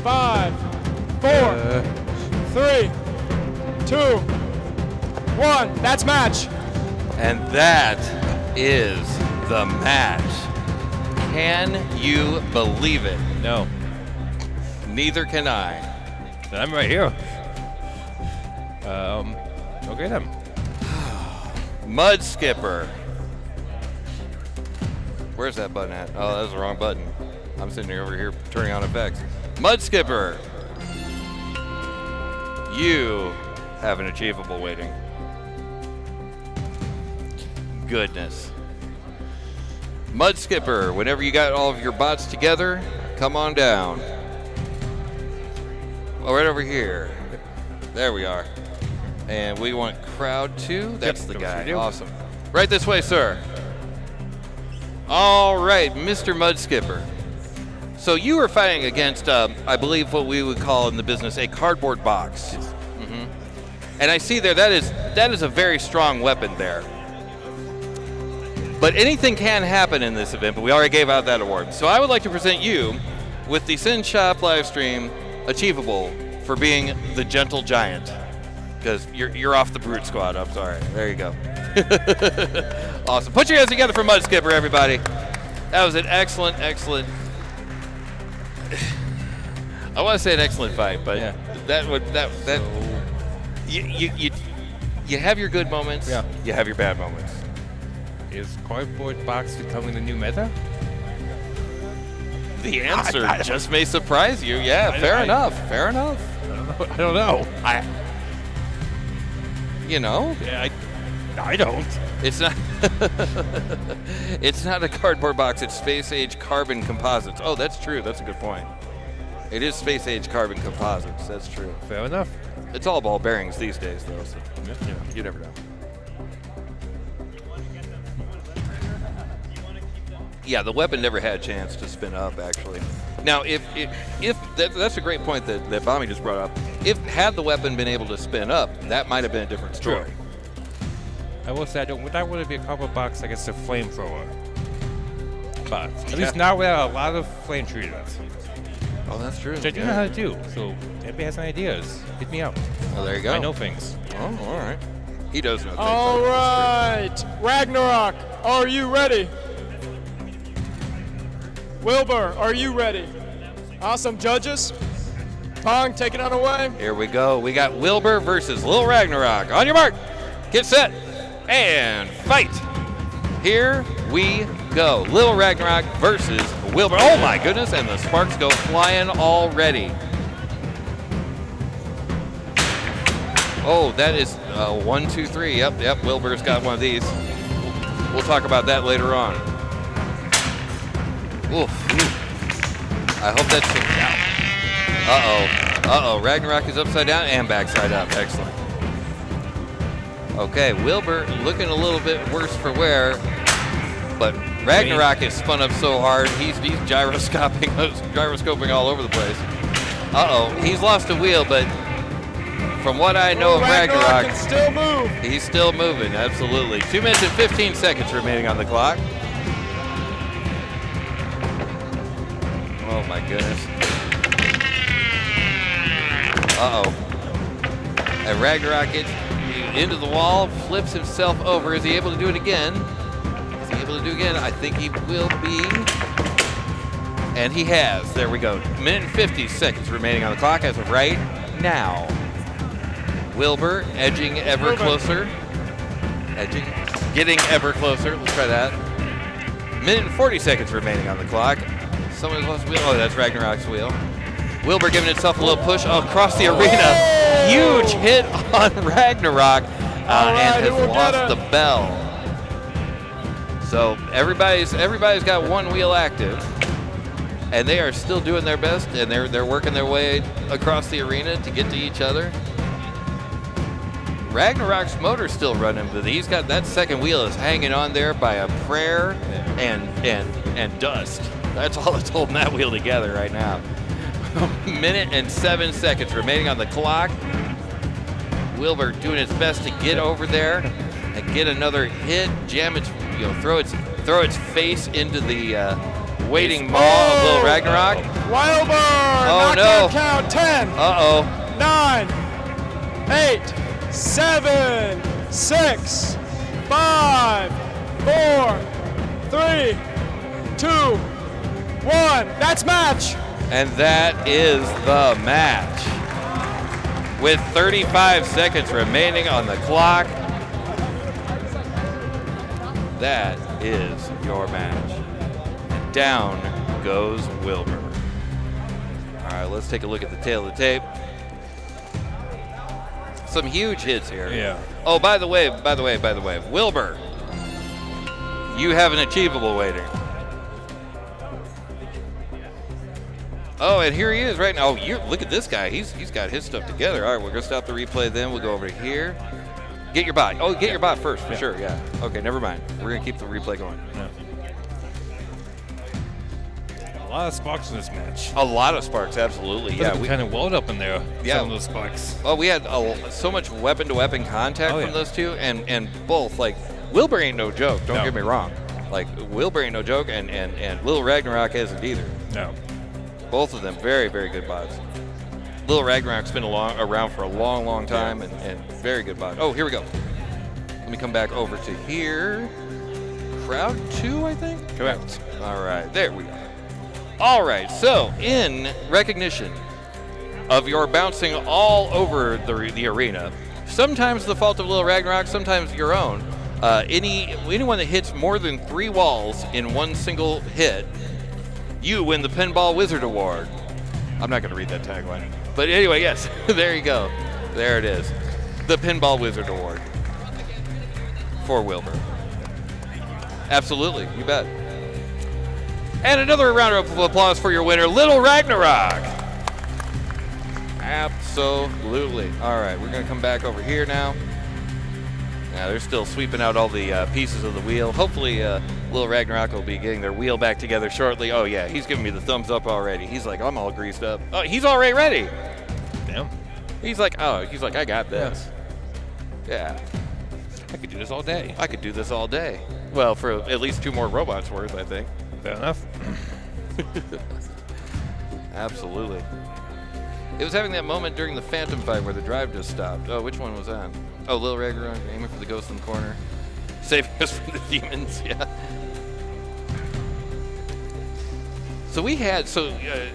5, 4, 3, 2, 1. That's match. And that is the match. Can you believe it? No. Neither can I. I'm right here. Okay then. Mudskipper. Where's that button at? Oh, that was the wrong button. I'm sitting over here turning on effects. Mudskipper. You have an achievable waiting. Goodness. Mudskipper, whenever you got all of your bots together, come on down. Oh, right over here. There we are. And we want crowd 2. That's the Yep, guy. we do. Awesome. Right this way, sir. All right, Mr. Mudskipper. So you were fighting against, I believe, what we would call in the business a cardboard box. Mhm. And I see there that is a very strong weapon there. But anything can happen in this event, but we already gave out that award. So I would like to present you with the Synshop Livestream Achievable for being the Gentle Giant. Because you're off the Brute Squad. I'm sorry. There you go. Awesome. Put your hands together for Mudskipper, everybody. That was an excellent. I want to say an excellent fight, but Yeah. that you have your good moments. Yeah. You have your bad moments. Is cardboard box becoming the new meta? The answer just may surprise you. Yeah, fair enough. Fair enough. I don't know. You know, I don't. it's not. It's not a cardboard box. It's space age carbon composites. Oh, that's true. That's a good point. It is space age carbon composites. That's true. Fair enough. It's all ball bearings these days, though. So you never know. Yeah, the weapon never had a chance to spin up, actually. Now, if that's a great point that Bommy just brought up. If had the weapon been able to spin up, that might have been a different story. I will say, would that want to be a cardboard box against a flamethrower? But at least now we have a lot of flame shooters, Oh, that's true. which I do know how to do. So if anybody has any ideas, hit me up. Oh, there you go. I know things. Oh, all right. He does know things. All right, Ragnarok, are you ready? Wilbur, are you ready? Awesome, judges. Pong, take it on away. Here we go. We got Wilbur versus Lil Ragnarok. On your mark, get set, and fight. Here we go. Lil Ragnarok versus Wilbur. Oh my goodness, and the sparks go flying already. Oh, that is 1, 2, 3. Yep, Wilbur's got one of these. We'll talk about that later on. Oof. I hope that's checked out. Uh-oh. Ragnarok is upside down and backside up. Excellent. Okay, Wilbur looking a little bit worse for wear, but Ragnarok is spun up so hard, he's gyroscoping all over the place. Uh-oh, he's lost a wheel, but from what I know of Ragnarok, can still move. he's still moving, absolutely. 2 minutes and 15 seconds remaining on the clock. Oh my goodness. Uh-oh. And Ragnarok, into the wall, flips himself over. Is he able to do it again? Is he able to do it again? I think he will be. And he has. There we go. Minute and 50 seconds remaining on the clock as of right now. Wilbur edging ever closer. Edging. Getting ever closer. Let's try that. Minute and 40 seconds remaining on the clock. Someone's lost a wheel. Oh, that's Ragnarok's wheel. Wilbur giving itself a little push across the arena. Huge hit on Ragnarok and has lost the bell. So everybody's got one wheel active, and they are still doing their best, and they're working their way across the arena to get to each other. Ragnarok's motor's still running, but he's got that second wheel is hanging on there by a prayer and dust. That's all that's holding that wheel together right now. Minute and 7 seconds remaining on the clock. Wilbur doing his best to get over there and get another hit. Jam its, throw its face into the waiting maw of Little Ragnarok. Wilbur! Oh no! Count 10. 9, 8, 7, 6, 5, 4, 3, 2, 1. That's match. And that is the match. With 35 seconds remaining on the clock, that is your match. And down goes Wilbur. All right, let's take a look at the tail of the tape. Some huge hits here. Yeah. Oh, by the way, Wilbur, you have an achievable waiting. Oh, and here he is right now. Oh, look at this guy. He's got his stuff together. All right, we're going to stop the replay then. We'll go over to here. Get your bot. Oh, get your bot first, for sure, yeah. Okay, never mind. We're going to keep the replay going. Yeah. A lot of sparks in this match. A lot of sparks, absolutely. Yeah, we kind of welled up in there. Yeah. Some of those sparks. Well, we had so much weapon-to-weapon contact from those two, and both, like, Wilbur ain't no joke, don't get me wrong. Like, Wilbur ain't no joke, and Little Ragnarok isn't either. No. Both of them very, very good bots. Little Ragnarok's been around for a long, long time, and very good bot. Oh, here we go. Let me come back over to here. Crowd 2, I think? Correct. All right, there we go. All right, so in recognition of your bouncing all over the arena, sometimes the fault of Little Ragnarok, sometimes your own. Anyone that hits more than 3 walls in one single hit, you win the Pinball Wizard Award. I'm not going to read that tagline. But anyway, yes, there you go. There it is. The Pinball Wizard Award for Wilbur. Absolutely, you bet. And another round of applause for your winner, Little Ragnarok. Absolutely. All right, we're going to come back over here now. Now, they're still sweeping out all the pieces of the wheel. Hopefully, Little Ragnarok will be getting their wheel back together shortly. Oh, yeah, he's giving me the thumbs up already. He's like, I'm all greased up. Oh, he's already ready. Damn. He's like, I got this. Yeah. I could do this all day. I could do this all day. Well, for at least 2 more robots worth, I think. Fair enough. Absolutely. It was having that moment during the Phantom fight where the drive just stopped. Oh, which one was that? Oh, Little Ragnarok aiming for the ghost in the corner. Saving us from the demons, yeah. So we had,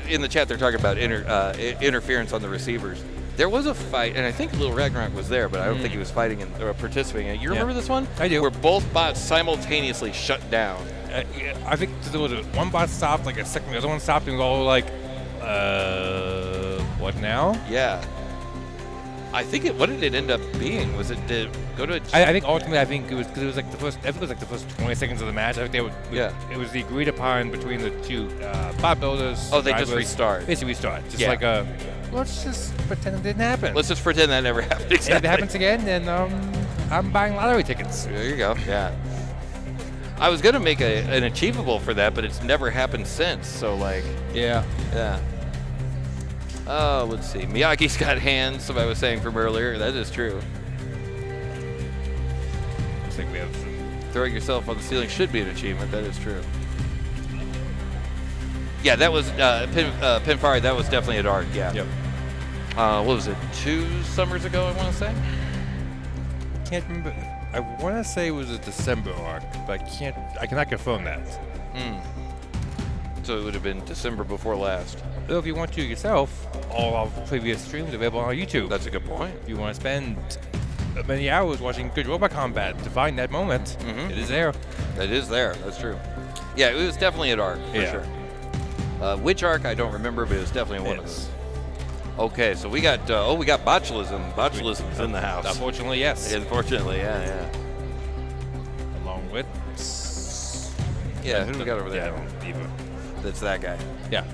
in the chat they're talking about interference on the receivers. There was a fight, and I think Little Ragnarok was there, but I don't think he was fighting or participating in it. You remember this one? I do. Where both bots simultaneously shut down. I think there was one bot stopped, like a second, the other one stopped, and we all were like, what now? Yeah. I think what did it end up being? Was it did it go to? I think ultimately, it was because it was like the first. I think it was like the first 20 seconds of the match. I think they would. Yeah. It was the agreed upon between the two bot builders. Oh, they just restart. Basically restart. Just like let's just pretend it didn't happen. Let's just pretend that never happened. Exactly. And if it happens again, then I'm buying lottery tickets. There you go. Yeah. I was gonna make an achievable for that, but it's never happened since. So like. Yeah. Yeah. Oh, let's see. Miyagi's got hands, somebody was saying from earlier. That is true. I think we have some. Throwing yourself on the ceiling should be an achievement. That is true. Yeah, that was Pinfari. That was definitely at ARC. Yeah. Yep. What was it? 2 summers ago, I want to say. can't remember. I want to say it was a December arc, but I cannot confirm that. So it would have been December before last. So if you want to yourself, all our previous streams are available on our YouTube. That's a good point. If you want to spend many hours watching good robot combat to find that moment, it is there. It is there. That's true. Yeah, it was definitely an arc for sure. Which arc I don't remember, but it was definitely one of those. Okay, so we got Botulism. Botulism's in the house. Unfortunately, yes. Unfortunately, yeah. Along with. Yeah, who do we got over there? Diva. That's that guy. Yeah.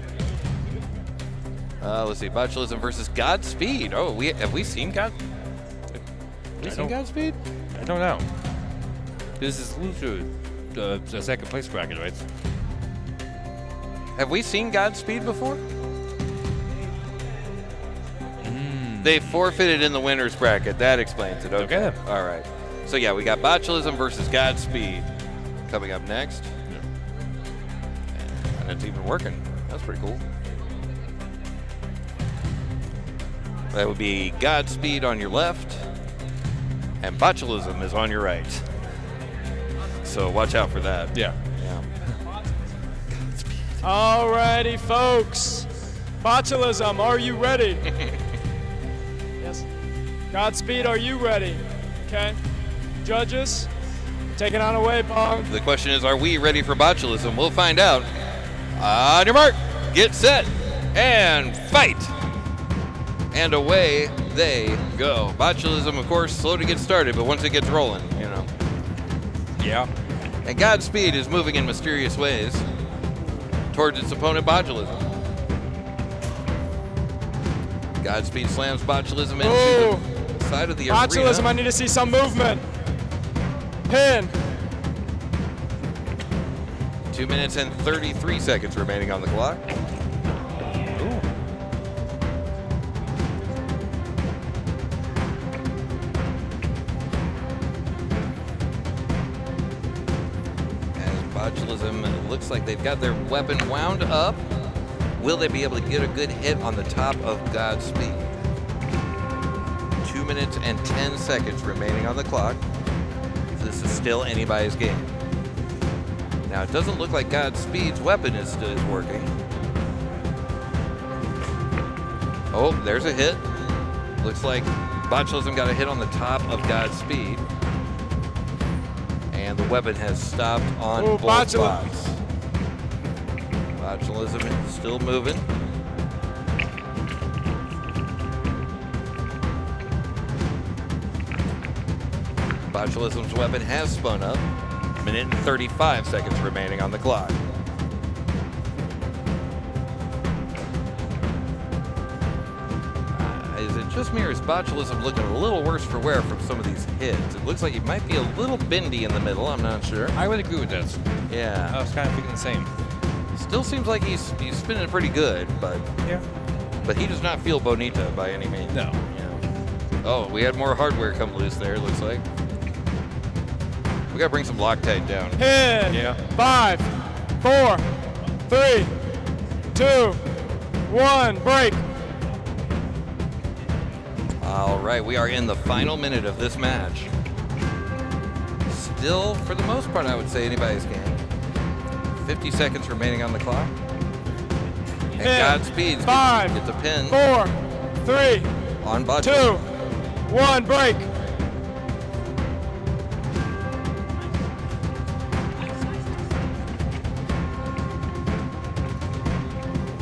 Let's see, Bachelism versus Godspeed. Oh, have we seen Godspeed? I don't know. This is loser, the second place bracket, right? Have we seen Godspeed before? They forfeited in the winner's bracket. That explains it. Okay. All right. So yeah, we got Botulism versus Godspeed coming up next. And it's even working. That's pretty cool. That would be Godspeed on your left, and Botulism is on your right. So watch out for that. Yeah. Alrighty, folks. Bachelism, are you ready? Yes. Godspeed, are you ready? Okay. Judges, take it on away, Pong. The question is, are we ready for Botulism? We'll find out. On your mark, get set, and fight. And away they go. Botulism, of course, slow to get started, but once it gets rolling, Yeah. And Godspeed is moving in mysterious ways towards its opponent, Botulism. Godspeed slams Botulism into the side of the arena. Botulism, I need to see some movement. Pin. 2 minutes and 33 seconds remaining on the clock. Botulism, it looks like they've got their weapon wound up. Will they be able to get a good hit on the top of Godspeed? 2 minutes and 10 seconds remaining on the clock. This is still anybody's game. Now, it doesn't look like Godspeed's weapon is working. Oh, there's a hit. Looks like Botulism got a hit on the top of Godspeed. And the weapon has stopped on both spots. Botulism is still moving. Botulism's weapon has spun up. Minute and 35 seconds remaining on the clock. Is it just me or is Botulism looking a little worse for wear from some of these hits? It looks like he might be a little bendy in the middle. I'm not sure. I would agree with this. Yeah. I was kind of thinking the same. Still seems like he's spinning pretty good, but he does not feel bonita by any means. No. Yeah. Oh, we had more hardware come loose there, it looks like. We gotta bring some Loctite down. Pin. Yeah. 5, 4, 3, 2, 1, break. All right, we are in the final minute of this match. Still, for the most part, I would say anybody's game. 50 seconds remaining on the clock. And Pin. Godspeed 5, gets a pin 4, 3, on 2, Botulism. 1, break.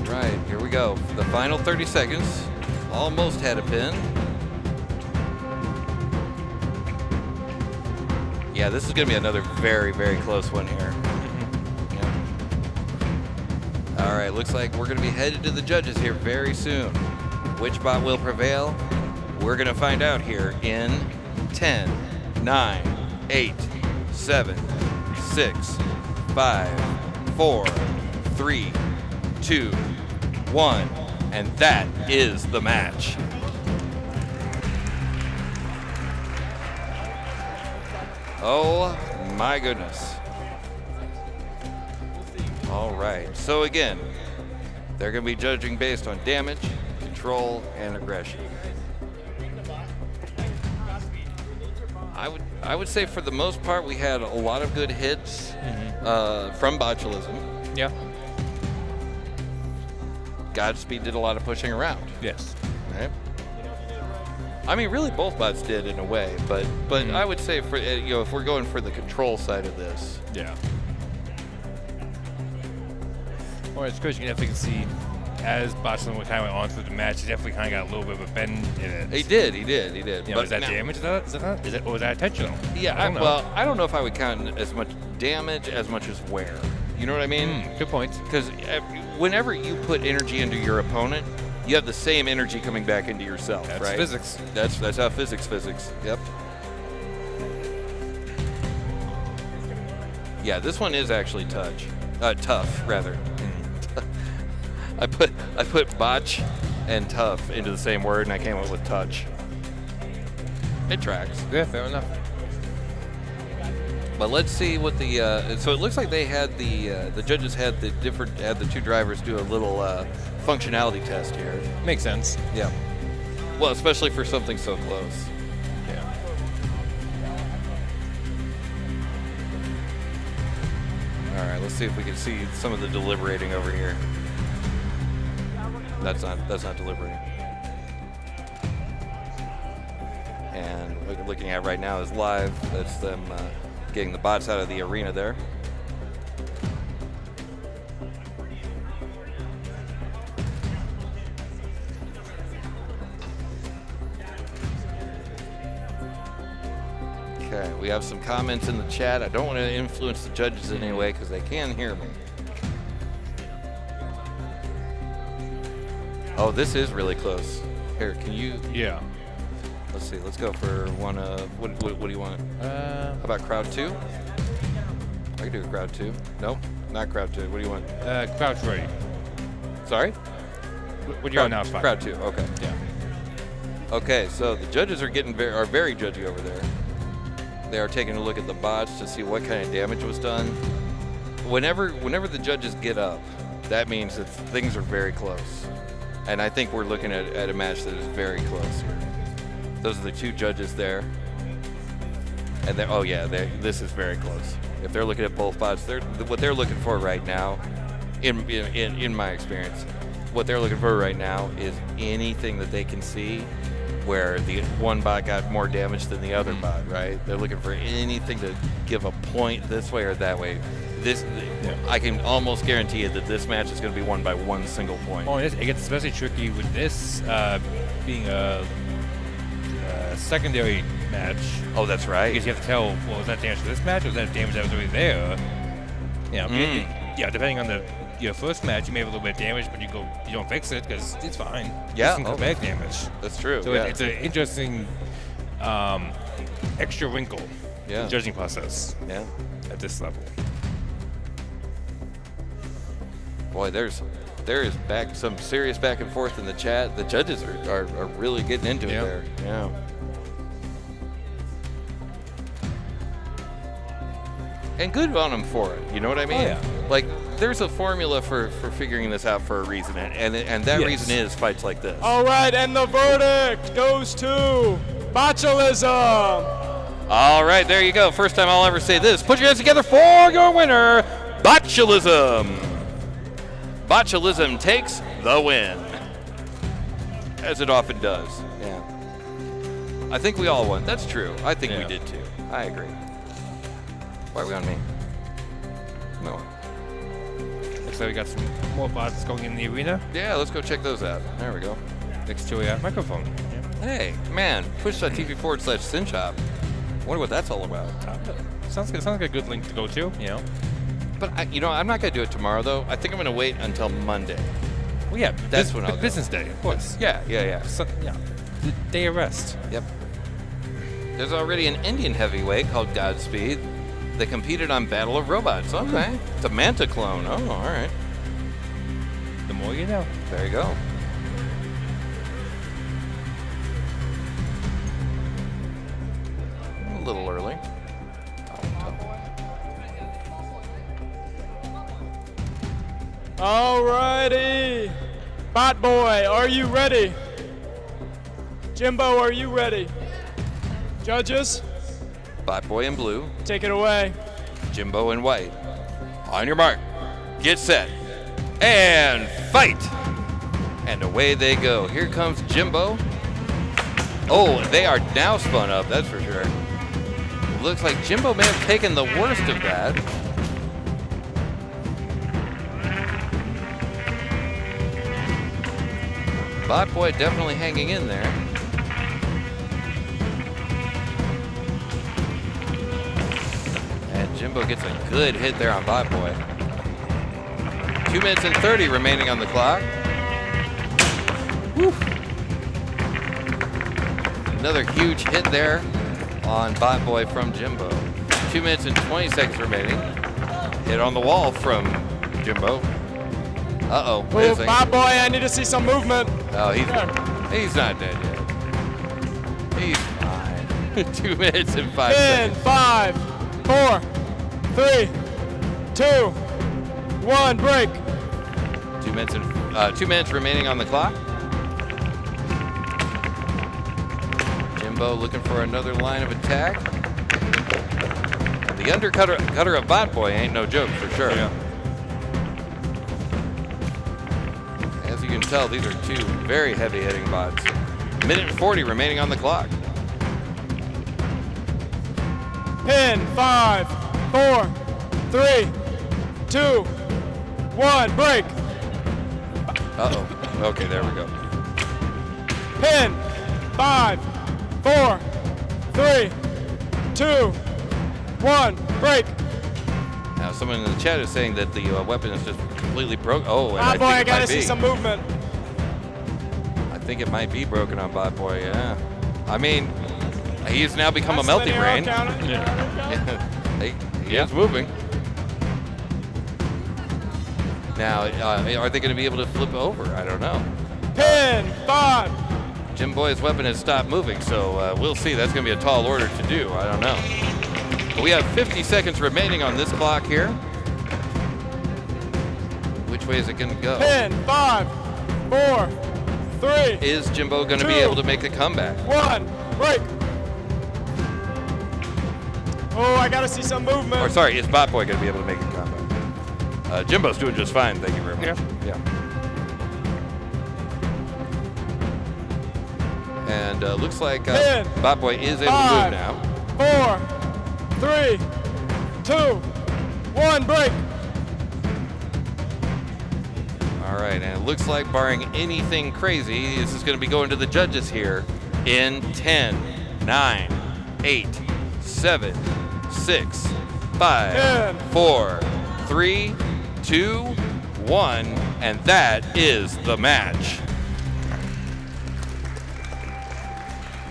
Right, here we go. The final 30 seconds. Almost had a pin. Yeah, this is going to be another very, very close one here. Yep. All right, looks like we're going to be headed to the judges here very soon. Which bot will prevail? We're going to find out here in 10, 9, 8, 7, 6, 5, 4, 3, 2, 1. And that is the match. Oh my goodness. All right, so again, they're gonna be judging based on damage, control, and aggression. I would say for the most part we had a lot of good hits from Botulism. Yeah. Godspeed did a lot of pushing around. Yes. Right? I mean, really, both bots did in a way, but I would say for if we're going for the control side of this, Yeah. Well, it's good. You can definitely see as Botulism kind of went on through the match, he definitely kind of got a little bit of a bend in it. he did. You know, But is that now- damage? Or was that intentional? Yeah, I don't know. well, I don't know if I would count as much damage as much as wear. You know what I mean? Good point. Because whenever you put energy into your opponent, you have the same energy coming back into yourself, That's right? physics. That's how physics. Yep. Yeah, this one is actually tough rather. I put botch and tough into the same word, and I came up with touch. It tracks. Yeah, fair enough. But let's see what the so it looks like they had the judges had the two drivers do a little functionality test here. Makes sense. Yeah. Well, especially for something so close. Yeah. All right, let's see if we can see some of the deliberating over here. That's not deliberating. And what we're looking at right now is live. That's them getting the bots out of the arena there. Okay, we have some comments in the chat. I don't want to influence the judges in any way because they can hear me. Oh, this is really close. Here, can you? Yeah. Let's see. Let's go for one of what do you want? How about crowd 2? I can do a crowd 2. Nope, not crowd 2. What do you want? Crouch ready. Sorry? When you're on now, it's fine. Crowd 2. Okay. Yeah. Okay, so the judges are very judgy over there. They are taking a look at the bots to see what kind of damage was done. Whenever the judges get up, that means that things are very close. And I think we're looking at a match that is very close here. Those are the two judges there. And oh yeah, this is very close. If they're looking at both bots, what they're looking for right now, in my experience, what they're looking for right now is anything that they can see where the one bot got more damage than the other bot, right? They're looking for anything to give a point this way or that way. I can almost guarantee you that this match is going to be won by one single point. Well, it gets especially tricky with this being a secondary match. Oh, that's right. Because you have to tell, well, was that damage for this match or was that damage that was already there? Yeah, yeah, depending on your first match, you may have a little bit of damage, but you don't fix it because it's fine. Yeah, It's back damage. That's true. So yeah. it's an interesting extra wrinkle in the judging process at this level. Boy, there is some serious back and forth in the chat. The judges are really getting into it there. Yeah. And good on them for it. You know what I mean? Oh, yeah. Like, there's a formula for figuring this out for a reason, and that reason is fights like this. All right, and the verdict goes to Bachelism. All right, there you go. First time I'll ever say this. Put your hands together for your winner, Bachelism. Bachelism takes the win, as it often does. Yeah. I think we all won. That's true. I think we did too. I agree. Why are we on me? No. Looks like we got some more bots going in the arena. Yeah, let's go check those out. There we go. Next to a microphone. Hey, man, twitch.tv/Synshop. Wonder what that's all about. Sounds like a good link to go to, you know. But I'm not gonna do it tomorrow though. I think I'm gonna wait until Monday. Well, yeah, That's when I'll go. business day, of course. Yeah. So, yeah, the day of rest. Yep. There's already an Indian heavyweight called Godspeed. They competed on Battle of Robots. Okay. It's a Manta clone. Oh, all right. The more you know. There you go. A little early. Alrighty. Bot Boy, are you ready? Jimbo, are you ready? Judges? Bot Boy in blue, Take it away. Jimbo in white. On your mark, get set, and fight! And away they go. Here comes Jimbo. Oh, they are now spun up, that's for sure. Looks like Jimbo may have taken the worst of that. Bot Boy definitely hanging in there. And Jimbo gets a good hit there on Bot Boy. 2 minutes and 30 remaining on the clock. Woo. Another huge hit there on Bot Boy from Jimbo. 2 minutes and 20 seconds remaining. Hit on the wall from Jimbo. Uh-oh. Wait a Move, second. Bot Boy, I need to see some movement. Oh, he's not dead yet. He's fine. 2 minutes and 5 In seconds. 5, 4, 3, 2, 1, break. 2 minutes remaining on the clock. Jimbo looking for another line of attack. The undercutter of Bot Boy ain't no joke for sure. Yeah. As you can tell, these are two very heavy hitting bots. Minute 40 remaining on the clock. In 5, 4, 3, 2, 1, break. Uh-oh. Okay, there we go. Pin. 5, 4, 3, 2, 1, break. Now, someone in the chat is saying that the weapon is just completely broke. Oh, and Bot Boy, I think it gotta might see be. some movement. I think it might be broken on Bot Boy, yeah. I mean, he's now become a melty brain. He is moving. Now, are they going to be able to flip over? I don't know. Pin. 5. Jim Boy's weapon has stopped moving, so we'll see. That's going to be a tall order to do. I don't know. But we have 50 seconds remaining on this clock here. Which way is it going to go? Pin. 5, 4, 3, Is Jimbo going to be 2, able to make a comeback? 1, break. Oh, I gotta see some movement. Or sorry, is Bot Boy going to be able to make a comeback? Jimbo's doing just fine, thank you very much. Yeah. And looks like Bot Boy is able to move now. 4, 3, 2, 1, break. All right, and it looks like barring anything crazy, this is going to be going to the judges here in 10, 9, 8, 7, 6, 5, 10. 4, 3, 2, 1, and that is the match.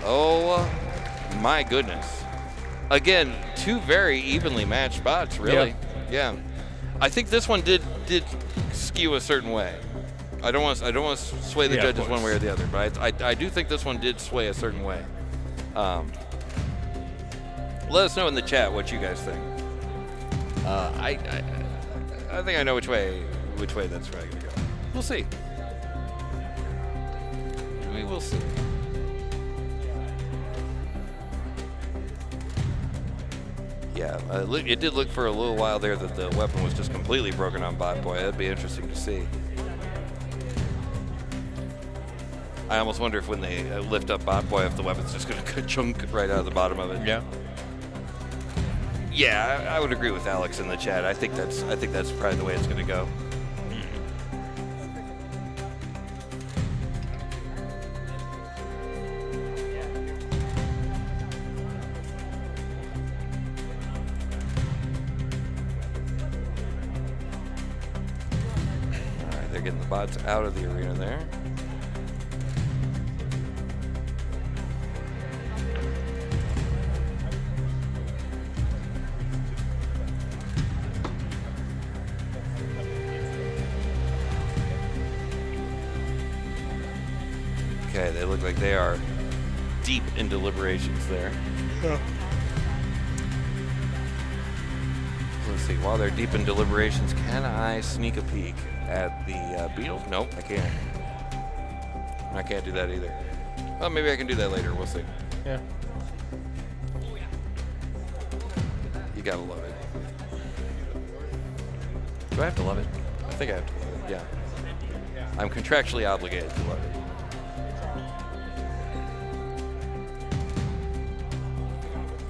Oh my goodness. Again, two very evenly matched bots, really. Yeah. I think this one did skew a certain way. I don't want to sway the judges one way or the other, but I do think this one did sway a certain way. Let us know in the chat what you guys think. I think I know which way that's probably gonna go. We'll see. We will see. Yeah, it did look for a little while there that the weapon was just completely broken on Bot Boy. That'd be interesting to see. I almost wonder if when they lift up Bot Boy, if the weapon's just going to chunk right out of the bottom of it. Yeah. Yeah, I would agree with Alex in the chat. I think that's probably the way it's going to go. All right, they're getting the bots out of the arena there. Okay, they look like they are deep in deliberations there. Let's see, while they're deep in deliberations, can I sneak a peek at the Beatles? Nope, I can't. I can't do that either. Well, maybe I can do that later, we'll see. Yeah. gotta love it. Do I have to love it? I think I have to love it, yeah. I'm contractually obligated to love it.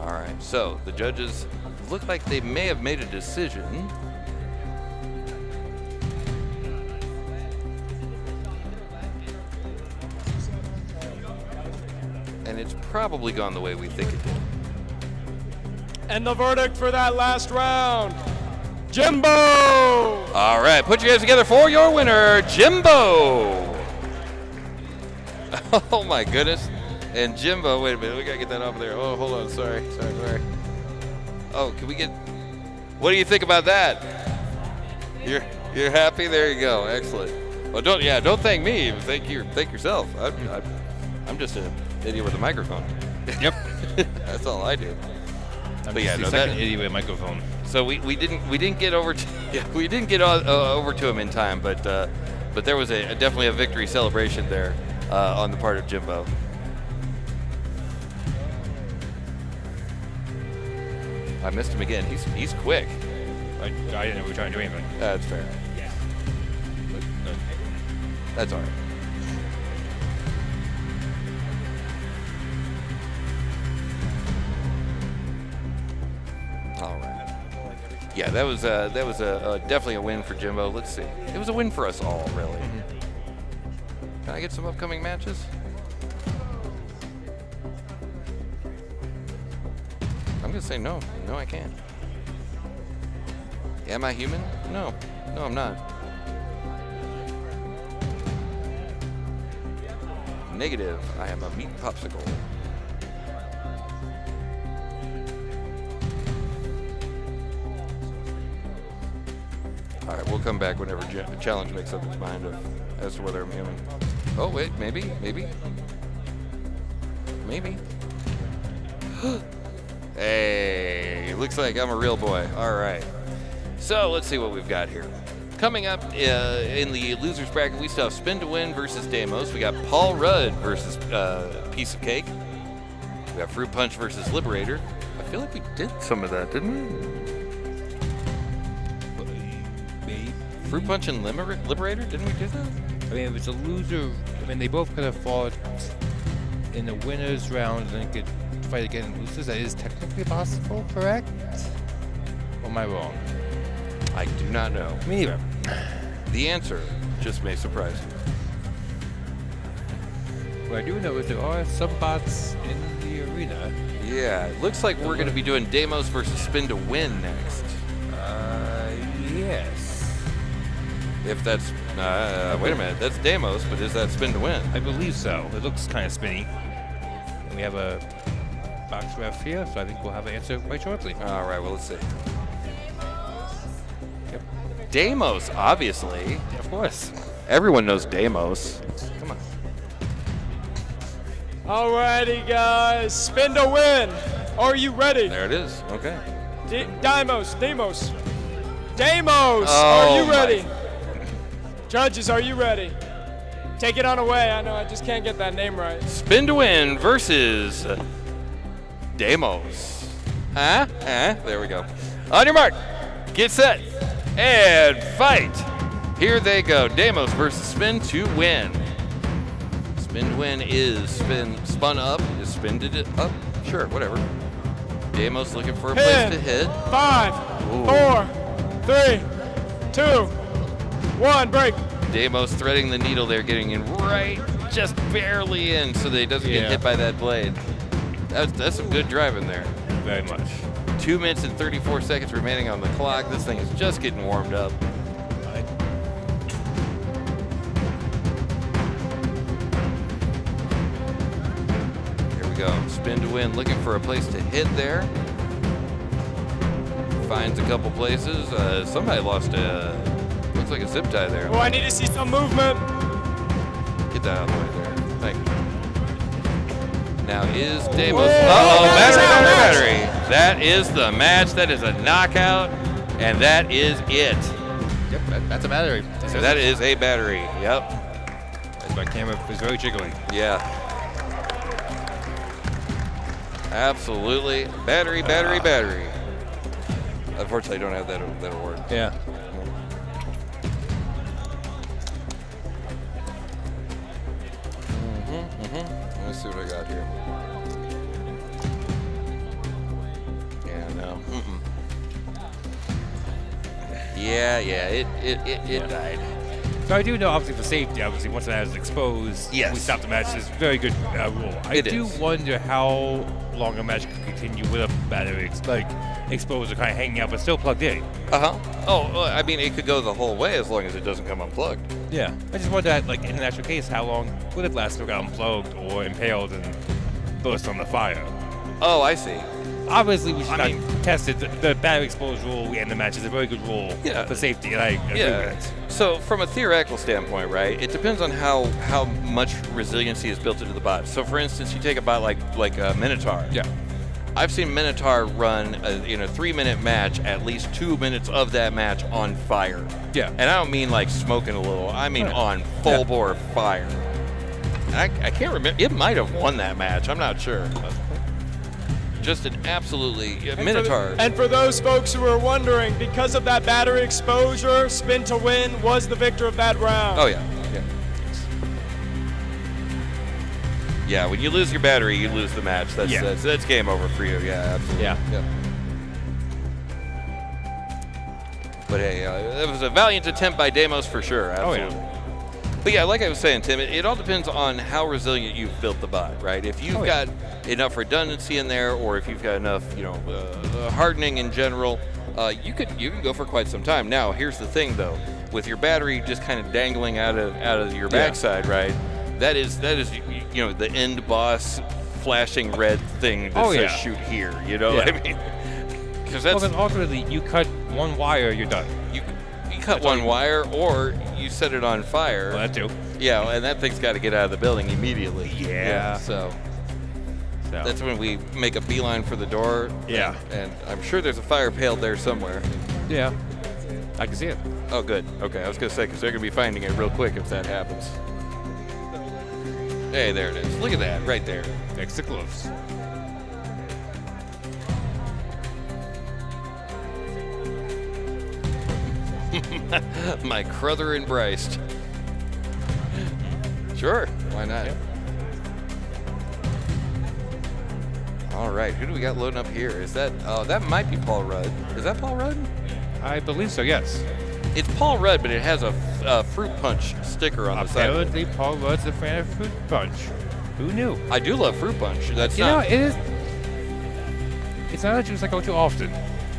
All right, so the judges look like they may have made a decision. And it's probably gone the way we think it did. And the verdict for that last round, Jimbo! All right, put your hands together for your winner, Jimbo! Oh my goodness. And Jimbo, wait a minute, we gotta get that off of there. Oh, hold on, sorry. Oh, can we get, what do you think about that? You're happy? There you go, excellent. Well, don't thank me, thank yourself. I'm just an idiot with a microphone. Yep. That's all I do. I'm But just yeah, the no, second that- idiot with a microphone. So we didn't get over to we didn't get over to him in time, but there was definitely a victory celebration there on the part of Jimbo. I missed him again. He's quick. I didn't know we were trying to do anything. That's fair. But, That's all right. All right. Yeah, that was definitely a win for Jimbo. Let's see. It was a win for us all, really. Can I get some upcoming matches? I'm gonna say no. No, I can't. Am I human? No. No, I'm not. Negative. I am a meat popsicle. All right, we'll come back whenever the challenge makes up its mind as to whether I'm human. Oh wait, maybe. Hey, looks like I'm a real boy. All right. So let's see what we've got here. Coming up in the losers bracket, we still have Spin to Win versus Damos. We got Paul Rudd versus Piece of Cake. We got Fruit Punch versus Liberator. I feel like we did some of that, didn't we? Fruit Punch and Liberator? Didn't we do that? I mean, if it's a loser, I mean, they both could have fought in the winners round and could fight again in losers. That is technically possible, correct? Or am I wrong? I do not know. Me neither. The answer just may surprise you. What I do know is there are some bots in the arena. Yeah, it looks like we're going to be doing Damos versus Spin to Win next. Yes. If that's, wait a minute, that's Damos, but is that Spin to Win? I believe so. It looks kind of spinny. And we have a box ref here, so I think we'll have an answer quite shortly. All right, well, let's see. Yep. Damos, obviously. Of course. Everyone knows Damos. Come on. Alrighty, guys, Spin to Win. Are you ready? There it is. Okay. Damos, Oh, are you my- ready? Judges, are you ready? Take it on away. I know I just can't get that name right. Spin to Win versus Damos. Huh? There we go. On your mark, get set, and fight. Here they go. Damos versus Spin to Win. Spin to Win is spun up. Is spinned it up? Sure, whatever. Damos looking for a place to hit. 5, Ooh. 4, 3, 2, 1, break. Damos threading the needle there, getting in right, just barely in, so that he doesn't get hit by that blade. That's some good driving there. Very much. 2 minutes and 34 seconds remaining on the clock. This thing is just getting warmed up. Here we go. Spin to Win, looking for a place to hit there. Finds a couple places. Somebody lost looks like a zip tie there. Oh, I need to see some movement. Get that out of the way there. Thank you. Now is Damos. Whoa, Battery. That is the match. That is a knockout. And that is it. Yep, that's a battery. That is a battery. Yep. That's my camera is very jiggly. Yeah. Absolutely. Battery. Unfortunately, I don't have that award. Yeah. Let's see what I got here. Yeah, no. Yeah, it died. So I do know, obviously, for safety, obviously, once that is exposed, Yes. we stop the match. It's a very good rule. I do wonder how long a match can continue with a battery exposed or kind of hanging out, but still plugged in. Oh, well, I mean, it could go the whole way as long as it doesn't come unplugged. Yeah. I just wonder, like, in an actual case, how long would it last if it got unplugged or impaled and burst on the fire? Oh, I see. Obviously, we should not test it. The battery exposed rule we end the match is a very good rule for safety, and I agree with it. So from a theoretical standpoint, right, it depends on how much resiliency is built into the bot. So for instance, you take a bot like a Minotaur. Yeah. I've seen Minotaur run in a 3-minute match, at least 2 minutes of that match on fire. Yeah. And I don't mean like smoking a little. I mean on full bore fire. And I can't remember. It might have won that match. I'm not sure. Just an absolutely Minotaur. And for those folks who are wondering, because of that battery exposure, Spin to Win was the victor of that round. Oh, yeah. Yeah, when you lose your battery, you lose the match. That's game over for you. Yeah, absolutely. Yeah. But hey, it was a valiant attempt by Damos for sure. Absolutely. Oh, yeah. But yeah, like I was saying, Tim, it all depends on how resilient you've built the bot, right? If you've got enough redundancy in there, or if you've got enough, hardening in general, you can go for quite some time. Now, here's the thing, though, with your battery just kind of dangling out of your backside, right? That is the end boss flashing red thing that says shoot here. You know what I mean? Because then ultimately you cut one wire, you're done. You cut one wire, or you set it on fire. Well, that too. Yeah, and that thing's got to get out of the building immediately. Yeah. So that's when we make a beeline for the door. Yeah. And I'm sure there's a fire pail there somewhere. Yeah. I can see it. Oh, good. Okay, I was going to say, because they're going to be finding it real quick if that happens. Hey, there it is. Look at that, right there. Next to gloves. My Cruther and Bryce. Sure, why not? Yep. All right, who do we got loading up here? Is that, that might be Paul Rudd. Is that Paul Rudd? I believe so, yes. It's Paul Rudd, but it has a Fruit Punch sticker on the side. Apparently, Paul Rudd's a fan of Fruit Punch. Who knew? I do love Fruit Punch. That's You know, it is. It's not a juice I go to often.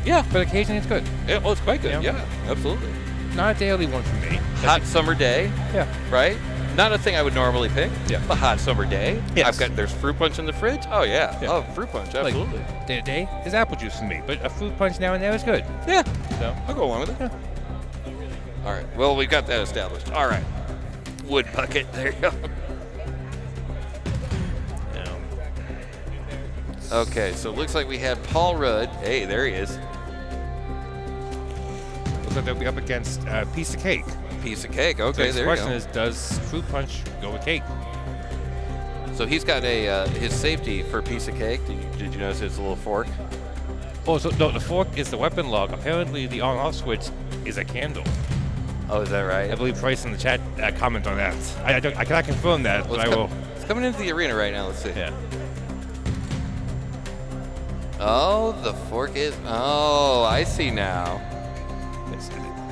Yeah. But occasionally it's good. Yeah, well, it's quite good. Yeah. Yeah, absolutely. Not a daily one for me. Hot summer day, Yeah. right? Not a thing I would normally pick. Yeah. A hot summer day. Yes. There's Fruit Punch in the fridge. Oh, yeah. Yeah. Oh, Fruit Punch, absolutely. Day to day is apple juice for me, but a Fruit Punch now and then is good. Yeah. So, I'll go along with it. Yeah. All right. Well, we've got that established. All right. Wood bucket. There you go. Okay, so it looks like we had Paul Rudd. Hey, there he is. Looks like they'll be up against a piece of cake. Piece of cake. So Okay, the there you question go. is, does Fruit Punch go with cake? So he's got his safety for piece of cake. Did you notice it's a little fork? Oh, so no, the fork is the weapon log. Apparently, the on-off switch is a candle. Oh, is that right? I believe Price in the chat comment on that. I cannot confirm that, but I will. It's coming into the arena right now. Let's see. Yeah. Oh, the fork is. Oh, I see now.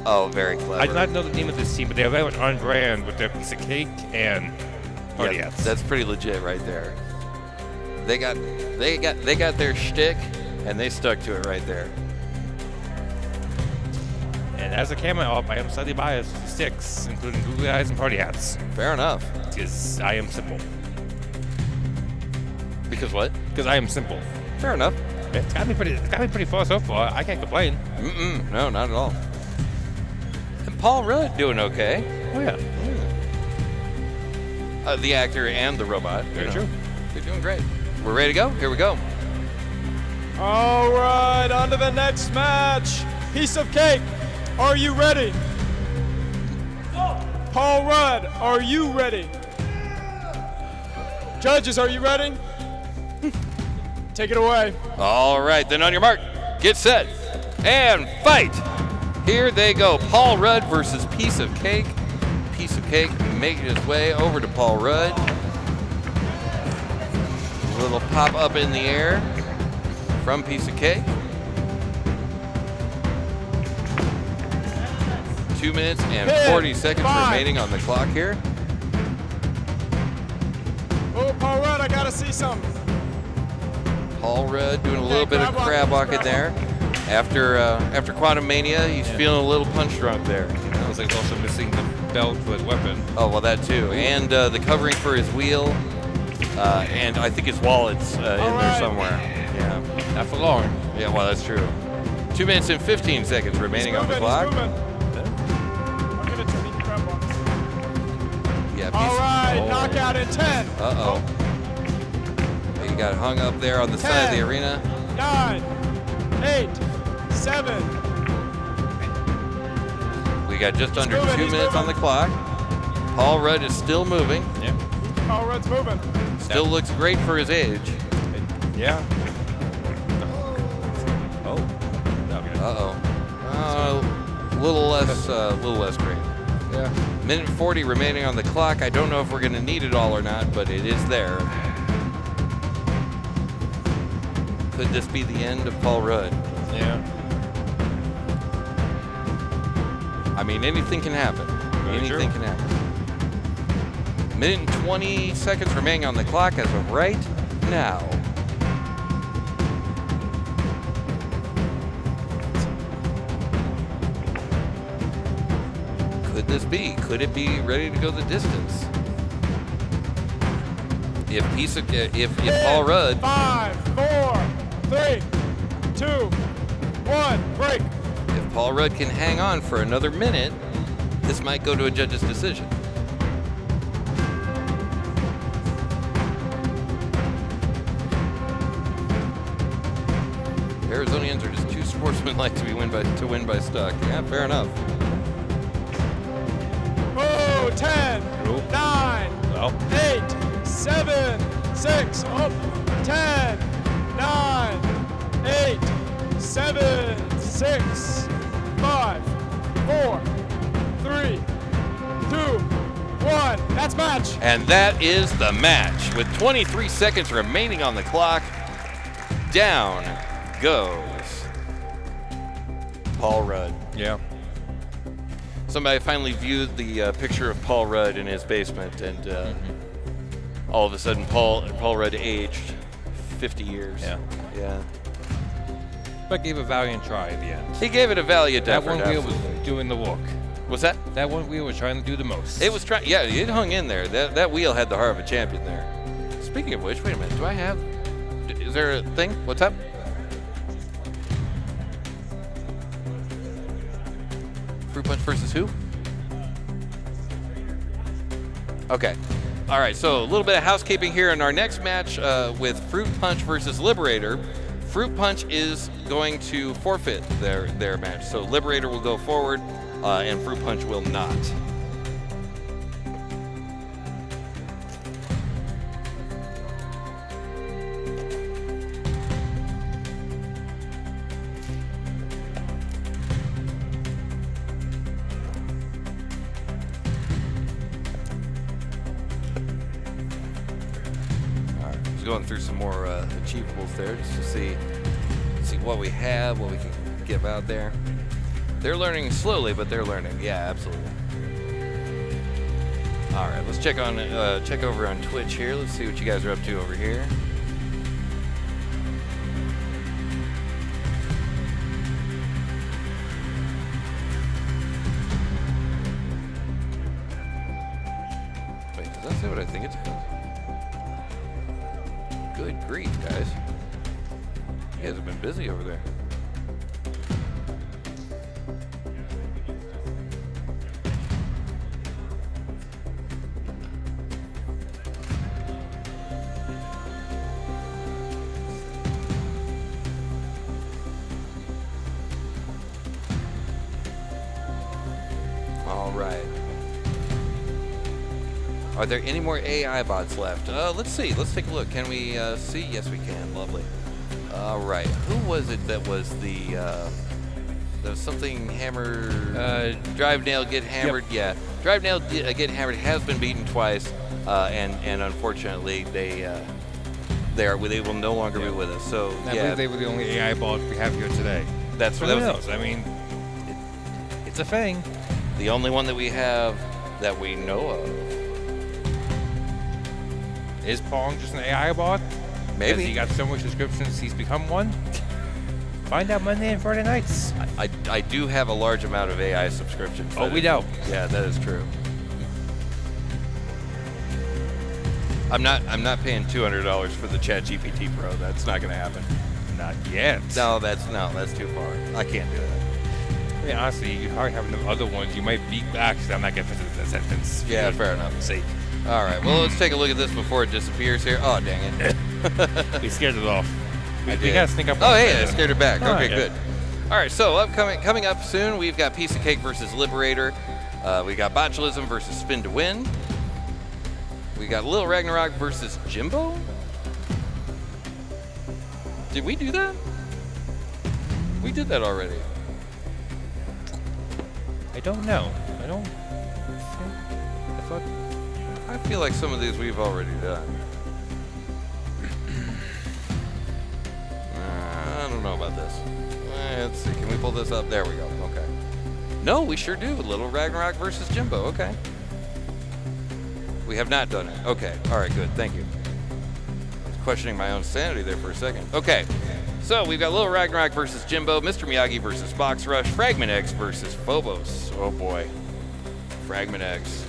Oh, very clever. I do not know the name of this team, but they are very much on brand with their piece of cake and party Yeah, hats. that's pretty legit right there. They got their shtick, and they stuck to it right there. And as a camera op, I am slightly biased to sticks, including googly eyes and party hats. Fair enough. Because I am simple. Because what? Because I am simple. Fair enough. It's got me pretty far so far. I can't complain. No, not at all. And Paul Rudd doing okay. Oh yeah. The actor and the robot. Very true. They're doing great. We're ready to go? Here we go. All right, on to the next match. Piece of cake, are you ready? Paul Rudd, are you ready? Judges, are you ready? Take it away. All right, then on your mark, get set. And fight! Here they go. Paul Rudd versus Piece of Cake. Piece of Cake making his way over to Paul Rudd. A little pop up in the air from Piece of Cake. 2 minutes and 40 seconds remaining on the clock here. Oh, Paul Rudd, I gotta see something. Paul Rudd doing a little bit of crab walking there. After Quantum Mania, he's feeling a little punch drunk there. Sounds like he's also missing the belt for his weapon. Oh, well, that too. And the covering for his wheel. And I think his wallet's in there somewhere. Yeah. Not for long. Yeah, well, that's true. 2 minutes and 15 seconds remaining on the clock. I'll give it to me. Crab walk. Yeah, All right, knockout in 10. Uh-oh. He got hung up there on the side of the arena. 9, 8, 7. We got just under 2 minutes on the clock. Paul Rudd is still moving. Yeah. Paul Rudd's moving. Still looks great for his age. Yeah. Oh. Okay. Uh-oh. A little less great. Yeah. Minute 40 remaining on the clock. I don't know if we're going to need it all or not, but it is there. Could this be the end of Paul Rudd? Yeah. I mean, anything can happen. Anything can happen. Minute and 20 seconds remaining on the clock as of right now. Could this be? Could it be ready to go the distance? If Paul Rudd. 5, 4, 3, 2, 1, break. If Paul Rudd can hang on for another minute, this might go to a judge's decision. Arizonians are just too sportsmanlike to win by stuck. Yeah, fair enough. Oh, 10, Cool. 9, Well. 8, 7, 6, 10, 9, 8, 7, 6, 5, 4, 3, 2, 1. That's match. And that is the match. With 23 seconds remaining on the clock, down goes Paul Rudd. Yeah. Somebody finally viewed the picture of Paul Rudd in his basement, and all of a sudden Paul Rudd aged 50 years. Yeah. Yeah. But gave a valiant try at the end. He gave it a valiant That effort. one wheel was absolutely. doing the work. What's that? That one wheel was trying to do the most. It was trying. Yeah, it hung in there. That wheel had the heart of a champion there. Speaking of which, wait a minute. Do I have? Is there a thing? What's up? Fruit Punch versus who? Okay. All right. So a little bit of housekeeping here in our next match with Fruit Punch versus Liberator. Fruit Punch is going to forfeit their match. So Liberator will go forward, and Fruit Punch will not. Going through some more achievables there just to see what we have, what we can give out there. They're learning slowly, but they're learning. Yeah, absolutely. All right, let's check over on Twitch here. Let's see what you guys are up to over here. Wait, does that say what I think it says? Good grief, guys. You guys have been busy over there. All right. Are there any more AI bots left? Let's see. Let's take a look. Can we see? Yes, we can. Lovely. All right. Who was it that was the There's something hammer. Drive nail get hammered. Yeah, drive nail get hammered has been beaten twice, and unfortunately they will no longer be with us. So I yeah, believe they were the only AI boss we have here today. that's But that who was knows? I mean, it's a thing. the only one that we have that we know of. Is Pong just an AI bot? Maybe. Has he got so much subscriptions he's become one? Find out Monday and Friday nights. I do have a large amount of AI subscriptions. Oh, That we is- know. Yeah, that is true. I'm not paying $200 for the ChatGPT Pro. That's not going to happen. Not yet. No, that's too far. I can't do that. I mean, honestly, you probably have enough other ones. You might beat back. I'm not going to finish that sentence. Yeah, fair enough. Sake. All right. Well, let's take a look at this before it disappears here. Oh, dang it. We scared it off. We did. got to sneak up. Oh, on hey, it. I scared it back. Oh, Okay, okay. good. All right. So coming up soon, we've got Piece of Cake versus Liberator. We got Botulism versus Spin to Win. We got Little Ragnarok versus Jimbo. Did we do that? We did that already. I don't know. I thought. I feel like some of these we've already done. I don't know about this. Let's see. Can we pull this up? There we go. Okay. No, we sure do. Little Ragnarok versus Jimbo. Okay. We have not done it. Okay. All right. Good. Thank you. I was questioning my own sanity there for a second. Okay. So we've got Little Ragnarok versus Jimbo, Mr. Miyagi versus Box Rush, Fragment X versus Phobos. Oh boy. Fragment X.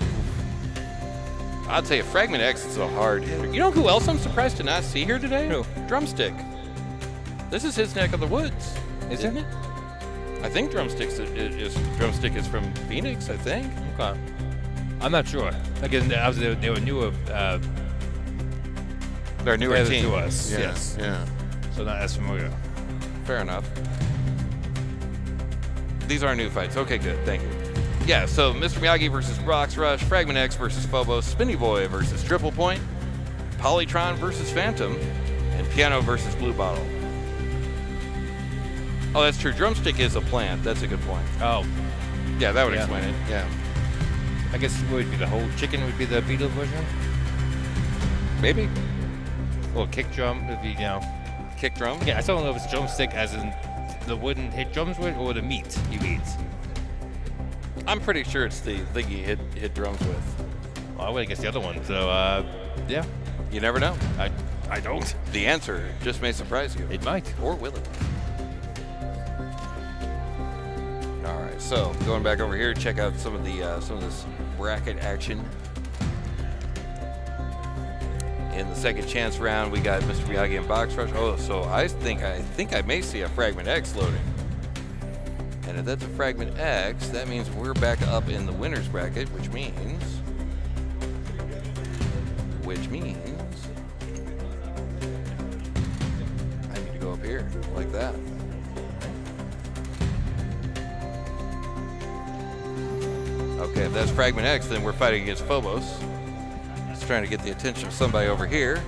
I'll tell you, Fragment X is a hard hitter. You know who else I'm surprised to not see here today? Who? Drumstick. This is his neck of the woods, Isn't it? I think Drumstick is from Phoenix. I think. Okay. I'm not sure. Again, they were newer. They're newer Together team to us, Yeah, yes. Yeah. So not as familiar. Fair enough. These are new fights. Okay, good. Thank you. Yeah, so Mr. Miyagi versus Box Rush, Fragment X versus Phobos, Spinny Boy versus Triple Point, Polytron versus Phantom, and Piano versus Blue Bottle. Oh, that's true. Drumstick is a plant. That's a good point. Oh, Yeah, that would Yeah. explain it. Yeah. I guess it would be the whole chicken would be the Beetle version. Maybe. Or kick drum would be, Kick drum? Yeah, I still don't know if it's drumstick as in the wooden hit drums with or the meat he eats. I'm pretty sure it's the thing you hit drums with. Well, I would guess the other one. So, yeah, You never know. I don't. The answer just may surprise you. It might. Or will it? All right, so going back over here, check out some of this bracket action. In the second chance round, we got Mr. Miyagi and Box Rush. Oh, so I think I may see a Fragment X loading. And if that's a Fragment X, that means we're back up in the winner's bracket, which means I need to go up here like that. Okay, if that's Fragment X, then we're fighting against Phobos. Just trying to get the attention of somebody over here.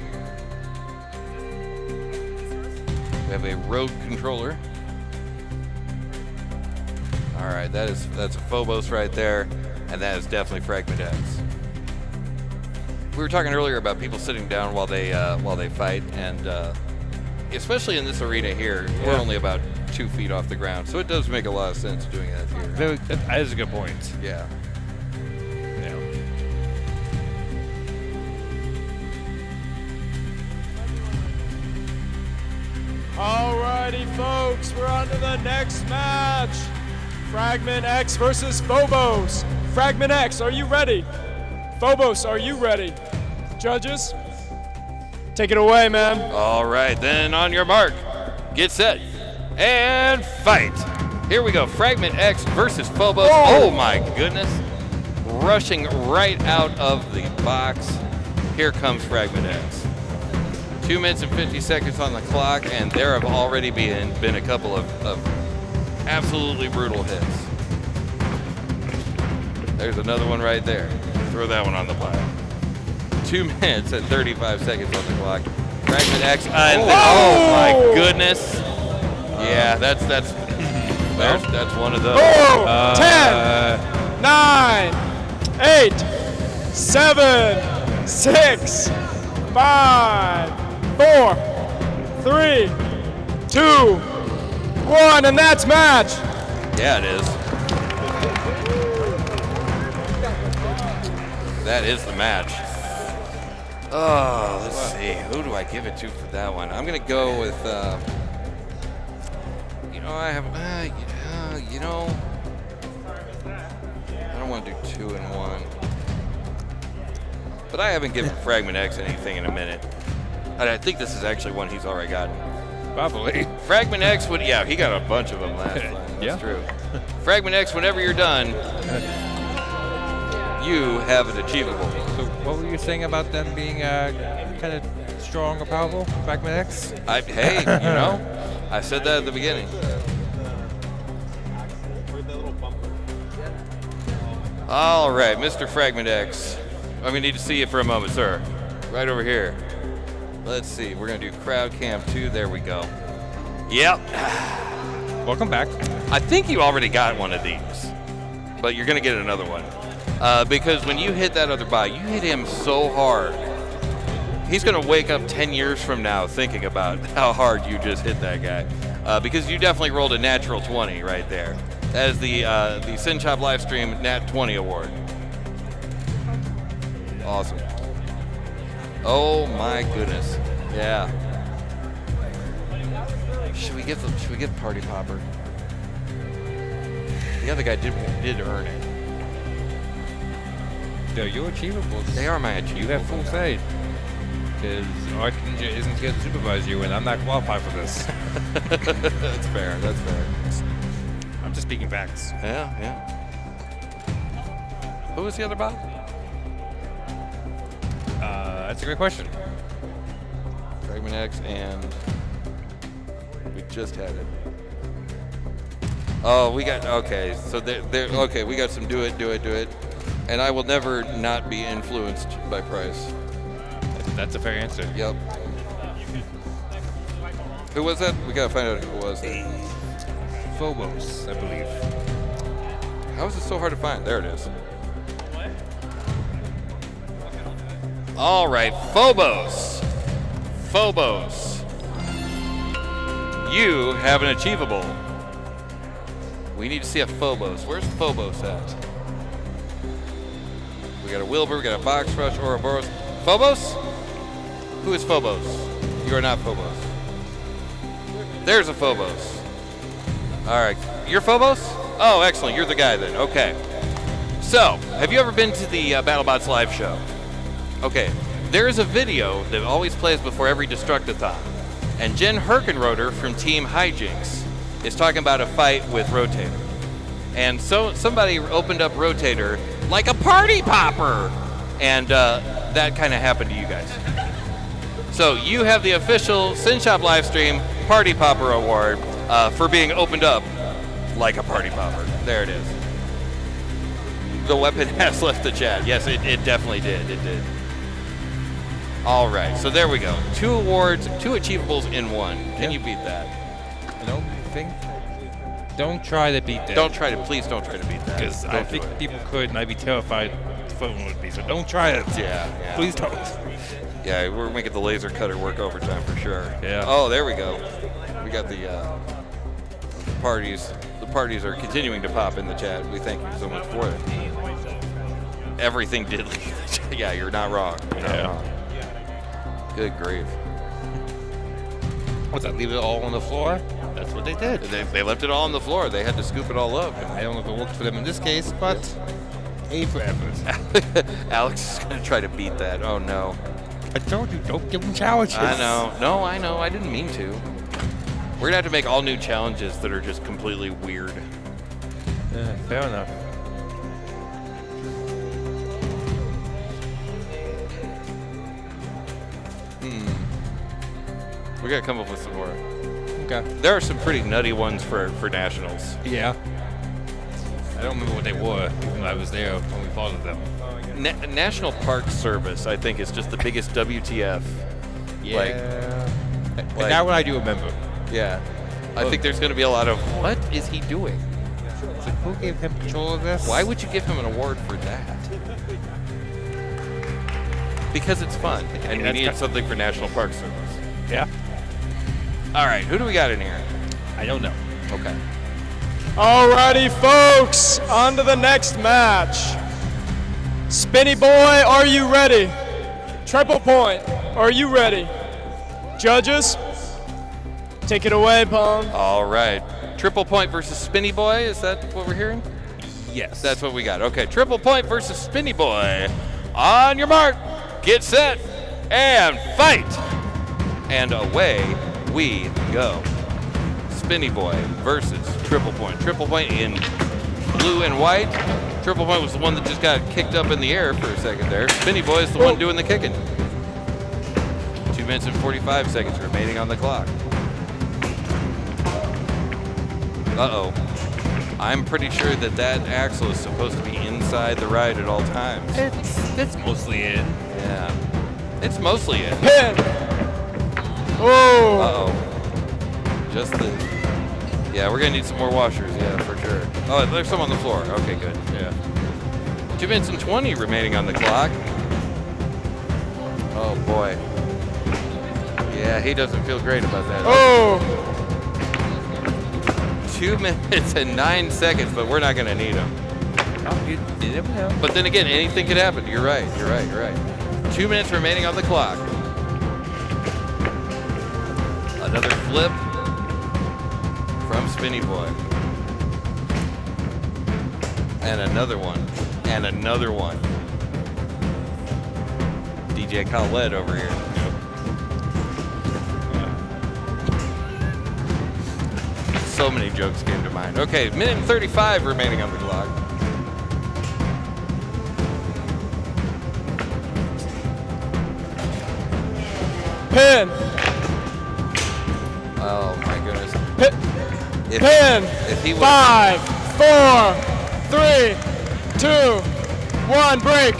We have a rogue controller. All right, that's a Phobos right there, and that is definitely Fragment X. We were talking earlier about people sitting down while they fight, and especially in this arena here, we're only about 2 feet off the ground, so it does make a lot of sense doing that here. That is a good point. Yeah. Yeah. Alrighty, folks, we're on to the next match. Fragment X versus Phobos. Fragment X, are you ready? Phobos, are you ready? Judges, take it away, man. All right, then on your mark, get set, and fight. Here we go, Fragment X versus Phobos. Oh my goodness. Rushing right out of the box. Here comes Fragment X. 2 minutes and 50 seconds on the clock, and there have already been a couple of absolutely brutal hits. There's another one right there. Throw that one on the pile. 2 minutes and 35 seconds on the clock. Fragment X. Oh my goodness. Yeah, that's That's one of those. Oh, 10, 9, 8, 7, 6, 5, 4, 3, 2, 1, and that's match. Yeah, it is. That is the match. Oh, let's see. Who do I give it to for that one? I'm gonna go with. I have. I don't want to do 2 and 1. But I haven't given Fragment X anything in a minute. And I think this is actually one he's already gotten. Probably. Fragment X he got a bunch of them last time. That's true. Fragment X, whenever you're done, you have an achievable. So what were you saying about them being kind of strong or powerful, Fragment X? Hey, I said that at the beginning. All right, Mr. Fragment X. I'm gonna need to see you for a moment, sir. Right over here. Let's see, we're gonna do crowd cam 2, there we go. Yep. Welcome back. I think you already got one of these, but you're gonna get another one. Because when you hit that other bot, you hit him so hard, he's gonna wake up 10 years from now thinking about how hard you just hit that guy. Because you definitely rolled a natural 20 right there. That is the Synshop Livestream Nat 20 award. Awesome. Oh my goodness. Yeah. Should we get Party Popper? The other guy did earn it. They're your achievables. They are my achievables. You have full say. Because Arch Ninja isn't here to supervise you, and I'm not qualified for this. That's fair. That's fair. I'm just speaking facts. Yeah. Who was the other bot? That's a great question. Fragment X, and we just had it. Oh, we got, okay. So okay, we got some do it. And I will never not be influenced by price. That's a fair answer. Yep. Who was that? We gotta find out who it was. Phobos, I believe. How is it so hard to find? There it is. All right, Phobos. You have an achievable. We need to see a Phobos. Where's Phobos at? We got a Wilbur, we got a Box Rush, Ouroboros. Phobos? Who is Phobos? You are not Phobos. There's a Phobos. All right, you're Phobos? Oh, excellent, you're the guy then, okay. So, have you ever been to the BattleBots live show? Okay, there is a video that always plays before every Destructathon. And Jen Herkenroder from Team Hijinks is talking about a fight with Rotator. And so somebody opened up Rotator like a party popper. And that kind of happened to you guys. So you have the official Synshop Livestream Party Popper Award for being opened up like a party popper. There it is. The weapon has left the chat. Yes, it definitely did. It did. All right, so there we go. 2 awards, 2 achievables in 1. Can you beat that? No, don't try to beat that. Please don't try to beat that. Because I think people could, and I'd be terrified the phone would be. So don't try it. Yeah. Please don't. Yeah, we're making the laser cutter work overtime for sure. Yeah. Oh, there we go. We got the parties. The parties are continuing to pop in the chat. We thank you so much for it. Everything did leave the chat. Yeah, you're not wrong. You're not wrong. Good grief. What's that, leave it all on the floor? That's what they did. They left it all on the floor. They had to scoop it all up. I don't know if it worked for them in this case, but A for effort. Alex is going to try to beat that. Oh, no. I told you, don't give them challenges. I know. No, I know. I didn't mean to. We're going to have to make all new challenges that are just completely weird. Yeah, fair enough. We got to come up with some more. Okay. There are some pretty nutty ones for nationals. Yeah. I don't remember what they were, even though I was there when we followed them. National Park Service, I think, is just the biggest WTF. Yeah. That one I do remember. Yeah. I think there's going to be a lot of, what is he doing? It's like, who gave him control of this? Why would you give him an award for that? Because it's fun, and we needed something for National Park Service. Yeah. All right, who do we got in here? I don't know. Okay. Alrighty, folks, on to the next match. Spinny Boy, are you ready? Triple Point, are you ready? Judges, take it away, Pong. All right. Triple Point versus Spinny Boy, is that what we're hearing? Yes. That's what we got. Okay, Triple Point versus Spinny Boy. On your mark, get set, and fight! And away we go. Spinny Boy versus Triple Point. Triple Point in blue and white. Triple Point was the one that just got kicked up in the air for a second there. Spinny Boy is the one doing the kicking. 2 minutes and 45 seconds remaining on the clock. Uh-oh. I'm pretty sure that that axle is supposed to be inside the ride at all times. It's mostly in. Yeah. It's mostly in. Pin. Oh. Uh-oh. Just the... Yeah, we're going to need some more washers, yeah, for sure. Oh, there's some on the floor. Okay, good. Yeah. 2 minutes and 20 remaining on the clock. Oh, boy. Yeah, he doesn't feel great about that. Oh. 2 minutes and 9 seconds, but we're not going to need them. You never know. But then again, anything could happen. You're right. 2 minutes remaining on the clock. Another flip from Spinny Boy. And another one. And another one. DJ Khaled over here. So many jokes came to mind. Okay, minute and 35 remaining on the clock. Pin. Oh my goodness. Pin. If he would 5, 4, 3, 2, 1, break.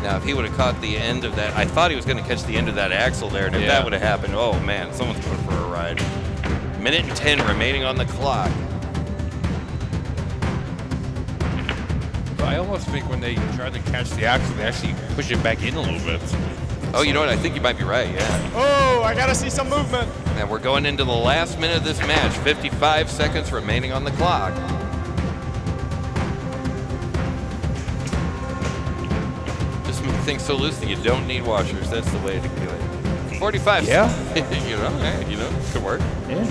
now if he would have caught the end of that, I thought he was going to catch the end of that axle there, and if Yeah. that would have happened, oh man, someone's going for a ride. Minute and 10 remaining on the clock. I almost think when they try to catch the axle, they actually push it back in a little bit. Oh, you know what? I think you might be right, yeah. Oh, I gotta see some movement. And we're going into the last minute of this match. 55 seconds remaining on the clock. Just move things so loose that you don't need washers. That's the way to do it. 45. Yeah. Could work. Yeah.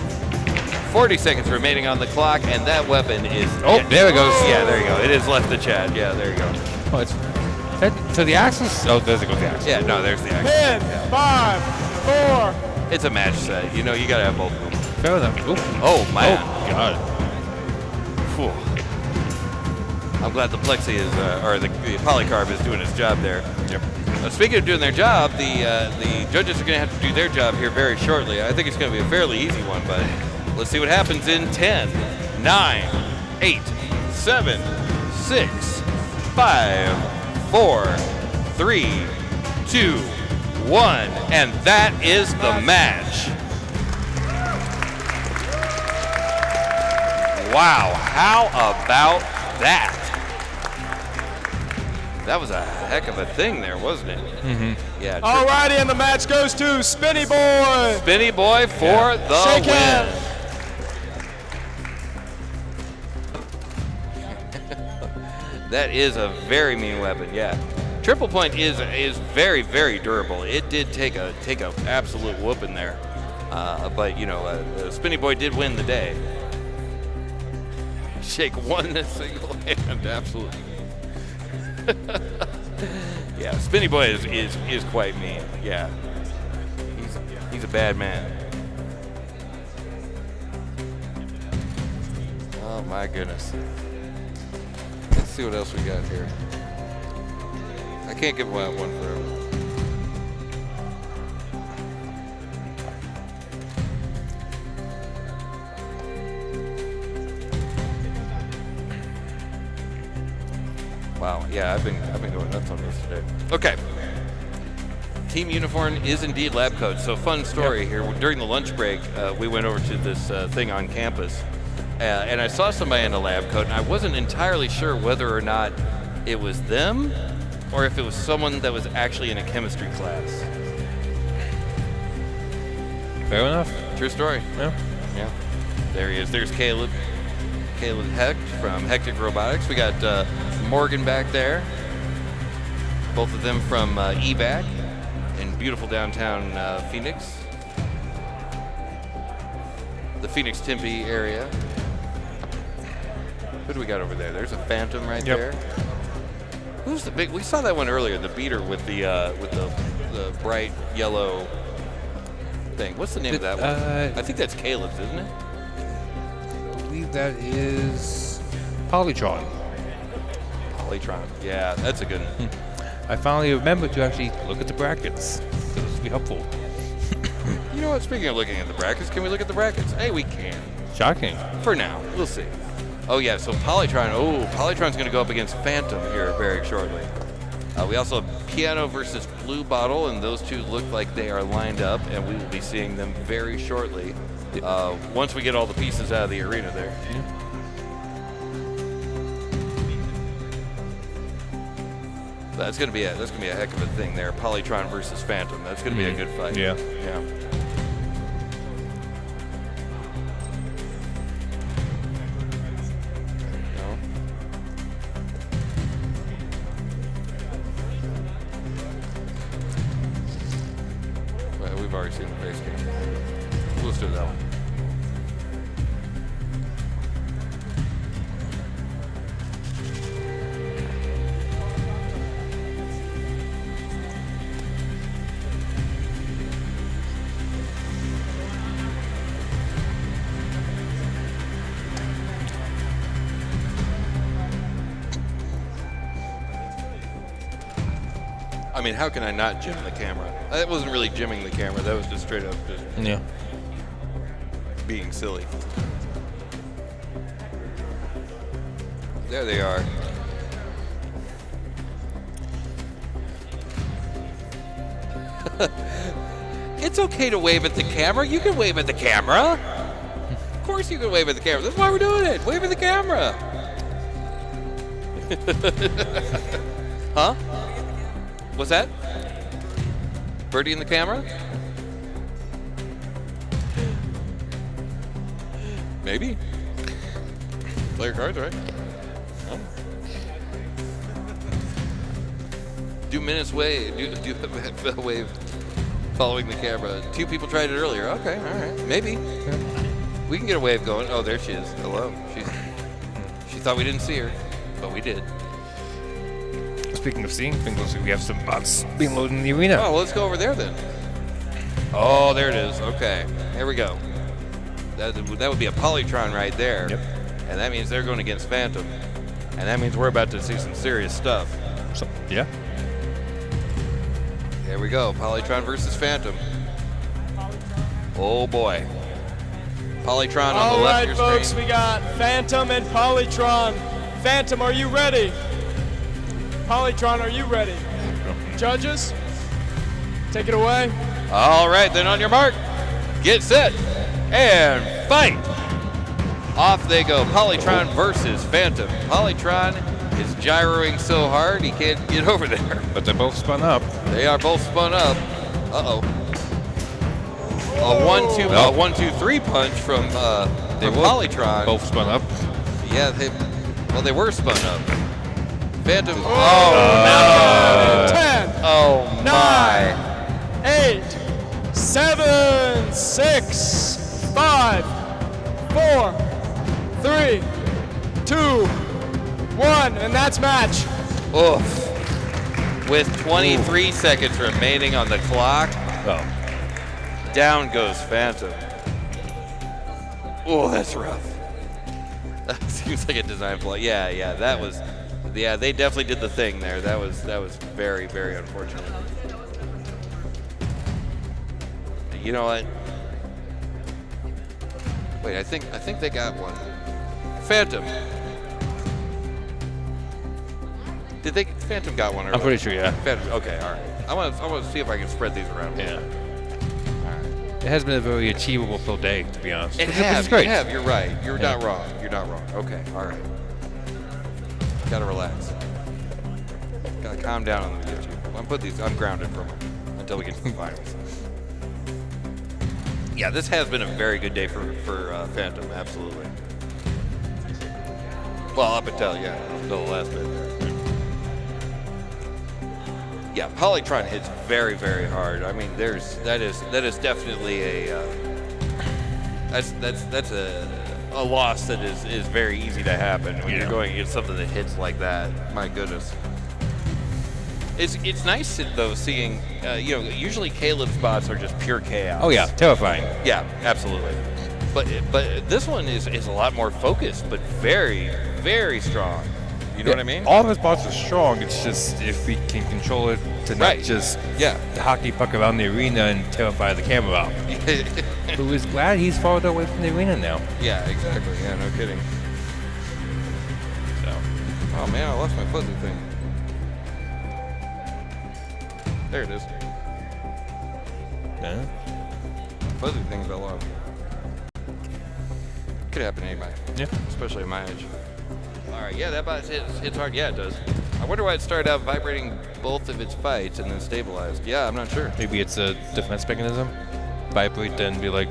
40 seconds remaining on the clock, and that weapon is... Oh, there it goes. Yeah, there you go. It is left the chat. Yeah, there you go. Oh, it's so the axle's. Oh, there's it goes the axle. Yeah, no, there's the action. Pin. 5, 4. It's a match set. You know, you got to have both of them. Fair enough. Oop. Oh, man. Oh, God. Whew. I'm glad the Plexi is, or the Polycarb is doing its job there. Yep. Speaking of doing their job, the judges are going to have to do their job here very shortly. I think it's going to be a fairly easy one, but let's see what happens in 10, 9, 8, 7, 6, 5, 4, 3, 2, 1, and that is the match. Wow, how about that? That was a heck of a thing there, wasn't it? Mm-hmm. Yeah. Alrighty, and the match goes to Spinny Boy. Spinny Boy for the Shake win. hands. That is a very mean weapon, yeah. Triple Point is very, very durable. It did take a absolute whooping there, but you know, Spinny Boy did win the day. Shake one in single hand, absolutely. Yeah, Spinny Boy is quite mean. Yeah, he's a bad man. Oh my goodness. Let's see what else we got here. I can't give away one forever. Wow, yeah, I've been going nuts on this today. Okay. team uniform is indeed lab coat. So fun story here. During the lunch break, we went over to this thing on campus, and I saw somebody in a lab coat, and I wasn't entirely sure whether or not it was them or if it was someone that was actually in a chemistry class. Fair enough. True story. Yeah. Yeah. There he is. There's Caleb. Caleb Hecht from Hectic Robotics. We got Morgan back there. Both of them from EVAC in beautiful downtown Phoenix. The Phoenix Tempe area. Who do we got over there? There's a Phantom right there. Who's the big? We saw that one earlier. The beater with the bright yellow thing. What's the name of that one? I think that's Caleb's, isn't it? I believe that is Polytron. Polytron. Yeah, that's a good one. I finally remembered to actually look at the brackets. This would be helpful. You know what? Speaking of looking at the brackets, can we look at the brackets? Hey, we can. Shocking. For now. We'll see. Oh, yeah, so Polytron. Oh, Polytron's going to go up against Phantom here very shortly. We also have Piano versus Blue Bottle, and those two look like they are lined up, and we will be seeing them very shortly once we get all the pieces out of the arena there. Yeah. That's gonna be a heck of a thing there. Polytron versus Phantom. That's gonna be a good fight. Yeah. Yeah. No. Well, we've already seen the face game. Let's do that one. I mean, how can I not jim the camera? That wasn't really jimming the camera. That was just straight up just being silly. There they are. It's okay to wave at the camera. You can wave at the camera. Of course you can wave at the camera. That's why we're doing it. Wave at the camera. Huh? What's that? Birdie in the camera? Maybe. Play your cards, right? No. Do Menace wave. Do the wave following the camera. 2 people tried it earlier. Okay, all right. Maybe. We can get a wave going. Oh, there she is. Hello. She thought we didn't see her, but we did. Speaking of seeing things, looks like we have some bots being loaded in the arena. Oh, well, let's go over there then. Oh, there it is. Okay, here we go. That would be a Polytron right there. Yep. And that means they're going against Phantom. And that means we're about to see some serious stuff. So, yeah. Here we go. Polytron versus Phantom. Oh, boy. Polytron on the left of your screen. All right, folks, we got Phantom and Polytron. Phantom, are you ready? Polytron, are you ready? Judges, take it away. All right, then on your mark, get set, and fight. Off they go. Polytron versus Phantom. Polytron is gyroing so hard he can't get over there. But they're both spun up. They are both spun up. Uh-oh. A 1-2-3 punch from Polytron. Both spun up. Yeah, they were spun up. Phantom. 10. Oh 9, my. 8, 7, 6, 5, 4, 3, 2, 1, and that's match. Oof. With 23 seconds remaining on the clock, down goes Phantom. Oh, that's rough. That seems like a design flaw. Yeah, that was. Yeah, they definitely did the thing there. That was very, very unfortunate. You know what? Wait, I think they got one. Phantom. Phantom got one? I'm pretty sure, yeah. Phantom. Okay, all right. I want to see if I can spread these around. Yeah. It has been a very achievable full day, to be honest. It Which has. is great. You have. You're right. You're Yeah. not wrong. You're not wrong. Okay. All right. Gotta relax. Gotta calm down on the YouTube. I'm grounded from them until we get to the finals. Yeah, this has been a very good day for Phantom. Absolutely. Well, up until the last bit there. Yeah, Polytron hits very, very hard. I mean, that is definitely a that's a loss that is very easy to happen when you're going against something that hits like that. My goodness. It's nice though seeing usually Caleb's bots are just pure chaos. Oh yeah, terrifying. Yeah, absolutely. But this one is a lot more focused, but very, very strong. You know what I mean? All of his bots are strong. It's just if we can control it to not just Yeah. hockey puck around the arena and terrify the camera out. Who is glad he's farther away from the arena now. Yeah, exactly. Yeah, no kidding. So Oh man, I lost my fuzzy thing. There it is. yeah. Fuzzy thing fell off. Could happen to anybody. Yeah. Especially at my age. Alright, yeah, that bot hits hard. Yeah, it does. I wonder why it started out vibrating both of its fights and then stabilized. Yeah, I'm not sure. Maybe it's a defense mechanism. Vibrate then be like,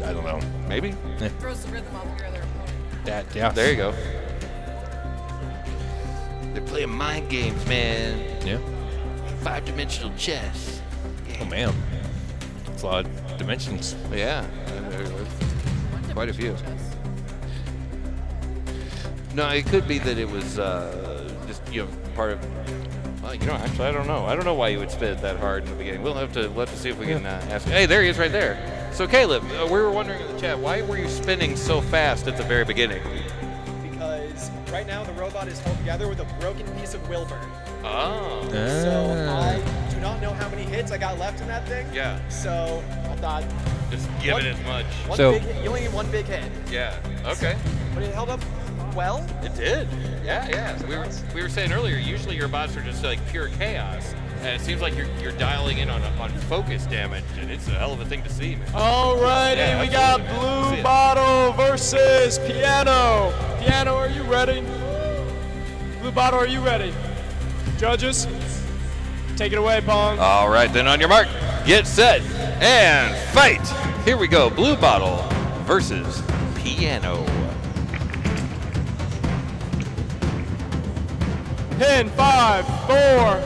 I don't know. Maybe. Throws the rhythm off your other opponent. That, yeah. There you go. They're playing mind games, man. Yeah. 5-dimensional chess. Oh man. It's a lot of dimensions. Yeah. Quite a few. No, it could be that it was just part of. Well, actually, I don't know. I don't know why you would spin it that hard in the beginning. We'll have to see if we can ask. Hey, there he is, right there. So, Caleb, we were wondering in the chat, why were you spinning so fast at the very beginning? Because right now the robot is held together with a broken piece of Wilbur. Oh. So I do not know how many hits I got left in that thing. Yeah. So I thought Just give it as much. big hit, you only need one big hit. Yeah. Okay. But it held up well. It did. Yeah. So we were saying earlier, usually your bots are just like pure chaos. And it seems like you're dialing in on focus damage, and it's a hell of a thing to see, man. Alrighty, Yeah, we got absolutely, man. See Blue it. Bottle versus Piano. Piano, are you ready? Blue Bottle, are you ready? Judges, take it away, Pong. All right, then on your mark, get set, and fight. Here we go. Blue Bottle versus Piano. Pin 5, 4.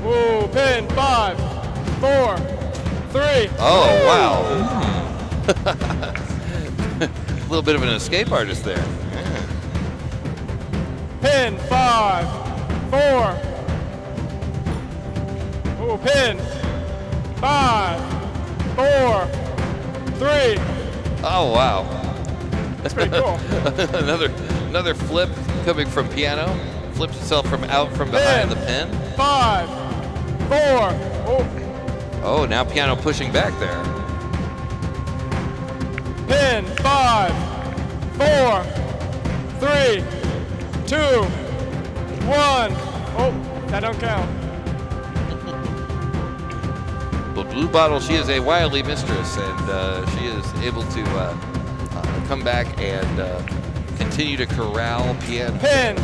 Ooh, pin 5, 4, 3. Oh, wow. A little bit of an escape artist there. Pin 5, 4. Ooh, pin 5, 4, 3. Oh, wow. That's pretty cool. Another flip coming from Piano. Flips itself from behind the pin. 5, 4. Oh, Oh, now Piano pushing back there. pin 5, 4, 3, 2, 1. Oh, that don't count. Well, Blue Bottle, she is a wily mistress, and she is able to come back and continue to corral Piano. Pin.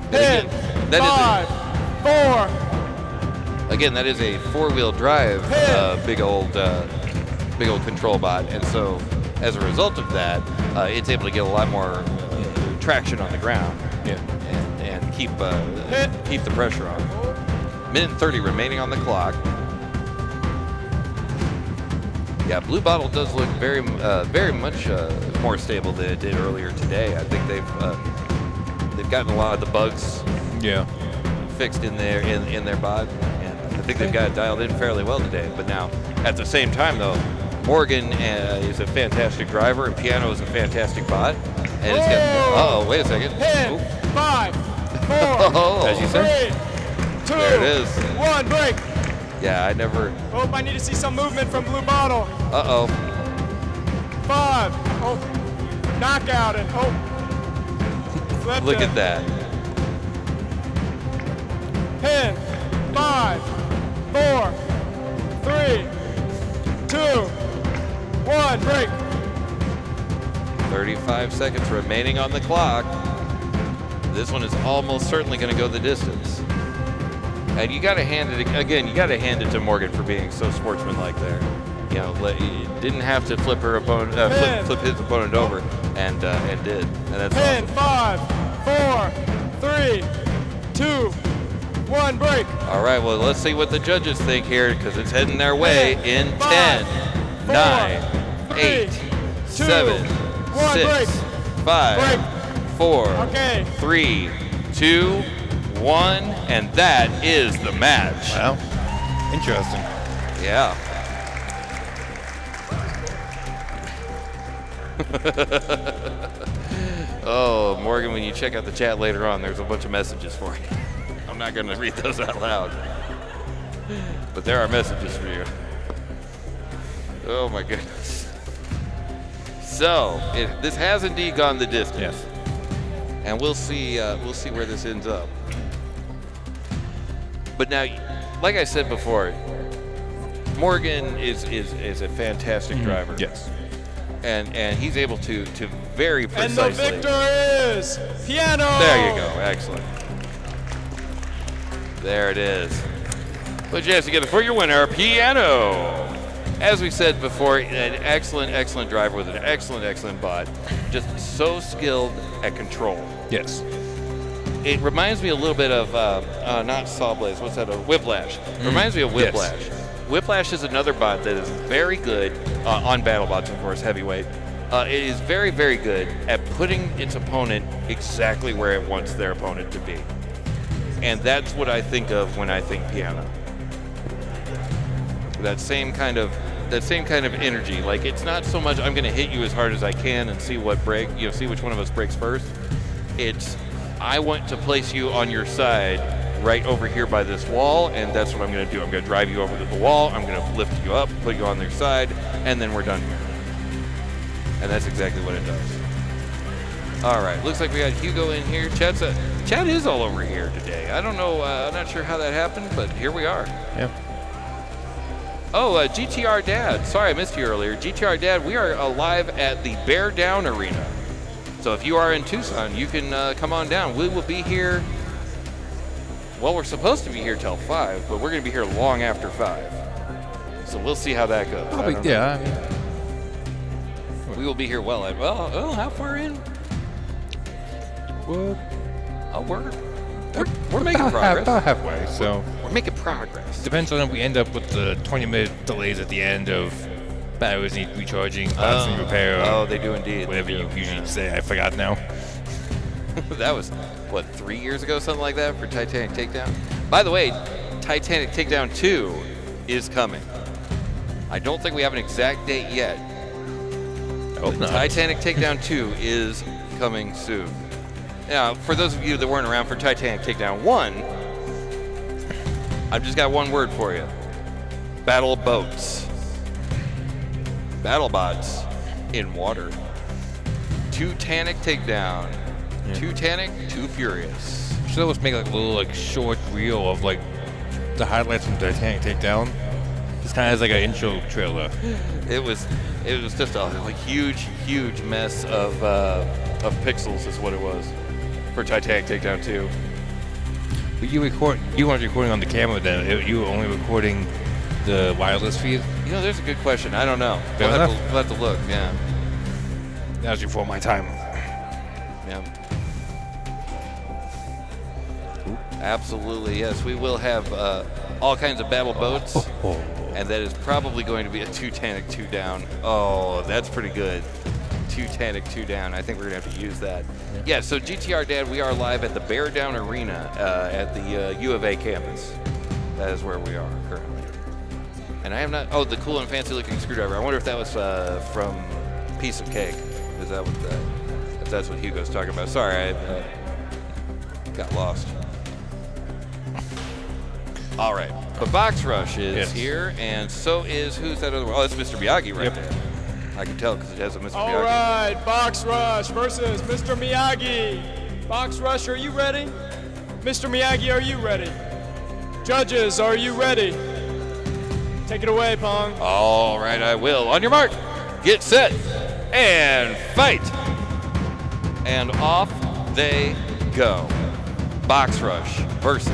Pin. That 5, 4. Again, that is a four-wheel drive, Pin. big old control bot, and so as a result of that, it's able to get a lot more traction on the ground, and keep the pressure on. Minute and 30 remaining on the clock. Yeah, Blue Bottle does look very much more stable than it did earlier today. I think they've gotten a lot of the bugs fixed in their bot, and I think they've got it dialed in fairly well today. But now, at the same time, though, Morgan is a fantastic driver, and Piano is a fantastic bot. And it's got. Wait a second. Pin. Oop. 5, 4. As you said. 3, 2, There it is. 1. Break. Yeah, I never. Oh, I need to see some movement from Blue Bottle. 5. 5. Oh, knockout and Flipped Look him. at that. Pin. 5, 4, 3, 2, 1. Break. 35 seconds remaining on the clock. This one is almost certainly going to go the distance. And you got to hand it again. You got to hand it to Morgan for being so sportsmanlike there. You know, he didn't have to flip her opponent, flip his opponent over, and did. And that's Pin. awesome. 5, 4, 3, 2, 1. Break. All right. Well, let's see what the judges think here, because it's heading their way in 10, 4, 9, 3, 8, 2, 7, 1. 6, Break. 5, Break. 4, Okay. 3, 2, 1, and that is the match. Well, interesting. Yeah. Oh, Morgan, when you check out the chat later on, there's a bunch of messages for you. I'm not going to read those out loud, but there are messages for you. Oh my goodness. So this has indeed gone the distance. Yes. And we'll see where this ends up. But now, like I said before, Morgan is a fantastic driver. Yes. And he's able to very precisely. And the victor is Piano. There you go. Excellent. There it is. Put your hands together for your winner, Piano. As we said before, an excellent driver with an excellent bot. Just so skilled at control. Yes. It reminds me a little bit of, not Sawblaze, what's that, Whiplash. Reminds me of Whiplash. Yes. Whiplash is another bot that is very good, on BattleBots, of course, heavyweight. It is very good at putting its opponent exactly where it wants their opponent to be. And that's what I think of when I think Piano. That same kind of energy. Like, it's not so much I'm going to hit you as hard as I can and see what see which one of us breaks first. It's I want to place you on your side right over here by this wall, and that's what I'm going to do. I'm going to drive you over to the wall. I'm going to lift you up, put you on their side, and then we're done here. And that's exactly what it does. All right, looks like we got Hugo in here. Chad is all over here today. I don't know. I'm not sure how that happened, but here we are. Yeah. Oh, GTR Dad. Sorry, I missed you earlier. GTR Dad, we are live at the Bear Down Arena. So if you are in Tucson, you can come on down. We will be here. Well, we're supposed to be here till 5, but we're going to be here long after 5. So we'll see how that goes. Probably, yeah. We will be here how far in? Well, we're making progress. About halfway, so. We're making progress. Depends on if we end up with the 20-minute delays at the end of batteries need recharging, parts need repair. Oh, they do indeed. Whatever you usually say. I forgot now. That was, 3 years ago, something like that, for Titanic Takedown? By the way, Titanic Takedown 2 is coming. I don't think we have an exact date yet. I hope not. Titanic Takedown 2 is coming soon. Now, for those of you that weren't around for Titanic Takedown 1, I've just got one word for you. Battle boats. BattleBots in water. Titanic Takedown. Yeah. Titanic, Too Furious. Should always make like a little short reel of the highlights from Titanic Takedown. This kind of has like an intro trailer. It was just a huge mess of pixels is what it was for Titanic Takedown 2. But you weren't recording on the camera then. You were only recording the wireless feed. There's a good question. I don't know. Fair We'll enough. have to look. Yeah. That was before my time. Yeah. Absolutely, yes. We will have all kinds of battle boats, and that is probably going to be a Titanic 2 down. Oh, that's pretty good. Titanic 2 down. I think we're going to have to use that. Yeah, so GTR Dad, we are live at the Bear Down Arena at the U of A campus. That is where we are currently. And I have not, the cool and fancy looking screwdriver. I wonder if that was from Piece of Cake. Is that if that's what Hugo's talking about? Sorry, I got lost. All right, but Box Rush is here, and so is, who's that other one? Oh, that's Mr. Miyagi right there. I can tell because it has a Mr. Miyagi. All right, Box Rush versus Mr. Miyagi. Box Rush, are you ready? Mr. Miyagi, are you ready? Judges, are you ready? Take it away, Pong. All right, I will. On your mark, get set, and fight. And off they go. Box Rush versus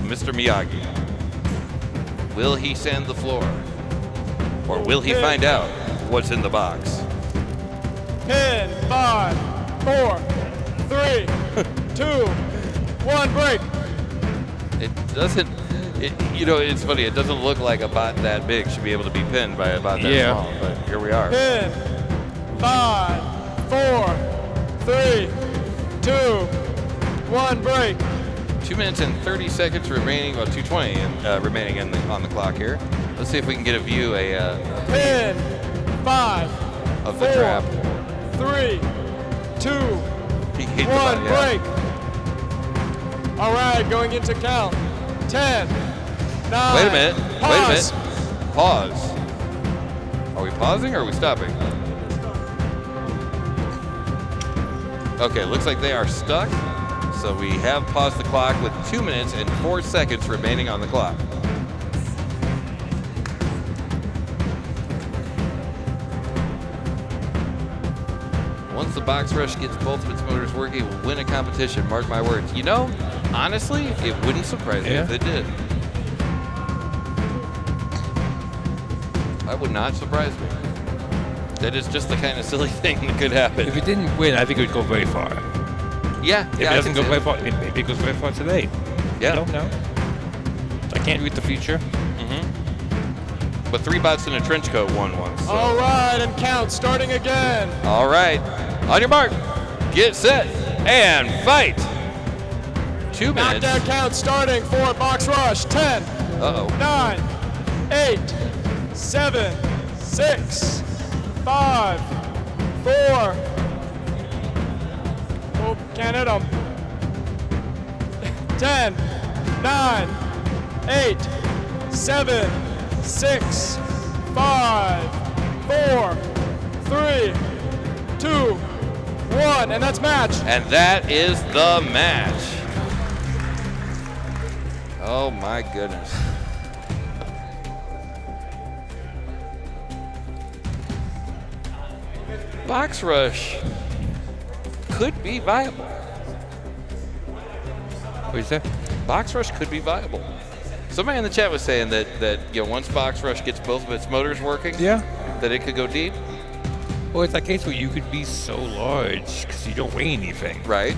Mr. Miyagi. Will he sand the floor? Or will he find out what's in the box? Pin, 5, 4, 3, 2, 1, break. It doesn't, it's funny, it doesn't look like a bot that big should be able to be pinned by a bot that small, but here we are. Pin, 5, 4, 3, 2, 1, break. 2 minutes and 30 seconds remaining, well, 2:20 remaining on the clock here. Let's see if we can get a view Pin, 5, of the 4, trap. 3, 2, He hates 1, the bot, break. All right, going into count. 10, 9. Wait a minute. Pause. Wait a minute. Pause. Are we pausing or are we stopping? Okay, looks like they are stuck. So we have paused the clock with 2 minutes and 4 seconds remaining on the clock. Once the Box Rush gets both of its motors working, it will win a competition. Mark my words. You know, honestly, it wouldn't surprise me if they did. That would not surprise me. That is just the kind of silly thing that could happen. If it didn't win, I think it would go very far. Yeah, If it doesn't go very far, maybe it goes very far today. Yeah. I don't know. I can't read the future. But 3 bots in a trench coat won once. So. All right, and count, starting again. All right. On your mark, get set, and fight. 2 minutes. Knockdown count starting for Box Rush. 10, Uh-oh. 9, 8, 7, 6, 5, 4. Oh, can't hit him. 10, 9, 8, 7, 6, 5, 4, 3, 2, 1, and that's match. And that is the match. Oh my goodness. Box Rush could be viable. What is that? Box Rush could be viable. Somebody in the chat was saying that once Box Rush gets both of its motors working, that it could go deep. Well, it's that case where you could be so large because you don't weigh anything. Right.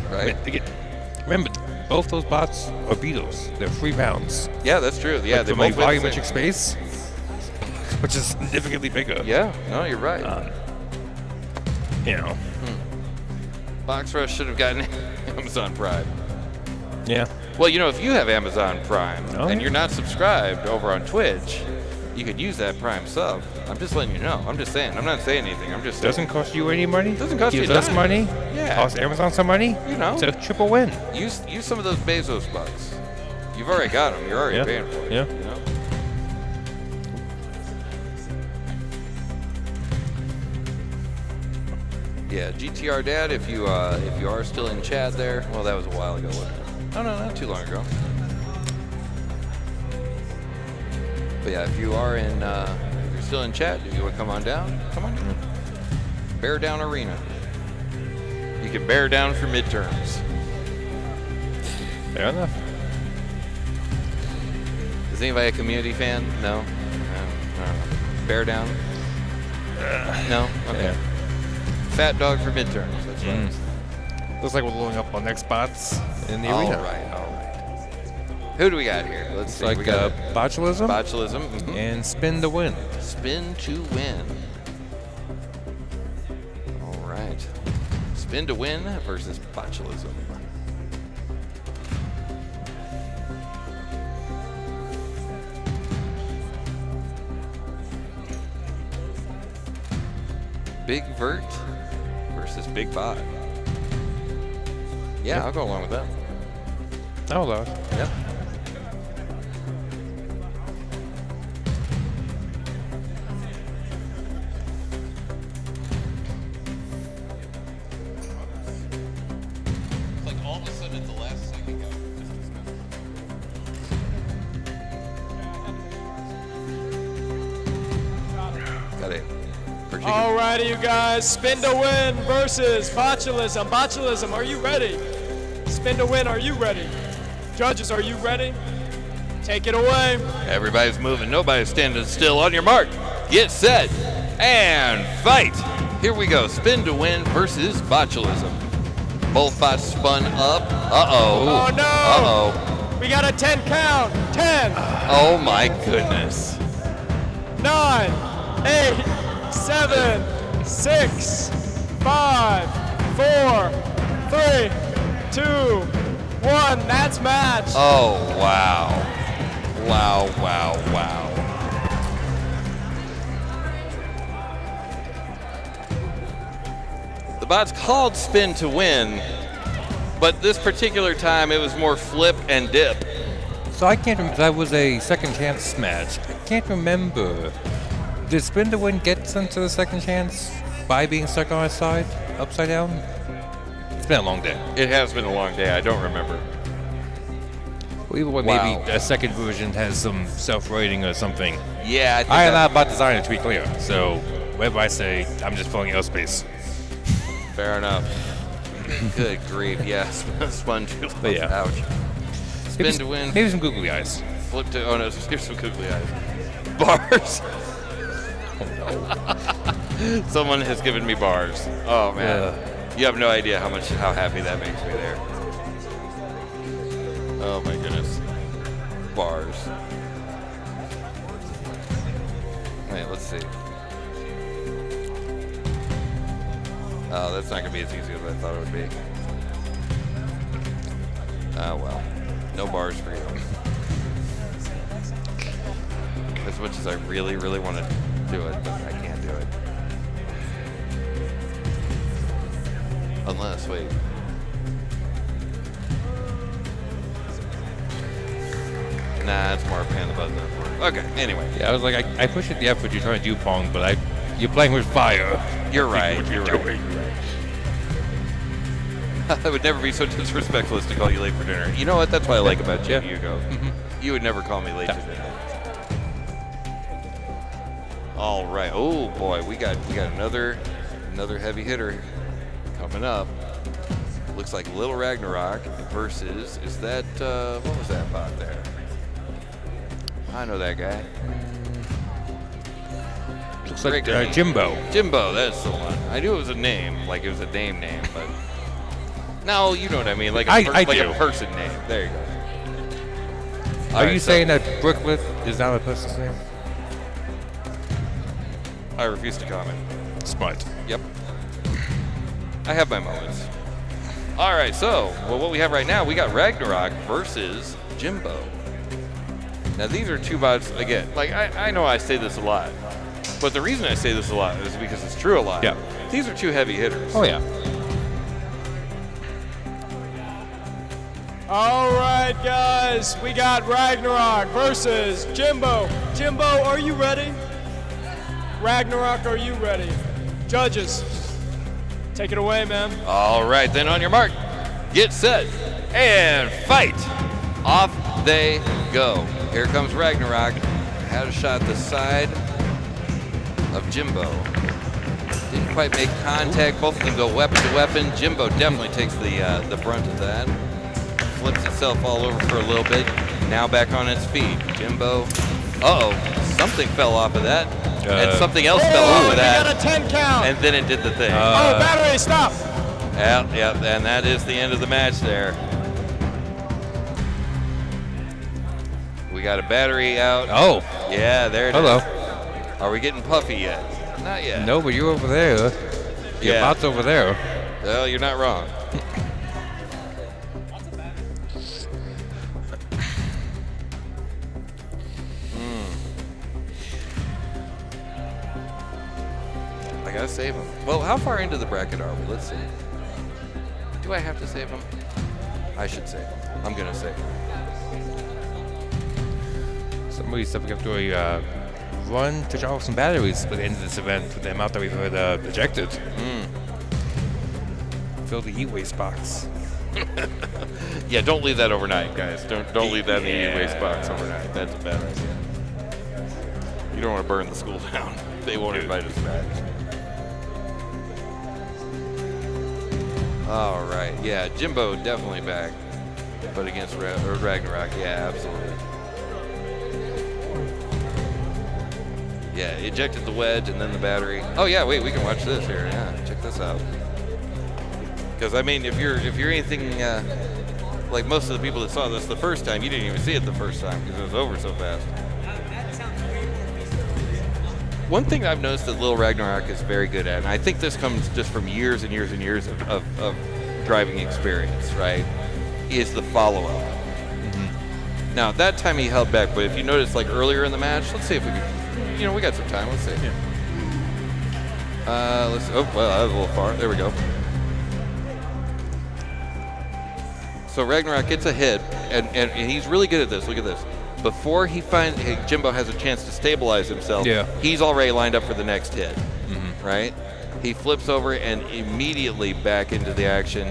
Remember, both those bots are beetles. They're 3 pounds. Yeah, that's true. Yeah, But they for my both weigh the volumetric same. space, which is significantly bigger. Yeah, no, you're right. Box Rush should have gotten Amazon Prime. Yeah. Well, if you have Amazon Prime Oh. and you're not subscribed over on Twitch, you could use that Prime sub. I'm just letting you know. I'm just saying. I'm not saying anything. I'm just saying. Doesn't cost you any money. Doesn't cost you Gives a us dime. money. Yeah. Costs Amazon some money. It's a triple win. Use some of those Bezos bucks. You've already got them. You're already paying for it. Yeah. Yeah, GTR Dad, if you are still in chat there, well, that was a while ago, wasn't it? No, not too long ago. But yeah, if you are in, if you're still in chat, if you want to come on down, come on down. Bear Down Arena. You can bear down for midterms. Fair enough. Is anybody a community fan? No? No. Bear Down? No? Okay. Yeah. Fat dog for midterms. That's right. Looks like we're loading up on next spots in the All arena. right. Who do we got here? Let's see. Like we got Botulism Botulism. and Spin to Win. Spin to win. All right. Spin to win versus Bachelism. Big Vert versus Big Bot. Yeah, I'll go along with that. Oh, Lord. Yep. Or she can- Alrighty, you guys. Spin to win versus Botulism. Botulism, are you ready? Spin to win, are you ready? Judges, are you ready? Take it away. Everybody's moving. Nobody's standing still. On your mark, get set, and fight. Here we go. Spin to win versus Bachelism. Both bots spun up. Uh-oh. Oh, no. Uh-oh. We got a 10 count. 10, Oh, my goodness. 9, 8, 7, 6, 5, 4, 3, 2, 1. That's match. Oh, wow. Wow, wow, wow. The bots called spin to win, but this particular time it was more flip and dip. So I can't remember. That was a second chance match. I can't remember. Did Spin to Win get sent to the second chance by being stuck on his side, upside down? It's been a long day. It has been a long day. I don't remember. Well, either way, Wow. maybe a second version has some self-rating or something. Yeah, I think I am that- not about designer, to be clear. So whatever I say, I'm just filling airspace. Fair enough. Good grief, yes. Spun too But yeah. Ouch. Spin to win. Maybe some googly eyes. Flip to, oh no, here's some googly eyes. Bars. Someone has given me bars. Oh man. You have no idea how happy that makes me there. Oh my goodness. Bars. Wait, let's see. Oh, that's not gonna be as easy as I thought it would be. Oh well. No bars for you. As much as I really, really want to do it, but I can't do it. Unless, wait. Nah, it's more a pan the button. Okay, anyway. Yeah, I was like, I appreciate the effort you're trying to do, Pong, but you're playing with fire. You're right. What You're right. I would never be so disrespectful as to call you late for dinner. You know what? That's what I like about you, Yeah. Hugo. You would never call me late to dinner. All right. Oh boy, we got another heavy hitter coming up. Looks like Little Ragnarok versus, is that what was that bot there? I know that guy. Looks like Great name. Jimbo. Jimbo, that's the one. I knew it was a name, like it was a name, but no, you know what I mean, like I like do. a person name. There you go. All Are right, you so saying that Brooklet is not a person's name? I refuse to comment. Smart. Yep. I have my moments. All right, so what we have right now, we got Ragnarok versus Jimbo. Now these are two bots again. Like I know I say this a lot, but the reason I say this a lot is because it's true a lot. Yeah. These are two heavy hitters. Oh yeah. All right, guys. We got Ragnarok versus Jimbo. Jimbo, are you ready? Ragnarok, are you ready? Judges, take it away, man. All right, then on your mark, get set, and fight. Off they go. Here comes Ragnarok. Had a shot at the side of Jimbo. Didn't quite make contact. Both of them go weapon to weapon. Jimbo definitely takes the brunt of that. Flips itself all over for a little bit. Now back on its feet. Jimbo. Uh-oh. Something fell off of that. And something else fell off of We that. got a 10 count. And then it did the thing. Oh, battery, stop. Yep, and that is the end of the match there. We got a battery out. Oh. Yeah, there it is. Hello. Are we getting puffy yet? Not yet. No, but you're over there. Your Yeah. bot's over there. Well, you're not wrong. I gotta save him. Well, how far into the bracket are we? Let's see. Do I have to save him? I should save him. I'm gonna save him. Somebody's stepping up to a run to drop some batteries at the end of this event with the amount that we've heard ejected. Fill the e-waste box. Yeah, don't leave that overnight, guys. Don't leave that in the Yeah. e-waste box overnight. That's a bad idea. You don't want to burn the school down. They won't invite us back. All right. Yeah, Jimbo definitely back. But against Ragnarok, yeah, absolutely. Yeah, ejected the wedge and then the battery. Oh yeah, wait, we can watch this here. Yeah, check this out. Because I mean, if you're anything like most of the people that saw this the first time, you didn't even see it the first time because it was over so fast. One thing I've noticed that Lil Ragnarok is very good at, and I think this comes just from years and years and years of driving experience, right, is the follow-up. Mm-hmm. Now, that time he held back, but if you notice, like earlier in the match, let's see if we can, we got some time, let's see. Yeah. Oh, well, that was a little far. There we go. So Ragnarok gets a hit, and he's really good at this. Look at this. Before Jimbo has a chance to stabilize himself, he's already lined up for the next hit, right? He flips over and immediately back into the action.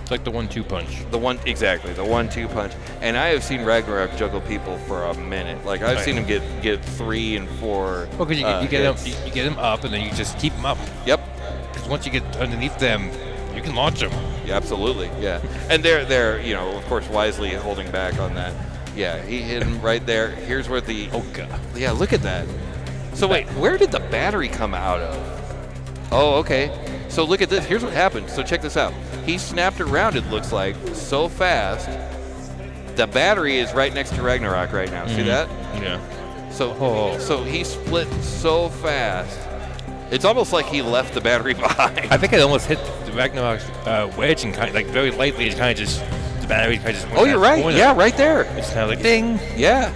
It's like the 1-2 punch. Exactly, the 1-2 punch. And I have seen Ragnarok juggle people for a minute. Like I've seen him get 3 and 4. Well, because you get him up, and then you just keep him up. Yep. Because once you get underneath them, you can launch them. Yeah, absolutely. Yeah, and they're of course wisely holding back on that. Yeah, he hit him right there. Here's where the... Oh, God. Yeah, look at that. So, wait, where did the battery come out of? Oh, okay. So, look at this. Here's what happened. So, check this out. He snapped around, it looks like, so fast. The battery is right next to Ragnarok right now. See that? Yeah. So he split so fast. It's almost like he left the battery behind. I think it almost hit the Ragnarok's wedge and very lightly, it kind of just... battery just went. Oh, you're right. Yeah, right there. It's kind of like ding. Yeah.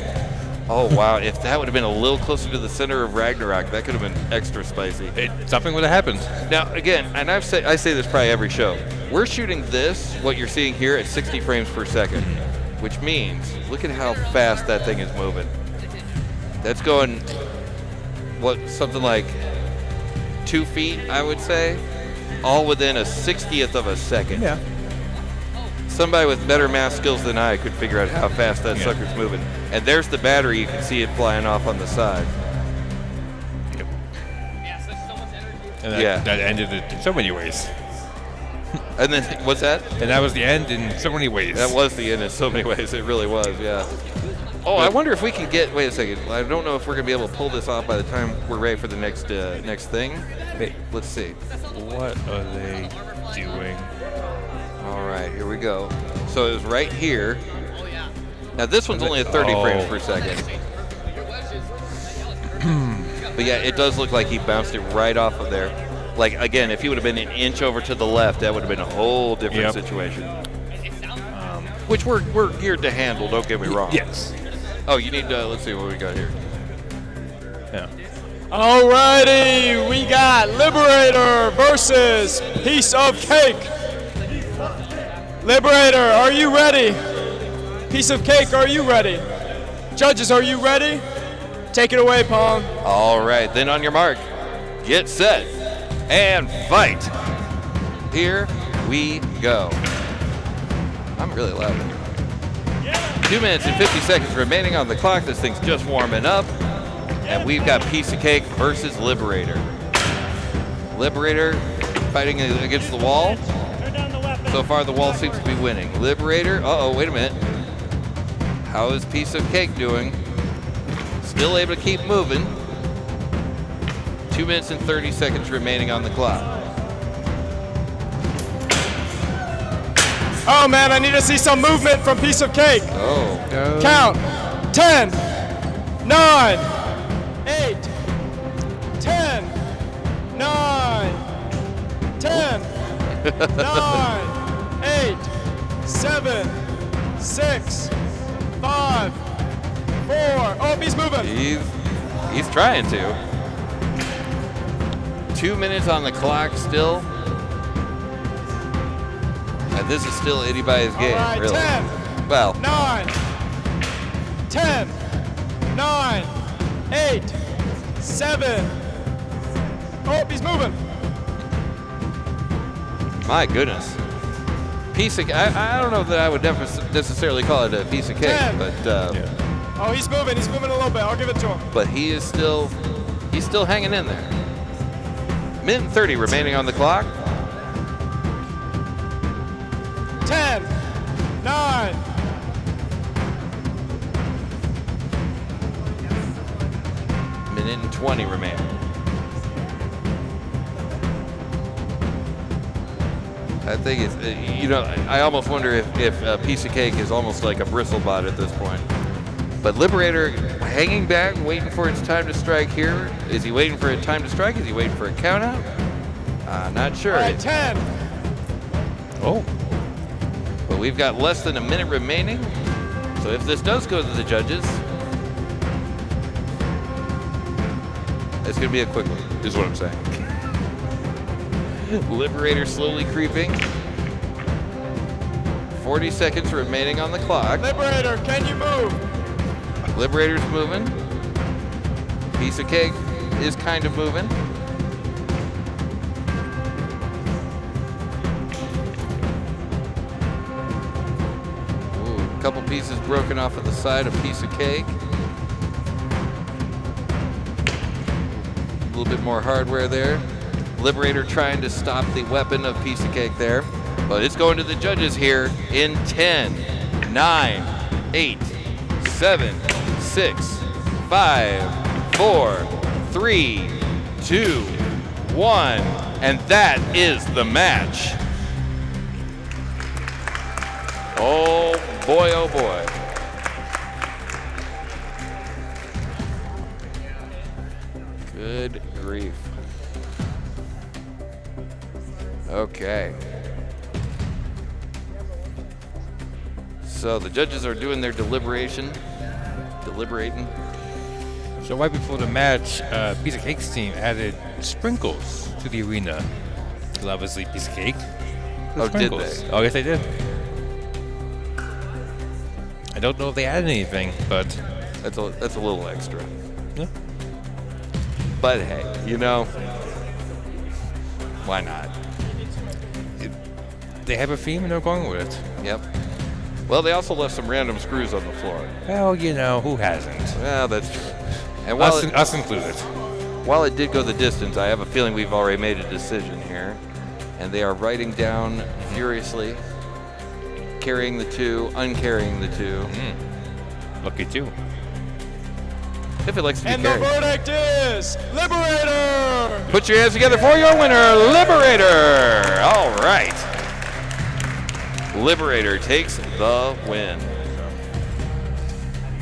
Oh, wow. If that would have been a little closer to the center of Ragnarok, that could have been extra spicy. Something would have happened. Now, again, and I say this probably every show, we're shooting this, what you're seeing here, at 60 frames per second, which means, look at how fast that thing is moving. That's going, something like 2 feet, I would say, all within a 60th of a second. Yeah. Somebody with better math skills than I could figure out how fast that sucker's moving. And there's the battery. You can see it flying off on the side. Yep. And that ended it in so many ways. And then, what's that? And that was the end in so many ways. That was the end in so many ways. It really was, yeah. Oh, I wonder if we can get, wait a second. I don't know if we're going to be able to pull this off by the time we're ready for the next thing. Wait, let's see. What are they doing? All right, here we go. So it was right here. Now this one's only at 30 frames per second. But yeah, it does look like he bounced it right off of there. Like, again, if he would have been an inch over to the left, that would have been a whole different situation. Which we're geared to handle, don't get me wrong. Yes. Oh, you need to, let's see what we got here. Yeah. Alrighty, we got Liberator versus Piece of Cake. Liberator, are you ready? Piece of Cake, are you ready? Judges, are you ready? Take it away, Pong. All right, then on your mark, get set, and fight. Here we go. I'm really loud. 2 minutes and 50 seconds remaining on the clock. This thing's just warming up. And we've got Piece of Cake versus Liberator. Liberator fighting against the wall. So far, the wall seems to be winning. Liberator, wait a minute. How is Piece of Cake doing? Still able to keep moving. 2 minutes and 30 seconds remaining on the clock. Oh man, I need to see some movement from Piece of Cake. Oh. Count. 10, 9, 8, 10, 9, 10, 9, 8, 7, 6, 5, 4. Oh, he's moving. He's trying to. 2 minutes on the clock still. And this is still anybody's game, right, really. 10, well, 9, 10, 9, 8, 7. Oh, he's moving. My goodness. Piece of, I don't know that I would necessarily call it a piece of cake, 10. but Oh, he's moving a little bit. I'll give it to him. But he's still hanging in there. Minute and 30 remaining on the clock. 9. Minute and 20 remaining. I think it's, you know, I almost wonder if a piece of cake is almost like a bristlebot at this point. But Liberator hanging back, waiting for its time to strike here. Is he waiting for a time to strike? Is he waiting for a count out? Not sure. All right, 10. Oh. But we've got less than a minute remaining. So if this does go to the judges, it's going to be a quick one, is what I'm saying. Liberator slowly creeping. 40 seconds remaining on the clock. Liberator, can you move? Liberator's moving. Piece of cake is kind of moving. Ooh, a couple pieces broken off of the side of piece of cake. A little bit more hardware there. Liberator trying to stop the weapon of piece of cake there. But it's going to the judges here in 10, 9, 8, 7, 6, 5, 4, 3, 2, 1. And that is the match. Oh boy, oh boy. Good grief. Okay. So the judges are doing their deliberating. So right before the match, Piece of Cake's team added sprinkles to the arena. Because obviously Piece of Cake. Oh, did sprinkles. they? Oh, yes, they did. I don't know if they added anything, but That's a little extra. yeah. But hey, you know, why not? They have a theme and they're going with it. Yep. Well, they also left some random screws on the floor. Well, you know, who hasn't? Yeah, that's true. And while Us included. while it did go the distance, I have a feeling we've already made a decision here. And they are writing down furiously, carrying the two, uncarrying the two. Look at you. If it likes to be And the carried. verdict is Liberator! Put your hands together for your winner, Liberator! All right. Liberator takes the win.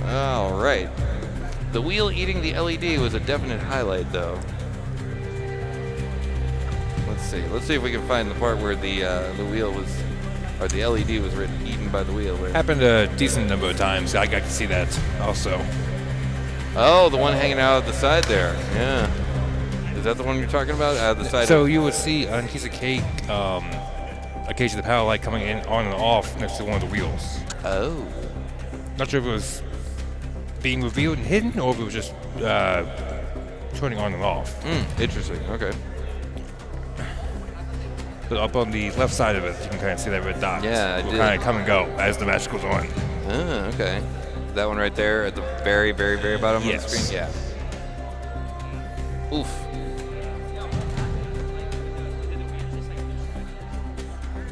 All right. The wheel eating the LED was a definite highlight, though. Let's see. Let's see if we can find the part where the wheel was, or the LED was eaten by the wheel. Where, Happened a decent number of times. I got to see that also. oh, the one hanging out at the side there. Yeah. Is that the one you're talking about? Out of the side. So of, you would see on Piece of Cake, occasionally the power light coming in on and off next to one of the wheels. oh. Not sure if it was being revealed and hidden or if it was just turning on and off. Interesting. Okay. But up on the left side of it, you can kind of see that red dot. Yeah, I will did. kind of come and go as the match goes on. Ah, okay. That one right there at the very, very, very bottom of the Yes. screen? Yeah. Oof.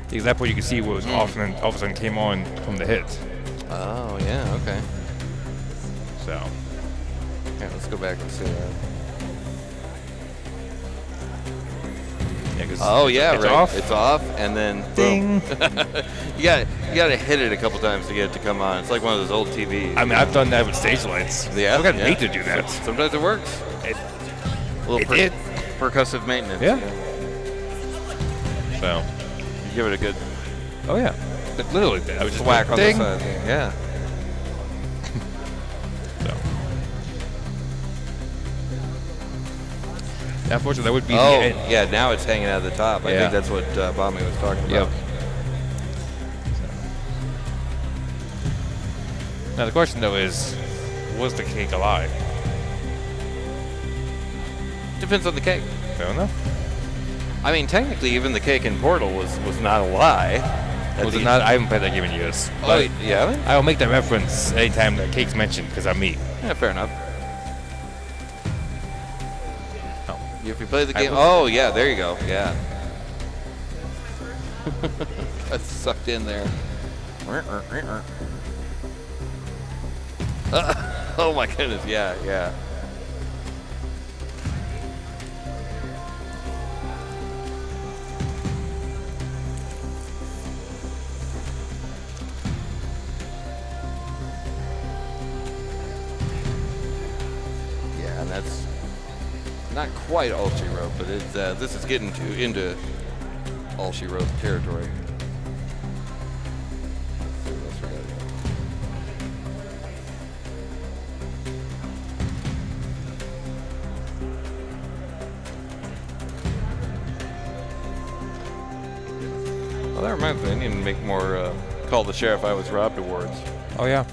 Because that point you can see what was off and then all of a sudden came on from the hit. Oh, yeah, okay. So, Yeah, let's go back and see that. yeah, 'cause Oh, yeah, it's right. off. It's off, and then Ding. boom. you gotta hit it a couple times to get it to come on. It's like one of those old TVs. I mean, I've done that with stage lights. Yeah, I've got yeah. paid to do that. Sometimes it works. It- A little it did. percussive maintenance. Yeah. So, You give it a good oh yeah, but literally that. I was just whack on ding. the side. Yeah. So. Unfortunately, that would be Oh, the end. yeah, now it's hanging out of the top. I Yeah. think that's what Bommy was talking Yep. about. Now the question though is, was the cake alive? Depends on the cake. Fair enough. I mean, technically, even the cake in Portal was not a lie. Was it not? I haven't played that game in years. Oh, But you haven't? I will make that reference anytime that cake's mentioned because I'm me. Yeah, fair enough. Oh. If you play the I game, will- oh yeah, there you go. Yeah. Got sucked in there. Oh my goodness, yeah, yeah. Yeah, and that's not quite all she wrote, but it's this is getting into all she wrote territory. Well, that reminds me, I need to make more Call the Sheriff I Was Robbed awards. Oh, yeah.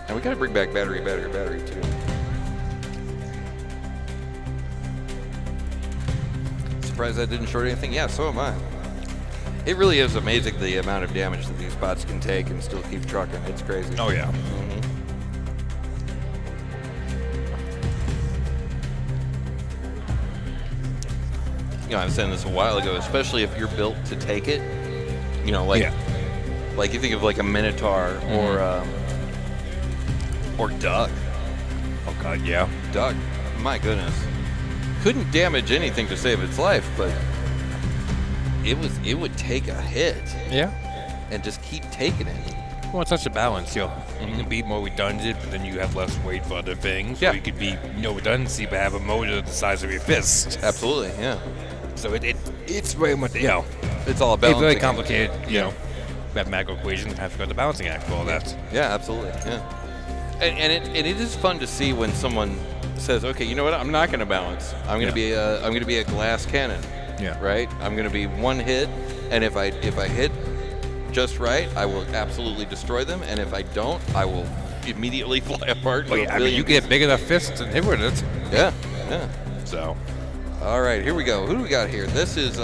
And we gotta bring back battery too. Surprised I didn't short anything? Yeah, so am I. It really is amazing the amount of damage that these bots can take and still keep trucking. It's crazy. Oh, yeah. You know, I was saying this a while ago, especially if you're built to take it. You know, like you think of like a Minotaur or Duck. Oh, God, yeah. Duck, my goodness. Couldn't damage anything to save its life, but it would take a hit. Yeah. And just keep taking it. Well, it's such a balance, you can be more redundant, but then you have less weight for other things. Yeah. Or you could be no redundancy, but have a motor the size of your fist. Absolutely, yeah. So it's very much, It's all about it's very complicated, mathematical equation and have to go to the balancing act for all that. Yeah, absolutely, yeah. And it is fun to see when someone says, okay, you know what? I'm not going to balance. I'm going to be a glass cannon. Yeah. Right. I'm going to be one hit, and if I hit just right, I will absolutely destroy them. And if I don't, I will immediately fly apart. Well, I mean, you get big enough fists and hit with it. Yeah. Yeah. So. All right, here we go. Who do we got here? This is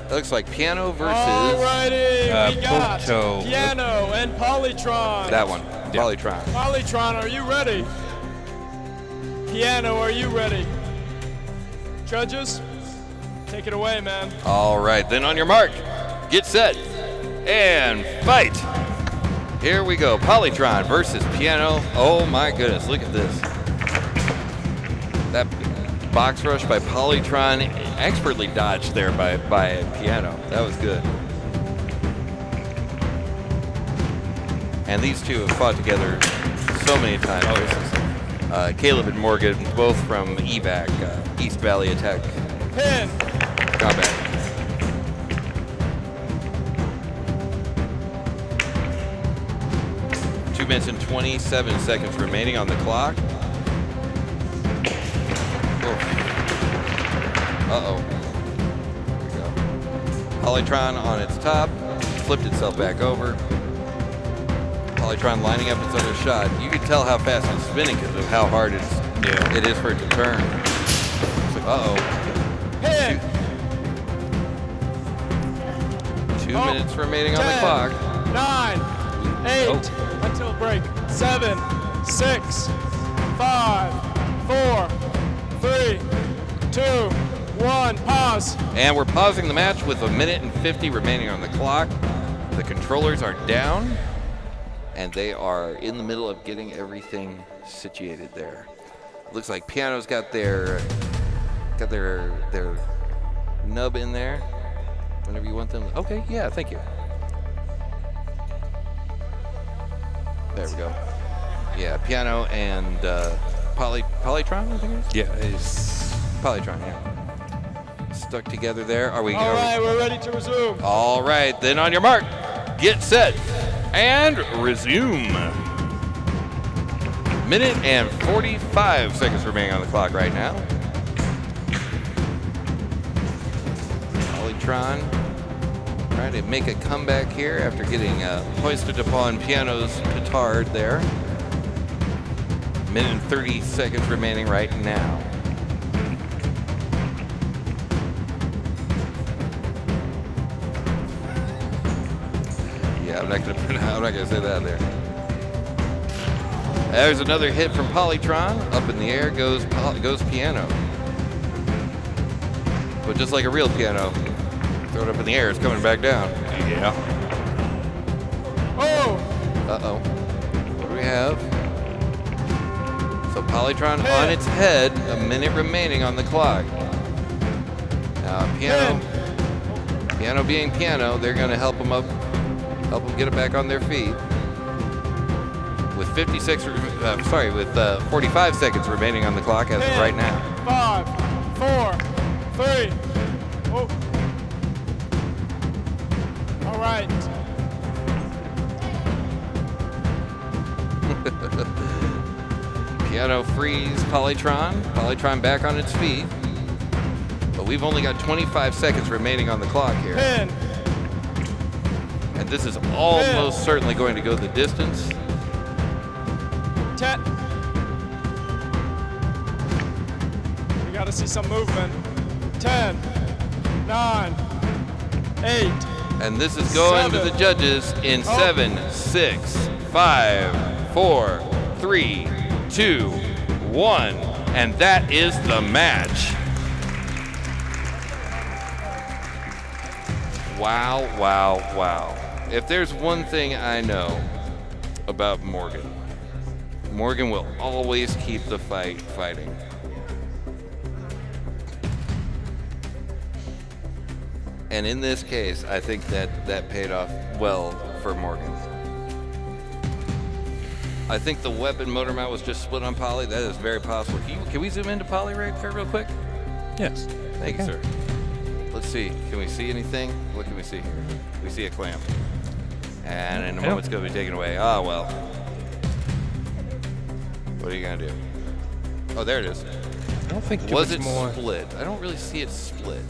looks like Piano versus. Alrighty, we got Poto. Piano and Polytron. That one. Yeah. Polytron. Polytron, are you ready? Piano, are you ready? Judges, take it away, man. All right, then on your mark, get set, and fight. Here we go. Polytron versus Piano. Oh my goodness, look at this. That box rush by Polytron, expertly dodged there by Piano. That was good. And these two have fought together so many times. Caleb and Morgan, both from EVAC, East Valley Attack Pin. Combat. Two minutes and 27 seconds remaining on the clock. Uh-oh. There we go. Polytron on its top, flipped itself back over. Polytron lining up its other shot. You can tell how fast it's spinning because of how hard it is for it to turn. Uh-oh. Hit. 2 minutes remaining on the clock. 9, 8, until break. 7, 6, 5, 4, 3, 2, 1, pause. And we're pausing the match with 1 minute and 50 remaining on the clock. The controllers are down, and they are in the middle of getting everything situated there. Looks like Piano's got their nub in there. Whenever you want them. Okay, yeah, thank you. There we go. Yeah, Piano and Polytron, I think it is? Yeah, it's Polytron, yeah. Stuck together there. Are we? All right, we're ready to resume. All right, then on your mark, get set, and resume. Minute and 45 seconds remaining on the clock right now. Polytron trying to make a comeback here after getting hoisted upon Piano's petard there. Minute and 30 seconds remaining right now. Yeah, I'm not gonna say that there. There's another hit from Polytron. Up in the air goes Piano. But just like a real piano, throw it up in the air, it's coming back down. yeah. Uh-oh. What do we have? So Polytron on its head, a minute remaining on the clock. Now Piano being Piano, they're gonna help them up, help them get it back on their feet. With 45 seconds remaining on the clock as of right now. 5, 4, 3. Oh. All right. Piano frees Polytron. Polytron back on its feet. But we've only got 25 seconds remaining on the clock here. 10. And this is almost certainly going to go the distance. 10. We got to see some movement. 10, 9, 8. And this is going to the judges in 7, 6, 5, 4, 3, 2, 1. And that is the match. Wow, wow, wow. If there's one thing I know about Morgan, Morgan will always keep the fight fighting. And in this case, I think that paid off well for Morgan. I think the weapon motor mount was just split on Poly. That is very possible. Can we zoom into Poly right there real quick? Yes. Thank you, sir. Let's see. Can we see anything? What can we see here? We see a clamp. And in a moment, it's going to be taken away. Oh, well. What are you going to do? Oh, there it is. I don't think Was it split? I don't really see it split.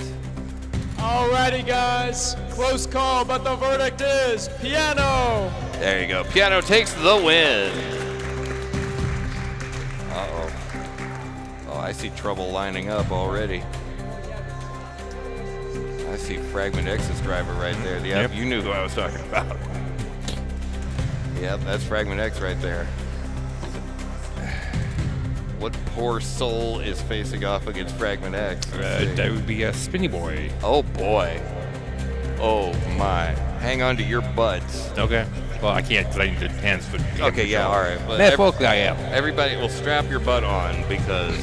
Alrighty, guys. Close call, but the verdict is Piano. There you go. Piano takes the win. Uh-oh. Oh, I see trouble lining up already. I see Fragment X's driver right there. Yep. You knew who I was talking about. Yep, that's Fragment X right there. What poor soul is facing off against Fragment X? That would be a Spinny Boy. Oh boy. Oh my. Hang on to your butts. Okay. Well, I can't because I need the hands for. Okay, yeah, all right. But metaphorically, I am. Everybody will strap your butt on because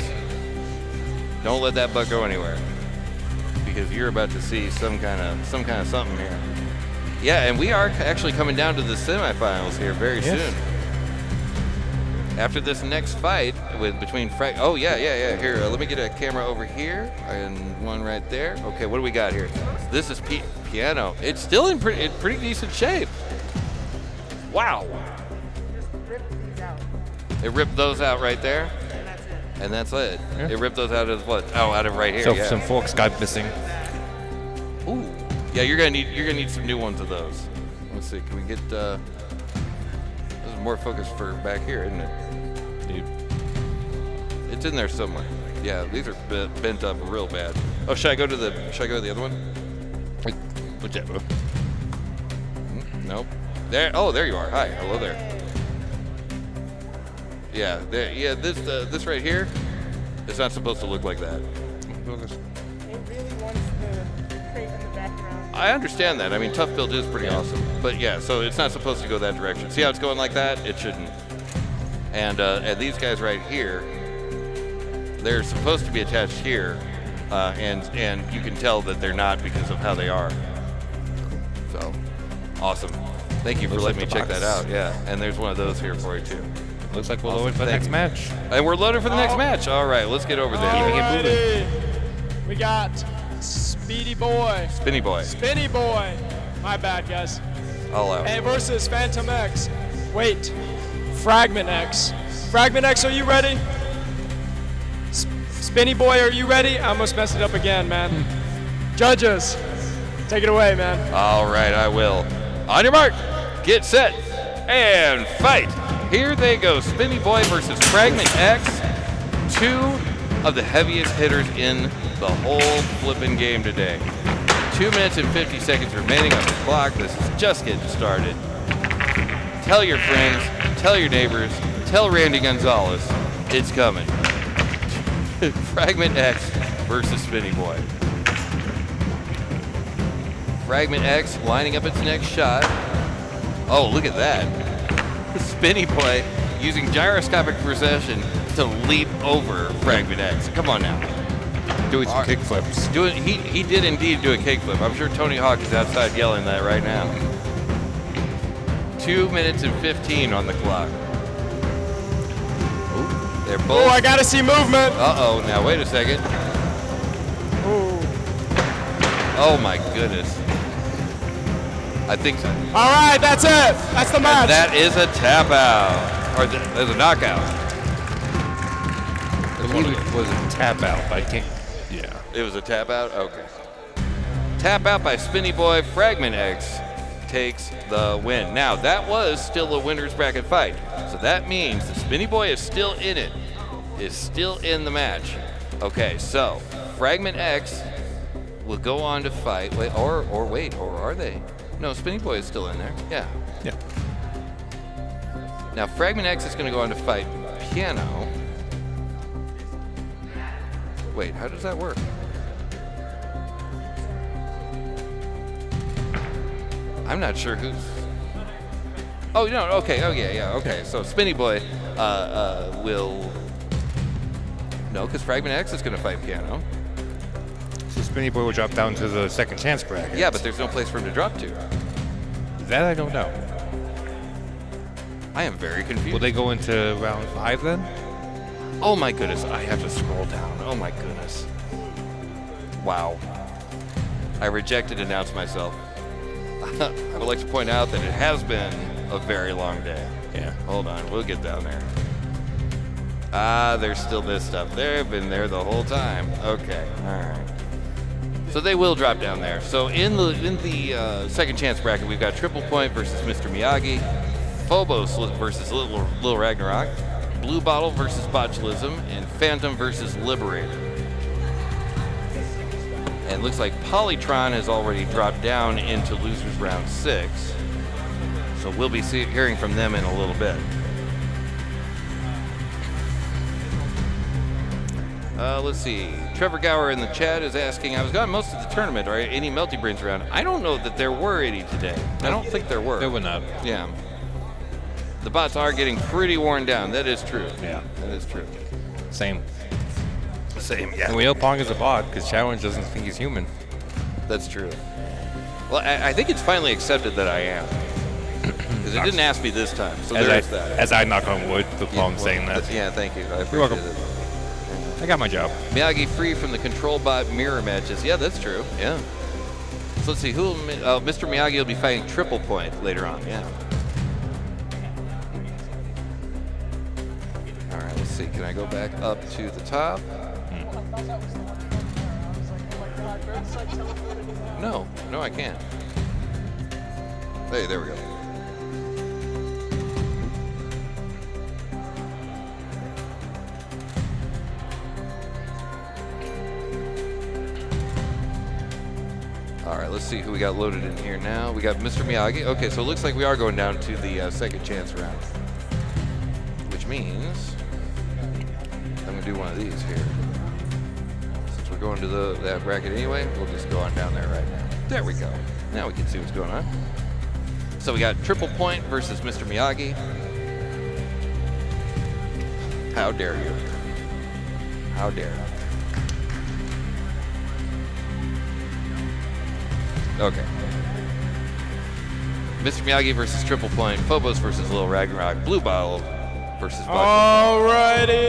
don't let that butt go anywhere. Because you're about to see some kind of something here. Yeah, and we are actually coming down to the semifinals here very soon. After this next fight between oh yeah. Here, let me get a camera over here and one right there. Okay, what do we got here? This is Piano. It's still in pretty decent shape. Wow. Just rip these out. It ripped those out right there. And that's it. And that's it. Yeah. It ripped those out of what? Oh, out of right here. So yeah. some forks got missing. Ooh. Yeah, you're gonna need some new ones of those. Let's see. Can we get? This is more focus for back here, isn't it? It's in there somewhere. Yeah, these are bent up real bad. Oh, should I go to the other one? Whichever. Nope. There. Oh, there you are. Hi. Hello there. Yeah. There. Yeah. This right here. It's not supposed to look like that. It really wants the crate in the background. I understand that. I mean, Tough Build is pretty awesome. But yeah, so it's not supposed to go that direction. See how it's going like that? It shouldn't. And these guys right here, they're supposed to be attached here, and you can tell that they're not because of how they are. So, awesome. Thank you for letting me check that out. Yeah, and there's one of those here for you too. Looks like we're loaded for the next match. And we're loaded for the next match. All right, let's get over there. Alrighty. We got Speedy Boy. Spinny Boy. Spinny Boy. My bad, guys. All out. And versus Phantom X. Wait. Fragment X. Fragment X, are you ready? Spinny Boy, are you ready? I almost messed it up again, man. Judges, take it away, man. All right, I will. On your mark, get set, and fight. Here they go, Spinny Boy versus Fragment X, two of the heaviest hitters in the whole flipping game today. 2 minutes and 50 seconds remaining on the clock. This is just getting started. Tell your friends, tell your neighbors, tell Randy Gonzalez, it's coming. Fragment X versus Spinny Boy. Fragment X lining up its next shot. Oh, look at that. Spinny Boy using gyroscopic procession to leap over Fragment X. Come on now. Doing some kick flips. He did indeed do a kickflip. I'm sure Tony Hawk is outside yelling that right now. 2 minutes and 15 on the clock. Ooh, they're both. Oh, I gotta see movement. Uh-oh, now wait a second. Ooh. Oh my goodness. I think so. All right, that's it. That's the match. And that is a tap out. Or there's a knockout. I believe it was a tap out. I can't. Yeah. It was a tap out? Okay. Tap out by Spinny Boy. Fragment X takes the win. Now, that was still a winner's bracket fight. So that means the Spinny Boy is still in it. Is still in the match. Okay, so Fragment X will go on to fight. Wait, or are they? No, Spinny Boy is still in there. Yeah. Yeah. Now, Fragment X is going to go on to fight Piano. Wait, how does that work? I'm not sure who's. Oh, no, okay. Oh, yeah, okay. So Spinny Boy will. No, because Fragment X is going to fight Piano. So Spinny Boy will drop down to the second chance bracket. Yeah, but there's no place for him to drop to. That I don't know. I am very confused. Will they go into round 5 then? Oh my goodness, I have to scroll down. Oh my goodness. Wow. I rejected to announce myself. I would like to point out that it has been a very long day. Yeah. Hold on, we'll get down there. Ah, there's still this stuff. They've been there the whole time. Okay, all right. So they will drop down there. So in the second chance bracket, we've got Triple Point versus Mr. Miyagi, Phobos versus Little Ragnarok, Blue Bottle versus Botulism, and Phantom versus Liberator. And it looks like Polytron has already dropped down into losers round 6. So we'll be hearing from them in a little bit. Let's see. Trevor Gower in the chat is asking, I was gone most of the tournament. Are any Melty Brains around? I don't know that there were any today. I don't think there were. There were not. Yeah. The bots are getting pretty worn down. That is true. Yeah. That is true. Same. Same, yeah. And we know Pong is a bot because Challenge doesn't think he's human. That's true. Well, I think it's finally accepted that I am. Because it didn't ask me this time, so there is that. As I knock on wood, the Pong saying that. Yeah, thank you. I appreciate You're welcome. it. I got my job. Miyagi free from the control bot mirror matches. Yeah, that's true. Yeah. So let's see. Mr. Miyagi will be fighting Triple Point later on. Yeah. All right. Let's see. Can I go back up to the top? No, I can't. Hey, there we go. All right, let's see who we got loaded in here now. We got Mr. Miyagi. Okay, so it looks like we are going down to the second chance round, which means I'm gonna do one of these here. Since we're going to that bracket anyway, we'll just go on down there right now. There we go. Now we can see what's going on. So we got Triple Point versus Mr. Miyagi. How dare you? How dare you? Okay. Mr. Miyagi versus Triple Point, Phobos versus Little Ragnarok, Blue Bottle versus Alrighty.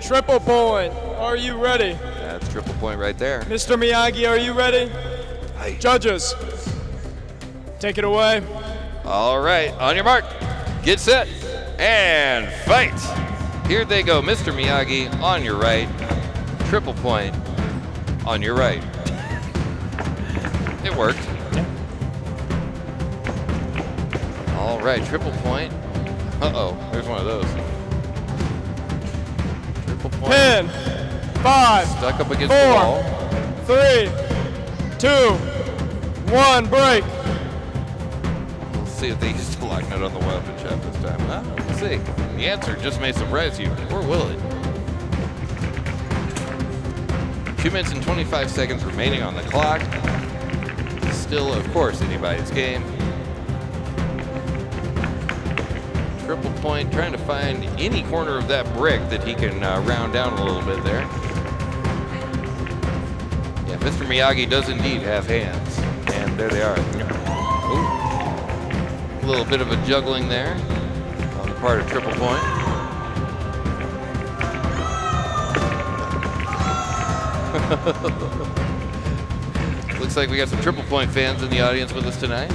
Triple Point, are you ready? That's Triple Point right there. Mr. Miyagi, are you ready? Aye. Judges, take it away. All right, on your mark, get set, and fight. Here they go, Mr. Miyagi on your right, Triple Point on your right. It worked. Yeah. All right, Triple Point. Uh-oh, there's one of those. Triple Point. 10, 5, Stuck up against the wall. 4, 3, 2, 1, break. Let's see if they used the lock nut on the weapon shop this time. Huh? Let's see. The answer just may surprise you, or will it? 2 minutes and 25 seconds remaining on the clock. Still, of course, anybody's game. Triple Point trying to find any corner of that brick that he can round down a little bit there. Yeah, Mr. Miyagi does indeed have hands. And there they are. Ooh. A little bit of a juggling there on the part of Triple Point. Looks like we got some Triple Point fans in the audience with us tonight.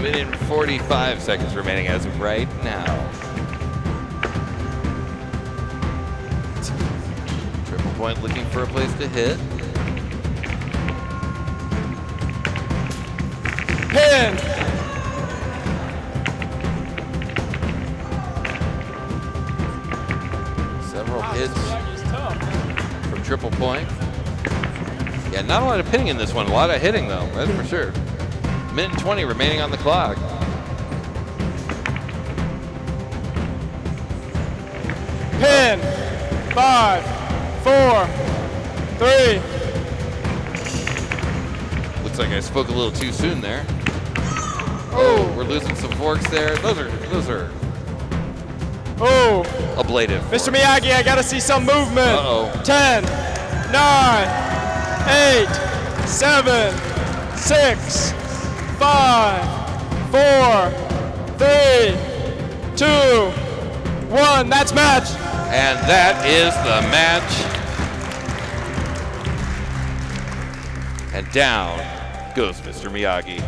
Minute and 45 seconds remaining as of right now. Triple Point looking for a place to hit. Pin. Several hits from Triple Point. Yeah, not a lot of pinning in this one. A lot of hitting, though. That's for sure. Minute and 20 remaining on the clock. Pin. 5, 4, 3. Looks like I spoke a little too soon there. Oh, we're losing some forks there. Those are Oh, ablative. Mr. Miyagi, I gotta see some movement. Uh-oh. 10, 9, 8, 7, 6, 5, 4, 3, 2, 1. That's match. And that is the match. And down goes Mr. Miyagi.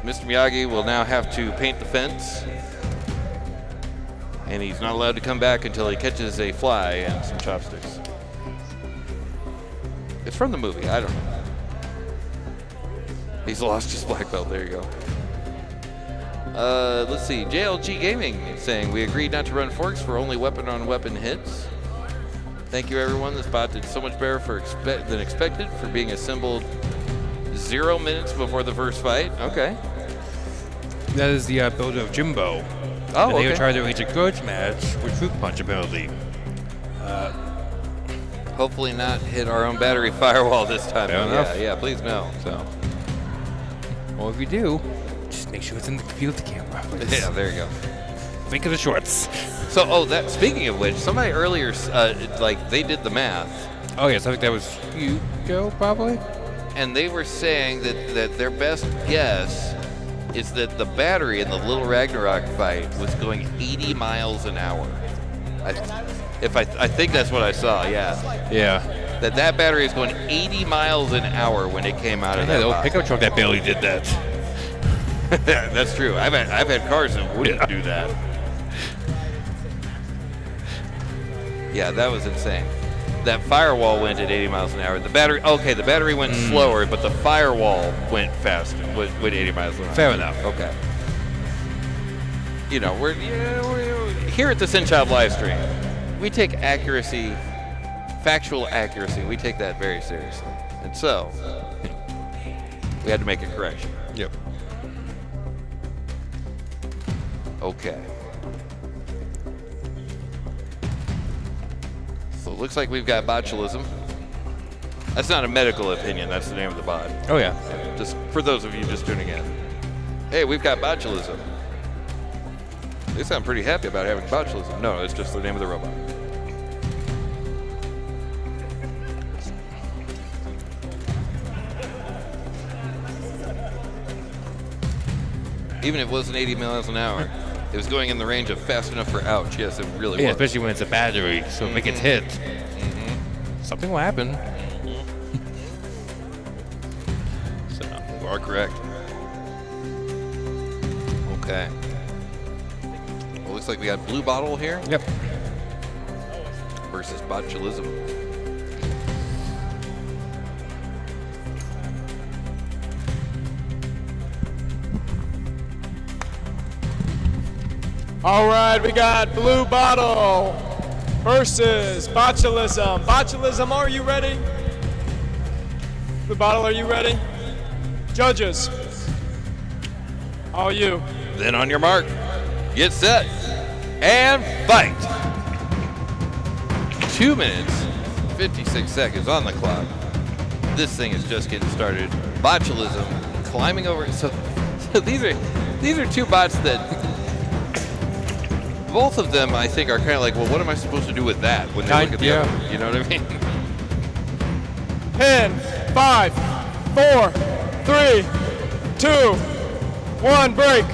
Mr. Miyagi will now have to paint the fence. And he's not allowed to come back until he catches a fly and some chopsticks. It's from the movie, I don't know. He's lost his black belt, there you go. Let's see, JLG Gaming is saying, we agreed not to run forks for only weapon-on-weapon hits. Thank you, everyone. This bot did so much better than expected for being assembled 0 minutes before the first fight. Okay. That is the build of Jimbo. Oh, and they okay. would try to reach a Grudge Match with Fruit Punch ability. Hopefully not hit our own battery firewall this time. Fair enough. Yeah, please no. So. Well, if you do, just make sure it's in the computer camera. Yeah, there you go. Think of the shorts. So, speaking of which, somebody earlier, they did the math. Oh, yes, I think that was you, Joe, probably? And they were saying that their best guess is that the battery in the Little Ragnarok fight was going 80 miles an hour. I think that's what I saw, yeah. Yeah. That battery is going 80 miles an hour when it came out of Yeah, that the old box. pickup truck that barely did that. That's true. I've had cars that wouldn't do that. Yeah, that was insane. That firewall went at 80 miles an hour. The battery went slower, but the firewall went faster, went 80 miles an hour. Fair enough. Okay. We're here at the Synshop Livestream. We take accuracy, factual accuracy, we take that very seriously. And so, we had to make a correction. Yep. Okay. So it looks like we've got botulism. That's not a medical opinion, that's the name of the bot. Oh, yeah. Just for those of you just tuning in. Hey, we've got botulism. They sound pretty happy about having botulism. No, it's just the name of the robot. Even if it wasn't 80 miles an hour, it was going in the range of fast enough for ouch. Yes, it really Yeah, was. especially when it's a battery, so if it gets hit, something will happen. So, you are correct. Okay. Well, looks like we got Blue Bottle here Yep. versus Bachelism. All right, we got Blue Bottle versus Bachelism. Bachelism, are you ready? Blue Bottle, are you ready? Judges, all you. Then on your mark, get set, and fight. 2 minutes, 56 seconds on the clock. This thing is just getting started. Botulism climbing over. So these are two bots that both of them, I think, are kind of like, well, what am I supposed to do with that when they look at the Yeah. other? You know what I mean? Pin. 5, 4, 3, 2, 1, break.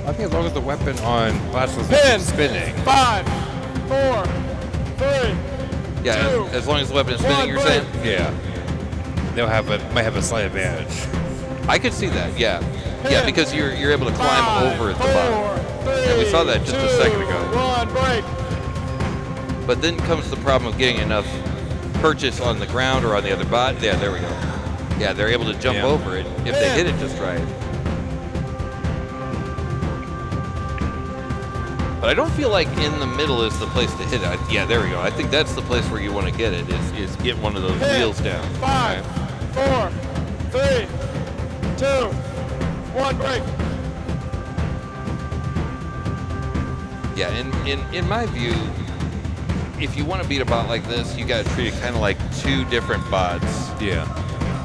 I think as long as the weapon on Bachelism Pin. is spinning. 5, 4, 3, Yeah, Two. as long as the weapon is spinning, One, you're break. saying? Yeah. Might have a slight advantage. I could see that, yeah. Yeah, because you're able to climb 5, over at the bottom. 4, 3, And we saw that just a second ago. 1, break. But then comes the problem of getting enough purchase on the ground or on the other bot. Yeah, there we go. Yeah, they're able to jump Yeah. over it if they hit it just right. But I don't feel like in the middle is the place to hit it. Yeah, there we go. I think that's the place where you want to get it, is get one of those wheels down. 5, 4, 3, 2, 1, break. Yeah, in my view, if you want to beat a bot like this, you got to treat it kind of like two different bots. Yeah.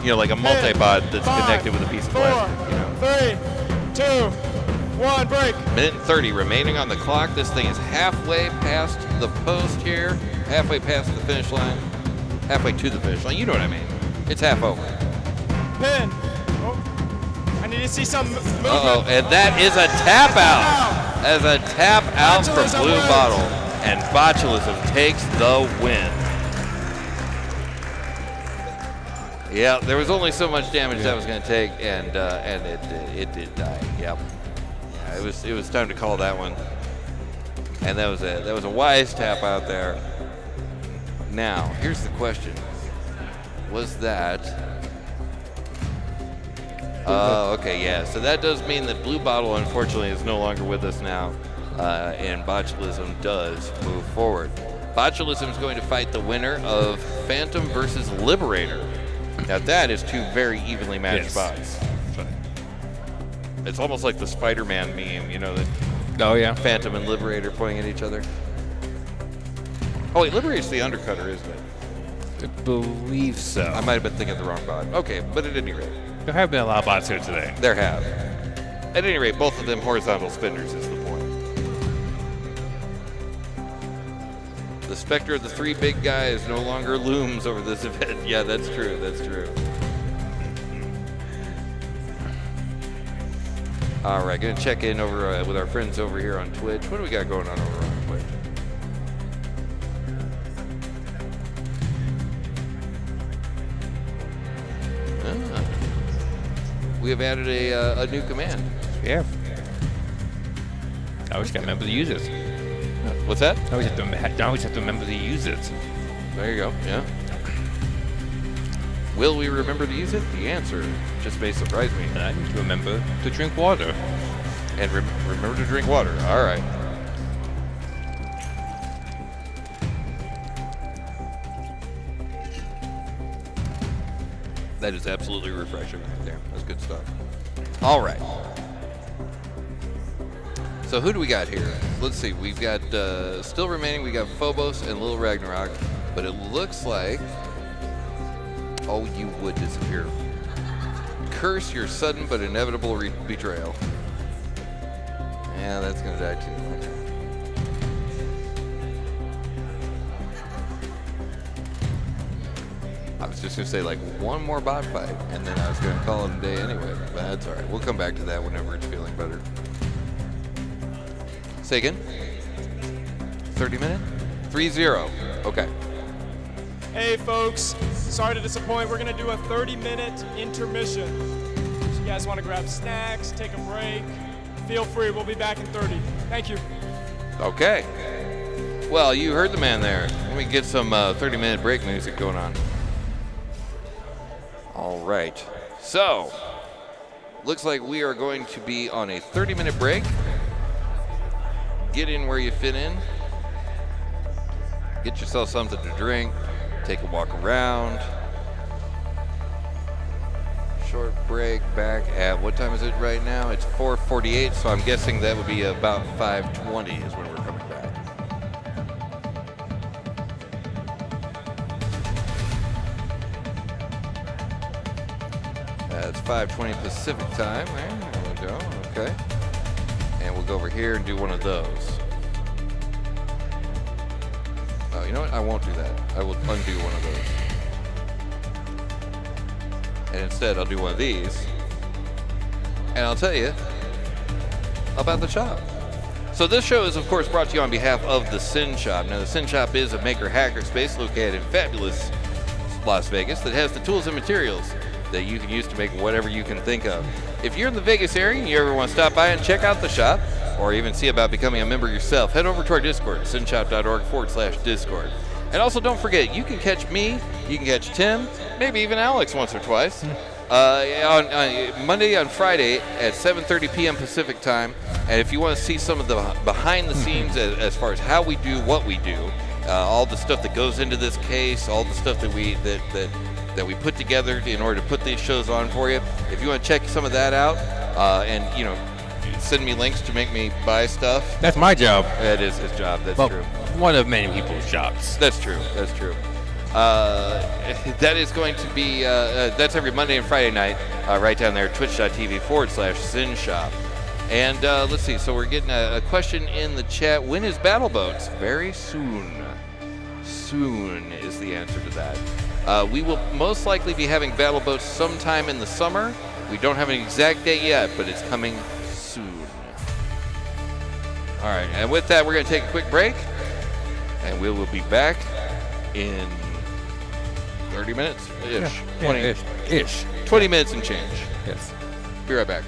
You know, like a multi-bot that's 5, connected with a piece of 4, plastic. You know. 3, 2, 1, break. Minute and 30 remaining on the clock. This thing is halfway past the post here, halfway past the finish line, halfway to the finish line. You know what I mean? It's half over. Pin. Oh, I need to see some movement. Uh-oh, and that is a tap out. As a tap out from Botulism Blue wins. Bottle, and Botulism takes the win. Yeah, there was only so much damage that was going to take, and it did die. Yep. Yeah, it was time to call that one, and that was a wise tap out there. Now, here's the question: was that? Okay, yeah. So that does mean that Blue Bottle, unfortunately, is no longer with us now, and Botulism does move forward. Botulism is going to fight the winner of Phantom versus Liberator. Now that is two very evenly matched Yes. bots. It's almost like the Spider-Man meme, you know, that Oh, yeah. Phantom and Liberator pointing at each other. Oh wait, Liberator's the undercutter, isn't it? I believe so. I might have been thinking of the wrong bot. Okay, but at any rate. There have been a lot of bots here today. There have. At any rate, both of them horizontal spinners is the point. The specter of the three big guys no longer looms over this event. Yeah, that's true. That's true. All right, gonna check in over with our friends over here on Twitch. What do we got going on over on Twitch? We have added a new command. Yeah. I always got to remember to use it. What's that? I always have to remember to use it. There you go. Yeah. Will we remember to use it? The answer just may surprise me. And I need to remember to drink water. And remember to drink water. All right. That is absolutely refreshing right there. That's good stuff. All right. So who do we got here? Let's see. We've got still remaining. We got Phobos and Little Ragnarok, but it looks like oh, you would disappear. Curse your sudden but inevitable betrayal. Yeah, that's gonna die too. I was just gonna say like one more bot fight, and then I was gonna call it a day anyway. But that's all right. We'll come back to that whenever it's feeling better. Say again. 30 minute? 3-0. Okay. Hey folks, sorry to disappoint. We're gonna do a 30-minute intermission. So you guys wanna grab snacks, take a break, feel free. We'll be back in 30. Thank you. Okay. Well, you heard the man there. Let me get some 30-minute break music going on. All right. So, looks like we are going to be on a 30-minute break. Get in where you fit in. Get yourself something to drink. Take a walk around. Short break back at, what time is it right now? It's 4:48, so I'm guessing that would be about 5:20 is when we're coming back. That's 5:20 Pacific time. There we go. Okay. go over here and do one of those. Oh, you know what? I won't do that. I will undo one of those. And instead, I'll do one of these. And I'll tell you about the shop. So this show is, of course, brought to you on behalf of the Synshop. Now, the Synshop is a maker hacker space located in fabulous Las Vegas that has the tools and materials that you can use to make whatever you can think of. If you're in the Vegas area and you ever want to stop by and check out the shop, or even see about becoming a member yourself, head over to our Discord, synshop.org/Discord. And also don't forget, you can catch me, you can catch Tim, maybe even Alex once or twice, on Monday and Friday at 7:30 p.m. Pacific time. And if you want to see some of the behind the scenes as far as how we do what we do, all the stuff that goes into this case, all the stuff that we put together in order to put these shows on for you, if you want to check some of that out, and send me links to make me buy stuff. That's my job. That is his job. That's true. One of many people's jobs. That's true. That's true. That is going to be, that's every Monday and Friday night, right down there at twitch.tv/Synshop. And let's see, so we're getting a question in the chat. When is Battle Boats? Very soon. Soon is the answer to that. We will most likely be having Battle Boats sometime in the summer. We don't have an exact date yet, but it's coming soon. All right, and with that, we're going to take a quick break, and we will be back in 30 minutes-ish. 20 minutes and change. Yes. Be right back.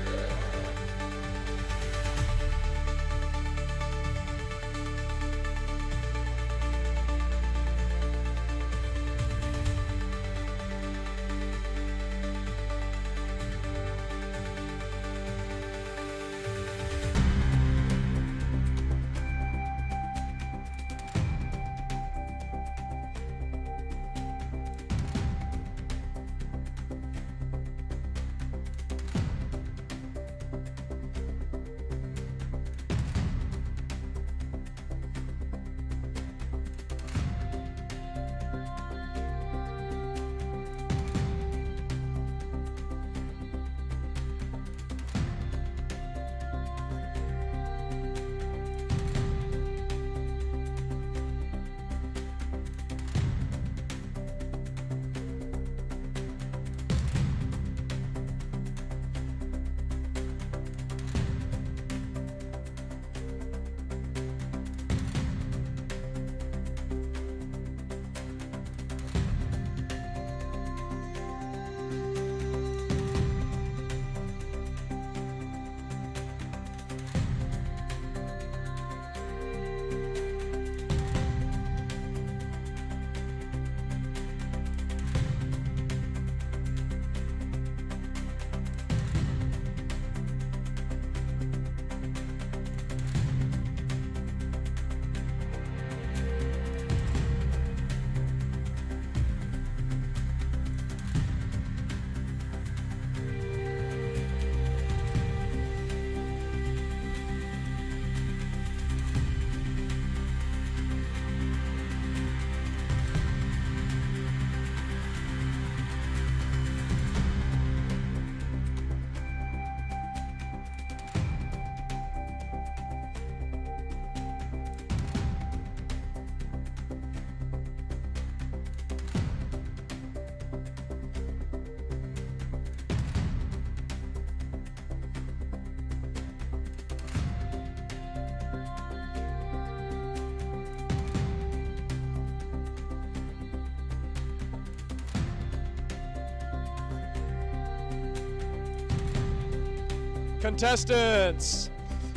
Contestants,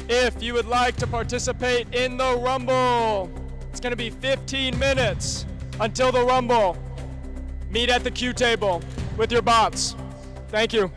if you would like to participate in the Rumble, it's going to be 15 minutes until the Rumble. Meet at the Q table with your bots. Thank you.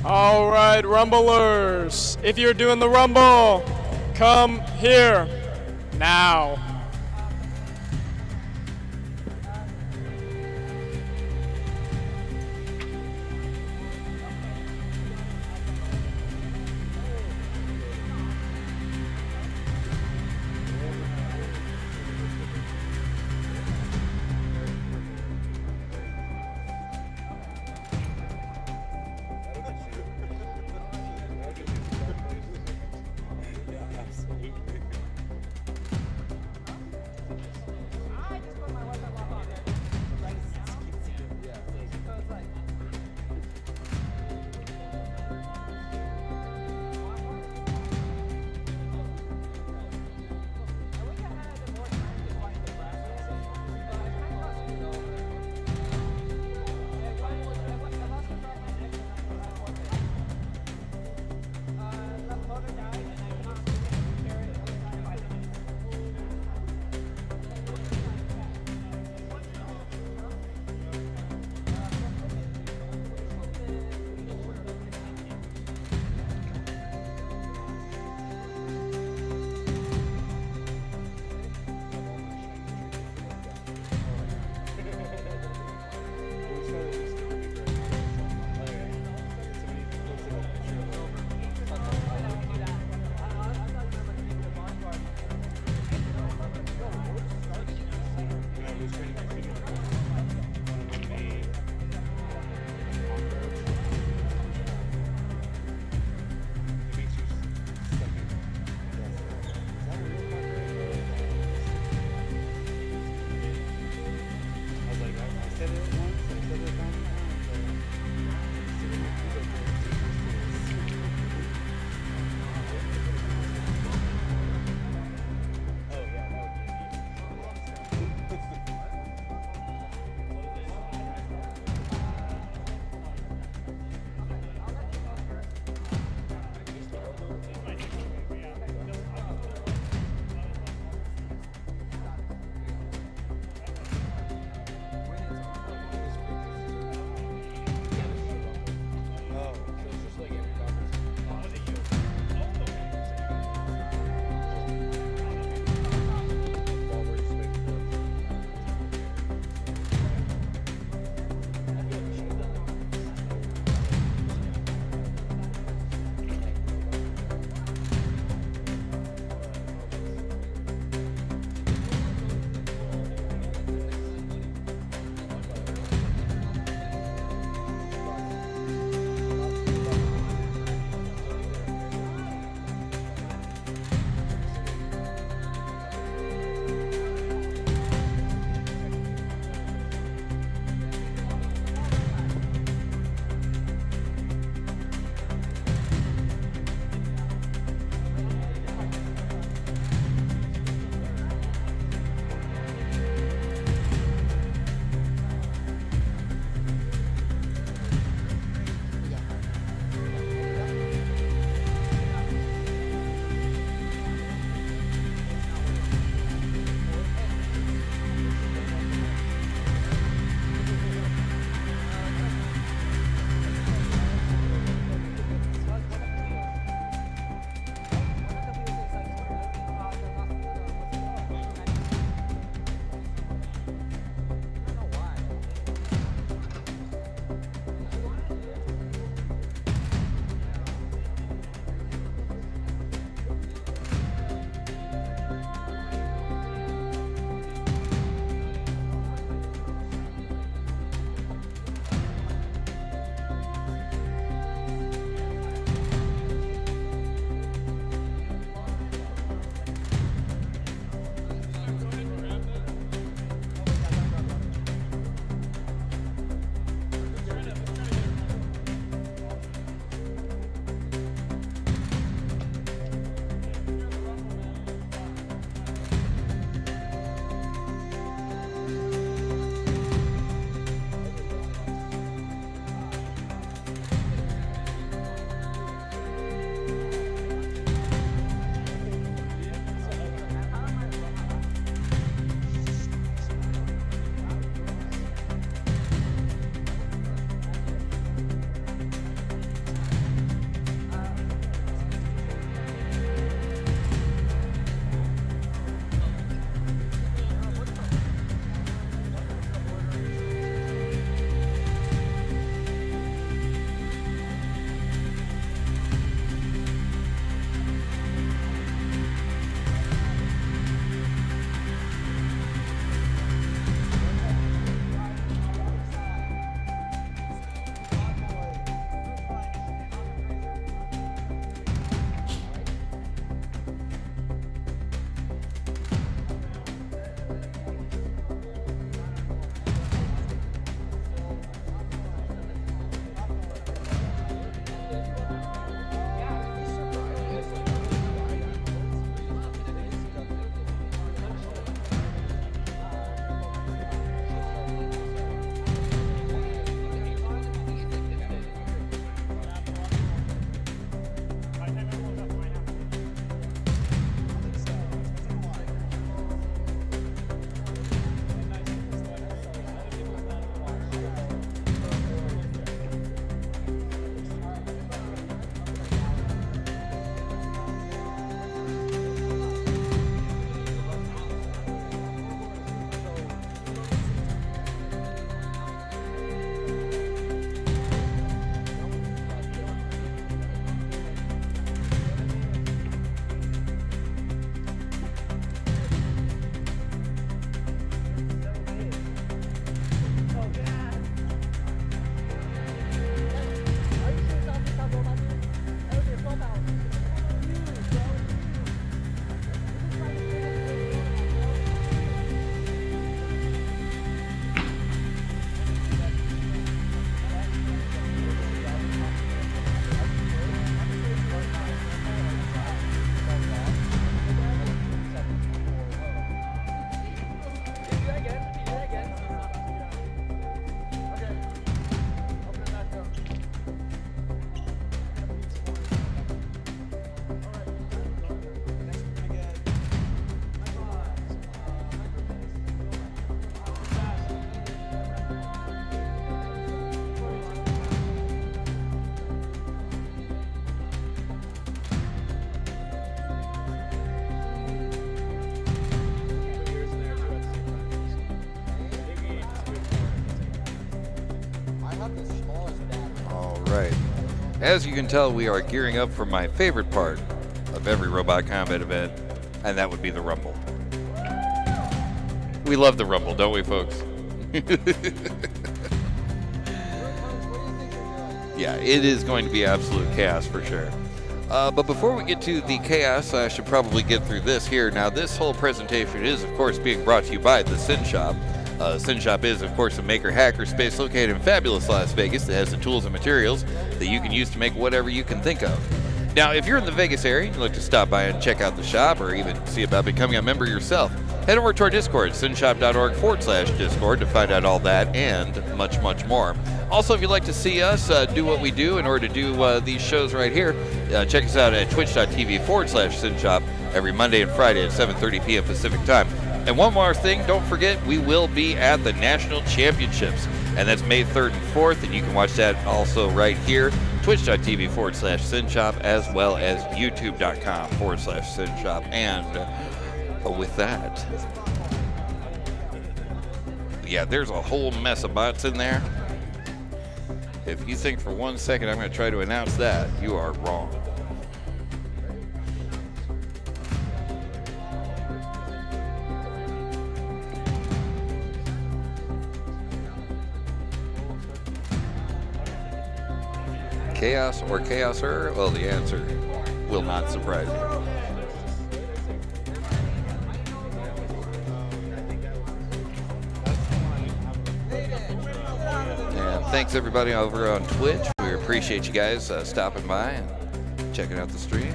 All right, Rumblers, if you're doing the Rumble, come here now. right. As you can tell, we are gearing up for my favorite part of every Robot Combat event, and that would be the Rumble. We love the Rumble, don't we, folks? Yeah, it is going to be absolute chaos for sure. But before we get to the chaos, I should probably get through this here. Now, this whole presentation is, of course, being brought to you by the Synshop. Synshop is, of course, a maker-hacker space located in fabulous Las Vegas that has the tools and materials that you can use to make whatever you can think of. Now, if you're in the Vegas area and you look to stop by and check out the shop or even see about becoming a member yourself, head over to our Discord, synshop.org/Discord, to find out all that and much, much more. Also, if you'd like to see us do what we do in order to do these shows right here, check us out at twitch.tv/Synshop every Monday and Friday at 7:30 p.m. Pacific time. And one more thing, don't forget, we will be at the National Championships, and that's May 3rd and 4th, and you can watch that also right here, twitch.tv/Synshop, as well as youtube.com/Synshop. And with that, yeah, there's a whole mess of bots in there. If you think for 1 second I'm going to try to announce that, you are wrong. Chaos or chaoser? Well, the answer will not surprise you. And thanks everybody over on Twitch. We appreciate you guys stopping by and checking out the stream.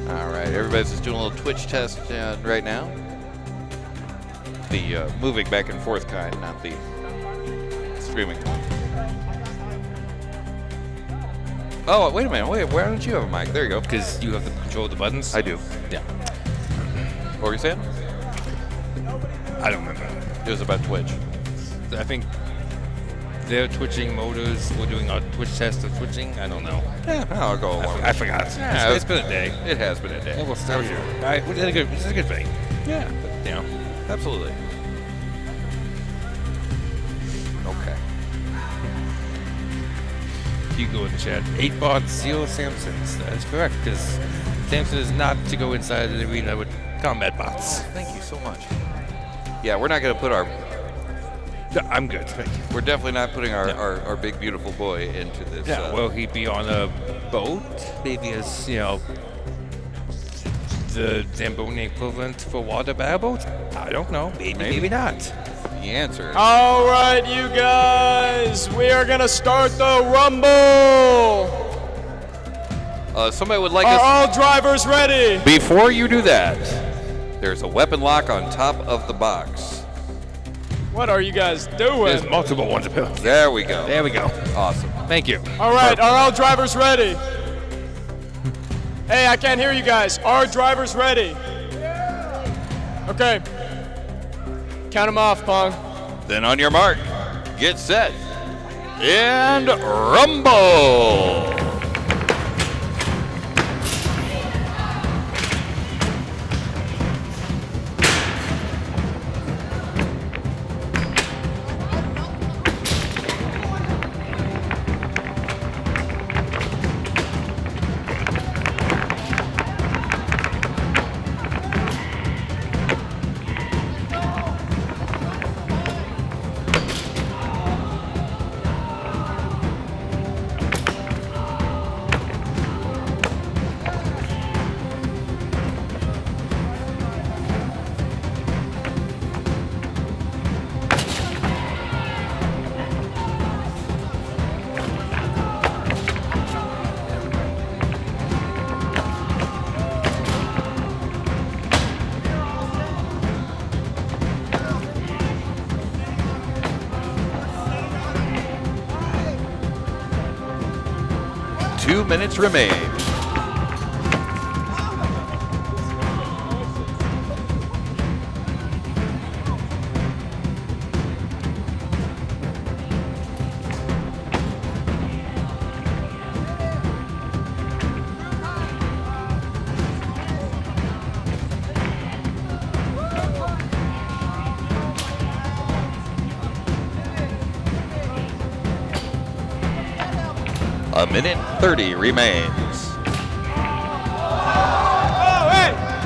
All right, everybody's just doing a little Twitch test right now. The moving back and forth kind, not the streaming kind. Oh, wait a minute. Wait, why don't you have a mic? There you go. Because you have the control of the buttons? I do. Yeah. What were you saying? I don't remember. It was about Twitch. I think they're twitching motors. We're doing our Twitch test of twitching. I don't know. Yeah, I'll go along. I forgot. Yeah, It's been a day. It has been a day. Yeah, we'll start here. All right, which is a good thing. Yeah, You know. absolutely. Okay. You go in the chat. 8 bots, 0 Samsons. That's correct, because Samson is not to go inside the arena with combat bots. Thank you so much. Yeah, we're not going to put our... I'm good. Thank you. We're definitely not putting our, No. our big, beautiful boy into this. Yeah, will he be on a boat? Maybe as, the Zamboni equivalent for water bareboat? I don't know. Maybe not. The answer. All right, you guys, we are gonna start the Rumble. Somebody would like Are us... all drivers ready? Before you do that, there's a weapon lock on top of the box. What are you guys doing? There's multiple ones apparently. There we go. There we go. Awesome. Thank you. All right, are all drivers ready? Hey, I can't hear you guys. Are drivers ready? Okay. Count them off, Pong. Then on your mark, get set, and rumble! Minutes remain. A minute 30 remains.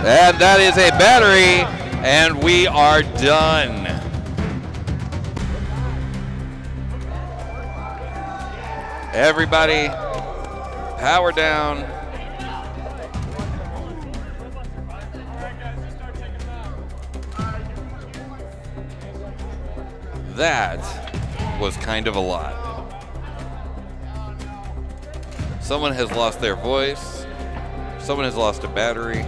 And that is a battery, and we are done. Everybody, power down. That was kind of a lot. Someone has lost their voice. Someone has lost a battery.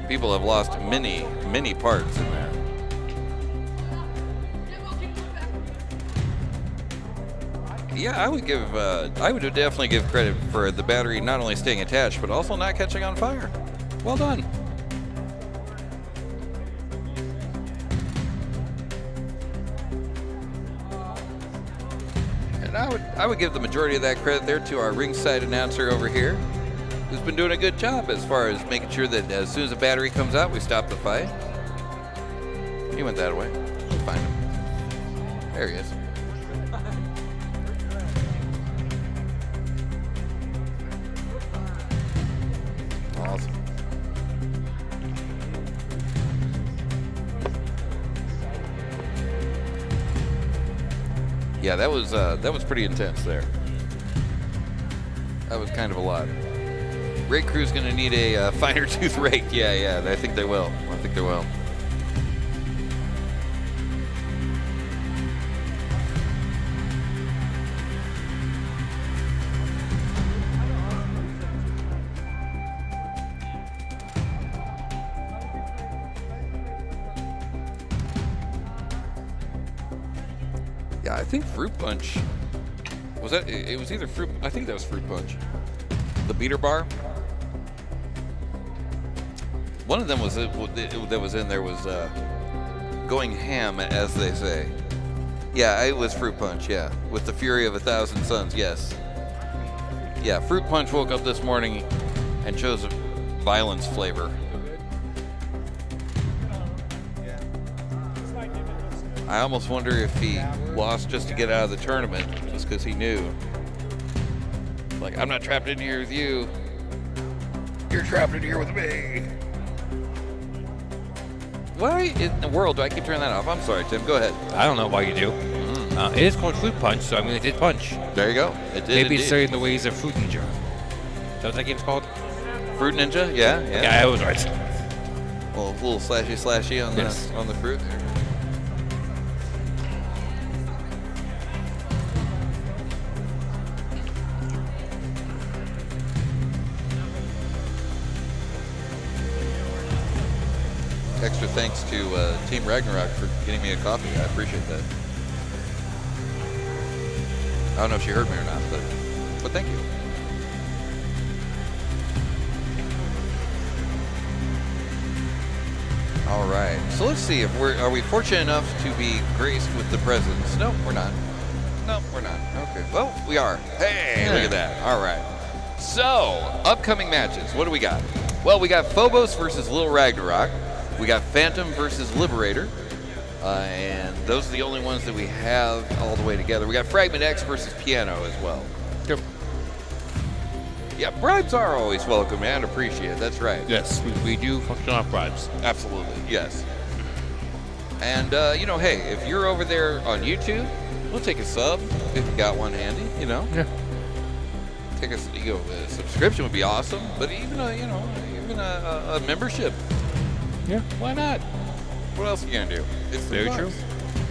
People have lost many, many parts in there. Yeah, I would definitely give credit for the battery not only staying attached, but also not catching on fire. Well done. And I would give the majority of that credit there to our ringside announcer over here, who's been doing a good job as far as making sure that as soon as a battery comes out, we stop the fight. He went that way. We'll find him. There he is. Awesome. Yeah, that was pretty intense there. That was kind of a lot. Rake crew's gonna need a finer tooth rake. Yeah, I think they will. I think they will. Yeah, I think Fruit Punch. Was that? It was either Fruit. I think that was Fruit Punch. The beater bar. One of them was that was in there was going ham, as they say. Yeah, it was Fruit Punch. Yeah, with the fury of 1,000 suns. Yes. Yeah, Fruit Punch woke up this morning and chose violence flavor. I almost wonder if he lost just to get out of the tournament, just because he knew. Like, I'm not trapped in here with you. You're trapped in here with me. Why in the world do I keep turning that off? I'm sorry, Tim. Go ahead. I don't know why you do. It is called Fruit Punch, so I'm going to hit punch. There you go. It did. Maybe it's studying the ways of Fruit Ninja. Is that what that game's called? Fruit Ninja? Yeah. Yeah, I was right. Well, a little slashy on the fruit there. Extra thanks to Team Ragnarok for getting me a coffee. I appreciate that. I don't know if she heard me or not, but thank you. All right. So let's see if are we fortunate enough to be graced with the presents? No, we're not. No, we're not. Okay. Well, we are. Hey, look at that. All right. So, upcoming matches. What do we got? Well, we got Phobos versus Lil Ragnarok. We got Phantom versus Liberator, and those are the only ones that we have all the way together. We got Fragment X versus Piano as well. Yep. Yeah, bribes are always welcome and appreciated. That's right. Yes, we do function off bribes. Absolutely, yes. And, hey, if you're over there on YouTube, we'll take a sub if you got one handy, Yeah. Take a subscription would be awesome, but even a membership. Yeah. Why not? What else are you gonna do? It's very true.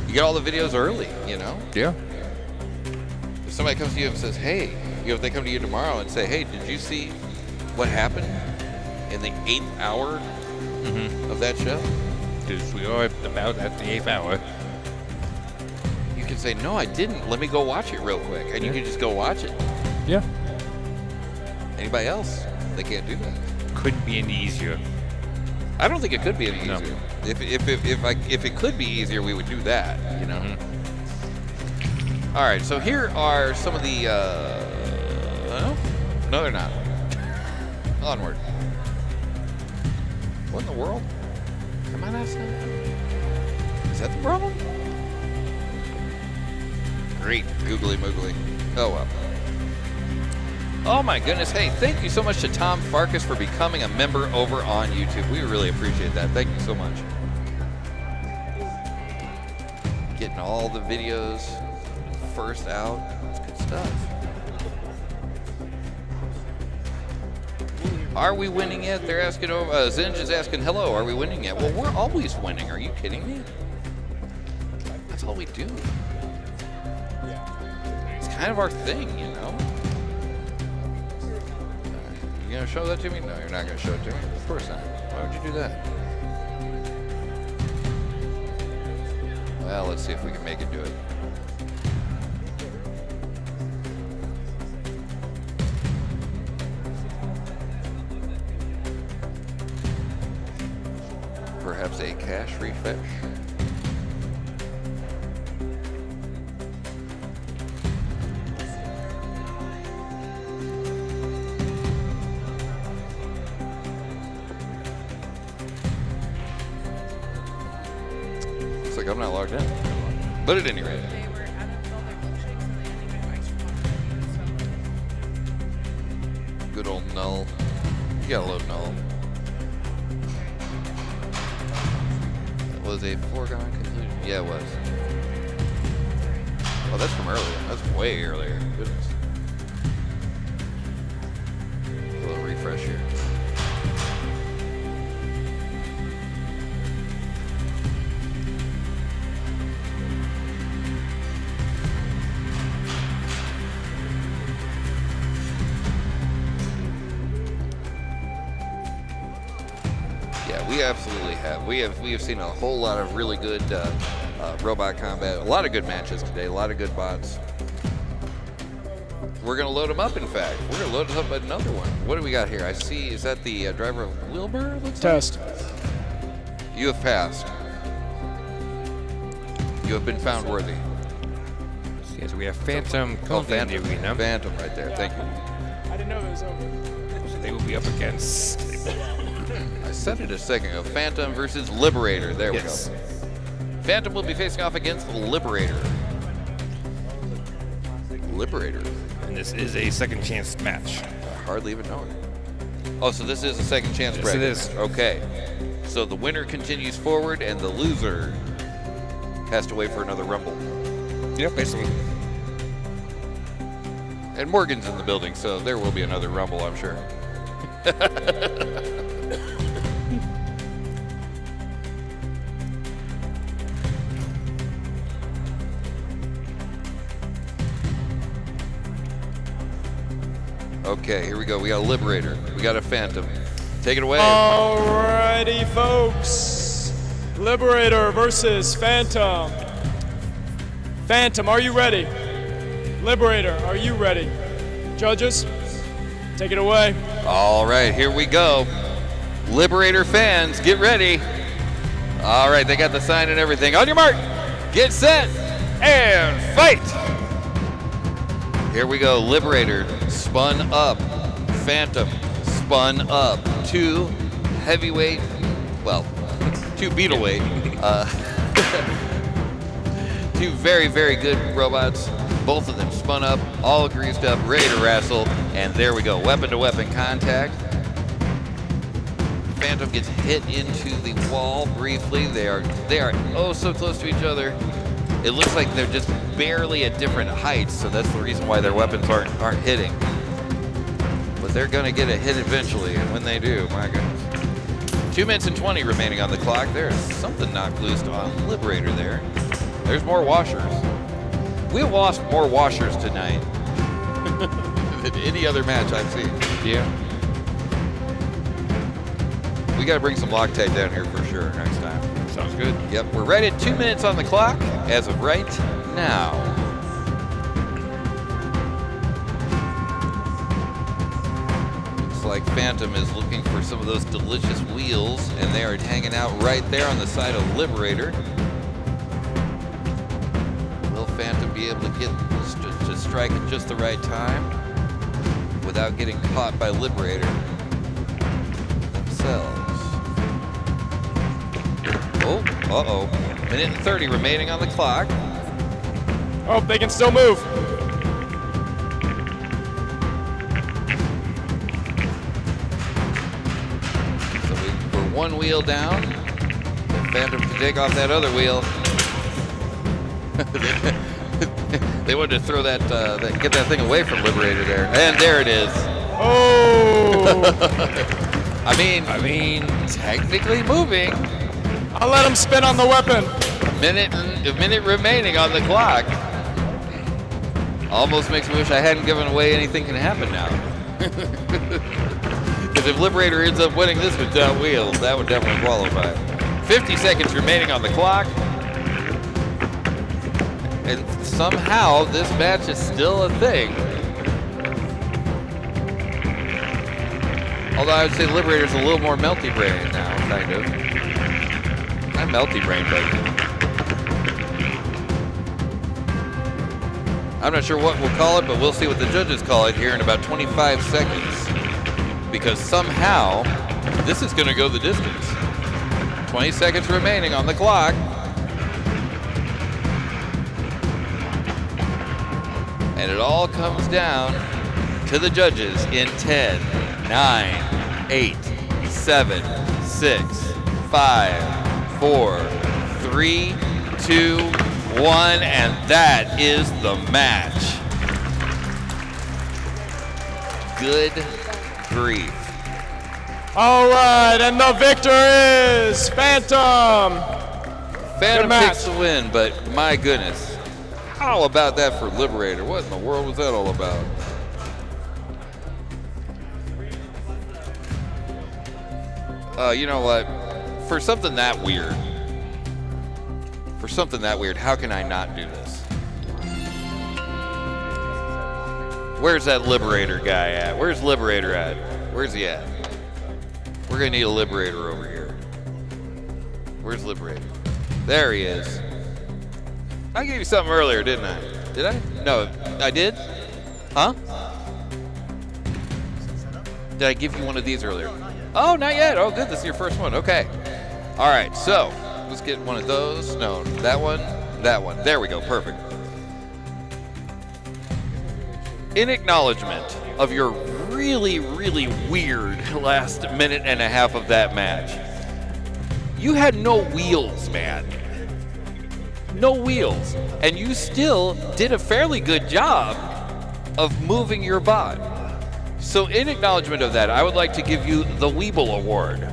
You get all the videos early, Yeah. If somebody comes to you and says, hey, if they come to you tomorrow and say, hey, did you see what happened in the 8th hour of that show? Because we are about at the 8th hour. You can say, no, I didn't. Let me go watch it real quick. And you can just go watch it. Yeah. Anybody else? They can't do that. Couldn't be any easier. I don't think it could be any No. easier. If it could be easier, we would do that, All right, so here are some of the. No, they're not. Onward. What in the world? Am I not saying? Is that the problem? Great googly moogly. Oh well. Oh my goodness. Hey, thank you so much to Tom Farkas for becoming a member over on YouTube. We really appreciate that. Thank you so much. Getting all the videos first out. That's good stuff. Are we winning yet? They're asking, Zinj is asking, hello, are we winning yet? Well, we're always winning. Are you kidding me? That's all we do. It's kind of our thing, you know? You gonna show that to me? No, you're not gonna show it to me. Of course not. Why would you do that? Well, let's see if we can make it do it. Perhaps a cache refresh. Looks like I'm not logged in. But at any rate. They were out of all their milkshakes and they didn't even ice cream. Good old null. You gotta load null. That was a foregone conclusion. Yeah, it was. Oh, that's from earlier. That's way earlier. Goodness. A little refresh here. We absolutely have. We have seen a whole lot of really good robot combat. A lot of good matches today. A lot of good bots. We're gonna load them up. In fact, we're gonna load up another one. What do we got here? I see. Is that the driver of Wilbur? Looks Test. like? You have passed. You have been found worthy. Yes, we have Phantom currently in the arena. Phantom right there. Thank you. I didn't know it was over. So they will be up against. I said it a second ago. Phantom versus Liberator. There Yes. we go. Phantom will be facing off against Liberator. Liberator. And this is a second chance match. I hardly even know it. Oh, so this is a second chance Yes, bracket. it is. Okay. So the winner continues forward, and the loser has to wait for another rumble. Yep, basically. And Morgan's in the building, so there will be another rumble, I'm sure. Okay, here we go. We got a Liberator. We got a Phantom. Take it away. Alrighty, folks. Liberator versus Phantom. Phantom, are you ready? Liberator, are you ready? Judges, take it away. All right, here we go. Liberator fans, get ready. All right, they got the sign and everything. On your mark, get set, and fight. Here we go. Liberator spun up. Phantom spun up. Two heavyweight, well, two Beetleweight. Two very, very good robots. Both of them spun up, all greased up, ready to wrestle. And there we go. Weapon to weapon contact. Phantom gets hit into the wall briefly. They are oh so close to each other. It looks like they're just barely at different heights, so that's the reason why their weapons aren't hitting. But they're gonna get a hit eventually, and when they do, my goodness. 2 minutes and 20 remaining on the clock. There's something knocked loose on Liberator there. There's more washers. We have lost more washers tonight than any other match I've seen. Yeah. We gotta bring some Loctite down here for sure next time. Sounds good. Yep, we're right at 2 minutes on the clock as of right now. Looks like Phantom is looking for some of those delicious wheels, and they are hanging out right there on the side of Liberator. Will Phantom be able to get to strike at just the right time without getting caught by Liberator themselves? Oh, uh-oh. Minute and 30 remaining on the clock. Oh, they can still move. So we're one wheel down. The Phantom can take off that other wheel. They wanted to throw that, get that thing away from Liberator there. And there it is. Oh! I mean, technically moving. I'll let him spin on the weapon. A minute remaining on the clock. Almost makes me wish I hadn't given away anything can happen now. Because if Liberator ends up winning this without wheels, that would definitely qualify. 50 seconds remaining on the clock. And somehow this match is still a thing. Although I would say Liberator's a little more melty brain now, kind of. Not melty brain, but I'm not sure what we'll call it, but we'll see what the judges call it here in about 25 seconds. Because somehow this is going to go the distance. 20 seconds remaining on the clock. And it all comes down to the judges in 10, 9, 8, 7, 6, 5, 4, 3, 2, 1, and that is the match. Good grief. All right, and the victor is Phantom. Phantom match. picks the win, but my goodness. How about that for Liberator? What in the world was that all about? You know what? For something that weird, how can I not do this? Where's that Liberator guy at? Where's Liberator at? Where's he at? We're gonna need a Liberator over here. Where's Liberator? There he is. I gave you something earlier, didn't I? Did I? No, I did? Huh? Did I give you one of these earlier? Oh, not yet. Oh, good. This is your first one. Okay. All right, so let's get one of those. No, that one, that one. There we go. Perfect. In acknowledgement of your really, really weird last minute and a half of that match, you had no wheels, man. No wheels. And you still did a fairly good job of moving your bot. So in acknowledgement of that, I would like to give you the Weeble Award.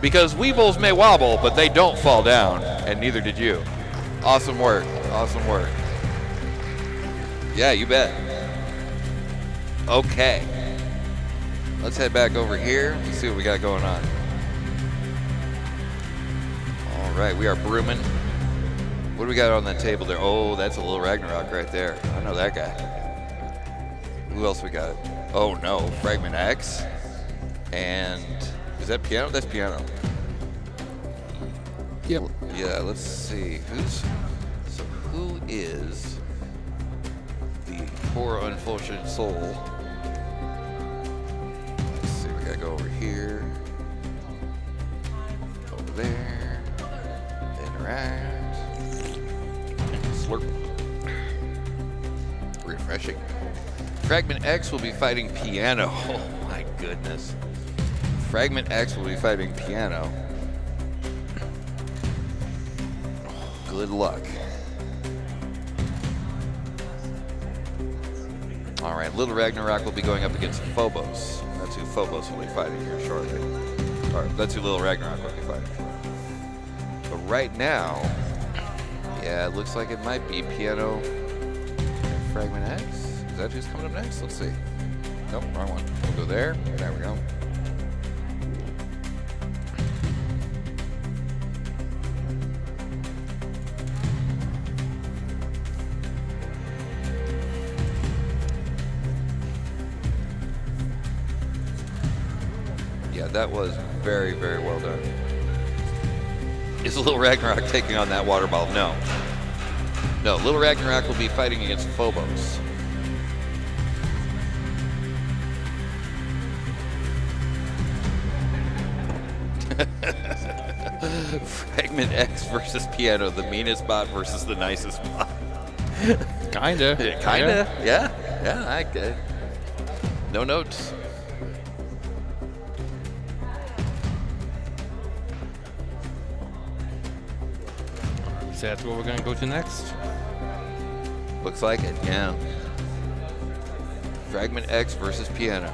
Because Weebles may wobble, but they don't fall down. And neither did you. Awesome work. Awesome work. Yeah, you bet. Okay. Let's head back over here. Let's see what we got going on. All right, we are brooming. What do we got on that table there? Oh, that's a little Ragnarok right there. I know that guy. Who else we got? Oh no, Fragment X. And is that piano? That's piano. Yep. Yeah, let's see. Who is the poor unfortunate soul? Let's see, we gotta go over here. Over there. Interact. Slurp. Refreshing. Fragment X will be fighting Piano. Oh my goodness. Fragment X will be fighting Piano. Good luck. All right, Little Ragnarok will be going up against Phobos. That's who Phobos will be fighting here shortly. Or that's who Little Ragnarok will be fighting. But right now, yeah, it looks like it might be Piano and Fragment X. Is that who's coming up next? Let's see. Nope, wrong one. We'll go there. There we go. Yeah, that was very, very well done. Is Little Ragnarok taking on that water ball? No. No, Little Ragnarok will be fighting against Phobos. Fragment X versus Piano, the meanest bot versus the nicest bot. Kinda. Kinda. Yeah. No notes. So that's what we're gonna go to next. Looks like it, yeah. Fragment X versus Piano.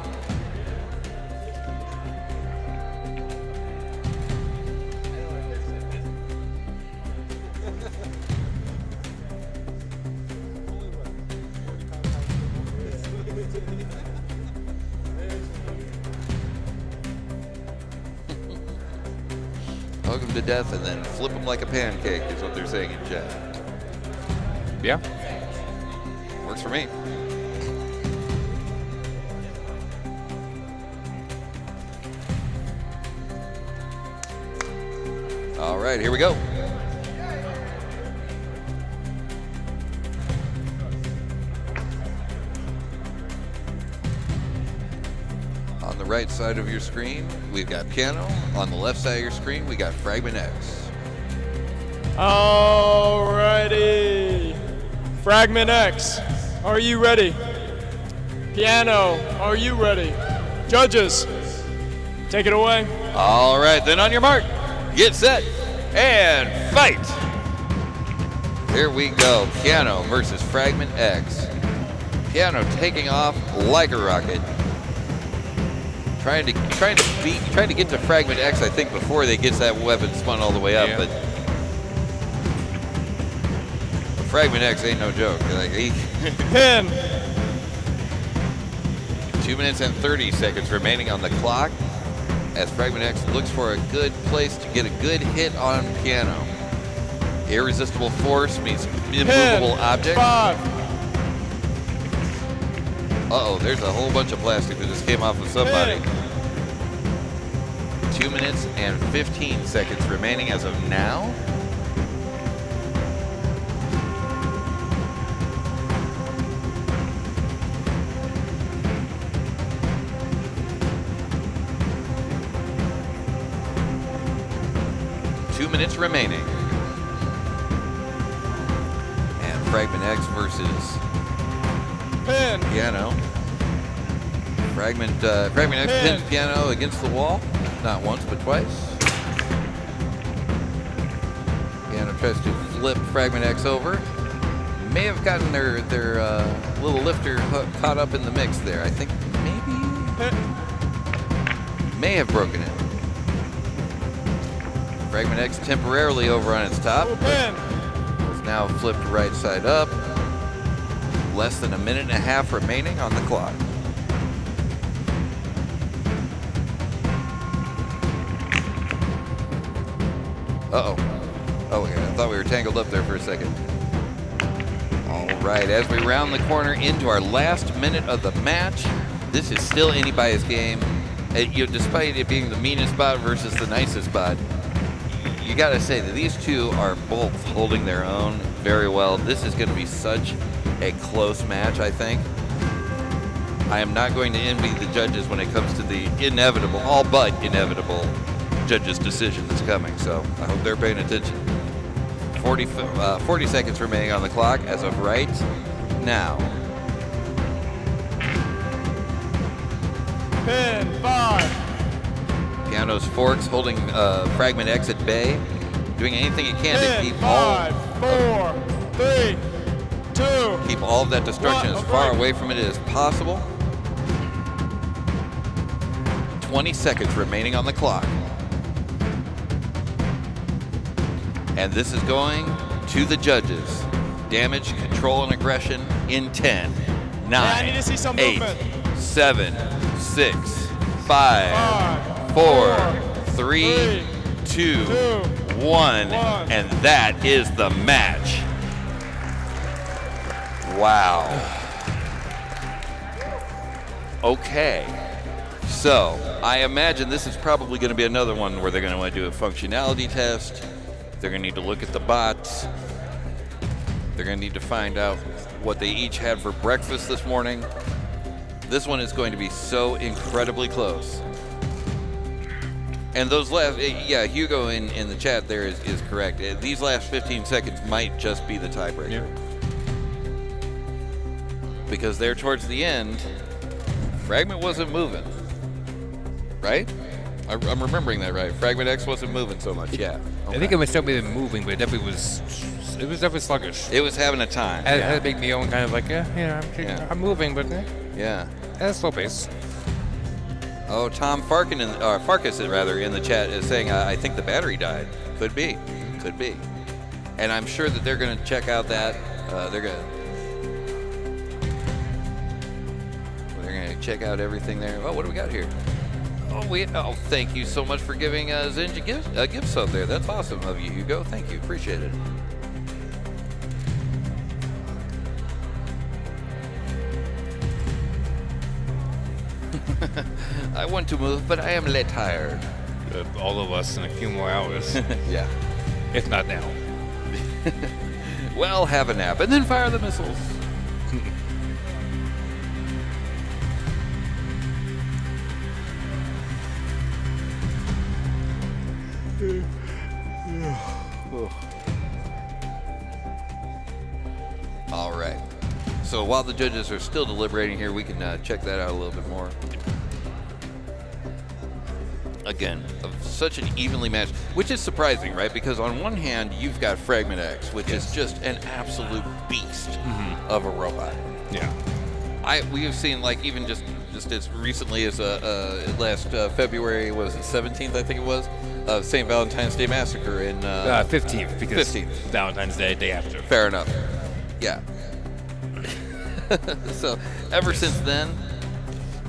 Hug him to death and then flip him like a pancake is what they're saying in chat. Yeah. Works for me. All right, here we go. On the right side of your screen, we've got Piano. On the left side of your screen, we got Fragment X. Alrighty. Fragment X, are you ready? Piano, are you ready? Judges, take it away. All right, then on your mark, get set, and fight. Here we go. Piano versus Fragment X. Piano taking off like a rocket. Trying to get to Fragment X, I think, before they gets that weapon spun all the way up, but Fragment X ain't no joke. Like, Pin. 2 minutes and 30 seconds remaining on the clock as Fragment X looks for a good place to get a good hit on Piano. Irresistible force meets immovable object. 5. Uh-oh, there's a whole bunch of plastic that just came off of somebody. 2 minutes and 15 seconds remaining as of now. Minutes remaining. And Fragment X versus Pin. Piano. Fragment X pins Piano against the wall. Not once, but twice. Piano tries to flip Fragment X over. May have gotten their little lifter caught up in the mix there. I think maybe may have broken it. Fragment X temporarily over on its top. It's now flipped right side up. Less than a minute and a half remaining on the clock. Uh-oh. Oh, yeah, I thought we were tangled up there for a second. All right, as we round the corner into our last minute of the match, this is still anybody's game. Despite it being the meanest bot versus the nicest bot, you gotta say that these two are both holding their own very well. This is gonna be such a close match, I think. I am not going to envy the judges when it comes to the inevitable, all but inevitable judges' decision that's coming, so I hope they're paying attention. 40 seconds remaining on the clock as of right now. Pin. 5. Piano's forks holding Fragment X at bay, doing anything it can to keep 5, 4, 3, 2. Keep all of that destruction as far away from it as possible. 20 seconds remaining on the clock. And this is going to the judges. Damage, control, and aggression in 10, 9, I need to see some 8, movement. 7, 6, 5, 4, 3, 2, 1, and that is the match. Wow. Okay. So, I imagine this is probably going to be another one where they're going to want to do a functionality test. They're going to need to look at the bots. They're going to need to find out what they each had for breakfast this morning. This one is going to be so incredibly close. And those last, yeah, Hugo in the chat there is correct. These last 15 seconds might just be the tiebreaker. because there towards the end, Fragment wasn't moving, right? I'm remembering that right. Fragment X wasn't moving so much. Yeah. I think it was still been moving, but it definitely sluggish. It was having a time. It had to make me own kind of like, I'm moving, but Yeah. at a slow pace. Oh, Tom Farkas in the chat is saying, I think the battery died. Could be. And I'm sure that they're going to check out that. They're going to check out everything there. Oh, what do we got here? Oh, thank you so much for giving Zinj a gift sub there. That's awesome of you, Hugo. Thank you. Appreciate it. I want to move, but I am late tired. All of us in a few more hours. Yeah. If not now. Well, have a nap and then fire the missiles. All right. So while the judges are still deliberating here, we can check that out a little bit more. Again, such an evenly matched, which is surprising, right? Because on one hand, you've got Fragment X, which is just an absolute beast of a robot. Yeah. We have seen, like, even just as recently as last February, what was it, 17th, I think it was, St. Valentine's Day Massacre in 15th, because 15th. Valentine's Day, day after. Fair enough. Yeah. So ever since then,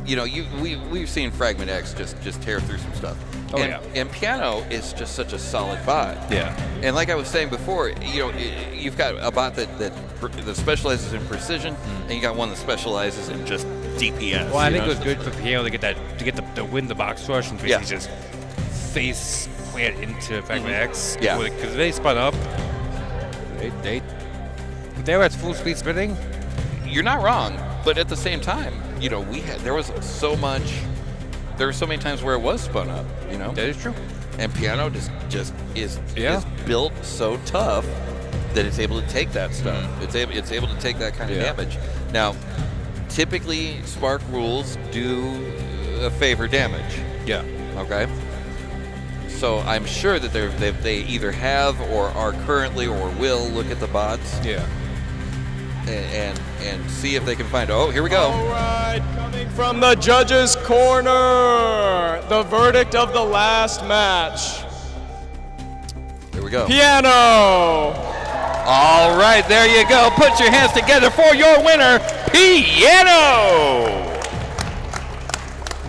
you know, we've seen Fragment X just tear through some stuff. Oh, and, yeah. And Piano is just such a solid bot. Yeah. And like I was saying before, you know, you've got a bot that specializes in precision, and you got one that specializes in just DPS. Well, I think it was good for Piano to get the win the box rush and basically just face plant into Fragment X. Yeah. Because they spun up. They were at full speed spinning. You're not wrong, but at the same time, you know, there were so many times where it was spun up, you know? That is true. And Piano just is built so tough that it's able to take that stuff. It's able to take that kind of damage. Now, typically Spark rules do favor damage. Yeah. Okay. So I'm sure that they either have or are currently or will look at the bots. Yeah. And see if they can find. Oh, here we go. All right, coming from the judges' corner, the verdict of the last match. Here we go. Piano. All right, there you go. Put your hands together for your winner, Piano.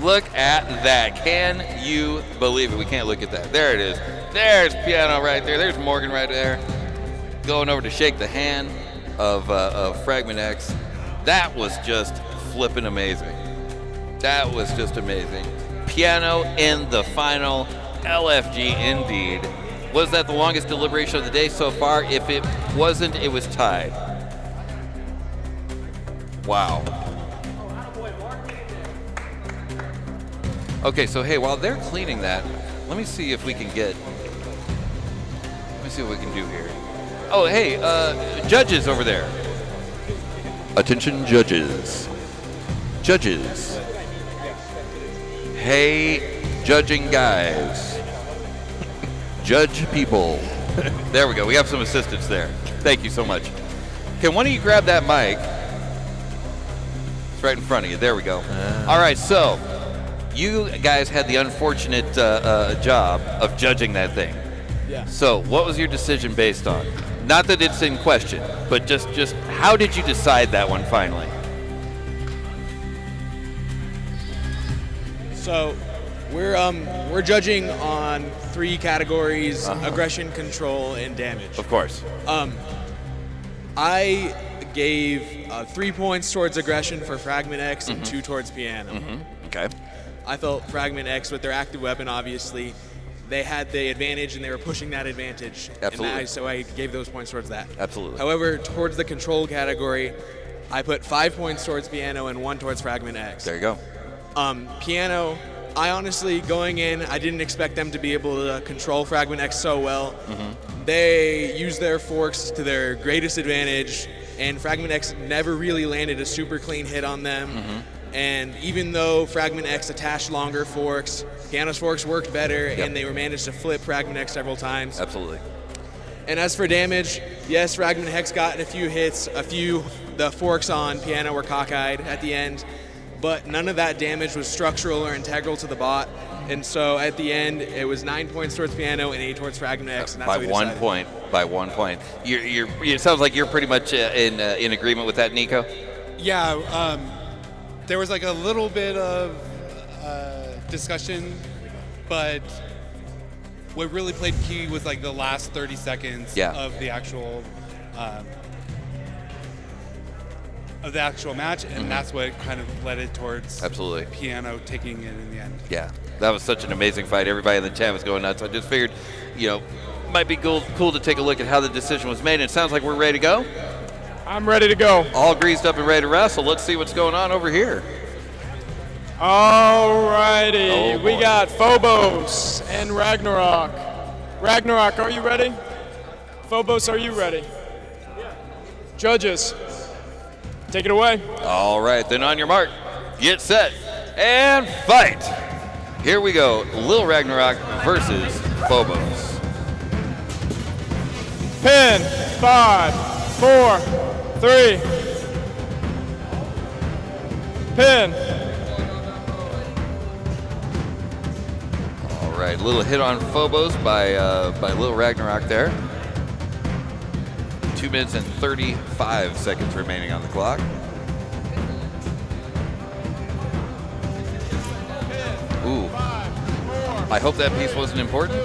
Look at that. Can you believe it? We can't look at that. There it is. There's Piano right there. There's Morgan right there. Going over to shake the hand of Fragment X. That was just flipping amazing. That was just amazing. Piano in the final. LFG indeed. Was that the longest deliberation of the day so far? If it wasn't, it was tied. Wow. Okay, so hey, while they're cleaning that, let me see if we can get. Let me see what we can do here. Oh, hey, judges over there. Attention, judges. Judges. Hey, judging guys. Judge people. There we go. We have some assistance there. Thank you so much. Can one of you grab that mic? It's right in front of you. There we go. All right, so you guys had the unfortunate job of judging that thing. Yeah. So what was your decision based on? Not that it's in question, but just how did you decide that one finally? So we're judging on 3 categories: aggression, control, and damage. Of course. I gave 3 points towards aggression for Fragment X and 2 towards Piano. Okay. I felt Fragment X, with their active weapon, obviously, they had the advantage and they were pushing that advantage. Absolutely. So I gave those points towards that. Absolutely. However, towards the control category, I put 5 points towards Piano and 1 towards Fragment X. There you go. Piano, I honestly, going in, I didn't expect them to be able to control Fragment X so well. They used their forks to their greatest advantage. and Fragment X never really landed a super clean hit on them. And even though Fragment X attached longer forks, Piano's forks worked better, and they were managed to flip Fragment X several times. Absolutely. And as for damage, yes, Fragment X got a few hits, the forks on Piano were cockeyed at the end, but none of that damage was structural or integral to the bot. And so at the end, it was 9 points towards Piano and 8 towards Fragment X. And that's By what we 1 decided. point. By 1 point. It sounds like you're pretty much in agreement with that, Nico. Yeah, there was like a little bit of discussion, but what really played key was like the last 30 seconds of the actual match, and that's what kind of led it towards Piano taking it in the end. Yeah, that was such an amazing fight. Everybody in the chat was going nuts. I just figured, might be cool to take a look at how the decision was made. And it sounds like we're ready to go. I'm ready to go. All greased up and ready to wrestle. Let's see what's going on over here. Alrighty, we got Phobos and Ragnarok. Ragnarok, are you ready? Phobos, are you ready? Judges, take it away. All right, then on your mark, get set, and fight. Here we go, Lil Ragnarok versus Phobos. Pin, 5, 4, 3. Pin. All right, little hit on Phobos by Lil Ragnarok there. 2 minutes and 35 seconds remaining on the clock. Ooh. I hope that piece wasn't important.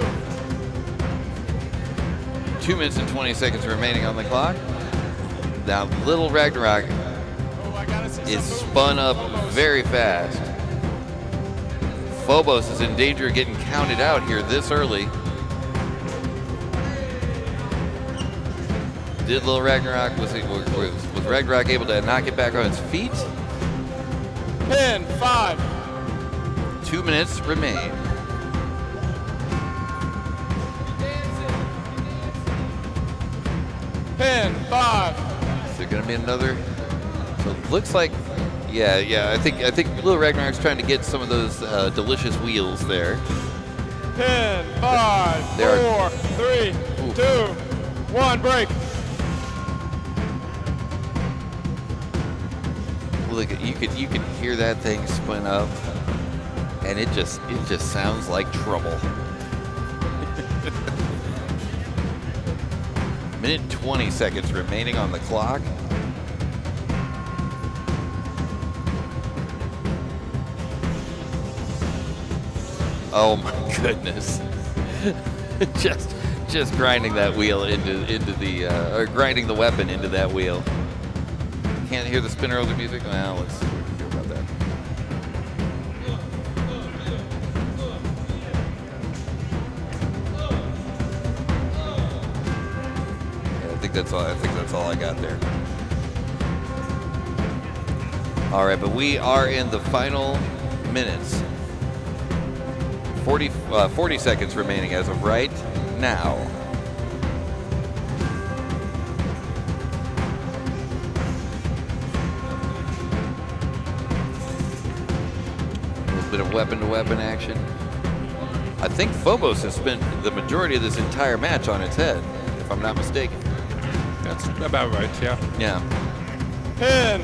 2 minutes and 20 seconds remaining on the clock. Now, Little Ragnarok is spun up very fast. Phobos is in danger of getting counted out here this early. Did Lil Ragnarok, was Ragnarok able to knock it back on its feet? Pin, 5. 2 minutes remain. Pin, 5. Is there gonna be another? So it looks like, yeah. I think Lil Ragnarok's trying to get some of those delicious wheels there. Pin, 5, There 4, 3, 2, 1, break. Look, you could hear that thing spin up, and it just sounds like trouble. Minute 20 seconds remaining on the clock. Oh my goodness! just grinding that wheel into the or grinding the weapon into that wheel. Can't hear the spinner of the music. Well, let's see what we can do about that. Yeah, I think that's all I got there. All right, but we are in the final minutes. 40 seconds remaining as of right now. A little bit of weapon-to-weapon action. I think Phobos has spent the majority of this entire match on its head, if I'm not mistaken. That's about right, yeah. Yeah. Pin.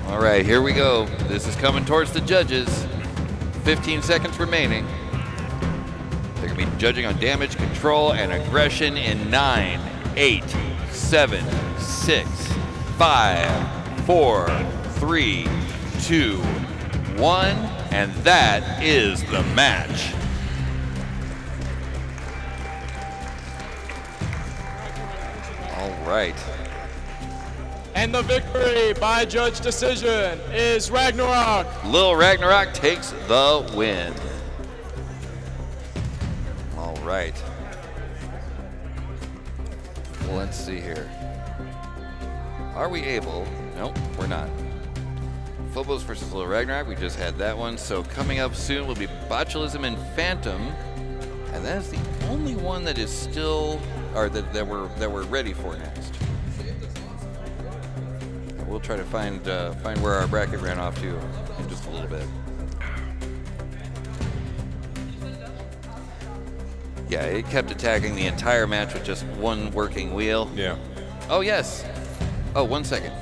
All right, here we go. This is coming towards the judges. 15 seconds remaining. They're going to be judging on damage, control, and aggression in 9, 8, 7, 6, 5, 4, 3, 2, 1, and that is the match. All right. And the victory by judge decision is Ragnarok. Lil Ragnarok takes the win. All right. Well, let's see here. Are we able? Nope, we're not. Phobos versus Lil Ragnarok, we just had that one. So coming up soon will be Botulism and Phantom. And that is the only one that is still, or that we're ready for next. We'll try to find where our bracket ran off to in just a little bit. Yeah, it kept attacking the entire match with just one working wheel. Yeah. Oh, yes. Oh, 1 second.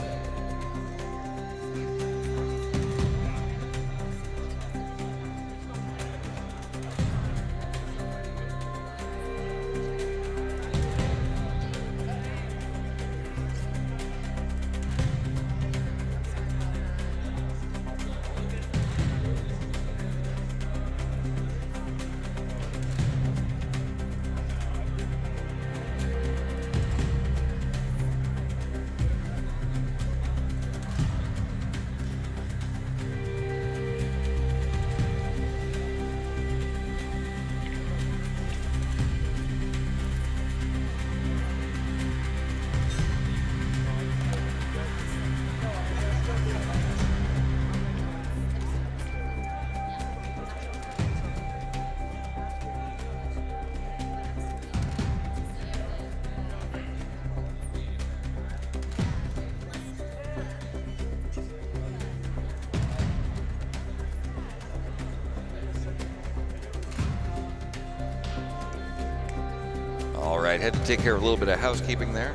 All right, had to take care of a little bit of housekeeping there.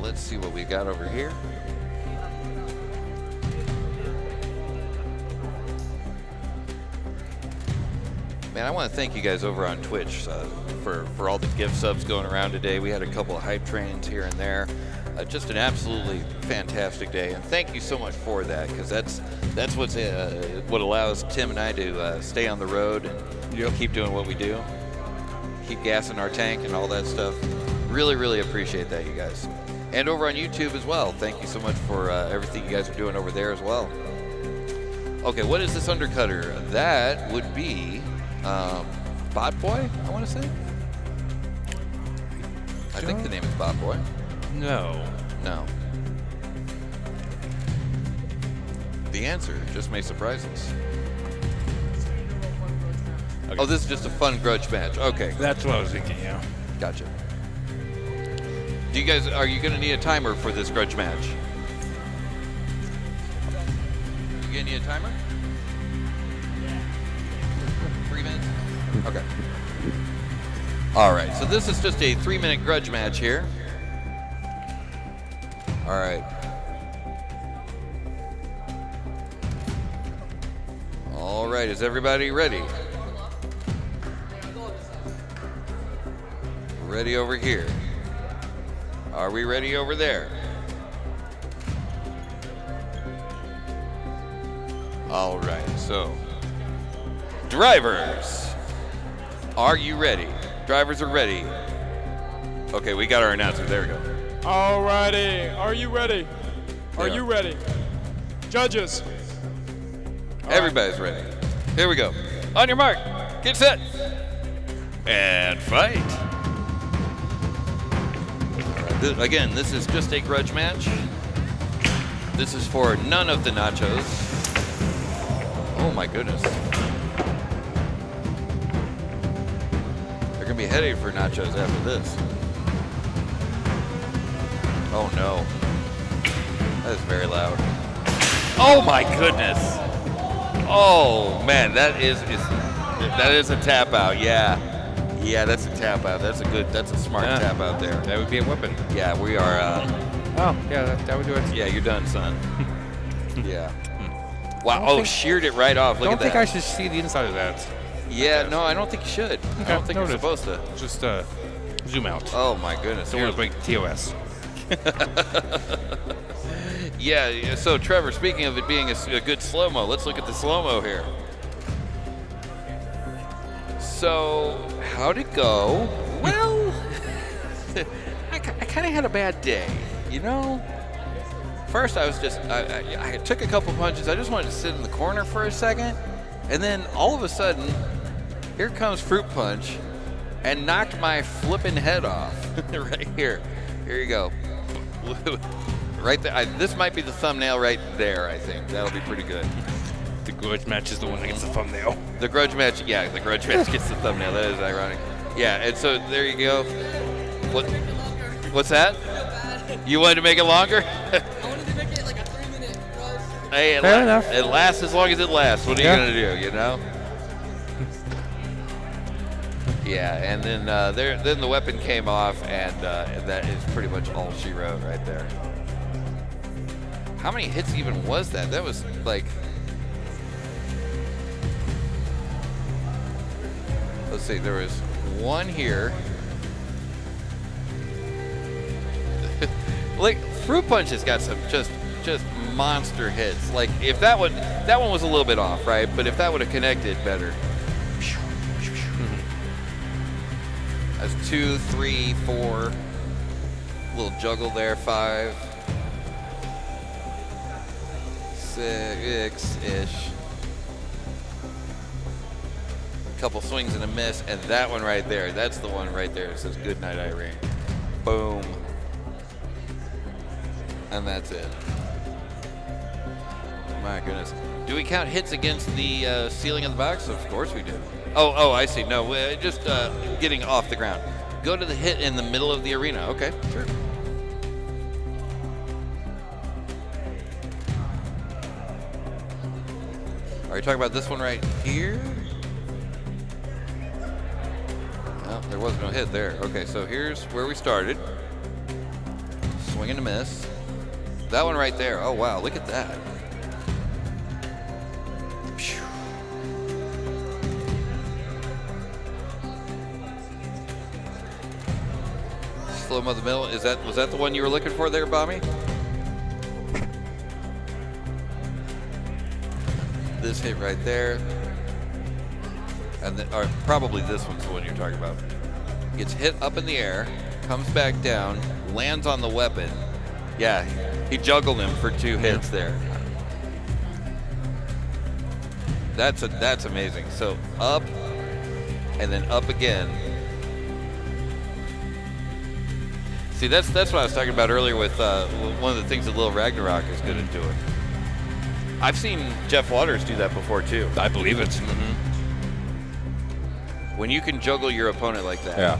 Let's see what we got over here. Man, I want to thank you guys over on Twitch for all the gift subs going around today. We had a couple of hype trains here and there. Just an absolutely fantastic day, and thank you so much for that, because that's what allows Tim and I to stay on the road and keep doing what we do, keep gassing our tank and all that stuff. Really, really appreciate that, you guys. And over on YouTube as well. Thank you so much for everything you guys are doing over there as well. Okay, what is this undercutter? That would be Bot Boy, I want to say. I think the name is Bot Boy. No. No. The answer just may surprise us. Okay. Oh, this is just a fun grudge match. Okay, That's what I was thinking, yeah. gotcha. Do you guys, are you going to need a timer for this grudge match? You going to need a timer? 3 minutes? Okay. All right, so this is just a 3-minute grudge match here. All right. All right, is everybody ready? Ready over here. Are we ready over there? All right, so drivers, are you ready? Drivers are ready. Okay, we got our announcer. There we go. Alrighty, are you ready? Are Yeah. you ready? Judges. Everybody's ready. Here we go. On your mark, get set, and fight. All right, again, this is just a grudge match. This is for none of the nachos. Oh my goodness. They're gonna be headed for nachos after this. Oh no. That is very loud. Oh my goodness. Oh man, that is a tap out. Yeah. Yeah, that's a tap out. That's a smart tap out there. That would be a weapon. Yeah, we are Oh, yeah, that would do it. yeah, you're done, son. Yeah. Wow. Oh, sheared it right off. Look I at don't think that. I should see the inside of that. Yeah, no, I don't think you should. I don't think you're noted. supposed to. Just zoom out. Oh my goodness. Don't want to break TOS. Yeah, so Trevor, speaking of it being a good slow-mo, let's look at the slow-mo here. So, how'd it go? Well, I kind of had a bad day, you know? First, I was just, I took a couple punches. I just wanted to sit in the corner for a second. And then all of a sudden, here comes Fruit Punch and knocked my flipping head off right here. Here you go. Right there. This might be the thumbnail right there, I think. That'll be pretty good. The grudge match is the one that gets the thumbnail. The grudge match, yeah, the grudge match gets the thumbnail. That is ironic. Yeah, and so there you go. What's that? You wanted to make it longer? I wanted to make it like a 3-minute rush. Hey, Fair enough. It lasts as long as it lasts. What are Yeah. you gonna do? You know? Yeah, and then then the weapon came off, and that is pretty much all she wrote right there. How many hits even was that? That was like, let's see, there was one here. Like Fruit Punch has got some just monster hits. Like if that one was a little bit off, right? But if that would have connected better. That's 2, 3, 4. Little juggle there. 5, 6-ish. Couple swings and a miss, and that one right there. That's the one right there. It says "Good night, Irene." Boom. And that's it. My goodness. Do we count hits against the ceiling of the box? Of course we do. Oh, I see. No, just getting off the ground. Go to the hit in the middle of the arena. Okay, sure. Are you talking about this one right here? No, there was no hit there. Okay, so here's where we started. Swing and a miss. That one right there. Oh, wow, look at that. Phew. Slow-mo the middle. Was that the one you were looking for there, Bommy? This hit right there. And then, or probably this one's the one you're talking about. Gets hit up in the air, comes back down, lands on the weapon. Yeah, he juggled him for 2 hits there. That's amazing. So up, and then up again. See, that's what I was talking about earlier with one of the things that Lil Ragnarok is good at doing. I've seen Jeff Waters do that before too. I believe it. Mm-hmm. When you can juggle your opponent like that. Yeah.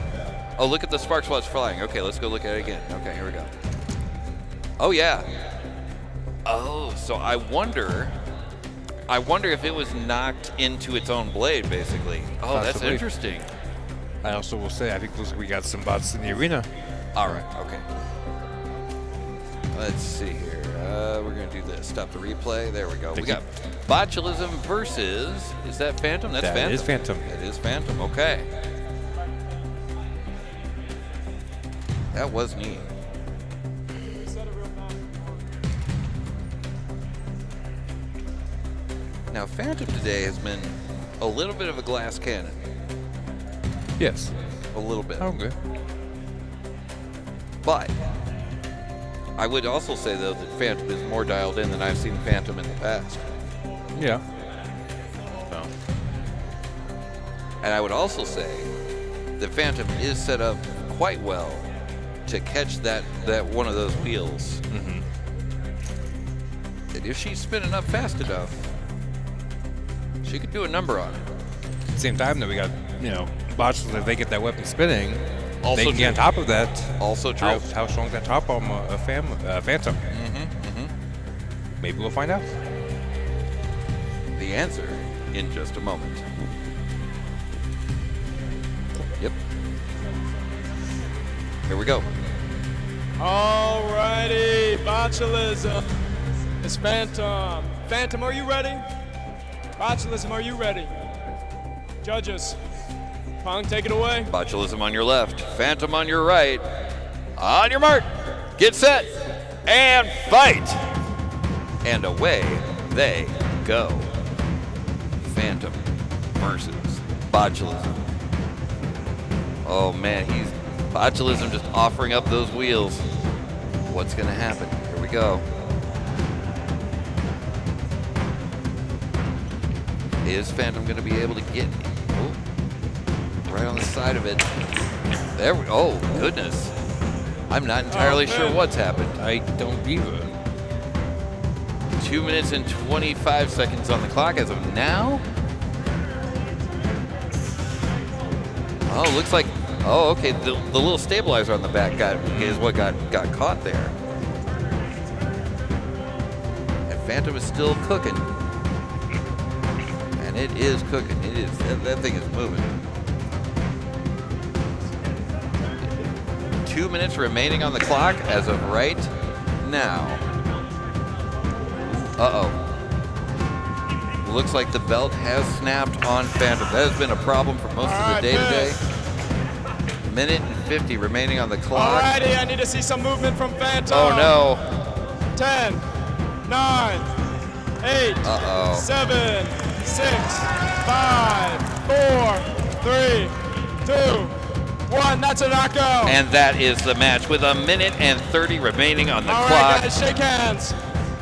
Oh, look at the spark spots flying. Okay, let's go look at it again. Okay, here we go. Oh yeah. Oh, so I wonder if it was knocked into its own blade, basically. Oh, that's Possibly. interesting. I also will say, I think we got some bots in the arena. All right, okay. Let's see here. We're going to do this. Stop the replay. There we go. We got Botulism versus, is that Phantom? That's Phantom. That is Phantom. It is Phantom, okay. That was neat. Now, Phantom today has been a little bit of a glass cannon. Yes. A little bit. Okay. But I would also say, though, that Phantom is more dialed in than I've seen Phantom in the past. Yeah. So. And I would also say that Phantom is set up quite well to catch that one of those wheels. Mm-hmm. And if she's spinning up fast enough, she could do a number on it. At the same time, though, we got, bots, if they get that weapon spinning, Also they can get on true. top of that. Also true. How strong is that top arm Phantom? Maybe we'll find out. The answer in just a moment. Yep. Here we go. Alrighty, Bachelism. It's Phantom. Phantom, are you ready? Bachelism, are you ready? Judges, Pong, take it away. Botulism on your left, Phantom on your right. On your mark, get set, and fight! And away they go. Phantom versus Botulism. Oh man, Botulism just offering up those wheels. What's gonna happen? Here we go. Is Phantom gonna be able to get right on the side of it? There we oh goodness. I'm not entirely sure what's happened. I don't either. 2 minutes and 25 seconds on the clock as of now. Oh, looks like Oh, okay. The little stabilizer on the back is what got caught there. And Phantom is still cooking. And it is cooking. It is. That thing is moving. 2 minutes remaining on the clock as of right now. Uh-oh. Looks like the belt has snapped on Phantom. That has been a problem for most of the day today. Minute and 50 remaining on the clock. Alrighty, I need to see some movement from Phantom. Oh no. 10, 9, 8, Uh-oh. 7, 6, 5, 4, 3, 2, 1. That's a knockout. And that is the match with a minute and 30 remaining on the All clock. right, guys, shake hands.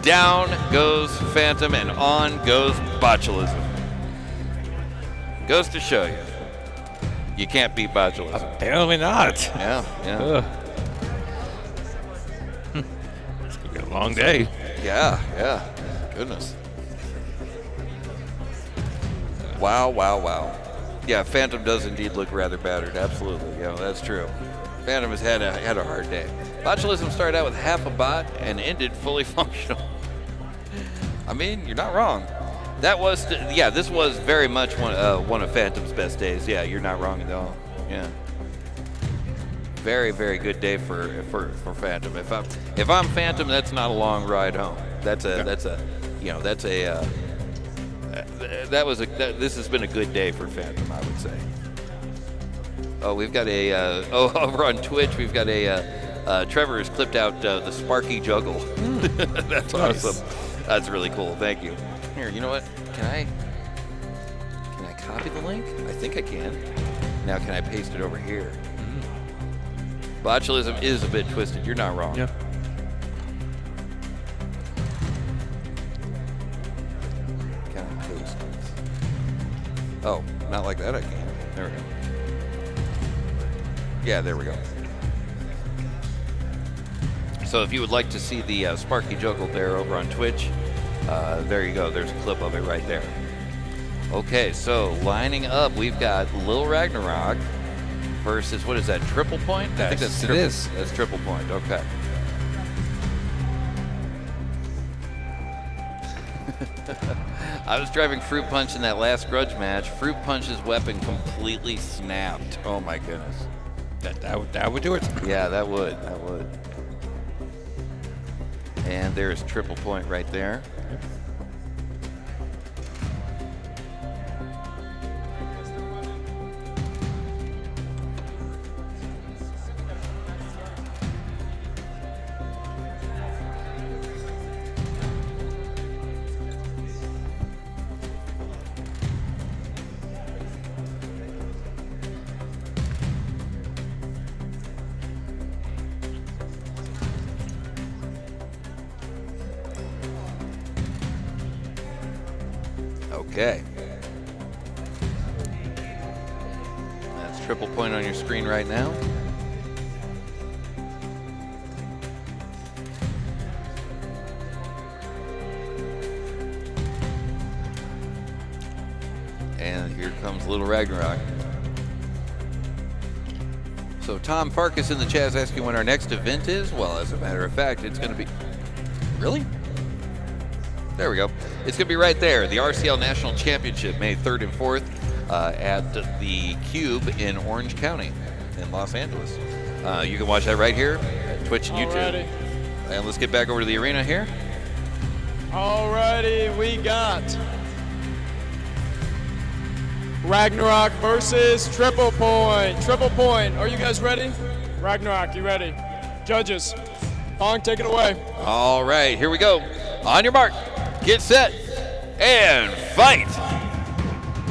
Down goes Phantom and on goes Botulism. Goes to show you. You can't beat Botulism. Apparently not. Yeah, yeah. Ugh. It's gonna be a long day. Yeah, yeah. Goodness. Wow, wow, wow. Yeah, Phantom does indeed look rather battered. Absolutely. Yeah, that's true. Phantom has had a hard day. Bachelism started out with half a bot and ended fully functional. I mean, you're not wrong. That was, this was very much one of Phantom's best days. Yeah, you're not wrong at all. Yeah. Very, very good day for Phantom. If I'm Phantom, that's not a long ride home. This has been a good day for Phantom, I would say. Oh, we've got over on Twitch, we've got Trevor has clipped out the Sparky Juggle. That's awesome. That's really cool. Thank you. Here, you know what? Can I copy the link? I think I can. Now can I paste it over here? Botulism is a bit twisted. You're not wrong. Yeah. Can I paste it? Oh, not like that I can. There we go. Yeah, there we go. So if you would like to see the Sparky Juggle there over on Twitch, there you go. There's a clip of it right there. Okay, so lining up, we've got Lil Ragnarok versus, what is that, Triple Point? I think that's it is. That's Triple Point, okay. I was driving Fruit Punch in that last Grudge match. Fruit Punch's weapon completely snapped. Oh my goodness. That would do it. Yeah, that would. And there's Triple Point right there. Okay. That's Triple Point on your screen right now. And here comes Little Ragnarok. So Tom Farkas in the chat is asking when our next event is. Well, as a matter of fact, it's going to be... Really? There we go. It's going to be right there, the RCL National Championship, May 3rd and 4th at the Cube in Orange County in Los Angeles. You can watch that right here at Twitch and YouTube. Alrighty. And let's get back over to the arena here. Alrighty, we got Ragnarok versus Triple Point. Triple Point, are you guys ready? Ragnarok, you ready? Judges, Pong, take it away. All right, here we go. On your mark, get set, and fight.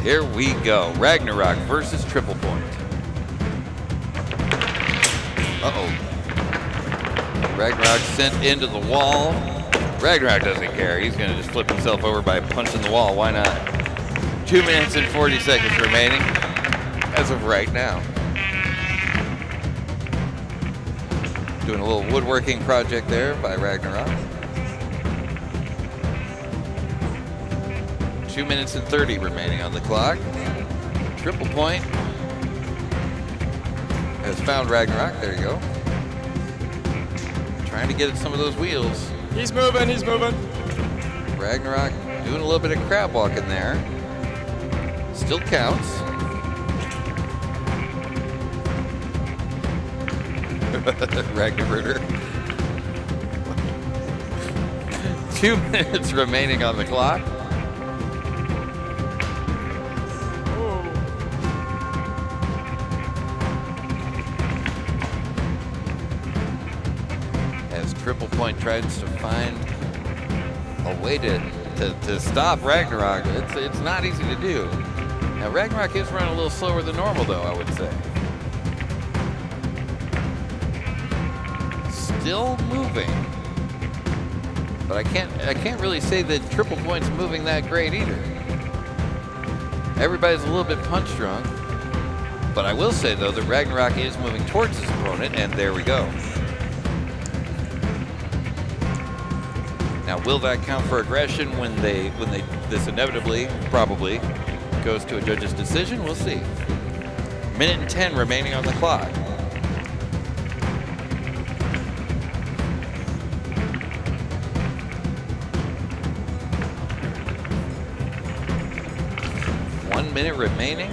Here we go. Ragnarok versus Triple Point. Uh-oh. Ragnarok sent into the wall. Ragnarok doesn't care. He's going to just flip himself over by punching the wall. Why not? 2 minutes and 40 seconds remaining as of right now. Doing a little woodworking project there by Ragnarok. 2 minutes and 30 remaining on the clock. Triple Point has found Ragnarok. There you go. Trying to get at some of those wheels. He's moving, he's moving. Ragnarok doing a little bit of crab walking there. Still counts. Ragnarok. 2 minutes remaining on the clock. As Triple Point tries to find a way to stop Ragnarok, it's not easy to do. Now Ragnarok is running a little slower than normal, though, I would say. Still moving, but I can't really say that Triple Point's moving that great either. Everybody's a little bit punch drunk, but I will say though that Ragnarok is moving towards his opponent, and there we go. Now, will that count for aggression when this inevitably probably goes to a judge's decision? We'll see. Minute and 10 remaining on the clock. Minute remaining,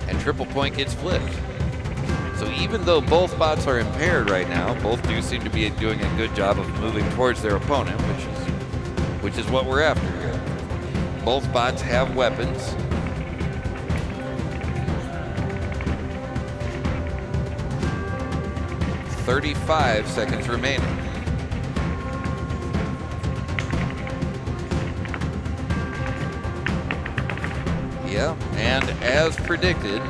and Triple Point gets flipped. So even though both bots are impaired right now, both do seem to be doing a good job of moving towards their opponent, which is what we're after here. Both bots have weapons. "35 seconds remaining. Yeah, and as predicted,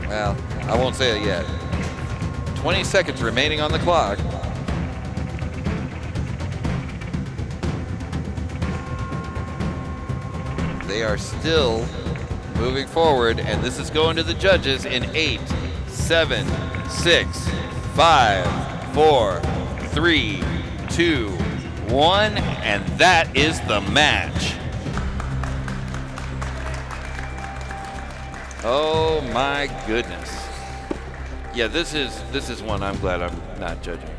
well, I won't say it yet. 20 seconds remaining on the clock. They are still moving forward, and this is going to the judges in 8, 7, 6, 5, 4, 3, 2, 1, and that is the match. Oh my goodness. Yeah, this is one I'm glad I'm not judging.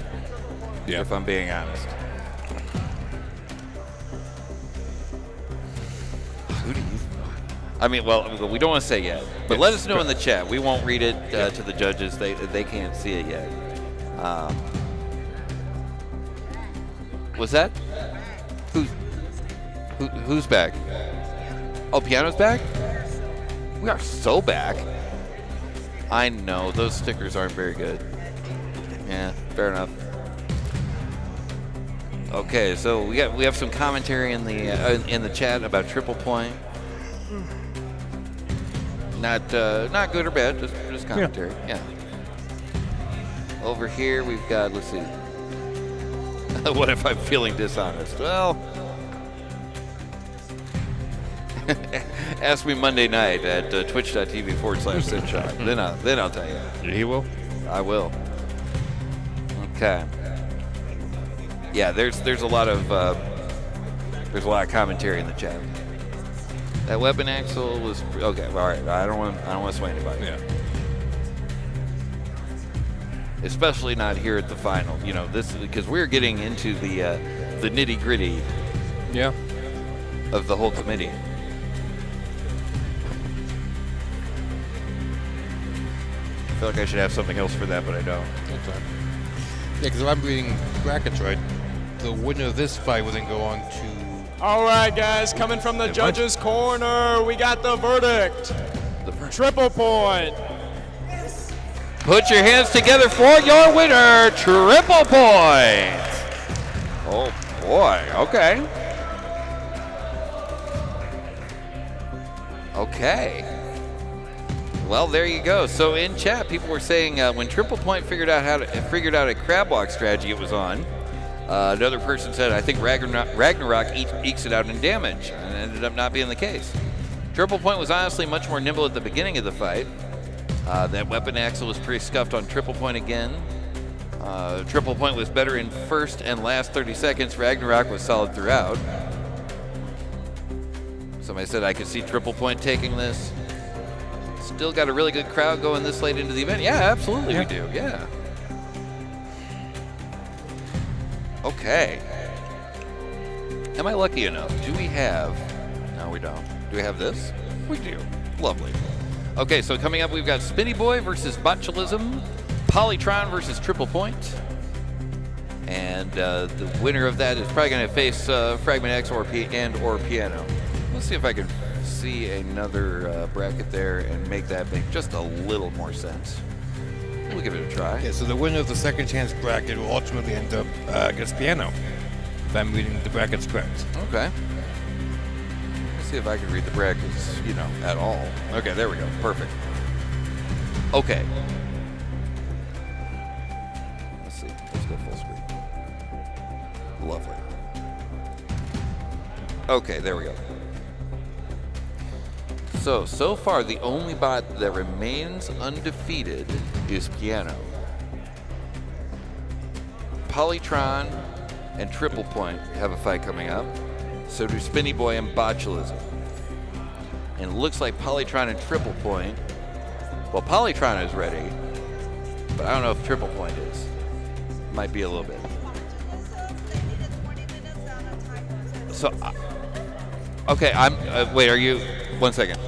Yeah. If I'm being honest. Who do you? I mean, well, we don't want to say yet, but let us know in the chat. We won't read it to the judges. They can't see it yet. Was that? Who's back? Oh, Piano's back? We are so back. I know, those stickers aren't very good. Yeah, fair enough. Okay, so we have some commentary in the chat about Triple Point. Not good or bad, just commentary. Yeah. Over here we've got, let's see. What if I'm feeling dishonest? Well, ask me Monday night at twitch.tv/Synshop. Then I'll tell you. He will? I will. Okay. Yeah, there's a lot of commentary in the chat. That weapon axle was okay. All right, I don't want to sway anybody. Yeah. Especially not here at the final. You know, this because we're getting into the nitty gritty. Yeah. Of the whole committee. I feel like I should have something else for that, but I don't. That's fine. Yeah, because if I'm reading brackets right, the winner of this fight will then go on to... All right, guys, coming from the judges' corner, we got the verdict. Triple Point. Put your hands together for your winner, Triple Point. Oh, boy. Okay. Okay. Well, there you go. So in chat, people were saying when Triple Point figured out a crab walk strategy it was on. Another person said, I think Ragnarok ekes it out in damage, and it ended up not being the case. Triple Point was honestly much more nimble at the beginning of the fight. That weapon axle was pretty scuffed on Triple Point again. Triple Point was better in first and last 30 seconds. Ragnarok was solid throughout. Somebody said I could see Triple Point taking this. Still got a really good crowd going this late into the event. Yeah, absolutely we do. Yeah. Okay. Am I lucky enough? Do we have... No, we don't. Do we have this? We do. Lovely. Okay, so coming up, we've got Spinny Boy versus Bachelism, Polytron versus Triple Point. And the winner of that is probably going to face Fragment X or Piano. Let's see if I can see another bracket there and make that make just a little more sense. We'll give it a try. Yeah, so the winner of the second chance bracket will ultimately end up against Piano, if I'm reading the brackets correct. Okay. Let's see if I can read the brackets, at all. Okay, there we go. Perfect. Okay. Let's see. Let's go full screen. Lovely. Okay, there we go. So far, the only bot that remains undefeated is Piano. Polytron and Triple Point have a fight coming up. So do Spinny Boy and Botulism. And it looks like Polytron and Triple Point. Well, Polytron is ready, but I don't know if Triple Point is. Might be a little bit. So, okay, wait, are you, 1 second.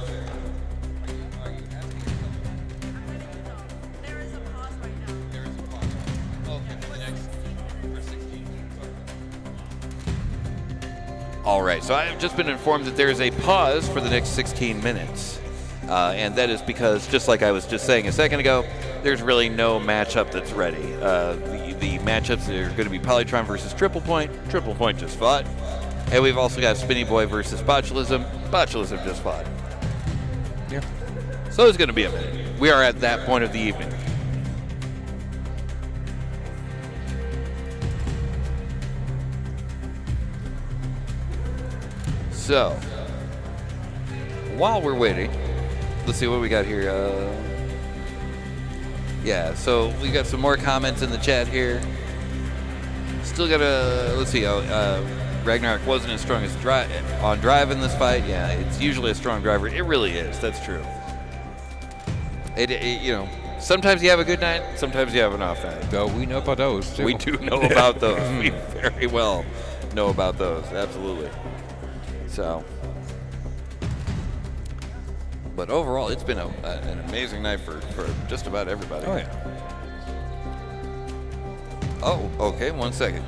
All right, so I've just been informed that there is a pause for the next 16 minutes. And that is because, just like I was just saying a second ago, there's really no matchup that's ready. The matchups are going to be Polytron versus Triple Point. Triple Point just fought. And we've also got Spinny Boy versus Botulism. Botulism just fought. Yeah. So it's going to be a minute. We are at that point of the evening. So, while we're waiting, let's see what we got here. Yeah, so we got some more comments in the chat here. Still got let's see. Ragnarok wasn't as strong as on drive in this fight. Yeah, it's usually a strong driver. It really is. That's true. Sometimes you have a good night. Sometimes you have an off night. So we know about those too. We do know about those. We very well know about those. Absolutely. So, but overall, it's been an amazing night for just about everybody. Oh yeah. Oh, okay. 1 second.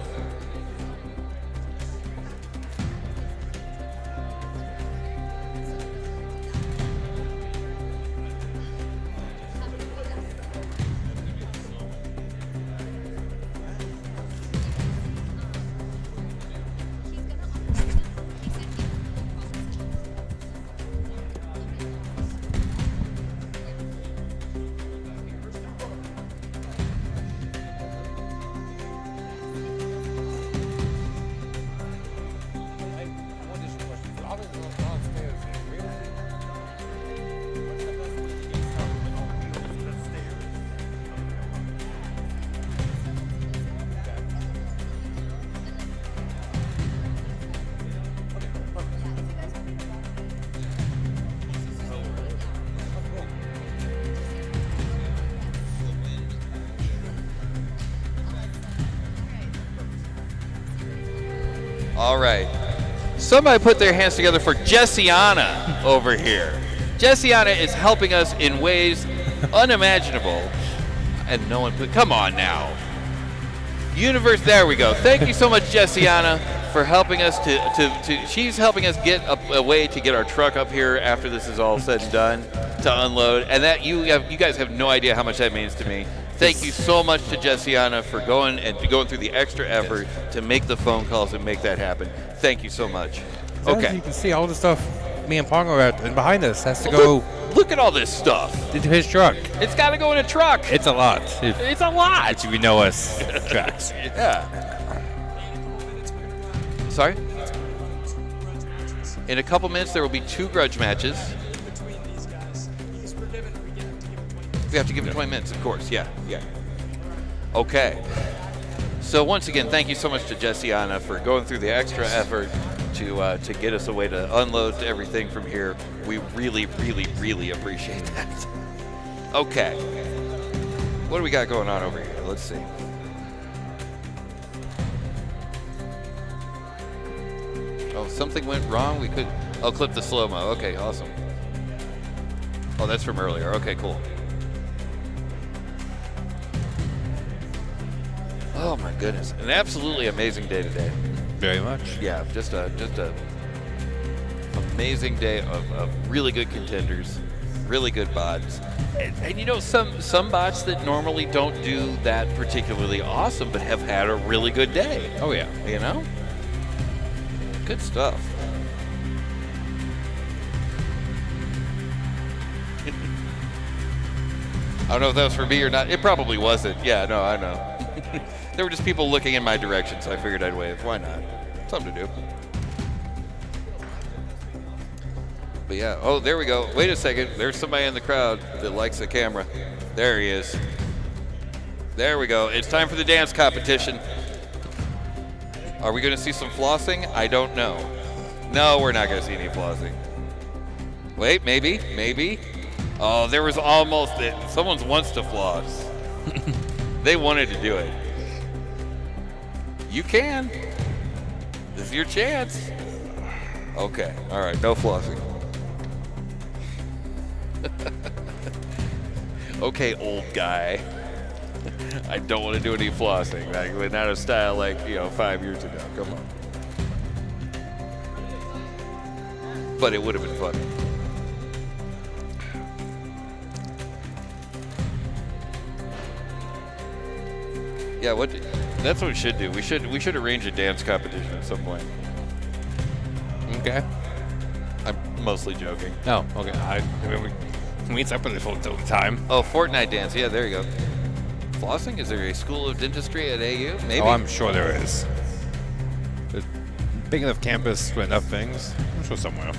All right. Somebody put their hands together for Jessiana over here. Jessiana is helping us in ways unimaginable. And no one put, come on now. Universe, there we go. Thank you so much, Jessiana, for helping us she's helping us get a way to get our truck up here after this is all said and done, to unload. And that you guys have no idea how much that means to me. Thank you so much to Jessiana for going through the extra effort to make the phone calls and make that happen. Thank you so much. Okay. As you can see, all the stuff me and Pong are at, and behind us has to go. Look at all this stuff. Into his truck. It's got to go in a truck. It's a lot. It's a lot. If you know us, tracks. Yeah. Sorry? In a couple minutes, there will be 2 grudge matches. We have to give him 20 minutes, of course. Yeah. Okay. So once again, thank you so much to Jessiana for going through the extra effort to get us a way to unload everything from here. We really, really, really appreciate that. Okay. What do we got going on over here? Let's see. Oh, something went wrong. We could. Oh, clip the slow-mo. Okay, awesome. Oh, that's from earlier. Okay, cool. Oh my goodness, an absolutely amazing day today. Very much. Yeah, just a amazing day of really good contenders, really good bots, and you know some bots that normally don't do that particularly awesome, but have had a really good day. Oh yeah. You know, good stuff. I don't know if that was for me or not. It probably wasn't. Yeah, no, I know. There were just people looking in my direction, so I figured I'd wave. Why not? Something to do. But yeah, oh, there we go. Wait a second. There's somebody in the crowd that likes the camera. There he is. There we go. It's time for the dance competition. Are we going to see some flossing? I don't know. No, we're not going to see any flossing. Wait, maybe, maybe. Oh, there was almost it. Someone wants to floss. They wanted to do it. You can. This is your chance. Okay. All right. No flossing. Okay, old guy. I don't want to do any flossing. Like, we're not a style like, 5 years ago. Come on. But it would have been fun. Yeah, that's what we should do. We should arrange a dance competition at some point. Okay. I'm mostly joking. No. Okay. I mean, we meet up with it all the time. Oh, Fortnite dance. Yeah, there you go. Flossing? Is there a school of dentistry at AU? Maybe. Oh, I'm sure there is. There's big enough campus for enough things. I'm sure somewhere.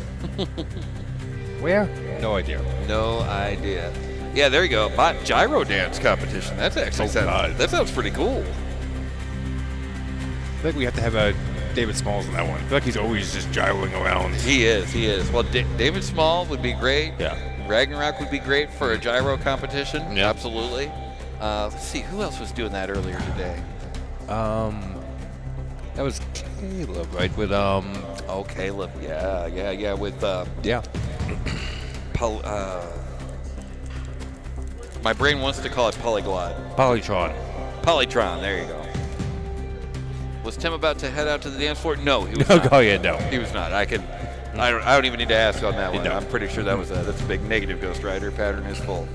Where? No idea. No idea. Yeah, there you go. Bot gyro dance competition. That's actually that sounds pretty cool. I think we have to have David Smalls on that one. I feel like he's always just gyroing around. He is. Well, David Small would be great. Yeah. Ragnarok would be great for a gyro competition. Yeah. Absolutely. Let's see. Who else was doing that earlier today? That was Caleb, right? With Oh, Caleb. Yeah. With yeah. My brain wants to call it polyglot. Polytron. Polytron. There you go. Was Tim about to head out to the dance floor? No, he was not. Oh yeah, no. He was not. I don't even need to ask on that one. No. I'm pretty sure that's a big negative Ghost Rider. Pattern is full.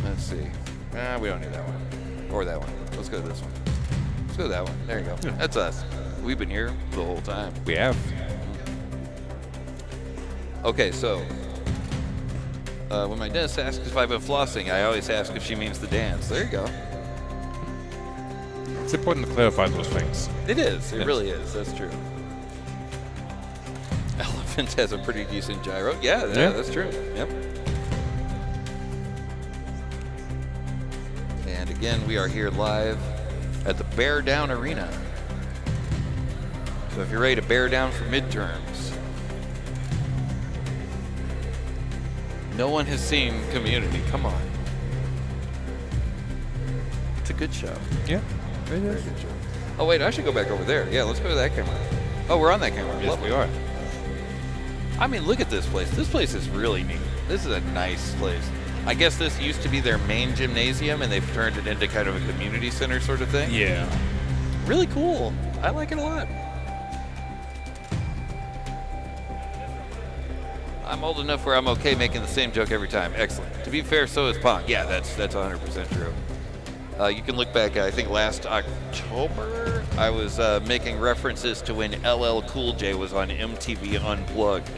Let's see. We don't need that one. Or that one. Let's go to this one. Let's go to that one. There you go. Yeah. That's us. We've been here the whole time. We have. Okay, so when my dentist asks if I've been flossing, I always ask if she means the dance. There you go. It's important to clarify those things. It is. It Yes. really is. That's true. Elephant has a pretty decent gyro. Yeah, that's true. Yep. And again, we are here live at the Bear Down Arena. So if you're ready to bear down for midterms, no one has seen Community. Come on. It's a good show. Yeah. Very good show. Oh, wait, I should go back over there. Yeah, let's go to that camera. Oh, we're on that camera. Yes, Lovely. we are. I mean, look at this place. This place is really neat. This is a nice place. I guess this used to be their main gymnasium, and they've turned it into kind of a community center sort of thing. Yeah. Really cool. I like it a lot. I'm old enough where I'm okay making the same joke every time. Excellent. To be fair, so is Pong. Yeah, that's 100% true. You can look back, I think last October, I was making references to when LL Cool J was on MTV Unplugged.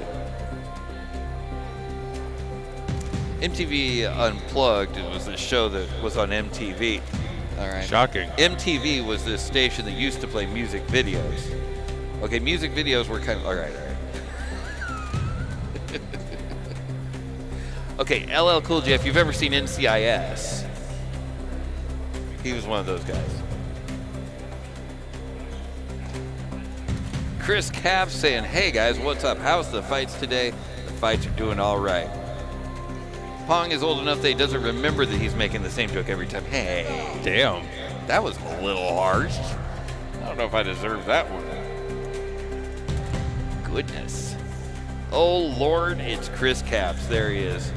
MTV Unplugged was the show that was on MTV. All right. Shocking. MTV was this station that used to play music videos. Okay, music videos were kind of, all right. Okay, LL Cool J, if you've ever seen NCIS, he was one of those guys. Chris Capp saying, hey guys, what's up? How's the fights today? The fights are doing all right. Pong is old enough that he doesn't remember that he's making the same joke every time. Hey. Damn. That was a little harsh. I don't know if I deserve that one. Goodness. Oh Lord, it's Chris Capps. There he is.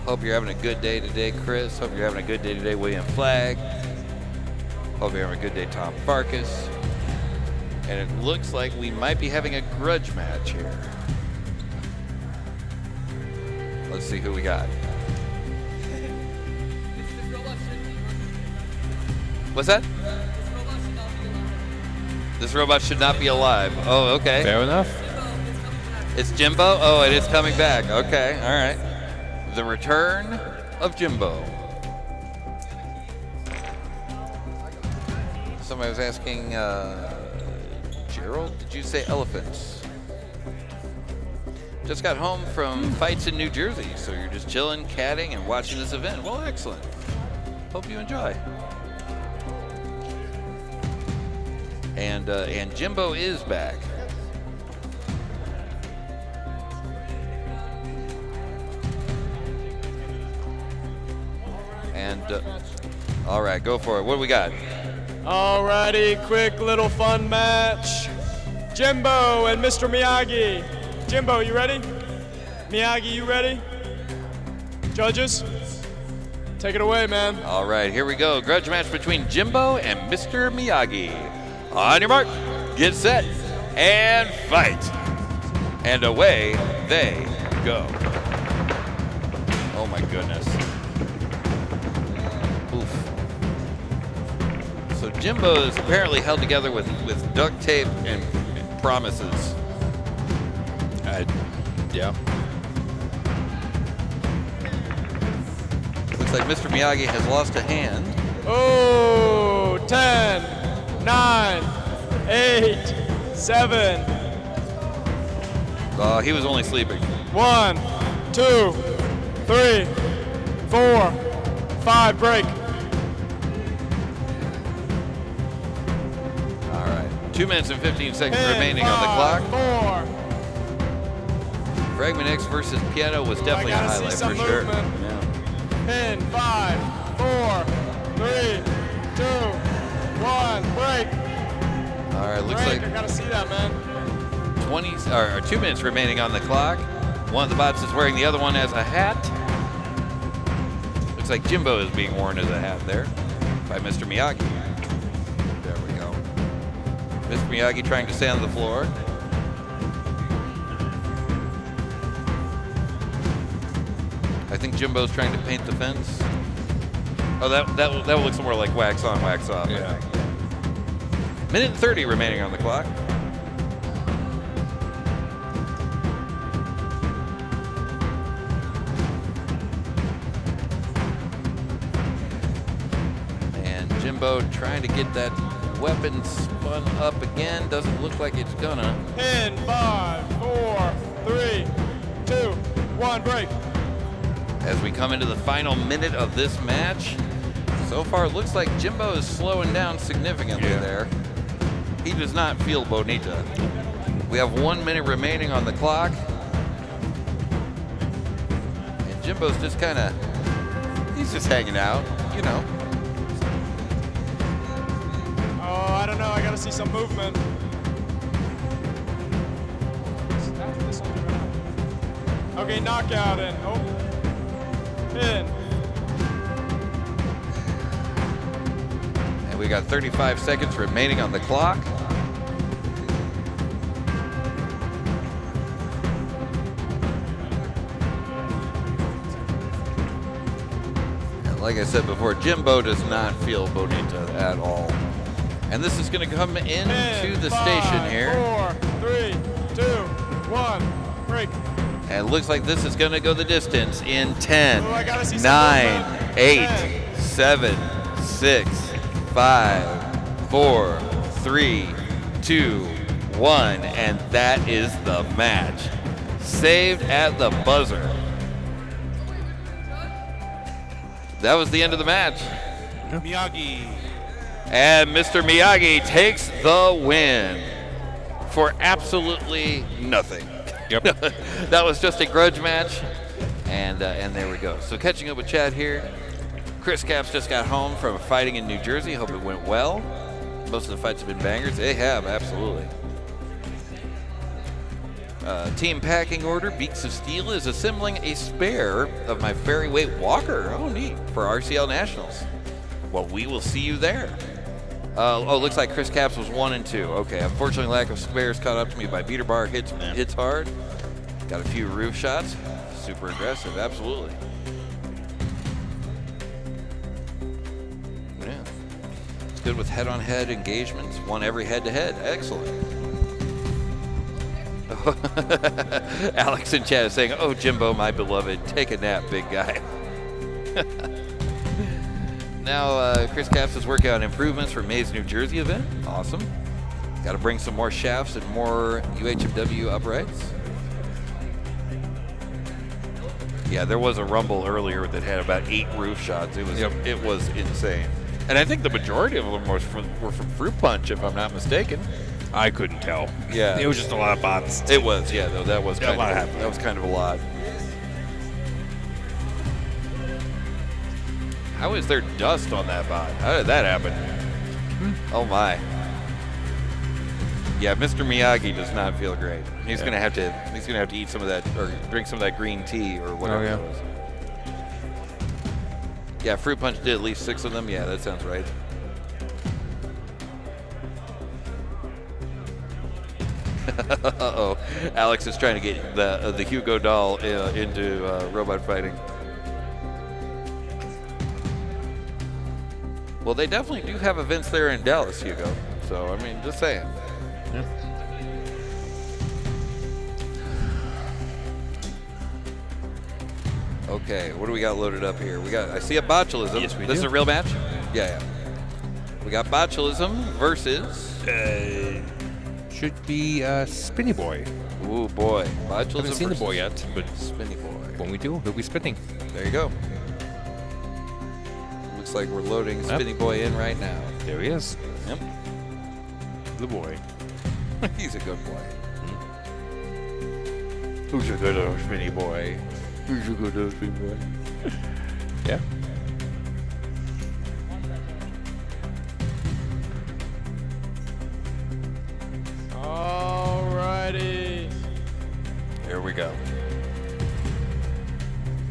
Hope you're having a good day today, Chris. Hope you're having a good day today, William Flagg. Hope you're having a good day, Tom Farkas. And it looks like we might be having a grudge match here. Let's see who we got. What's that? This robot should not be alive. Oh, okay. Fair enough. It's Jimbo? Oh, it is coming back. Okay, all right. The return of Jimbo. Somebody was asking, Gerald, did you say elephants? Just got home from fights in New Jersey, so you're just chilling, catting, and watching this event. Well, excellent. Hope you enjoy. And Jimbo is back. And all right, go for it. What do we got? Alrighty, quick little fun match. Jimbo and Mr. Miyagi. Jimbo, you ready? Miyagi, you ready? Judges, take it away, man. All right, here we go. Grudge match between Jimbo and Mr. Miyagi. On your mark, get set, and fight. And away they go. Oh my goodness. Oof. So Jimbo is apparently held together with duct tape and promises. Yeah. Looks like Mr. Miyagi has lost a hand. Oh, 10, 9, 8, 7. Oh, he was only sleeping. 1, 2, 3, 4, 5, break. All right. 2 minutes and 15 seconds 10, remaining on the 5, clock. 4. Fragment X versus Piano was definitely a gotta see highlight some for sure. movement. Yeah. 10, 5, 4, 3, 2, 1, break. All right, looks Break, like I gotta see that, man. 2 minutes remaining on the clock. One of the bots is wearing the other one as a hat. Looks like Jimbo is being worn as a hat there by Mr. Miyagi. There we go. Mr. Miyagi trying to stay on the floor. I think Jimbo's trying to paint the fence. Oh, that looks more like wax on, wax off. Yeah. Minute and 30 remaining on the clock. And Jimbo trying to get that weapon spun up again. Doesn't look like it's gonna. 10, 5, 4, 3, 2, 1, break. As we come into the final minute of this match, so far it looks like Jimbo is slowing down significantly there. He does not feel bonita. We have 1 minute remaining on the clock. And Jimbo's just kind of, he's just hanging out, you know. Oh, I don't know. I gotta see some movement. Okay, knockout in. Oh. In. And we got 35 seconds remaining on the clock. And like I said before, Jimbo does not feel bonita at all. And this is going to come into 10, the 5, station here. 4, 3, 2, 1, break. And it looks like this is going to go the distance in 10, Oh, I gotta see some 9, movement. 8, 10. 7, 6, 5, 4, 3, 2, 1. And that is the match. Saved at the buzzer. That was the end of the match. Miyagi And Mr. Miyagi takes the win for absolutely nothing. Yep. That was just a grudge match, and there we go. So catching up with Chad here. Chris Caps just got home from fighting in New Jersey. Hope it went well. Most of the fights have been bangers. They have, absolutely. Team packing order. Beaks of Steel is assembling a spare of my Ferryweight Walker. Oh, neat. For RCL Nationals. Well, we will see you there. Looks like Chris Caps was 1 and 2. Okay, unfortunately, lack of spares caught up to me by beater bar. Hits hard. Got a few roof shots. Super aggressive, absolutely. Yeah. It's good with head-on-head engagements. Won every head-to-head. Excellent. Alex in chat is saying, "Oh, Jimbo, my beloved, take a nap, big guy." Now, Chris Caps is working on improvements for May's New Jersey event. Awesome. Got to bring some more shafts and more UHMW uprights. Yeah, there was a rumble earlier that had about 8 roof shots. It was insane. And I think the majority of them were from Fruit Punch, if I'm not mistaken. I couldn't tell. Yeah. It was just a lot of bots. It was, yeah, though. That was kind of a lot. How is there dust on that bot? How did that happen? Oh my. Yeah, Mr. Miyagi does not feel great. He's gonna have to eat some of that or drink some of that green tea or whatever it was. Yeah, Fruit Punch did at least 6 of them. Yeah, that sounds right. Uh-oh. Alex is trying to get the Hugo doll into robot fighting. Well, they definitely do have events there in Dallas, Hugo. So, I mean, just saying. Yeah. Okay, what do we got loaded up here? I see a Botulism. Yes, we do. This is a real match? Yeah. We got Botulism versus... Should be Spinny Boy. Ooh, boy. Botulism Haven't seen the boy versus yet, but Spinny Boy. when we do, he'll be spinning. There you go. Looks like we're loading Spinny Boy in right now. There he is. Yep. The boy. He's a good boy. Who's a good old Spinny Boy? Who's a good old Spinny Boy? Yeah. Alrighty. Here we go.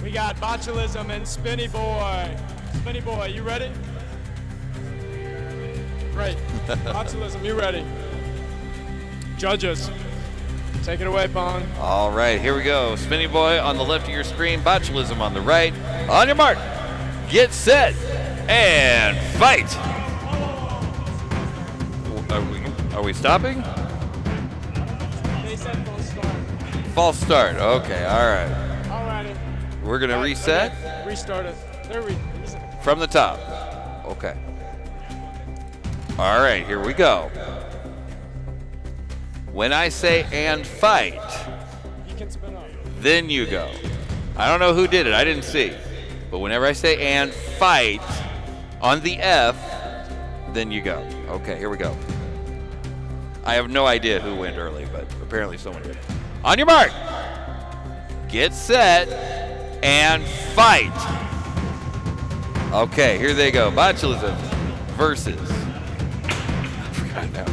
We got Bachelism and Spinny Boy. Spinny Boy, you ready? Great. Botulism, you ready? Judges, take it away, Pong. All right, here we go. Spinny Boy on the left of your screen, Botulism on the right. On your mark, get set, and fight. Are we stopping? They said false start. False start. Okay, all right. Alrighty. We're going to reset Okay. Restart it. There we from the top. Okay. All right, here we go. When I say and fight, You can spin up. then you go. I don't know who did it. I didn't see. But whenever I say and fight on the F, then you go. Okay, here we go. I have no idea who went early, but apparently someone did. On your mark, get set, and fight. Okay, here they go. Botulism versus. I forgot now.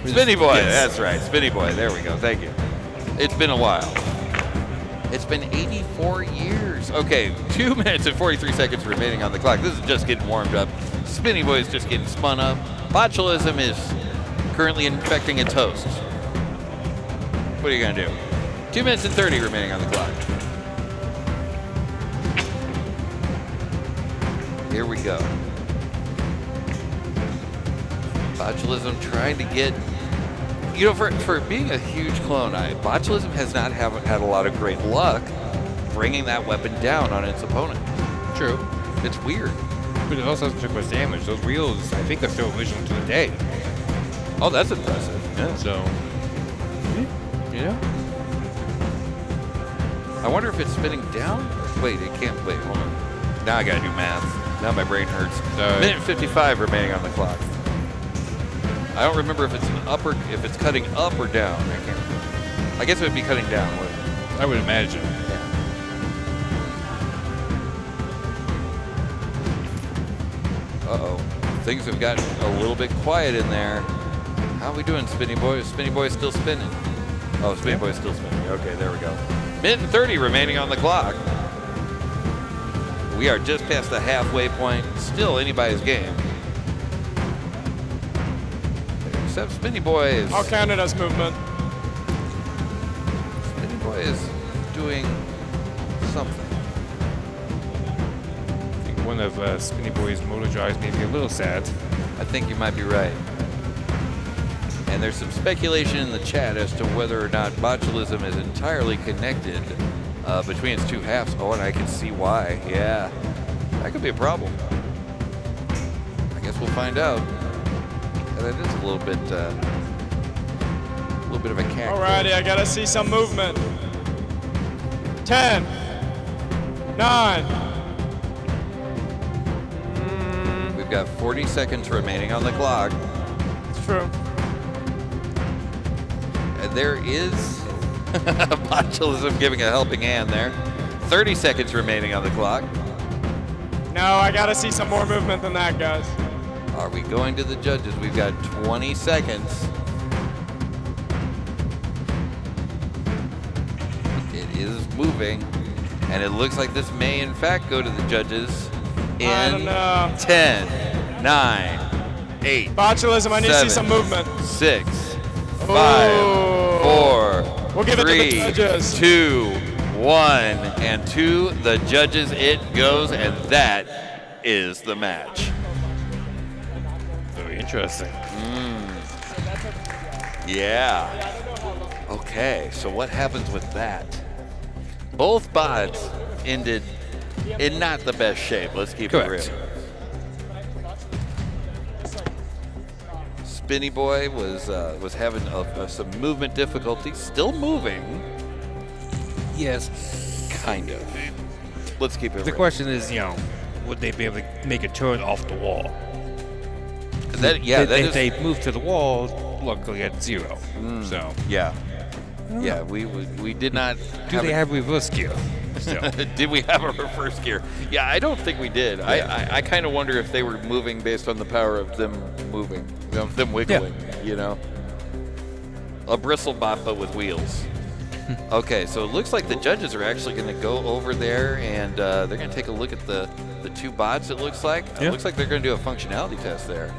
Spinny Boy. Yes. That's right. Spinny Boy. There we go. Thank you. It's been a while. It's been 84 years. Okay, 2 minutes and 43 seconds remaining on the clock. This is just getting warmed up. Spinny Boy is just getting spun up. Botulism is currently infecting a toast. What are you going to do? 2 minutes and 30 remaining on the clock. Here we go. Botulism trying to get, you know, for being a huge clone, Botulism has not had a lot of great luck bringing that weapon down on its opponent. True. It's weird. But it also hasn't took much damage. Those wheels, I think, are still original to the day. Oh, that's impressive. Yeah. So, you know? I wonder if it's spinning down. Wait, it can't. Wait, hold on. Now I gotta do math. Now my brain hurts. Sorry. Minute 55 remaining on the clock. I don't remember if it's an up or if it's cutting up or down. I guess it would be cutting down. Wouldn't it? I would imagine. Uh-oh. Things have gotten a little bit quiet in there. How are we doing, Spinny Boy? Is Spinny Boy still spinning? Oh, Spinny Boy's still spinning. Okay, there we go. Minute and 30 remaining on the clock. We are just past the halfway point. Still anybody's game. Except Spinny Boy is... I'll count it as movement. Spinny Boy is doing something. I think one of Spinny Boy's motor drives may be a little sad. I think you might be right. And there's some speculation in the chat as to whether or not Botulism is entirely connected between its two halves. Oh, and I can see why. Yeah, that could be a problem. I guess we'll find out. And it is a little bit of a cactus. Alrighty, I gotta see some movement. 10, 9. We've got 40 seconds remaining on the clock. It's true. And there is Botulism giving a helping hand there. 30 seconds remaining on the clock. No, I gotta see some more movement than that, guys. Are we going to the judges? We've got 20 seconds. It is moving, and it looks like this may in fact go to the judges I in don't know. 10, 9, 8, Botulism, I need to see some movement. 6, 5, Oh. 4, We'll give it to the 3, judges. 2, 1, and to the judges it goes, and that is the match. Very interesting. Yeah. Okay, so what happens with that? Both bots ended in not the best shape. Let's keep it Correct. real. Spinny Boy was having some movement difficulties. Still moving, Yes. kind of. Let's keep it The real. question is, would they be able to make a turn off the wall? If they move to the wall, luckily at 0. So, Yeah. Yeah, we did not. do they have reverse gear? Still. Did we have a reverse gear? Yeah, I don't think we did. Yeah. I kind of wonder if they were moving based on the power of them moving, them wiggling, A bristle bot, but with wheels. Okay, so it looks like the judges are actually going to go over there, and they're going to take a look at the two bots, it looks like. It looks like they're going to do a functionality test there.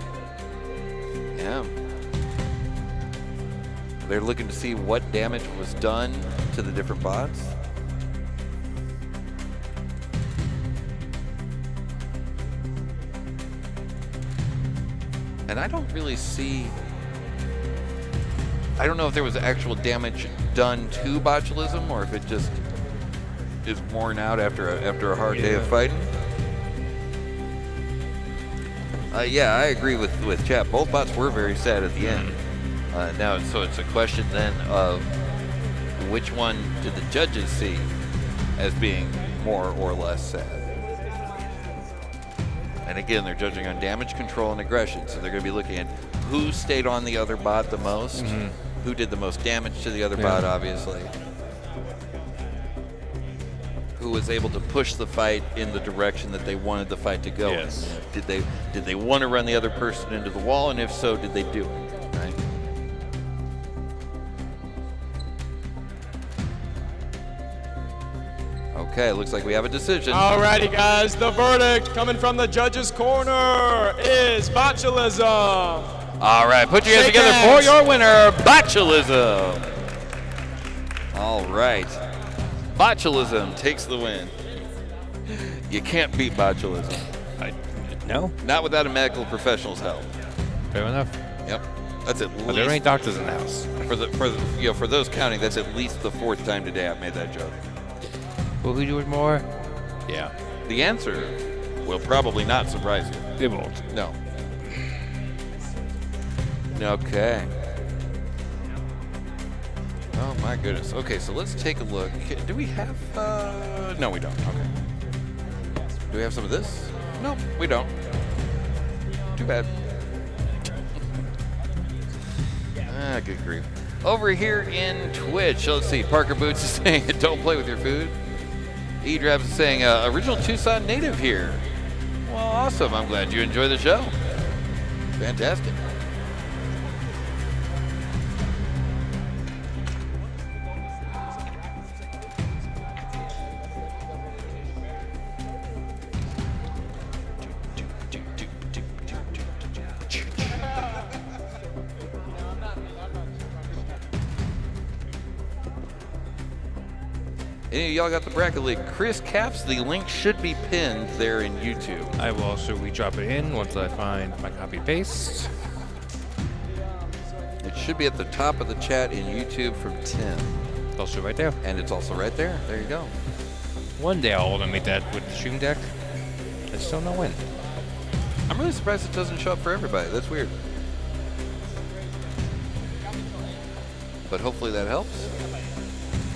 Yeah. They're looking to see what damage was done to the different bots. And I don't really see... I don't know if there was actual damage done to Botulism or if it just is worn out after a hard day of fighting. Yeah, I agree with chat. Both bots were very sad at the end. Now, so it's a question then of which one did the judges see as being more or less sad? And again, they're judging on damage control and aggression, so they're going to be looking at who stayed on the other bot the most, who did the most damage to the other bot, obviously, who was able to push the fight in the direction that they wanted the fight to go. Yes. Did they want to run the other person into the wall, and if so, did they do it? Right? Okay, looks like we have a decision. Alrighty, guys, the verdict coming from the judges' corner is Bachelism. All right, put your hands Shake together hands. for your winner, Bachelism. All right, Bachelism takes the win. You can't beat Bachelism. No? Not without a medical professional's help. Fair enough. Yep, that's at Are there any least doctors in the house? for those counting. That's at least the 4th time today I've made that joke. Will we do it more? Yeah. The answer will probably not surprise you. It won't. No. Okay. Oh my goodness. Okay, so let's take a look. Do we have? No, we don't. Okay. Do we have some of this? Nope, we don't. Too bad. Good grief. Over here in Twitch, let's see. Parker Boots is saying, don't play with your food. E-Drabs is saying, original Tucson native here. Well, awesome. I'm glad you enjoy the show. Fantastic. Hey, y'all got the bracket league. Chris Caps, the link should be pinned there in YouTube. I will also re-drop it in once I find my copy paste. It should be at the top of the chat in YouTube from Tim. It's also right there. And it's also right there. There you go. One day I'll automate that with the stream deck. I just don't know when. I'm really surprised it doesn't show up for everybody. That's weird. But hopefully that helps.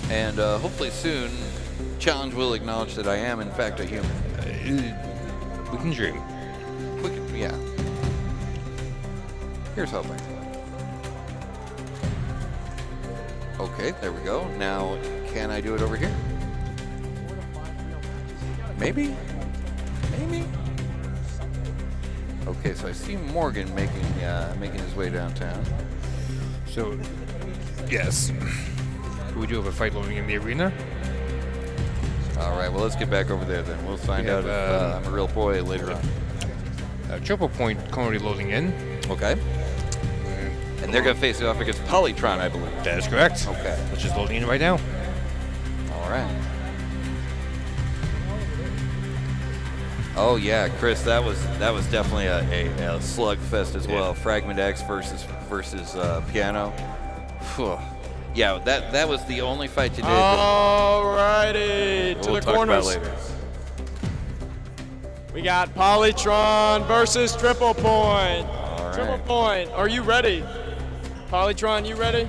And hopefully soon, Challenge will acknowledge that I am, in fact, a human. We can dream. Yeah. Here's hoping. Okay, there we go. Now, can I do it over here? Maybe? Maybe? Okay, so I see Morgan making his way downtown. So, yes. We do have a fight loading in the arena. All right, well, let's get back over there then. We'll find out if I'm a real boy later on. Triple point currently loading in. Okay. And they're going to face it off against Polytron, I believe. That is correct. Okay. Which is loading in right now. All right. Oh yeah, Chris, that was definitely a slugfest as well. Fragment X versus Piano. Whew. Yeah, that was the only fight you did. Alrighty, to the corners. We'll talk about later. We got Polytron versus Triple Point. All right. Triple Point, are you ready? Polytron, you ready?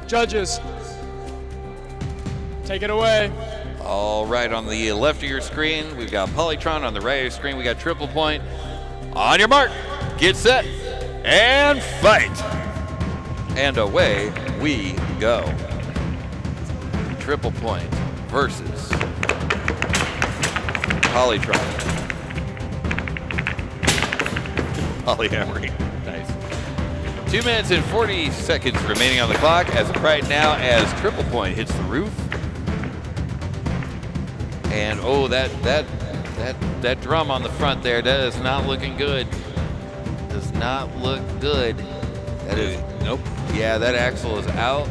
Judges, take it away. All right, on the left of your screen, we've got Polytron. On the right of your screen, we got Triple Point. On your mark, get set, and fight. And away we go. Triple Point versus Polytron. Polyamory. Nice. 2 minutes and 40 seconds remaining on the clock as of right now as Triple Point hits the roof. And oh, that drum on the front there, that is not looking good. Does not look good. That is, nope. Yeah, that axle is out.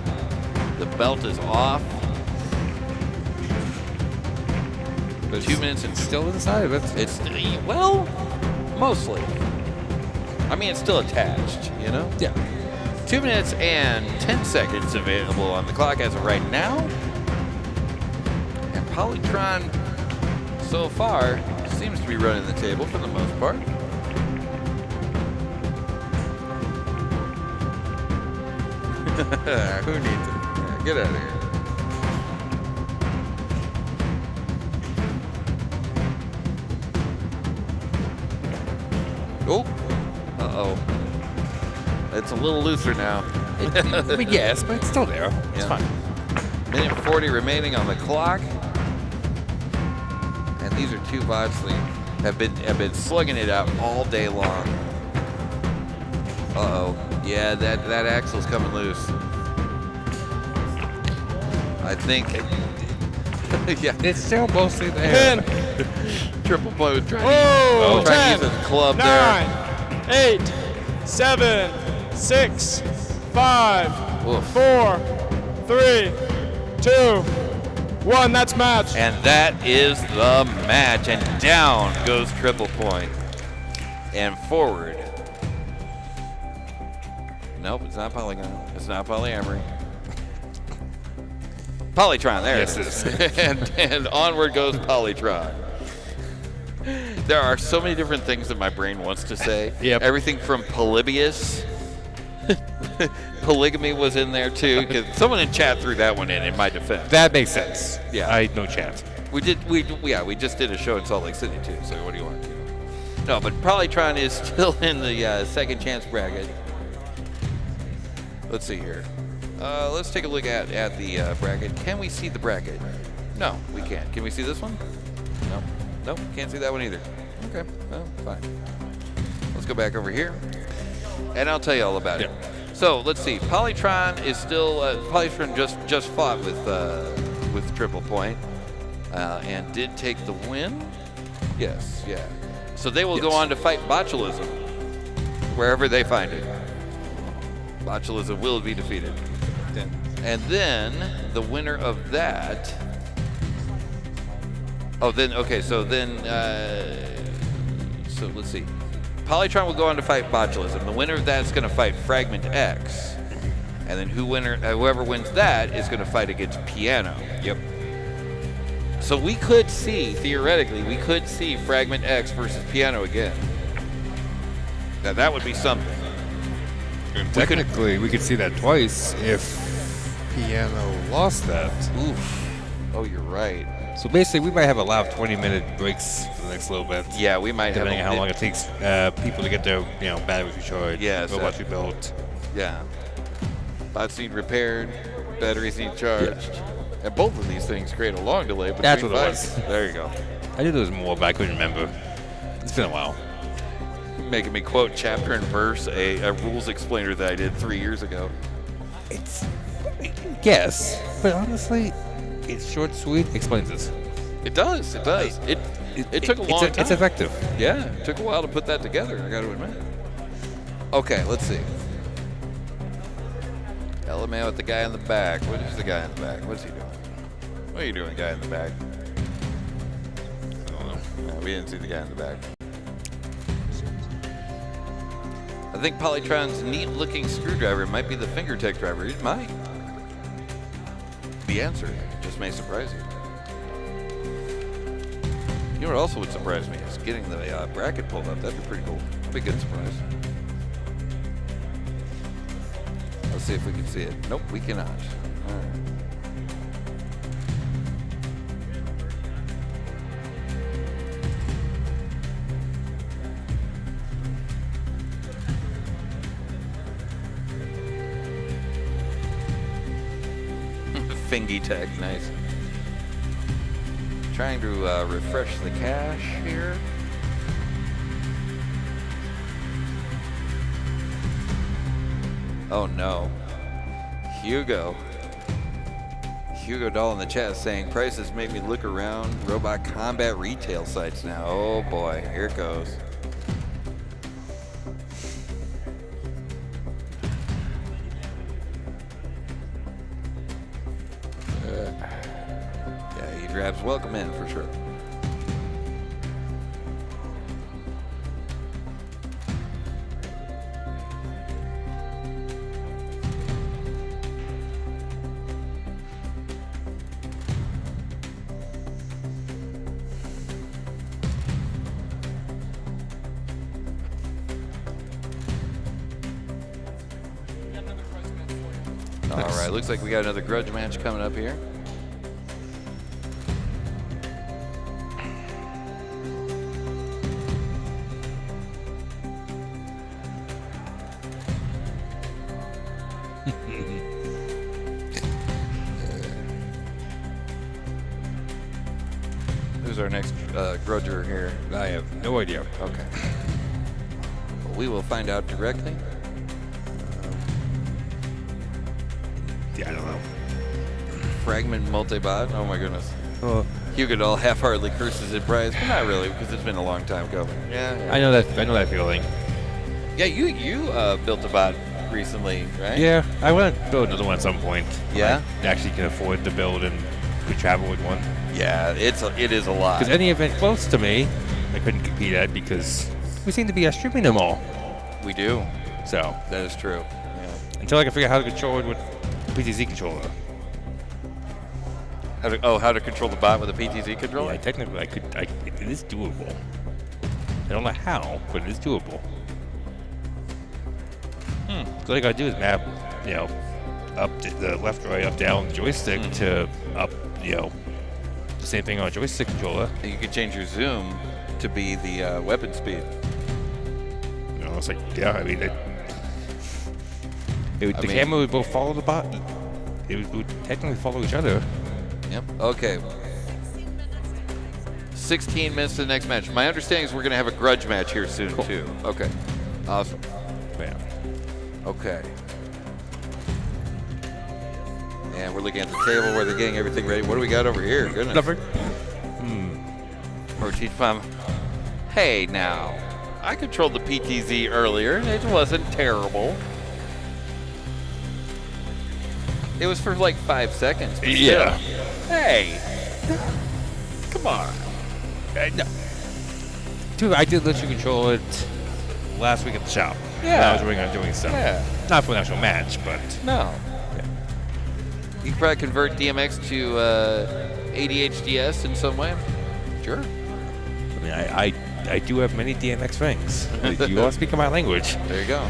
The belt is off. But 2 minutes and still inside of it. It's, well, mostly. I mean, it's still attached, you know? Yeah. 2 minutes and 10 seconds available on the clock as of right now. And Polytron, so far, seems to be running the table for the most part. Who needs it? Yeah, get out of here. Oh. Uh-oh. It's a little looser now. I mean, yes, but it's still there. It's fine. Minute 40 remaining on the clock. And these are two bots that have been slugging it out all day long. Uh-oh. Yeah, that axle's coming loose. I think. Yeah. It's still mostly there. 10. Triple Point was trying Oh, to 10, use his club 9, 8, 7, 6, 5, Oof. 4, 3, 2, 1. That's match. And that is the match. And down goes Triple Point. And forward. Nope, it's not Polygon. It's not polyamory. Polytron, there Yes, it it is. is. and onward goes Polytron. There are so many different things that my brain wants to say. Yep. Everything from polybius. Polygamy was in there too, because someone in chat threw that one in my defense. That makes sense. Yeah. I no chat. We just did a show in Salt Lake City too. So what do you want? No, but Polytron is still in the second chance bracket. Let's see here. Let's take a look at the bracket. Can we see the bracket? No, we can't. Can we see this one? No. Nope, can't see that one either. Okay, well, fine. Let's go back over here, and I'll tell you all about it. So let's see. Polytron is still Polytron just fought with Triple Point, and did take the win. Yes, yeah. So they will go on to fight Bachelism wherever they find it. Botulism will be defeated. And then the winner of that. Oh, then okay. So let's see. Polytron will go on to fight Botulism. The winner of that's going to fight Fragment X, and then whoever wins that is going to fight against Piano. Yep. So we could see, theoretically, Fragment X versus Piano again. Now that would be something. Technically, we could see that twice if Piano lost that. Oof. Oh, you're right. So basically, we might have allowed 20-minute breaks for the next little bit. Yeah, we might have. Depending on how long it takes people to get their batteries recharged. Yeah, robots rebuilt. Yeah. Bots need repaired. Batteries need charged. Yeah. And both of these things create a long delay between That's what fights. it was. There you go. I knew there was more, but I couldn't remember. It's been a while. Making me quote chapter and verse a rules explainer that I did 3 years ago. Yes, but honestly, it's short, sweet, explains this. It does. It does. It took a long time. It's effective. Yeah, it took a while to put that together, I got to admit. Okay, let's see. LMAO with the guy in the back. What is the guy in the back? What's he doing? What are you doing, guy in the back? I don't know. No, we didn't see the guy in the back. I think Polytron's neat-looking screwdriver might be the finger tech driver. It might. The answer just may surprise you. You know what also would surprise me is getting the bracket pulled up. That'd be pretty cool. That'd be a good surprise. Let's see if we can see it. Nope, we cannot. All right. Fingy tech, nice. Trying to refresh the cache here. Oh no. Hugo Doll in the chat saying prices make me look around robot combat retail sites now. Oh boy, here it goes. Yeah, E-Drab's welcome in for sure. All right, looks like we got another grudge match coming up here. Who's our next grudger here? I have no idea. Okay. Well, we will find out directly. Yeah, I don't know. Fragment multibot. Oh my goodness. Hugo Doll half-heartedly curses at Bryce, but not really, because it's been a long time coming. Yeah. I know that feeling. Yeah, you built a bot recently, right? Yeah, I want to build another one at some point. Yeah? I actually can afford to build and could travel with one. Yeah, it is a lot. Because any event close to me, I couldn't compete at because we seem to be streaming them all. We do. So That is true. Yeah. until I can figure out how to control it with a PTZ controller. How to control the bot with a PTZ controller? Yeah, technically it is doable. I don't know how, but it is doable. So all I gotta do is map, up the left, right, up, down joystick to up, the same thing on a joystick controller. You could change your zoom to be the weapon speed. You know, it's like, yeah, I mean, the camera would both follow the bot. It would technically follow each other. Yep. Okay. 16 minutes to the next match. My understanding is we're going to have a grudge match here soon, too. Okay. Awesome. Yeah. Okay. And we're looking at the table where they're getting everything ready. What do we got over here? Goodness. Nothing. Rotate Farm. Hey, now. I controlled the PTZ earlier, and it wasn't terrible. It was for like 5 seconds. but Yeah. still. Hey. Come on. No. Dude, I did let you control it last week at the shop. Yeah. I was working on doing stuff. Yeah. Not for an actual match, but No. yeah. You could probably convert DMX to ADHDS in some way. Sure. I mean, I do have many DMX things. You all speak my language. There you go.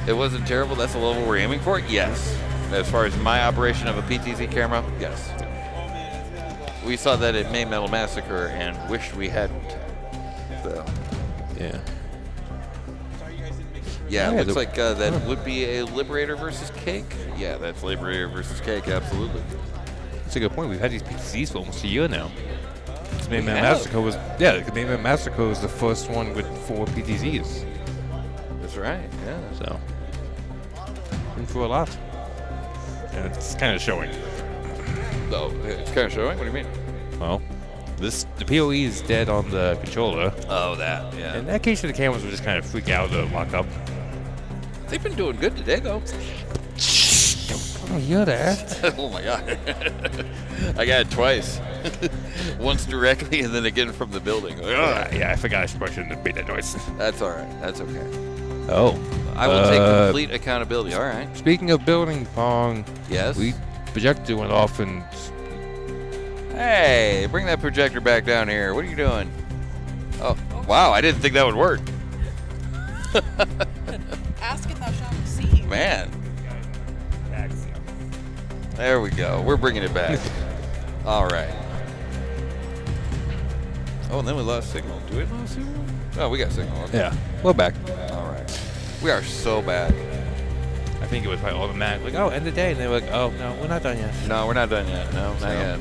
It wasn't terrible. That's the level we're aiming for? Yes. As far as my operation of a PTZ camera, yes. We saw that at May Metal Massacre and wished we hadn't. So, Yeah. yeah, Yeah, it looks the- like that would be a Liberator versus Cake. Yeah, that's Liberator versus Cake, absolutely. That's a good point. We've had these PTZs for almost a year now. Maybe have. Massacre was Maybe Massacre was the first one with 4 PTZs. That's right, yeah. So been through a lot. And it's kind of showing. Oh, it's kind of showing? What do you mean? Well, the PoE is dead on the controller. Oh, that, yeah. In that case, the cameras would just kind of freak out or lock up. They've been doing good today, though. Oh, hear that? Oh, my God. I got it twice. Once directly and then again from the building. Yeah, I forgot I shouldn't have made that noise. That's all right. That's okay. Oh. I will take complete accountability. All right. Speaking of building pong, Yes. projector went off and Hey, bring that projector back down here. What are you doing? Oh, wow. I didn't think that would work. Ask and thou shalt receive. Man. There we go. We're bringing it back. All right. Oh, and then we lost signal. Do we lose signal? Oh, we got signal. Okay. yeah, we're back. All right. We are so bad. I think it was probably automatic. Like, oh, end the day, and they were like, oh no, we're not done yet. No, we're not done yet. No, not yet.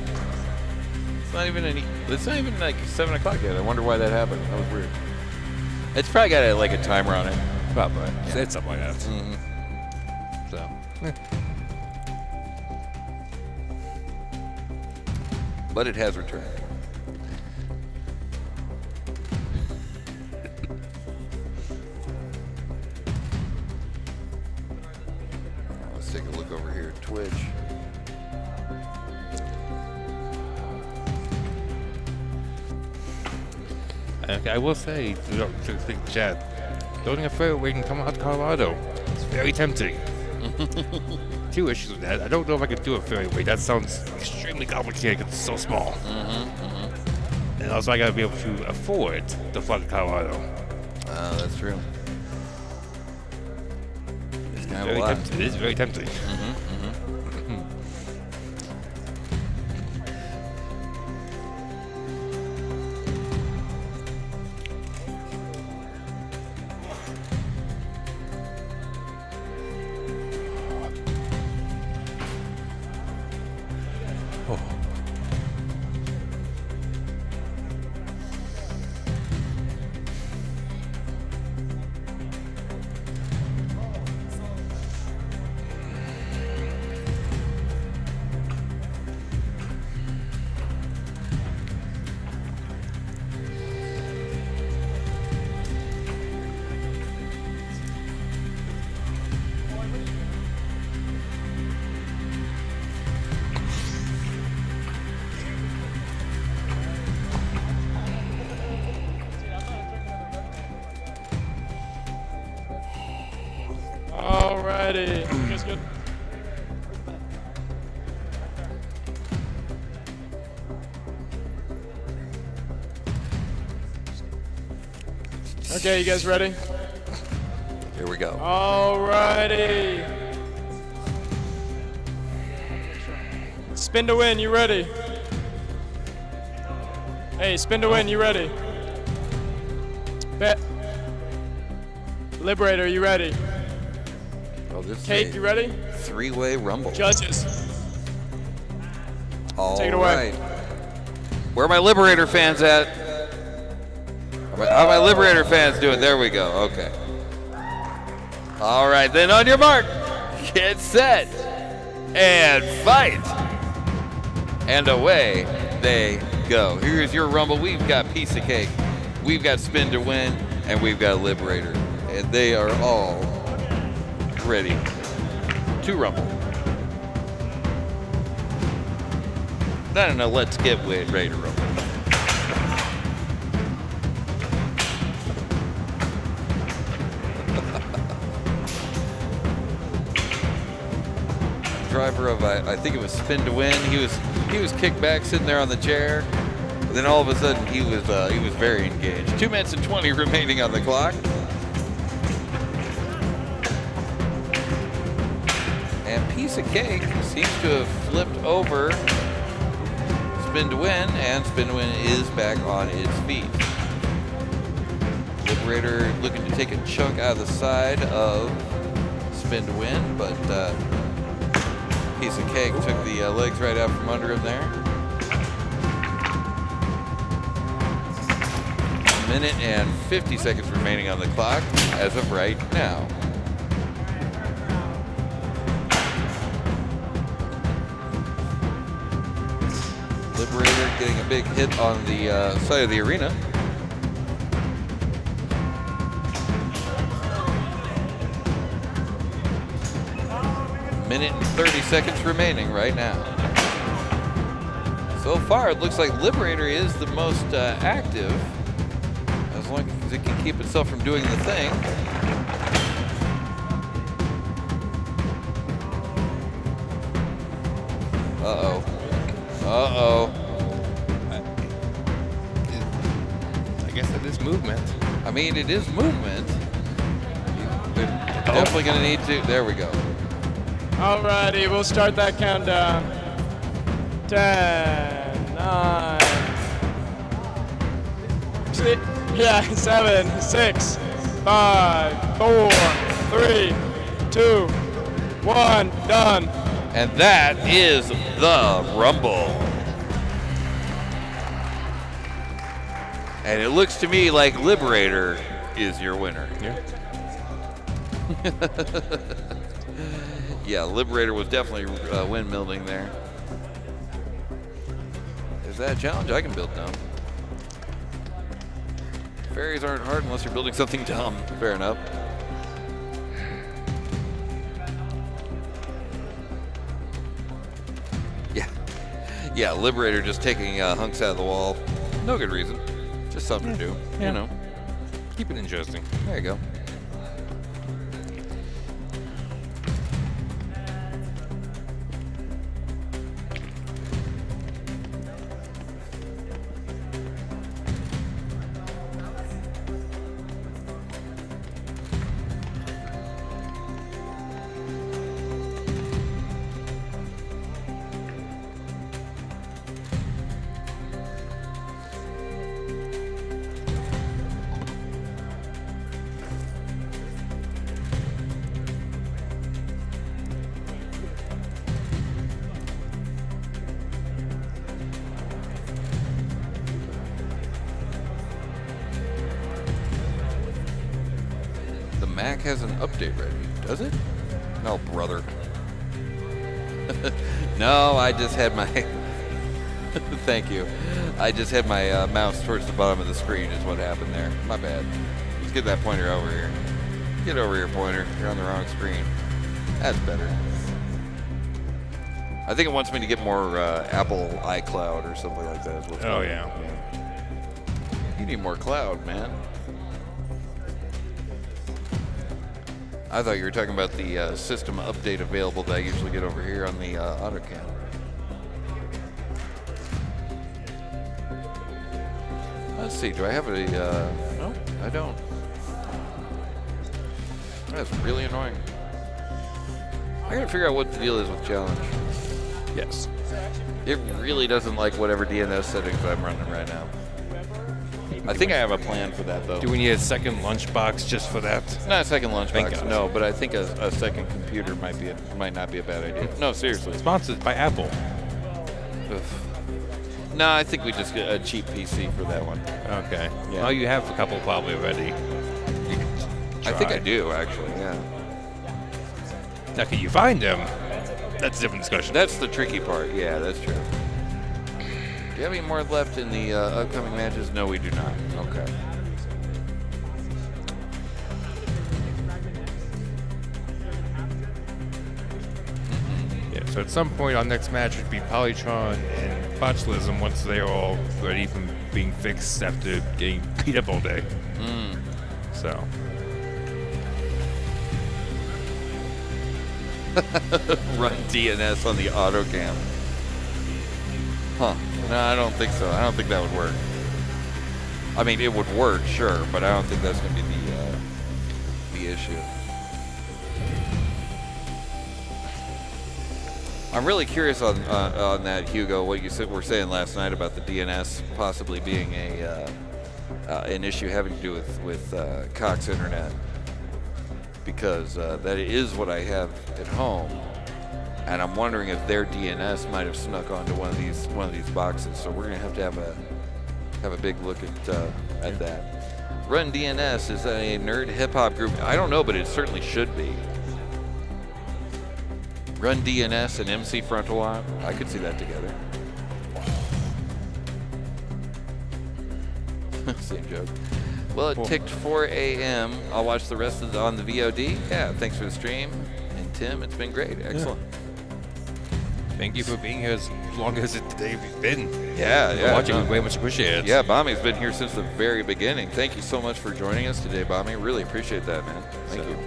It's not even like 7 o'clock yet. I wonder why that happened. That was weird. It's probably got like a timer on it. Probably. Yeah. It's something like that. Mm-hmm. So. But it has returned. Let's take a look over here at Twitch. Okay, I will say, to the chat, building a ferry wing and coming out to Colorado, it's very tempting. 2 issues with that. I don't know if I could do a ferry wing. That sounds extremely complicated because it's so small. And also, I gotta be able to afford to fly to Colorado. That's true. It's kind of a Very lot. tempting. It is very tempting. Alrighty. You guys good? Okay, you guys ready? Here we go. Alrighty. Spin to win, you ready? Hey, spin to win, you ready? Bet. Liberator, you ready? Oh, this Kate, is a you ready? three-way rumble. Judges. All Take it away. right. Where are my Liberator fans at? How my Liberator fans doing? There we go. Okay. All right, then on your mark, get set, and fight. And away they go. Here's your rumble. We've got Piece of Cake, we've got Spin to Win, and we've got Liberator. And they are all ready to rumble. No, let's get ready to rumble. Driver of I think it was Spin to Win. He was kicked back, sitting there on the chair. But then all of a sudden he was very engaged. 2 minutes and 20 remaining on the clock. And Piece of Cake seems to have flipped over Spin to Win, and Spin to Win is back on its feet. Liberator looking to take a chunk out of the side of Spin to Win, but Piece of Cake took the legs right out from under him there. 1 minute and 50 seconds remaining on the clock as of right now. Liberator getting a big hit on the side of the arena. Minute and 30 seconds remaining right now. So far, it looks like Liberator is the most active, as long as it can keep itself from doing the thing. Uh-oh. Uh-oh. I guess it is movement. I mean, it is movement. They're definitely going to need to. There we go. Alrighty, we'll start that countdown. 10, 9, 7, 6, 5, 4, 3, 2, 1, done. And that is the Rumble. And it looks to me like Liberator is your winner. Yeah. Yeah, Liberator was definitely windmilling there. Is that a challenge? I can build dumb. Fairies aren't hard unless you're building something dumb. Fair enough. Yeah, Liberator just taking hunks out of the wall. No good reason. Just something to do, Yeah. you know. Keep it interesting. There you go. Mac has an update ready, does it? No, brother. No, I just had my... Thank you. I just had my mouse towards the bottom of the screen is what happened there. My bad. Let's get that pointer over here. Get over here, pointer. You're on the wrong screen. That's better. I think it wants me to get more Apple iCloud or something like that. Is what's Oh, going yeah. on. You need more cloud, man. I thought you were talking about the system update available that I usually get over here on the AutoCAD. Let's see, do I have a... no, I don't. That's really annoying. I gotta figure out what the deal is with challenge. Yes. It really doesn't like whatever DNS settings I'm running right now. I think I have a plan for that, though. Do we need a second lunchbox just for that? Not a second Thank lunchbox, God. no, but I think a second computer might not be a bad idea. No, seriously. Sponsored by Apple. Ugh. No, I think we just get a cheap PC for that one. Okay. Yeah. Well, you have a couple probably already. You can I think try. I do, actually, yeah. Now, can you find them? That's a different discussion. That's the tricky part. Yeah, that's true. Do you have any more left in the upcoming matches? No, we do not. Okay. Yeah, so at some point, our next match would be Polytron and Botulism once they're all ready from being fixed after getting beat up all day. So. Run DNS on the autocam. Huh. No, I don't think so. I don't think that would work. I mean, it would work, sure, but I don't think that's going to be the issue. I'm really curious on that, Hugo, what you were saying last night about the DNS possibly being an issue having to do with Cox Internet, because that is what I have at home, and I'm wondering if their DNS might have snuck onto one of these boxes. So we're gonna have to have a big look at that. Run DNS, is that a nerd hip hop group? I don't know, but it certainly should be. Run DNS and MC Frontal on. I could see that together. Same joke. Well, it ticked 4 a.m. I'll watch the rest of on the VOD. Yeah, thanks for the stream. And Tim, it's been great. Excellent. Thank you for being here as long as it's been. Yeah. Watching, we very much appreciate it. Yeah, Bommy's been here since the very beginning. Thank you so much for joining us today, Bommy. Really appreciate that, man. Thank you.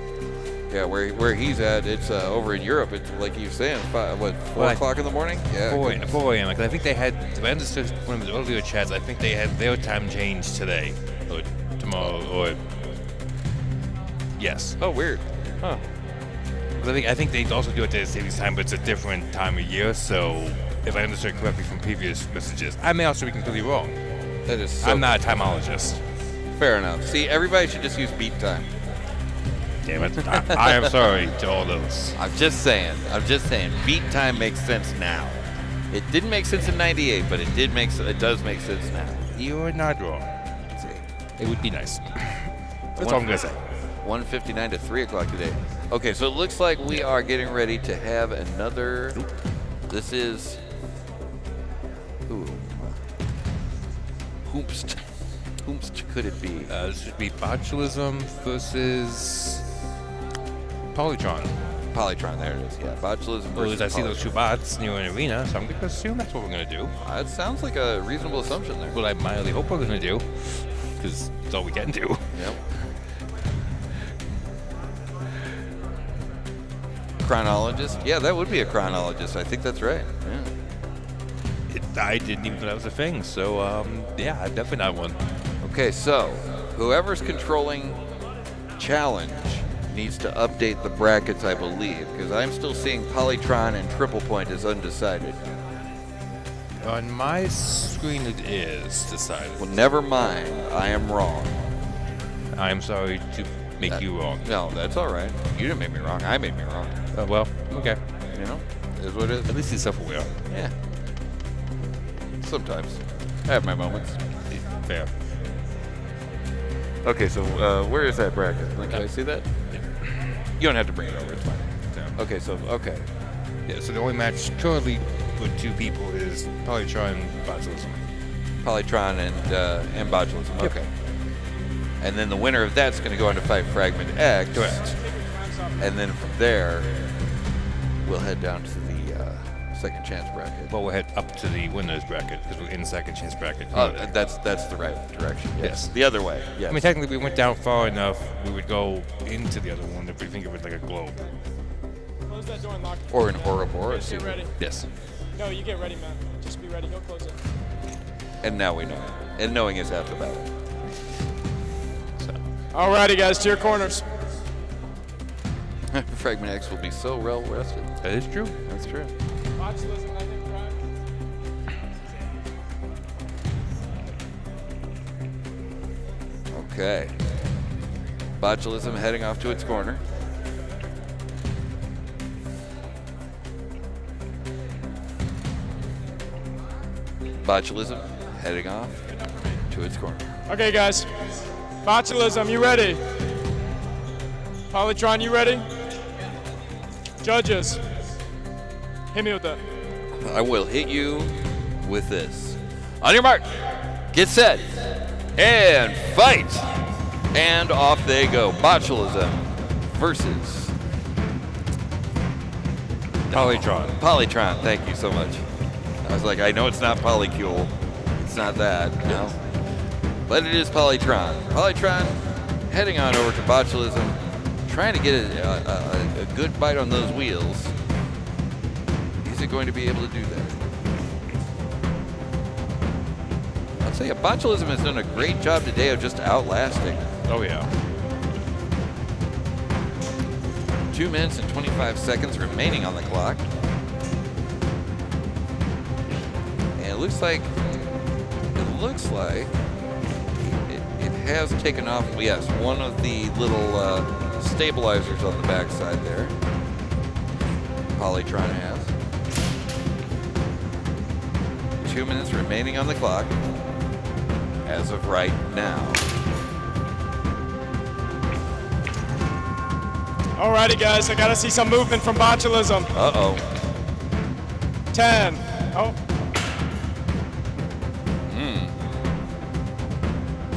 Yeah, where he's at, it's over in Europe. It's like you were saying, 4 o'clock in the morning? Yeah. 4 a.m. Like, I think they had, if I understood one of the earlier chats, I think they had their time changed today, or tomorrow, or yes. Oh, weird. Huh. I think they also do it at savings time, but it's a different time of year. So, if I understood correctly from previous messages, I may also be completely wrong. That is so I'm not a timeologist. Fair enough. See, everybody should just use beat time. Damn it. I am sorry to all those. I'm just saying. Beat time makes sense now. It didn't make sense in '98, but it does make sense now. You are not wrong. See, it would be nice. That's all I'm gonna say. 1:59 to 3 o'clock today. Okay, so it looks like we are getting ready to have another. This is. Whomst could it be? This should be Bachelism versus Polytron. Polytron, there it is. Yeah, Botulism versus I see Polytron. those two bots near an arena, so I'm going to assume that's what we're going to do. It sounds like a reasonable assumption there. What I mildly hope we're going to do, because it's all we can do. Yep. Chronologist? Yeah, that would be a chronologist. I think that's right. Yeah. I didn't even know that was a thing, so yeah, I'm definitely not one. Okay, so whoever's controlling Challenge needs to update the brackets, I believe, because I'm still seeing Polytron and Triple Point as undecided. On my screen, it is decided. Well, never mind. I am wrong. I'm sorry to make you wrong. No, that's all right. You didn't make me wrong. I made me wrong. Well, okay. You know, it is what it is. At least he's self-aware. Yeah. Sometimes. I have my moments. Fair. Okay, so where is that bracket? Can I see that? You don't have to bring it over. It's fine. Okay, so, okay. Yeah, so the only match currently with two people is Polytron and Bachelism. Polytron and Botulism. Yep. Okay. And then the winner of that's going to go on to fight Fragment X. Correct. And then from there, we'll head down to the second chance bracket. Well, we'll head up to the winner's bracket because we're in the second chance bracket. Oh, that's the right direction. Yes. The other way. Yes. I mean, technically, we went down far enough, we would go into the other one if we think of it like a globe. Close that door and lock it. Or an Ouroboros. Get ready. Yes. No, you get ready, man. Just be ready. Go close it. And now we know. And knowing is half the battle. Alrighty, guys, to your corners. Fragment X will be so well rested. That is true. That's true. Botulism, I think, right? Okay. Botulism heading off to its corner. Botulism heading off to its corner. Okay, guys. Bachelism, you ready? Polytron, you ready? Judges, hit me with that. I will hit you with this. On your mark, get set, and fight! And off they go. Botulism versus Polytron. Polytron. Thank you so much. I was like, I know it's not Polycule. It's not that, no. But it is Polytron. Polytron heading on over to Bachelism, trying to get a good bite on those wheels. Is it going to be able to do that? I'll tell you, Bachelism has done a great job today of just outlasting. Oh, yeah. 2 minutes and 25 seconds remaining on the clock. And it looks like it has taken off. Yes, one of the little stabilizers on the backside there. Polytron has. 2 minutes remaining on the clock as of right now. Alrighty, guys, I gotta see some movement from Bachelism. Uh-oh. 10. Oh,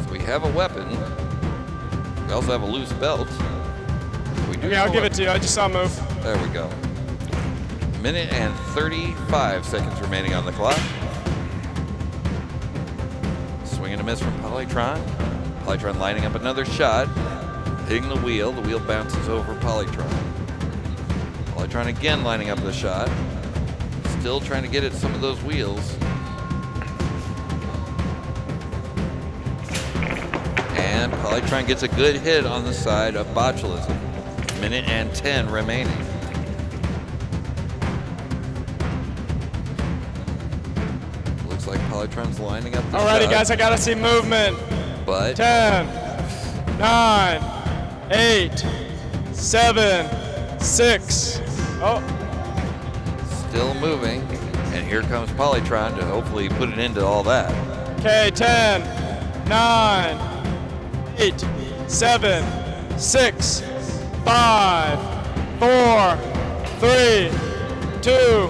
So we have a weapon. We also have a loose belt. We do okay, have I'll a give weapon. it to you. I just saw a move. There we go. Minute and 35 seconds remaining on the clock. Swing and a miss from Polytron. Polytron lining up another shot. Hitting the wheel. The wheel bounces over Polytron. Polytron again lining up the shot. Still trying to get at some of those wheels. And Polytron gets a good hit on the side of Botulism. Minute and 10 remaining. Looks like Polytron's lining up the Alrighty, shot, guys, I gotta see movement. but 10, 9, 8, 7, 6. Oh, still moving. And here comes Polytron to hopefully put an end to all that. okay, 10, 9, 8, 7, 6, 5, 4, 3, 2,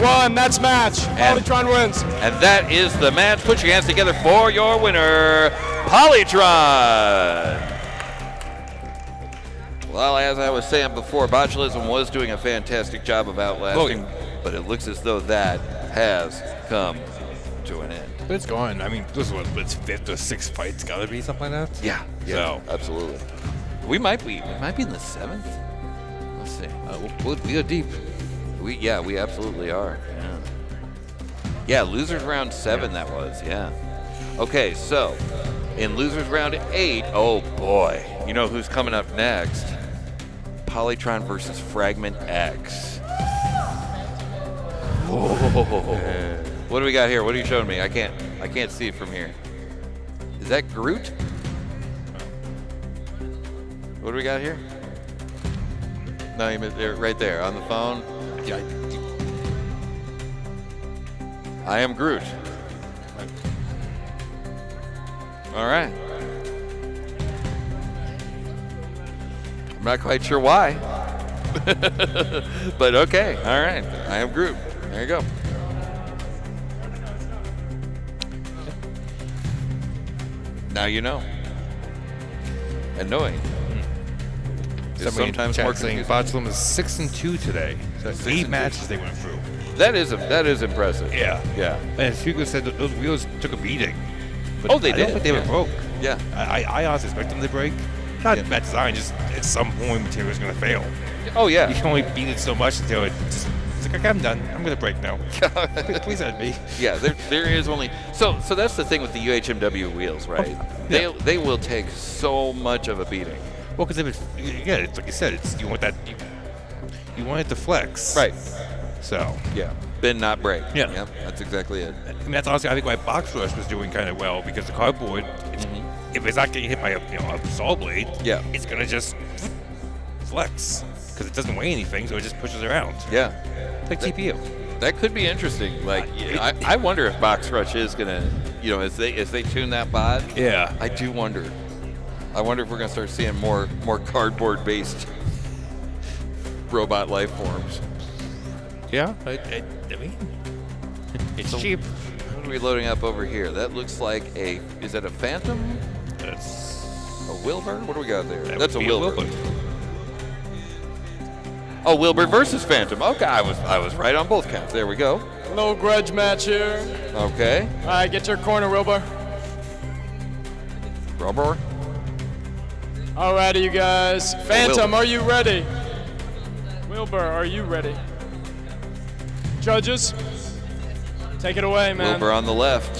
1. That's match. And- Polytron wins. And that is the match. Put your hands together for your winner, Polytron. Well, as I was saying before, Bachelism was doing a fantastic job of outlasting, but it looks as though that has come to an end. But it's gone. I mean, this is what its 5th or 6th fight's gotta be, something like that. Yeah, So- absolutely. We might be in the 7th. Let's see. We are deep. We absolutely are. Yeah, losers round 7 that was. Yeah. Okay, so in losers round 8, oh boy, you know who's coming up next? Polytron versus Fragment X. Oh. What do we got here? What are you showing me? I can't see it from here. Is that Groot? What do we got here? No, you they're right there on the phone. Yeah. I am Groot. All right. I'm not quite sure why. But okay. All right. I am Groot. There you go. Now you know. And knowing is Somebody sometimes chat more saying confusing. Botulism is 6-2 today. So 6 8 and 2. matches they went through. That is impressive. Yeah. Yeah. And Hugo said that those wheels took a beating. But Oh, they I don't did, think they were yeah. broke. Yeah. I honestly expect them to break. Not Yeah. bad design, just at some point material is going to fail. Oh You yeah. can only beat it so much until it's like, okay, I'm done. I'm going to break now. Please let me. Yeah, there is only so that's the thing with the UHMW wheels, right? Yeah. They will take so much of a beating. Well, because if it's, yeah, it's like you said, it's you want that, you want it to flex. Right. So, Yeah. Bend not break. Yeah. Yep, that's exactly it. I mean, that's honestly, I think why Box Rush was doing kind of well, because the cardboard, if it's not getting hit by a saw blade, Yeah. it's gonna just flex because it doesn't weigh anything, so it just pushes around. Yeah. It's like TPU. That could be interesting. Like, I wonder if Box Rush is gonna, as they tune that bot. Yeah. I do wonder. I wonder if we're gonna start seeing more cardboard-based robot life forms. Yeah. I mean, it's cheap. What are we loading up over here? That looks like is that a Phantom? That's A Wilbur? What do we got there? that That's a would be Wilbur. Oh, Wilbur versus Phantom. Okay, I was right on both counts. There we go. Little grudge match here. Okay. All right, get your corner, Wilbur. Rubber. Alrighty, you guys. Phantom, Wilbur. are you ready? Wilbur, are you ready? Judges, take it away, man. Wilbur on the left.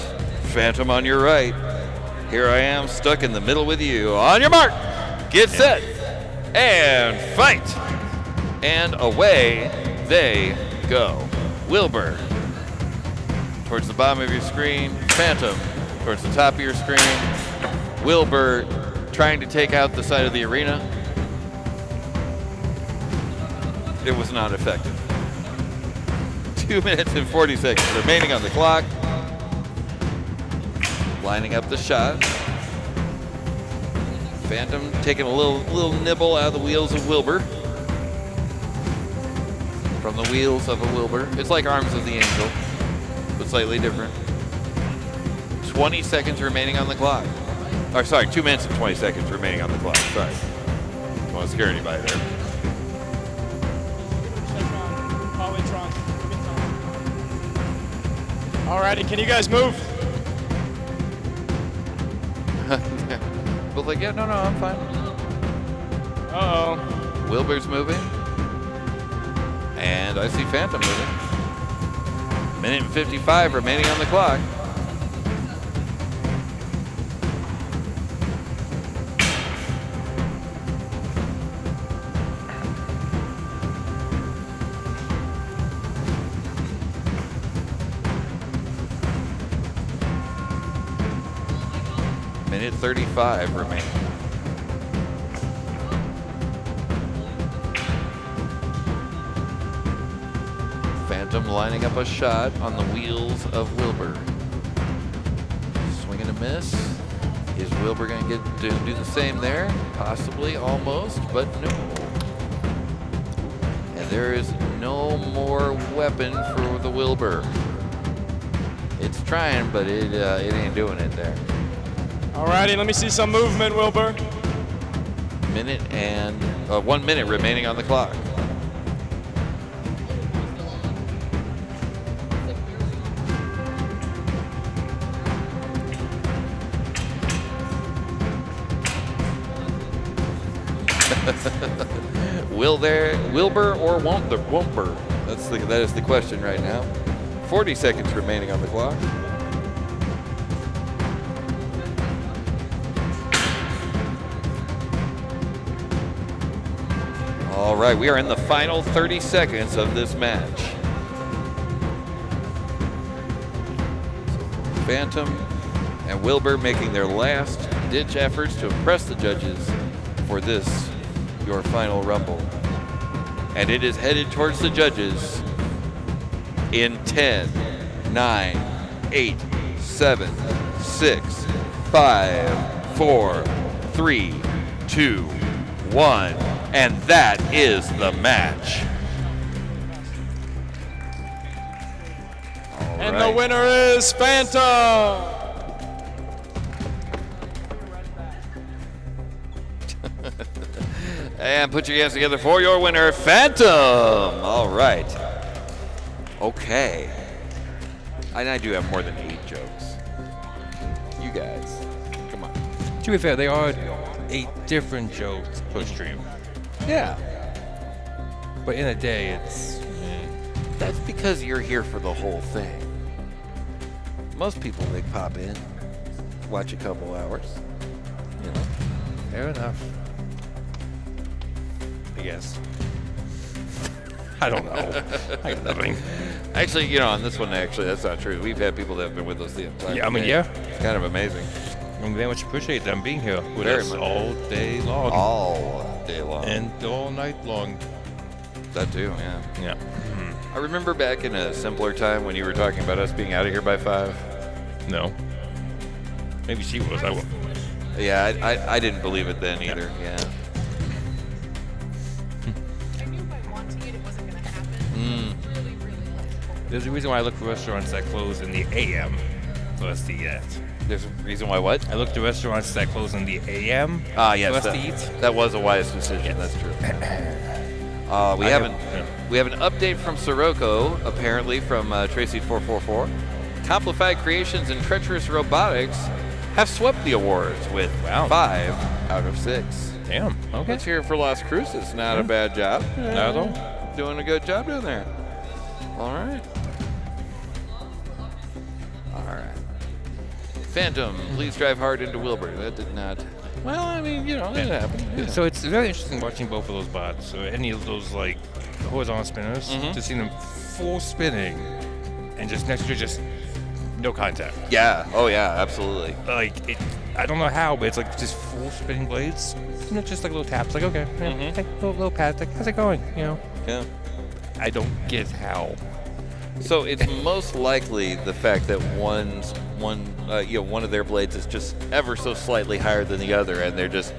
Phantom on your right. Here I am, stuck in the middle with you. On your mark. Get set. And fight. And away they go. Wilbur towards the bottom of your screen. Phantom towards the top of your screen. Wilbur trying to take out the side of the arena. It was not effective. 2 minutes and 40 seconds remaining on the clock. Lining up the shot. Phantom taking a little nibble out of the wheels of Wilbur. From the wheels of a Wilbur. It's like Arms of the Angel, but slightly different. 20 seconds remaining on the clock. Or sorry, 2 minutes and 20 seconds remaining on the clock. Sorry. Don't want to scare anybody there. Check on Polytron. Alrighty, can you guys move? Both like, yeah, no, I'm fine. Uh-oh. Wilbur's moving. And I see Phantom moving. Minute and 55 remaining on the clock. Minute 35 remaining. Phantom lining up a shot on the wheels of Wilbur. Swing and a miss. Is Wilbur going to do the same there? Possibly, almost, but no. And there is no more weapon for the Wilbur. It's trying, but it ain't doing it there. Alrighty, let me see some movement, Wilbur. Minute and 1 minute remaining on the clock. Wilbur or won't there? That is the question right now. 40 seconds remaining on the clock. All right, we are in the final 30 seconds of this match. Phantom and Wilbur making their last ditch efforts to impress the judges for this, your final rumble. And it is headed towards the judges in 10, 9, 8, 7, 6, 5, 4, 3, 2, 1. And that is the match. All And right. the winner is Phantom. And put your hands together for your winner, Phantom. All right. Okay. And I do have more than 8 jokes. You guys, come on. To be fair, they are 8 different jokes per stream. Yeah. But in a day, it's... That's because you're here for the whole thing. Most people, they pop in, watch a couple hours. You know. Fair enough. I guess. I don't know. I got nothing. Actually, on this one, that's not true. We've had people that have been with us the entire Yeah, I mean, day. yeah. It's kind of amazing. I very much appreciate them being here with Very us much. all day long. All day long. And all night long. That too, yeah. Yeah. I remember back in a simpler time when you were talking about us being out of here by 5. No. Maybe she was. I won't. Yeah, I didn't believe it then either. Yeah. I knew by wanting it wasn't going to happen. Mm. Really, really like. There's a reason why I look for restaurants that close in the AM for us to eat at. There's a reason why what? I look to restaurants that close in the AM Ah, yes. for us That, to eat. that was a wise decision. That's true. We have an update from Sirocco, apparently from Tracy444. Complified Creations and Treacherous Robotics have swept the awards with 5 out of 6. Damn. Okay. Let's hear it for Las Cruces. Not a bad job. Not at all. Doing a good job down there. All right. All right. Phantom, please drive hard into Wilbur. That did not. Well, I mean, you know, it happened. Yeah. So it's very interesting watching both of those bots, or any of those like horizontal spinners, to see them full spinning and just next to just no contact. Yeah. Oh, yeah. Absolutely. Like it, I don't know how, but it's like just full spinning blades. You know, just like little taps. Like okay, yeah, hey, little pat. Like how's it going? You know. Yeah. I don't get how. So it's most likely the fact that one of their blades is just ever so slightly higher than the other, and they're just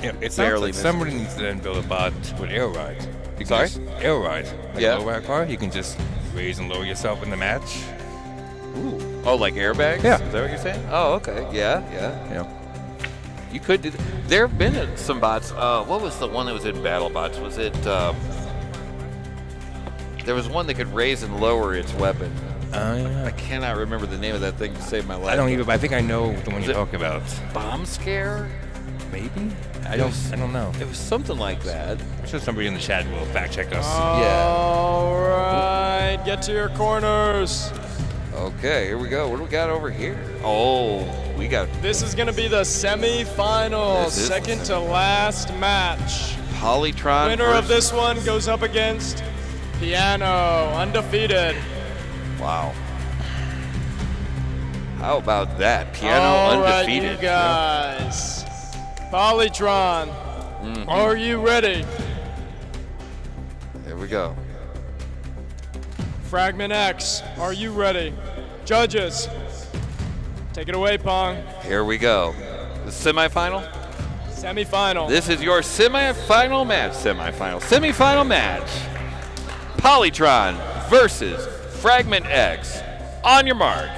You know, it sounds barely like missing. somebody needs to then build a bot with air ride. You can Sorry? just air ride. Like Yeah. a low ride car. You can just raise and lower yourself in the match. Ooh. Oh, like airbags? Yeah. Is that what you're saying? Oh, okay. Yeah. Yeah. You could do. There have been some bots. What was the one that was in BattleBots? Was it? There was one that could raise and lower its weapon. Yeah. I cannot remember the name of that thing to save my life. I don't even. But I think I know the one Was you're it- talking about. Bomb scare? Maybe. I don't know. It was something like that. I'm sure somebody in the chat will fact check us. All right, get to your corners. Okay, here we go. What do we got over here? Oh, we got This is gonna be the semifinal, This is the second to last match. Polytron. Winner of versus- this one goes up against Piano, undefeated. Wow. How about that? Piano All right, undefeated. you guys. Polytron, are you ready? There we go. Fragment X, are you ready? Judges, take it away, Pong. Here we go. The semifinal. Semifinal. This is your semifinal match. Semifinal match. Polytron versus Fragment X. On your mark,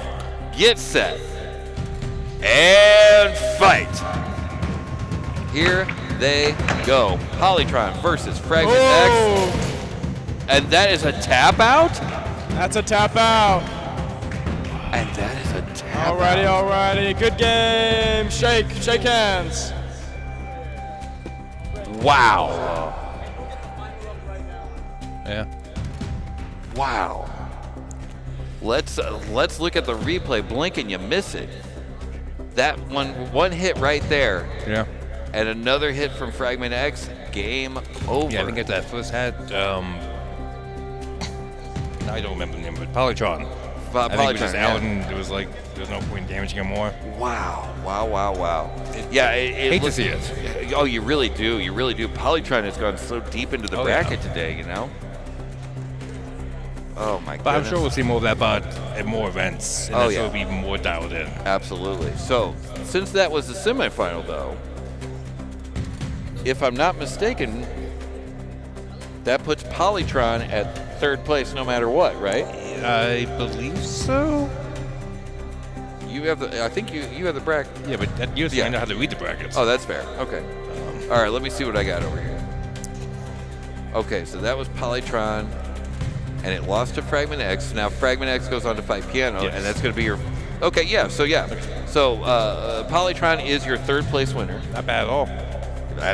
get set, and fight. Here they go. Polytron versus Fragment X. And that is a tap out? That's a tap out. And that is a tap out. Alrighty. Good game. Shake hands. Wow. Yeah. Wow. Let's look at the replay. Blink and you miss it. That one hit right there, Yeah. and another hit from Fragment X. Game over. Yeah, I think at that first had, I don't remember the name of it. Polytron. I think it was just out, and there was no point in damaging him more. Wow. Yeah, it Hate to looks- see it. Oh, you really do. Polytron has gone so deep into the Oh, yeah. bracket today, you know? Oh, my goodness. But I'm sure we'll see more of that bot at more events, and Oh, that's yeah. will be even more dialed in. Absolutely. So, since that was the semifinal, though, if I'm not mistaken, that puts Polytron at third place no matter what, right? I believe so. You have the. I think you have the bracket. Yeah, but that usually Yeah. I know how to read the brackets. Oh, that's fair. Okay. All right. Let me see what I got over here. Okay, so that was Polytron, and it lost to Fragment X. Now Fragment X goes on to fight Piano, Yes. and that's going to be your. Okay. Yeah. So Polytron is your third place winner. Not bad at all.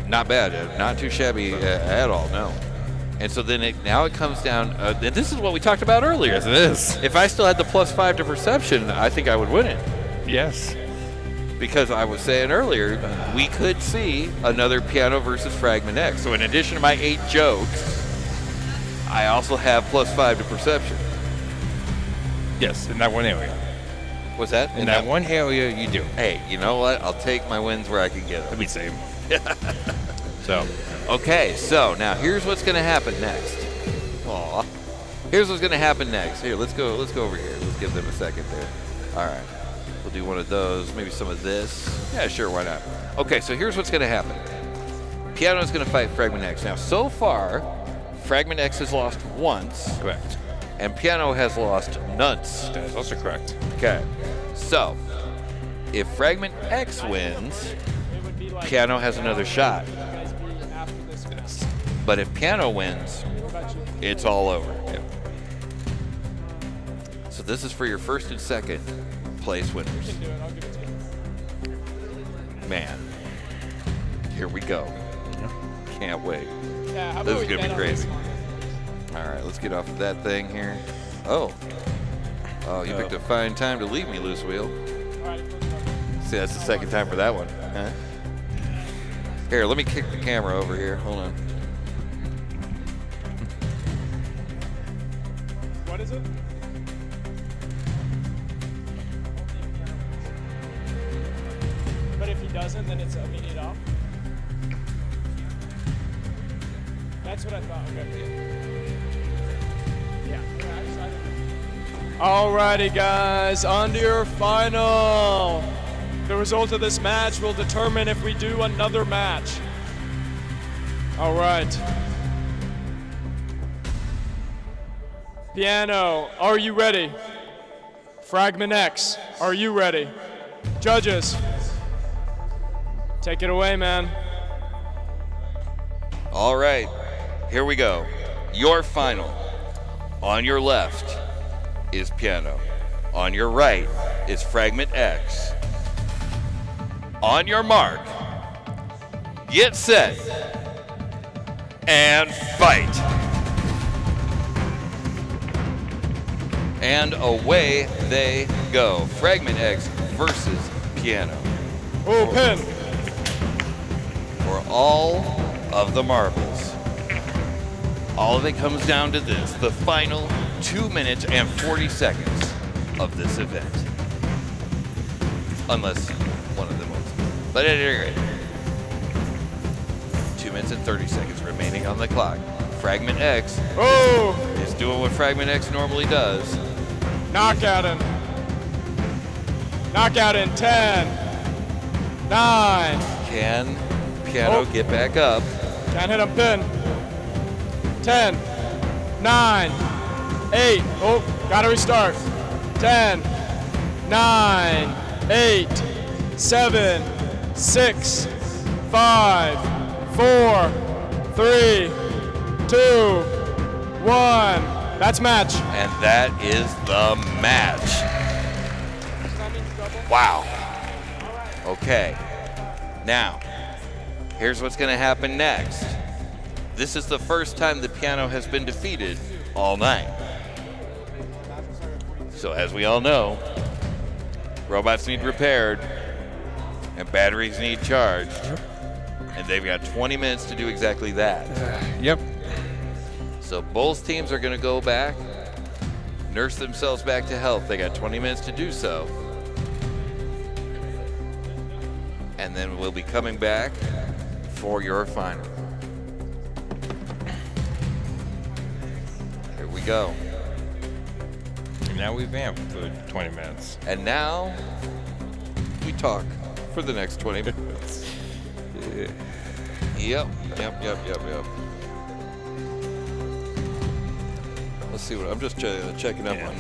Not bad. Not too shabby at all. No. And so then now it comes down. And this is what we talked about earlier. Yes, it is. If I still had the +5 to perception, I think I would win it. Yes. Because I was saying earlier, we could see another Piano versus Fragment X. So in addition to my 8 jokes, I also have +5 to perception. Yes, in that one area. What's that? In that one area, you do. Hey, you know what? I'll take my wins where I can get them. I mean, same. So, Okay, so now here's what's going to happen next. Aw. Here's what's going to happen next. Here, let's go over here. Let's give them a second there. All right. We'll do one of those, maybe some of this. Yeah, sure, why not? Okay, so here's what's going to happen. Piano's going to fight Fragment X. Now, so far, Fragment X has lost once. correct. And Piano has lost nonce. That is also correct. Okay. So, if Fragment X wins, It would be like Piano has another shot. you guys be after this match. But if Piano wins, What about you? it's all over. So this is for your first and second place winners. You can do it. I'll give it to you. Man, here we go. Can't wait. Yeah, how This about is we gonna be bet on crazy. this one? All right, let's get off of that thing here. Oh, you picked a fine time to leave me, Loose Wheel. All right, close enough. See, that's the second time for that one. Huh? Here, let me kick the camera over here. Hold on. What is it? But if he doesn't, then it's immediate off. That's what I thought. Okay. Yeah. Alrighty, guys, on to your final. The result of this match will determine if we do another match. All right. Piano, are you ready? Fragment X, are you ready? Judges, take it away, man. All right, here we go. Your final. On your left is Piano. On your right is Fragment X. On your mark, get set, and fight. And away they go. Fragment X versus Piano. Open. For all of the marbles. All of it comes down to this, the final 2 minutes and 40 seconds of this event. Unless one of them wins. But at any rate, 2 minutes and 30 seconds remaining on the clock. Fragment X is doing what Fragment X normally does. Knockout him. Knockout in 10, 9. Can Piano get back up? Can't hit him, pin. 10, 9, 8. Oh, gotta restart. 10, 9, 8, 7, 6, 5, 4, 3, 2, 1. That's match. And that is the match. Wow. Okay. Now, here's what's going to happen next. This is the first time the Piano has been defeated all night. So as we all know, robots need repaired and batteries need charged. And they've got 20 minutes to do exactly that. Yep. So both teams are going to go back, nurse themselves back to health. They got 20 minutes to do so. And then we'll be coming back for your final. Here we go. And now we vamp for 20 minutes. And now we talk for the next 20 minutes. Yep. Let's see what I'm just checking up on.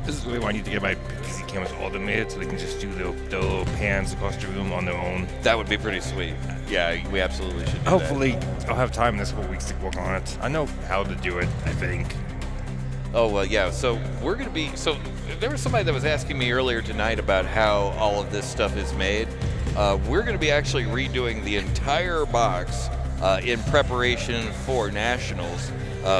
This is really why I need to get my PC cameras automated so they can just do the little pans across the room on their own. That would be pretty sweet. Yeah, we absolutely should do Hopefully, I'll have time in this couple weeks to work on it. I know how to do it, I think. that. Oh, well, yeah. So we're going to be. So there was somebody that was asking me earlier tonight about how all of this stuff is made. We're going to be actually redoing the entire box in preparation for Nationals,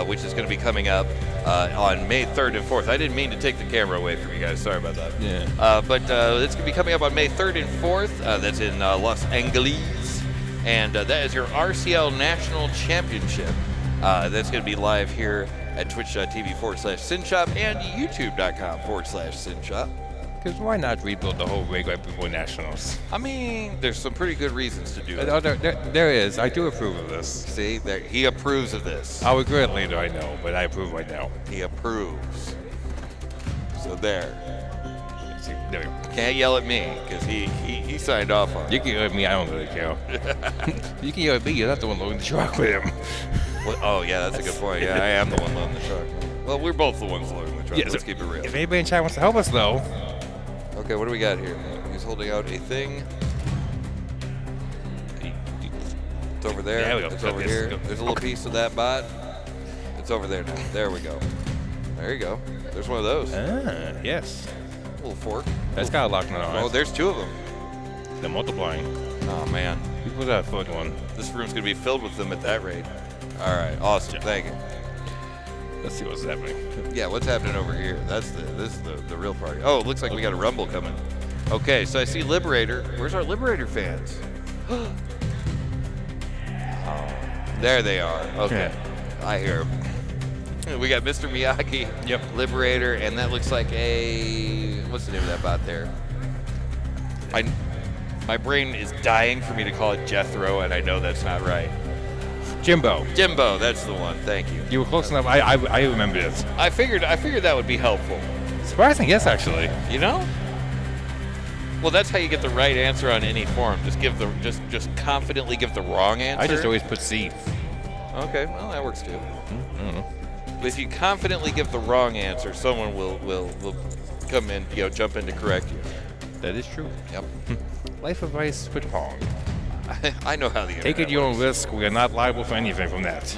which is going to be coming up on May 3rd and 4th. I didn't mean to take the camera away from you guys. Sorry about that. Yeah. But it's going to be coming up on May 3rd and 4th. That's in Los Angeles. And that is your RCL National Championship. That's going to be live here at twitch.tv/Synshop and youtube.com/Synshop. Because why not rebuild the whole rig right before Nationals? I mean, there's some pretty good reasons to do it. Oh, there is. I do approve of this. See, there, he approves of this. I'll regret it later, I know, but I approve right now. He approves. So there. See, there we go. Can't yell at me, because he signed off on it. You can yell at me, I don't really care. You can yell at me, you're not the one loading the truck with him. Well, oh, yeah, that's a good point. Yeah, I am the one loading the truck. Well, we're both the ones loading the truck. Yeah, Let's so keep it real. If anybody in chat wants to help us, though. Okay, what do we got here? He's holding out a thing. It's over there. Yeah, we go. It's over here. There's a little piece of that bot. It's over there now. There we go. There you go. There's one of those. Ah, yes. A little fork. That's got a lock on it. Oh, there's two of them. They're multiplying. Oh, man. You put that foot one. This room's going to be filled with them at that rate. All right. Awesome. Thank you. Let's see what's happening. Yeah, what's happening over here? This is the real party. Oh, it looks like we got a rumble coming. Okay, so I see Liberator. Where's our Liberator fans? Oh, there they are. Okay, I hear them. We got Mr. Miyagi, Yep. Liberator, and that looks like a, what's the name of that bot there? My brain is dying for me to call it Jethro, and I know that's not right. Jimbo. Jimbo, that's the one. Thank you. You were close enough. I remember this. I figured that would be helpful. Surprising, yes, actually. You know? Well, that's how you get the right answer on any forum. Just just confidently give the wrong answer. I just always put C. Okay, well that works too. I don't know. But if you confidently give the wrong answer, someone will come in, jump in to correct you. That is true. Yep. Life advice with Pong. I know how the Take it internet your own works. risk. We are not liable for anything from that.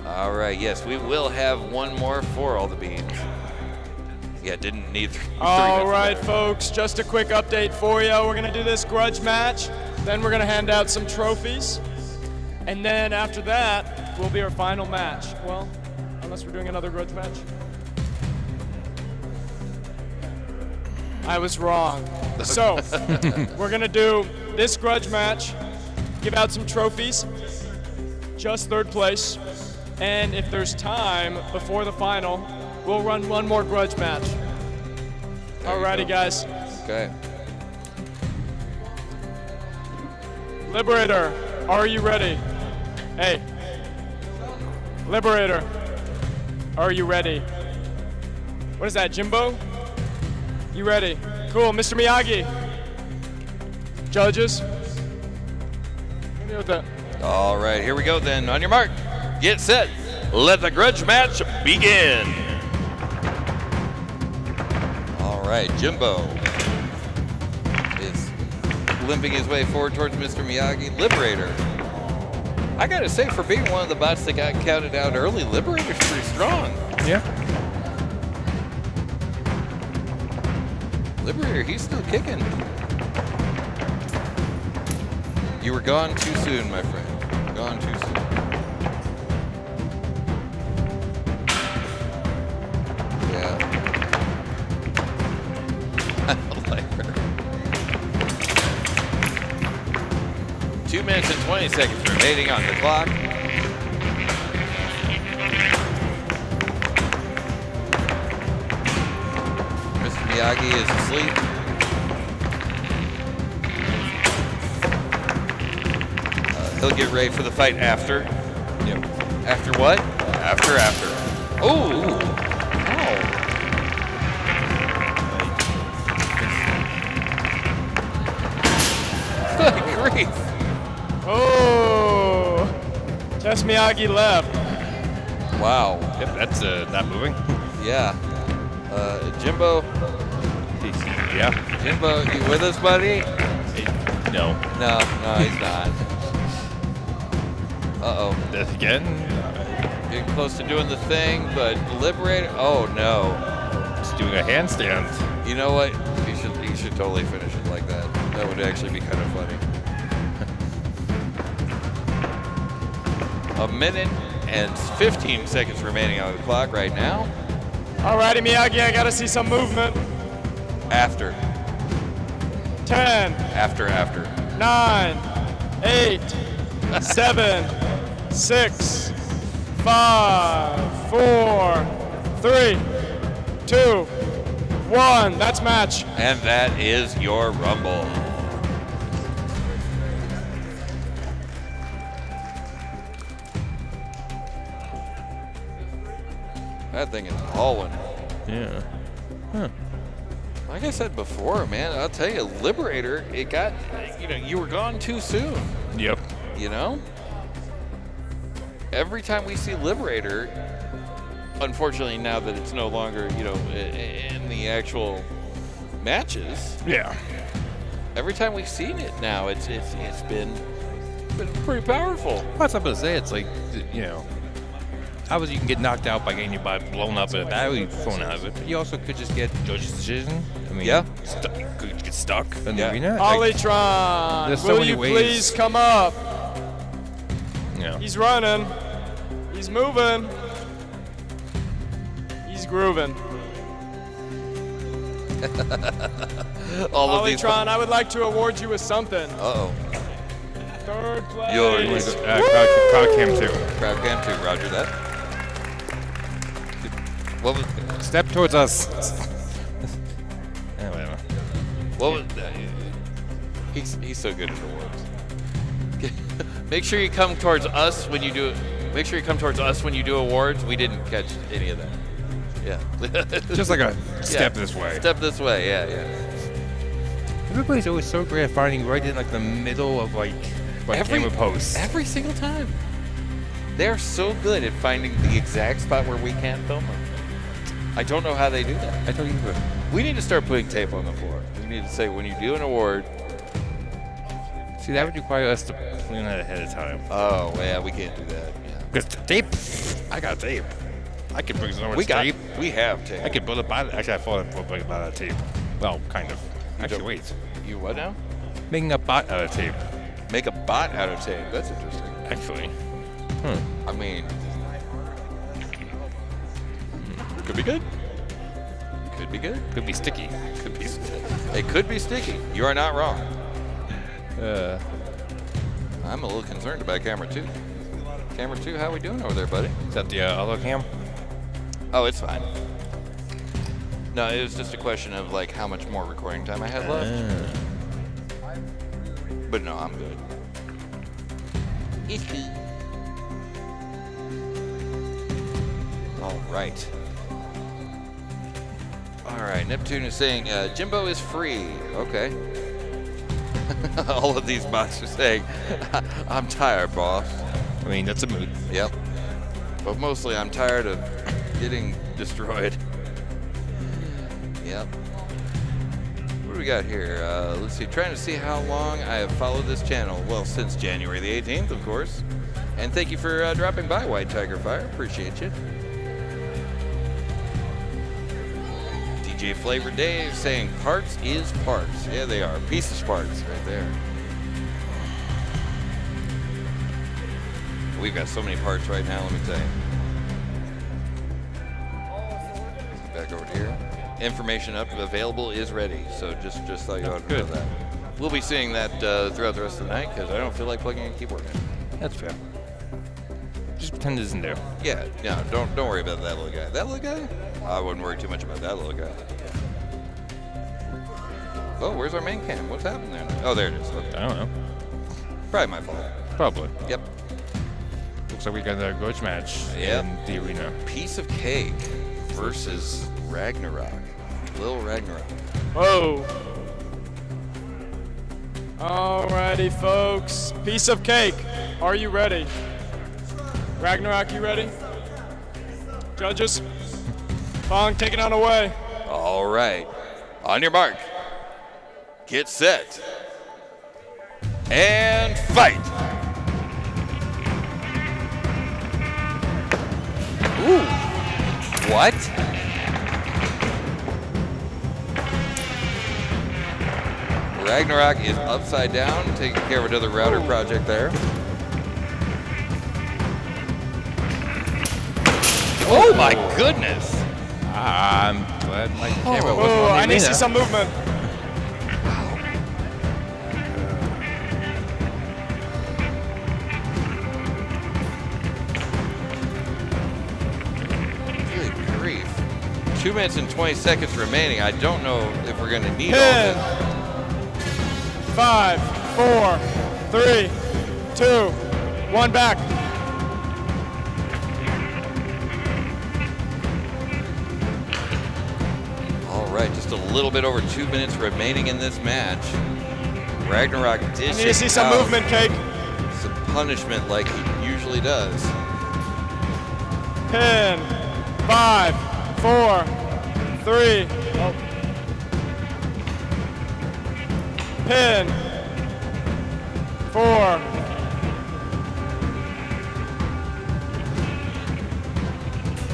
All right, yes, we will have one more for all the beans. Yeah, didn't need three. All minutes right, there. folks, just a quick update for you. We're gonna do this grudge match, then we're gonna hand out some trophies, and then after that will be our final match. Well, unless we're doing another grudge match. I was wrong. So, we're gonna do this grudge match, give out some trophies, just third place, and if there's time before the final, we'll run one more grudge match. There you Alrighty, go. guys. Okay. Liberator, are you ready? Hey. Liberator, are you ready? What is that, Jimbo? You ready? Cool, Mr. Miyagi. Judges. Let me deal with that. All right, here we go then. On your mark, get set. Let the grudge match begin. All right, Jimbo is limping his way forward towards Mr. Miyagi. Liberator. I gotta say, for being one of the bots that got counted out early, Liberator's pretty strong. Yeah. Liberator, he's still kicking. You were gone too soon, my friend. Gone too soon. Yeah. I don't like her. 2 minutes and 20 seconds remaining on the clock. Mr. Miyagi is asleep. He'll get ready for the fight after. Yep. After what? After. Oh! Good grief. Oh! Test Miyagi left. Wow. Yep, that's not moving. Yeah. Jimbo. Yeah. Jimbo, you with us, buddy? No. No, he's not. Uh-oh. Death again? Getting close to doing the thing, but Liberator. Oh no. Just doing a handstand. You know what? You should totally finish it like that. That would actually be kind of funny. A minute and 15 seconds remaining on the clock right now. Alrighty, Miyagi, I gotta see some movement. After. 10, After. 9, 8, 7, 6, 5, 4, 3, 2, 1. That's match. And that is your Rumble. That thing is hauling. Yeah. Huh. Like I said before, man, I'll tell you, Liberator, it got, you were gone too soon. Yep. You know? Every time we see Liberator, unfortunately now that it's no longer, in the actual matches, Yeah. every time we've seen it now, it's been pretty powerful. What's up to say? It's like, obviously you can get knocked out by getting your body blown up and a battery thrown out of it, but you also could just get judge's decision. I mean, Yeah. you could get stuck in the Yeah. arena. Like, Polytron, there's so will many you ways. please come up? yeah. He's running. He's moving. He's grooving. All of these. Polytron, I would like to award you with something. Uh-oh. Third place. Yo, You wanna go- crowd cam too. Crowd cam too, roger that. What was, Step towards us. Whatever. what was that? He's so good at awards. Make sure you come towards us when you do. Make sure you come towards us when you do awards. We didn't catch any of that. Yeah. Just like a step Yeah. this way. Step this way. Yeah, yeah. Everybody's always so great at finding right in like the middle of like camera posts. Every single time. They're so good at finding the exact spot where we can't film them. I don't know how they do that. I told you. We need to start putting tape on the floor. We need to say when you do an award. See, that would require us to plan that ahead of time. Oh, yeah, we can't do that. Yeah. Because the tape, I got tape. I can bring some We got tape. We have tape. I can build a bot. Actually, I thought I'd build a bot out of tape. Well, kind of. Actually, don't- wait. You what now? Making a bot out of tape. Make a bot out of tape. That's interesting. Actually. I mean, could be good. Could be good. Could be sticky. Could be. It could be sticky. You are not wrong. I'm a little concerned about camera 2. Camera 2, how we doing over there, buddy? Is that the other cam? Oh, it's fine. No, it was just a question of like how much more recording time I had left. But no, I'm good. It's good. All right. All right, Neptune is saying Jimbo is free. Okay. All of these bots are saying, I'm tired, boss. I mean, that's a mood. Yep. But mostly I'm tired of getting destroyed. Yep. What do we got here? Let's see. Trying to see how long I have followed this channel. Well, since January the 18th, of course. And thank you for dropping by, White Tiger Fire. Appreciate you. DJ Flavor Dave saying parts is parts. Yeah, they are. Pieces parts right there. We've got so many parts right now, let me tell you. Back over here. Information up available is ready, so just thought you ought to know that. We'll be seeing that throughout the rest of the night because I don't feel like plugging a keyboard in. That's fair. Just pretend it isn't there. Yeah, no, don't worry about that little guy. That little guy? I wouldn't worry too much about that little guy. Oh, where's our main cam? What's happening there? Oh, there it is. Okay. I don't know. Probably my fault. Probably. Yep. Looks like we got a grudge match Yep. in the arena. Piece of cake versus Ragnarok. Lil Ragnarok. Whoa. Alrighty, folks. Piece of cake. Are you ready? Ragnarok, you ready? Judges? Fong, take it on away. All right. On your mark. Get set. And fight. Ooh. What? Ragnarok is upside down, taking care of another router project there. Oh my goodness! I'm glad my camera wasn't Oh, on the I need to see arena. some movement. 2 minutes and 20 seconds remaining. I don't know if we're going to need all 10, this. 5, 4, 3, 2, 1, back. All right, just a little bit over 2 minutes remaining in this match. Ragnarok I dishes need to see some out movement, Cake. some punishment like he usually does. 10, 5, 4, 3, oh. Pin, 4,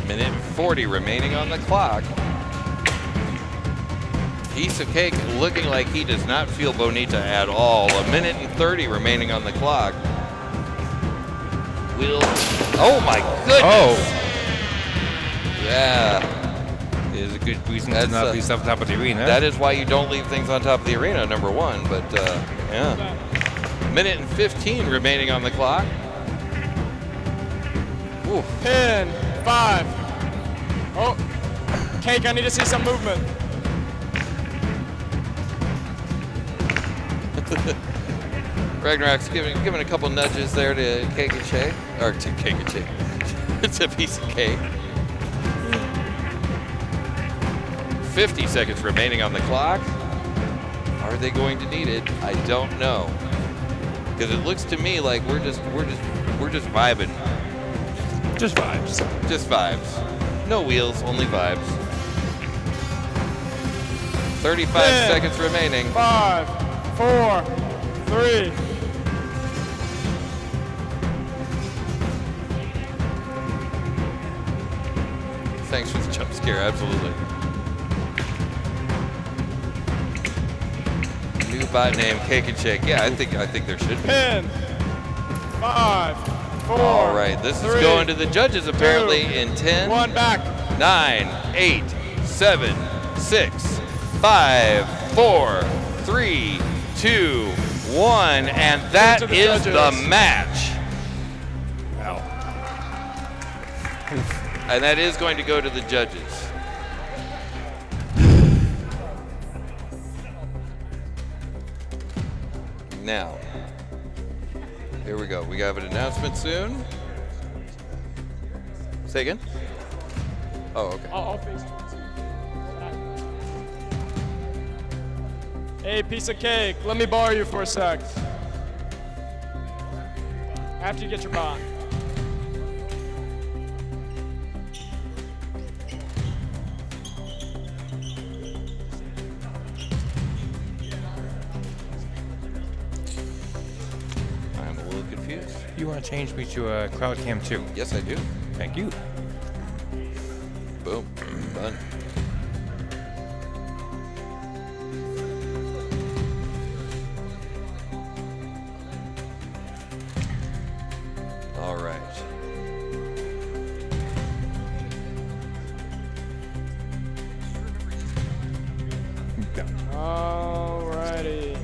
Minute and 40 remaining on the clock. Piece of Cake looking like he does not feel bonita at all. A minute and 30 remaining on the clock. Oh my goodness! Oh, Yeah. is a good reason That's, to not leave stuff on top of the arena. That is why you don't leave things on top of the arena, number one. But yeah. Minute and 15 remaining on the clock. Ooh. pin, 5. Oh, Cake, I need to see some movement. Ragnarok's giving a couple nudges there to Cake and Shake, or to Cake and Shake. It's a piece of cake. 50 seconds remaining on the clock. Are they going to need it? I don't know, because it looks to me like we're just vibing. Just vibes. Just vibes. No wheels, only vibes. 35 10, seconds remaining. 5, 4, 3. Thanks for the jump scare, absolutely. New bot name, Cake and Shake. Yeah, I think there should be. 10, 5, 4. All right, this is 3, going to the judges apparently 2, in 10, 1, back. 9, 8, 7, 6, 5, 4, 3, 2, 1, and that to the is the judges. match. And that is going to go to the judges. Now, here we go. We have an announcement soon. Say again? Oh, okay. I'll face towards you. Hey, piece of cake, let me borrow you for a sec. After you get your bot. I'm a little confused. You want to change me to Crowd Cam 2? Yes, I do. Thank you. Boom. Done. All right. Alrighty.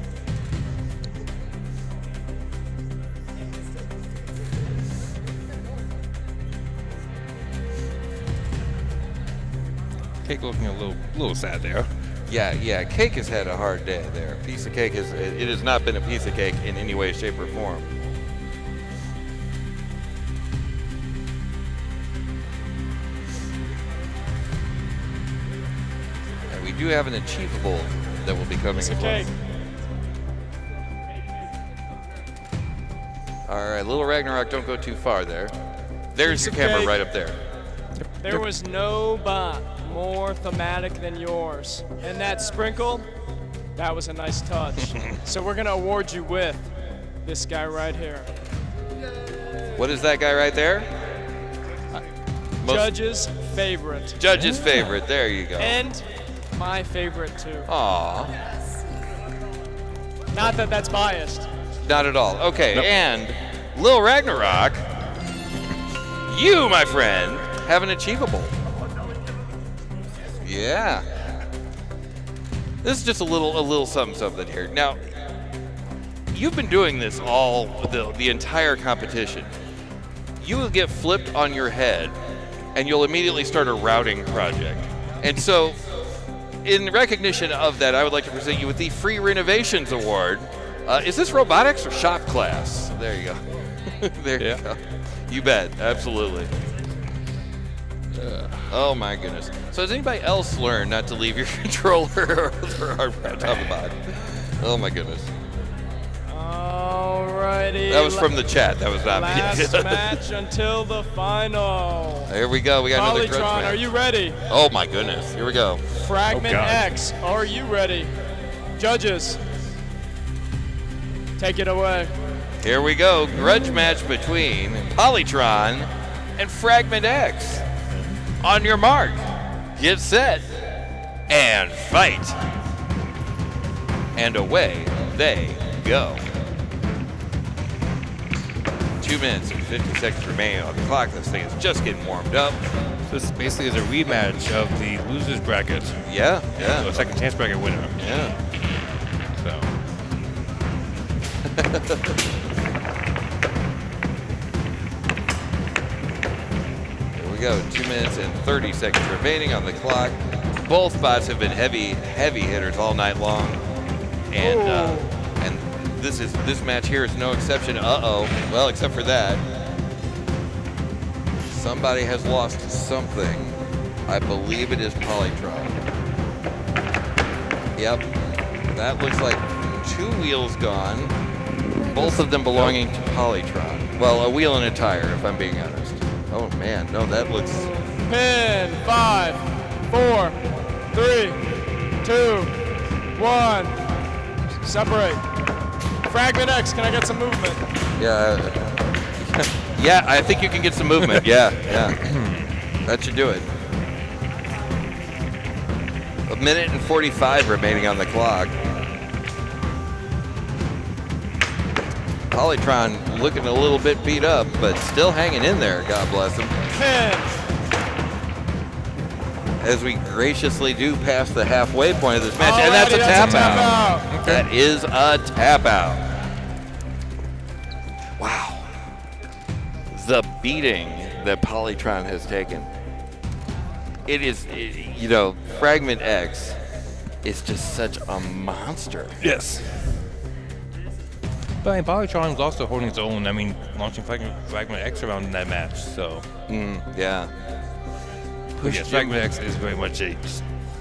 Cake looking a little sad there. Yeah, Cake has had a hard day there. Piece of Cake it has not been a piece of cake in any way, shape, or form. And we do have an achievable that will be coming Piece of as well. cake. All right, little Ragnarok, don't go too far there. There's Piece your of camera cake. right up there. There was no bot more thematic than yours. And that sprinkle, that was a nice touch. So we're gonna award you with this guy right here. What is that guy right there? Most- Judge's favorite. Judge's favorite. There you go. And my favorite too. Aw, Not that that's biased. not at all. Okay, Nope. and Lil Ragnarok, you, my friend, have an achievable. Yeah. This is just a little something here. Now, you've been doing this all the entire competition. You will get flipped on your head, and you'll immediately start a routing project. And so, in recognition of that, I would like to present you with the Free Renovations Award. Is this robotics or shop class? There you go. There you go. You bet. Absolutely. Oh my goodness. So has anybody else learned not to leave your controller or their hard drive on the bottom? Oh my goodness. Alrighty. That was from the chat. That was not me. Last match until the final. Here we go. We got another Grudge Polytron, match. are you ready? Oh my goodness. Here we go. Fragment God. X, are you ready? Judges, take it away. Here we go. Grudge match between Polytron and Fragment X. On your mark, get set, and fight. And away they go. 2 minutes and 50 seconds remaining on the clock. This thing is just getting warmed up. This basically is a rematch of the losers bracket. Yeah, The yeah, second chance bracket winner. yeah. So. Here we go. 2 minutes and 30 seconds remaining on the clock. Both bots have been heavy hitters all night long, and this match here is no exception. Well, except for that, somebody has lost something. I believe it is Polytron. Yep, that looks like 2 wheels gone. Both of them belonging to Polytron. Well, a wheel and a tire, if I'm being honest. Oh man, no, that looks. Pin 5, 4, 3, 2, 1. Separate. Fragment X, can I get some movement? Yeah. Yeah, I think you can get some movement. Yeah. That should do it. 1 minute and 45 remaining on the clock. Polytron looking a little bit beat up, but still hanging in there, God bless him. Pin. As we graciously do pass the halfway point of this match, and that's a tap out. That is a tap out. Wow. The beating that Polytron has taken. It is, Fragment X is just such a monster. Yes. But I mean, Polytron was also holding its own. I mean, launching Fragment X around in that match. So. Yeah. But yes, Fragment X is very much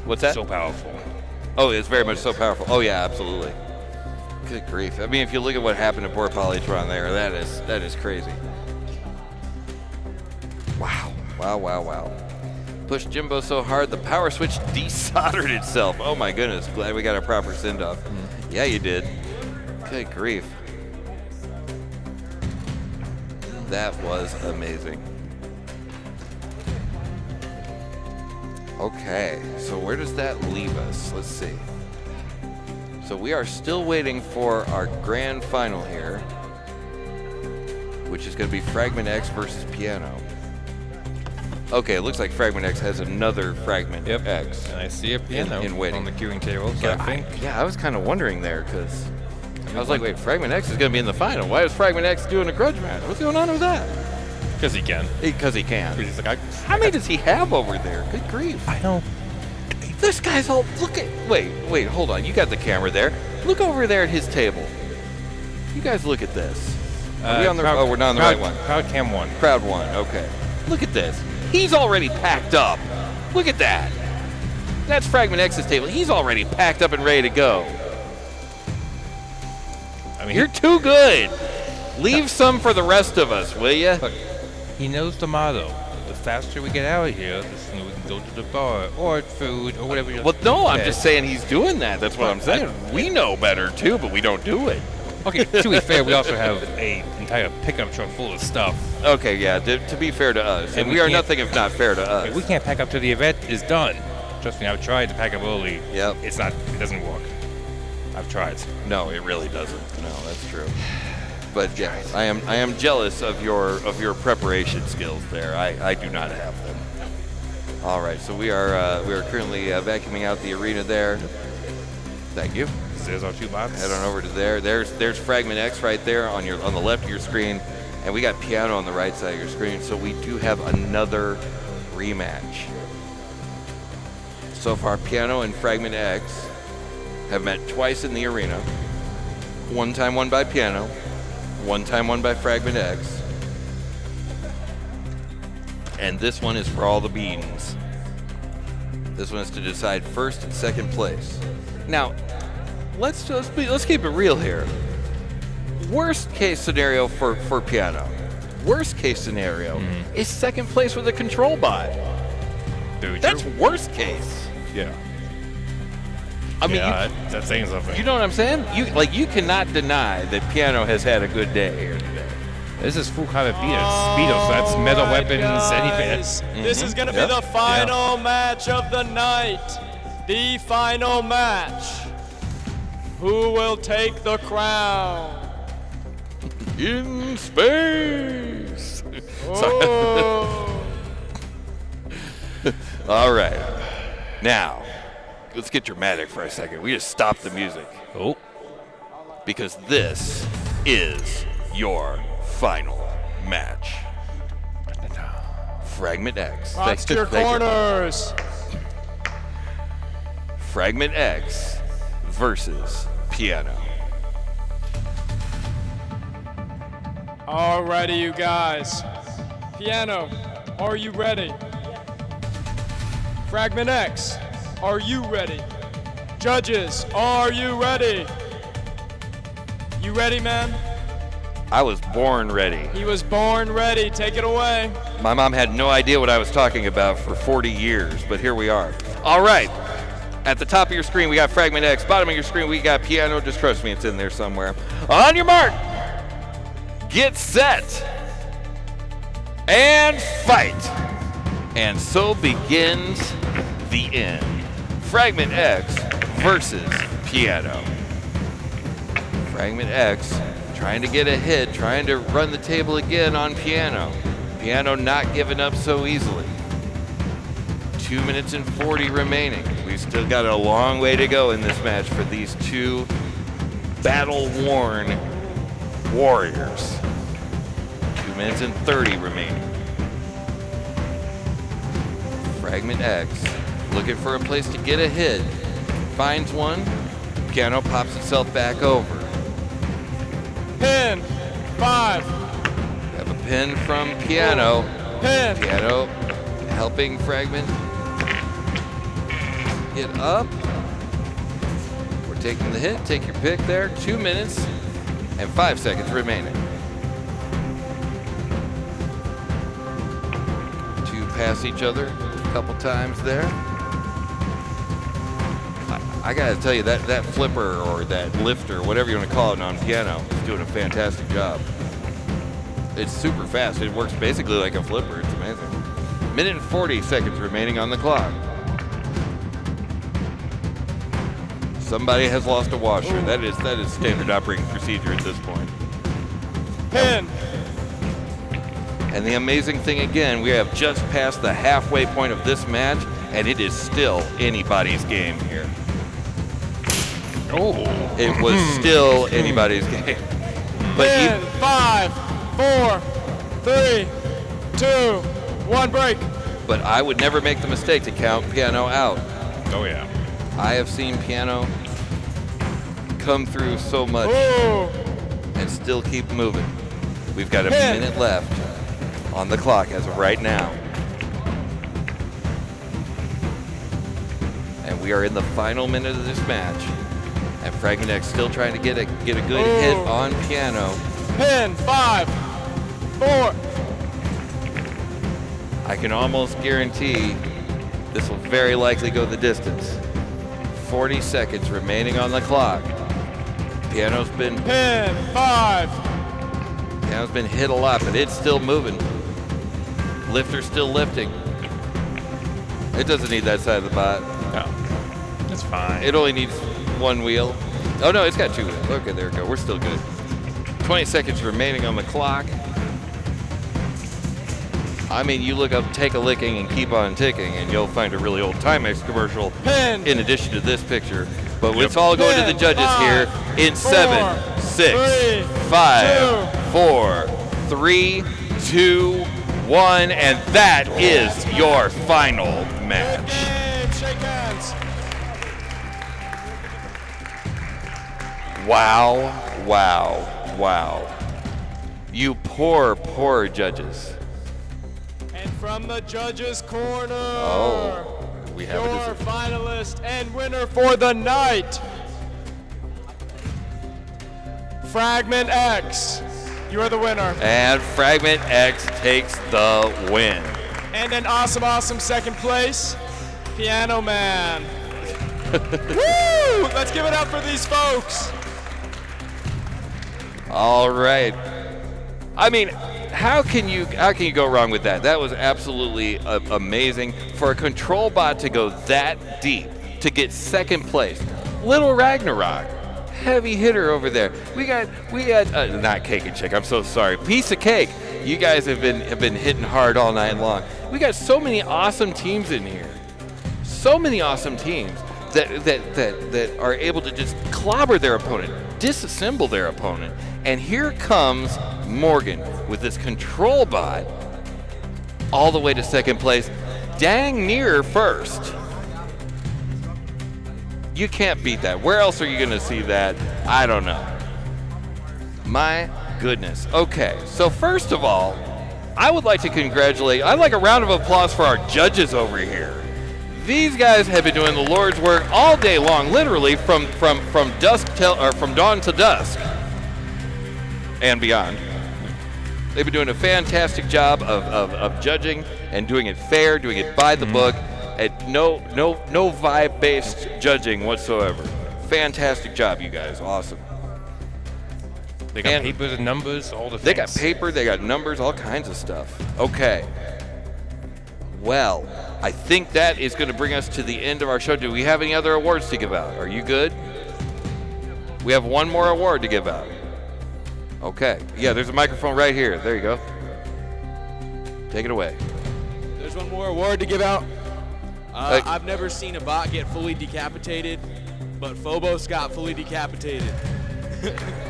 What's that? so powerful. Oh, it's very much so powerful. Oh yeah, absolutely. Good grief. I mean, if you look at what happened to poor Polytron there, that is crazy. Wow. Wow. Pushed Jimbo so hard, the power switch desoldered itself. Oh my goodness. Glad we got a proper send-off. Yeah, you did. Good grief. That was amazing. Okay, so where does that leave us? Let's see. So we are still waiting for our grand final here, which is going to be Fragment X versus Piano. Okay, it looks like Fragment X has another Fragment X. And I see a piano in waiting on the queuing table, so I think. I was kind of wondering there, because I was like, wait, Fragment X is going to be in the final. Why is Fragment X doing a grudge match? What's going on with that? Because he can. Because he can. He's just like, How many does he have over there? Good grief. I don't. This guy's all, wait, hold on. You got the camera there. Look over there at his table. You guys look at this. Are we on the, we're not on the right one. Crowd cam 1. Crowd 1, okay. Look at this. He's already packed up. Look at that. That's Fragment X's table. He's already packed up and ready to go. I mean, You're too good. Leave some for the rest of us, will you? Look, he knows the motto. The faster we get out of here, the sooner we can go to the bar or food or whatever. Well, no, I'm just saying he's doing that. That's what I'm saying. We know better, too, but we don't do it. Okay, to be fair, we also have an entire pickup truck full of stuff. Okay, yeah, to be fair to us. And And we we are can't- nothing if not fair to us. If we can't pack up till the event is done. Trust me, I've tried to pack up early. Yep. It doesn't work. I've tried. No, it really doesn't. No, that's true. But yes, I am jealous of your preparation skills there. I do not have them. All right, so we are currently vacuuming out the arena there. Thank you. There's our 2 bots. Head on over to there. There's Fragment X right there on the left of your screen, and we got Piano on the right side of your screen. So we do have another rematch. So far, Piano and Fragment X have met twice in the arena. One time won by Piano, one time won by Fragment X. And this one is for all the beans. This one is to decide first and second place. Now, let's keep it real here. Worst case scenario for Piano. Worst case scenario is second place with a control bot. Dude, That's worst case. yeah. I mean, that's saying something. you know what I'm saying? You cannot deny that Piano has had a good day here today. This is full kind of speedo, so that's metal Alright, weapons, guys. anything. This is going to Yep. be the final match of the night. The final match. Who will take the crown? In space. Oh. All right. Now, let's get dramatic for a second. We just stop the music Oh. because this is your final match. Fragment X. Box to your Thank you. corners. Fragment X versus Piano. Alrighty, you guys. Piano, are you ready? Fragment X, are you ready? Judges, are you ready? You ready, man? I was born ready. He was born ready. Take it away. My mom had no idea what I was talking about for 40 years, but here we are. All right. At the top of your screen, we got Fragment X. Bottom of your screen, we got Piano. Just trust me, it's in there somewhere. On your mark. Get set. And fight. And so begins the end. Fragment X versus Piano. Fragment X trying to get ahead, trying to run the table again on Piano. Piano not giving up so easily. 2 minutes and 40 remaining. We've still got a long way to go in this match for these two battle-worn warriors. 2 minutes and 30 remaining. Fragment X looking for a place to get ahead. Finds one. Piano pops itself back over. Pin. 5. Have a pin from Piano. Pin. Piano helping Fragment get up. We're taking the hit. Take your pick there. 2 minutes and 5 seconds remaining. Two pass each other a couple times there. I gotta tell you, that flipper or that lifter, whatever you want to call it on Piano, is doing a fantastic job. It's super fast. It works basically like a flipper. It's amazing. Minute and 40 seconds remaining on the clock. Somebody has lost a washer. That is standard operating procedure at this point. Pin. And the amazing thing again, we have just passed the halfway point of this match, and it is still anybody's game here. Oh. It was still anybody's game. But Pin. 5, 4, 3, 2, 1 break. but I would never make the mistake to count Piano out. Oh, yeah. I have seen Piano come through so much Ooh. and still keep moving. We've got a Pin. minute left on the clock as of right now. And we are in the final minute of this match. And Fragment X still trying to get a good hit Ooh. on Piano. Pin. 5, 4. I can almost guarantee this will very likely go the distance. 40 seconds remaining on the clock. Piano's been Pin. 5. Piano's been hit a lot, but it's still moving. Lifter's still lifting. It doesn't need that side of the bot. No. That's fine. It only needs one wheel. Oh no, it's got two wheels. Okay, there we go. We're still good. 20 seconds remaining on the clock. I mean, you look up Take a Licking and Keep on Ticking, and you'll find a really old Timex commercial Pin. in addition to this picture. But Yep. it's all going to the judges here in 7, 6, 5, 4, 3, 2, 1, and that is your final match. Pin. Shake hands. Wow, wow, wow. You poor, poor judges. And from the judges' corner, Oh, we have your finalist and winner for the night, Fragment X. You are the winner. And Fragment X takes the win. And an awesome, awesome second place, Piano Man. Woo! Let's give it up for these folks. All right. I mean, how can you go wrong with that? That was absolutely amazing for a control bot to go that deep to get second place. Little Ragnarok, heavy hitter over there. We had not Cake and Chick. I'm so sorry. Piece of Cake. You guys have been hitting hard all night long. We got so many awesome teams in here. So many awesome teams that are able to just clobber their opponent, disassemble their opponent. And here comes Morgan with this control bot all the way to second place, dang near first. You can't beat that. Where else are you going to see that? I don't know. My goodness. Okay, so first of all, I would like to congratulate, I'd like a round of applause for our judges over here. These guys have been doing the Lord's work all day long, literally from dawn to dusk and beyond. They've been doing a fantastic job of judging and doing it fair, doing it by the book, and no vibe-based judging whatsoever. Fantastic job, you guys. Awesome. They got papers and numbers, all the things. They got paper, they got numbers, all kinds of stuff. Okay. Well, I think that is going to bring us to the end of our show. Do we have any other awards to give out? Are you good? We have one more award to give out. Okay. Yeah, there's a microphone right here. There you go. Take it away. There's one more award to give out. I've never seen a bot get fully decapitated, but Phobos got fully decapitated.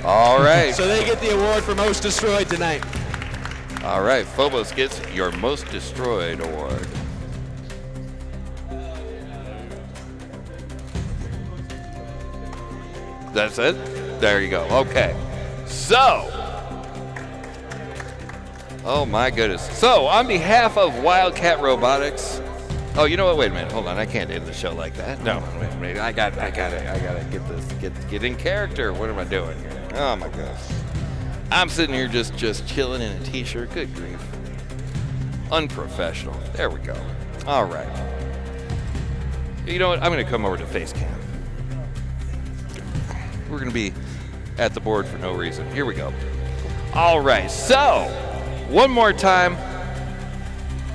All right. So they get the award for most destroyed tonight. All right. Phobos gets your most destroyed award. That's it? There you go. Okay. So, oh my goodness. So, on behalf of Wildcat Robotics, oh, you know what? Wait a minute. Hold on. I can't end the show like that. No, wait a minute. I gotta get in character. What am I doing here? Oh my gosh. I'm sitting here just chilling in a t-shirt. Good grief. Unprofessional. There we go. All right. You know what? I'm gonna come over to face cam. We're going to be at the board for no reason. Here we go. All right. So, one more time,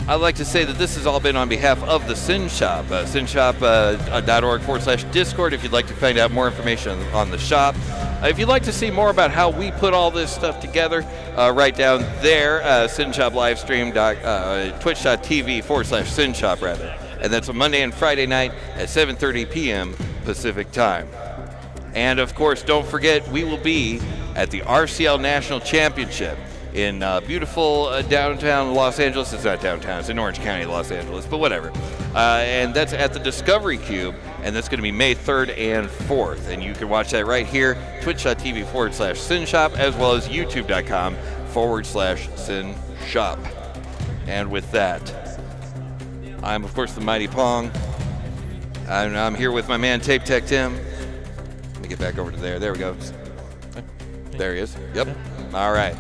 I'd like to say that this has all been on behalf of the Synshop, synshop.org/Discord if you'd like to find out more information on the shop. If you'd like to see more about how we put all this stuff together, right down there, Synshop Livestream, twitch.tv/Synshop, rather. And that's a Monday and Friday night at 7:30 p.m. Pacific time. And, of course, don't forget, we will be at the RCL National Championship in beautiful downtown Los Angeles. It's not downtown. It's in Orange County, Los Angeles, but whatever. And that's at the Discovery Cube, and that's going to be May 3rd and 4th. And you can watch that right here, twitch.tv/Synshop, as well as youtube.com/Synshop. And with that, I'm, of course, the Mighty Pong. I'm here with my man, Tape Tech Tim. Let me get back over to there. There we go. There he is. Yep. All right.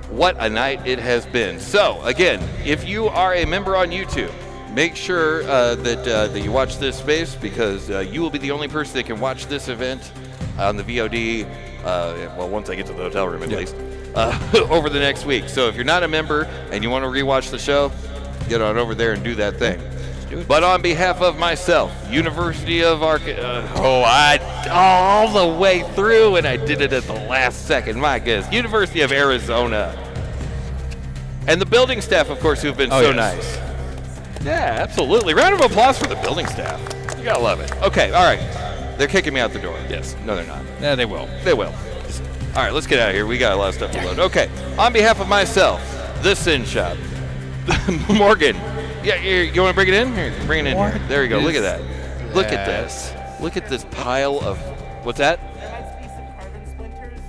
What a night it has been. So, again, if you are a member on YouTube, make sure that you watch this space, because you will be the only person that can watch this event on the VOD, well, once I get to the hotel room at least, over the next week. So if you're not a member and you want to rewatch the show, get on over there and do that thing. But on behalf of myself, University of all the way through, and I did it at the last second. My goodness, University of Arizona, and the building staff, of course, who've been nice. Yeah, absolutely. Round of applause for the building staff. You gotta love it. Okay, all right. They're kicking me out the door. Yes. No, they're not. Yeah, they will. They will. All right, let's get out of here. We got a lot of stuff to load. Okay, on behalf of myself, the Synshop, Morgan. Yeah, you want to bring it in? Here, bring it in here. There you go. Look at that. Look at this. Look at this pile of What's that? There might be some carbon splinters.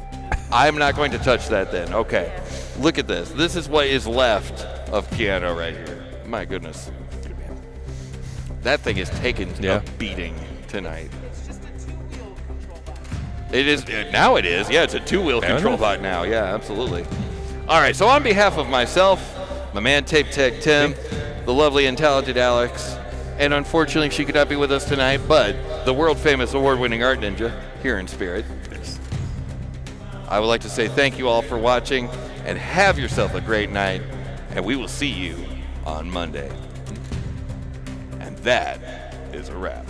I'm not going to touch that then. Okay. Look at this. This is what is left of piano right here. My goodness. That thing is taking a beating tonight. It's just a two-wheel control button. It is. Now it is. Yeah, it's a two-wheel control bot now. Yeah, absolutely. All right, so on behalf of myself, my man Tape Tech Tim, the lovely and talented Alex, and unfortunately she could not be with us tonight, but the world-famous award-winning Art Ninja here in spirit. I would like to say thank you all for watching, and have yourself a great night, and we will see you on Monday. And that is a wrap.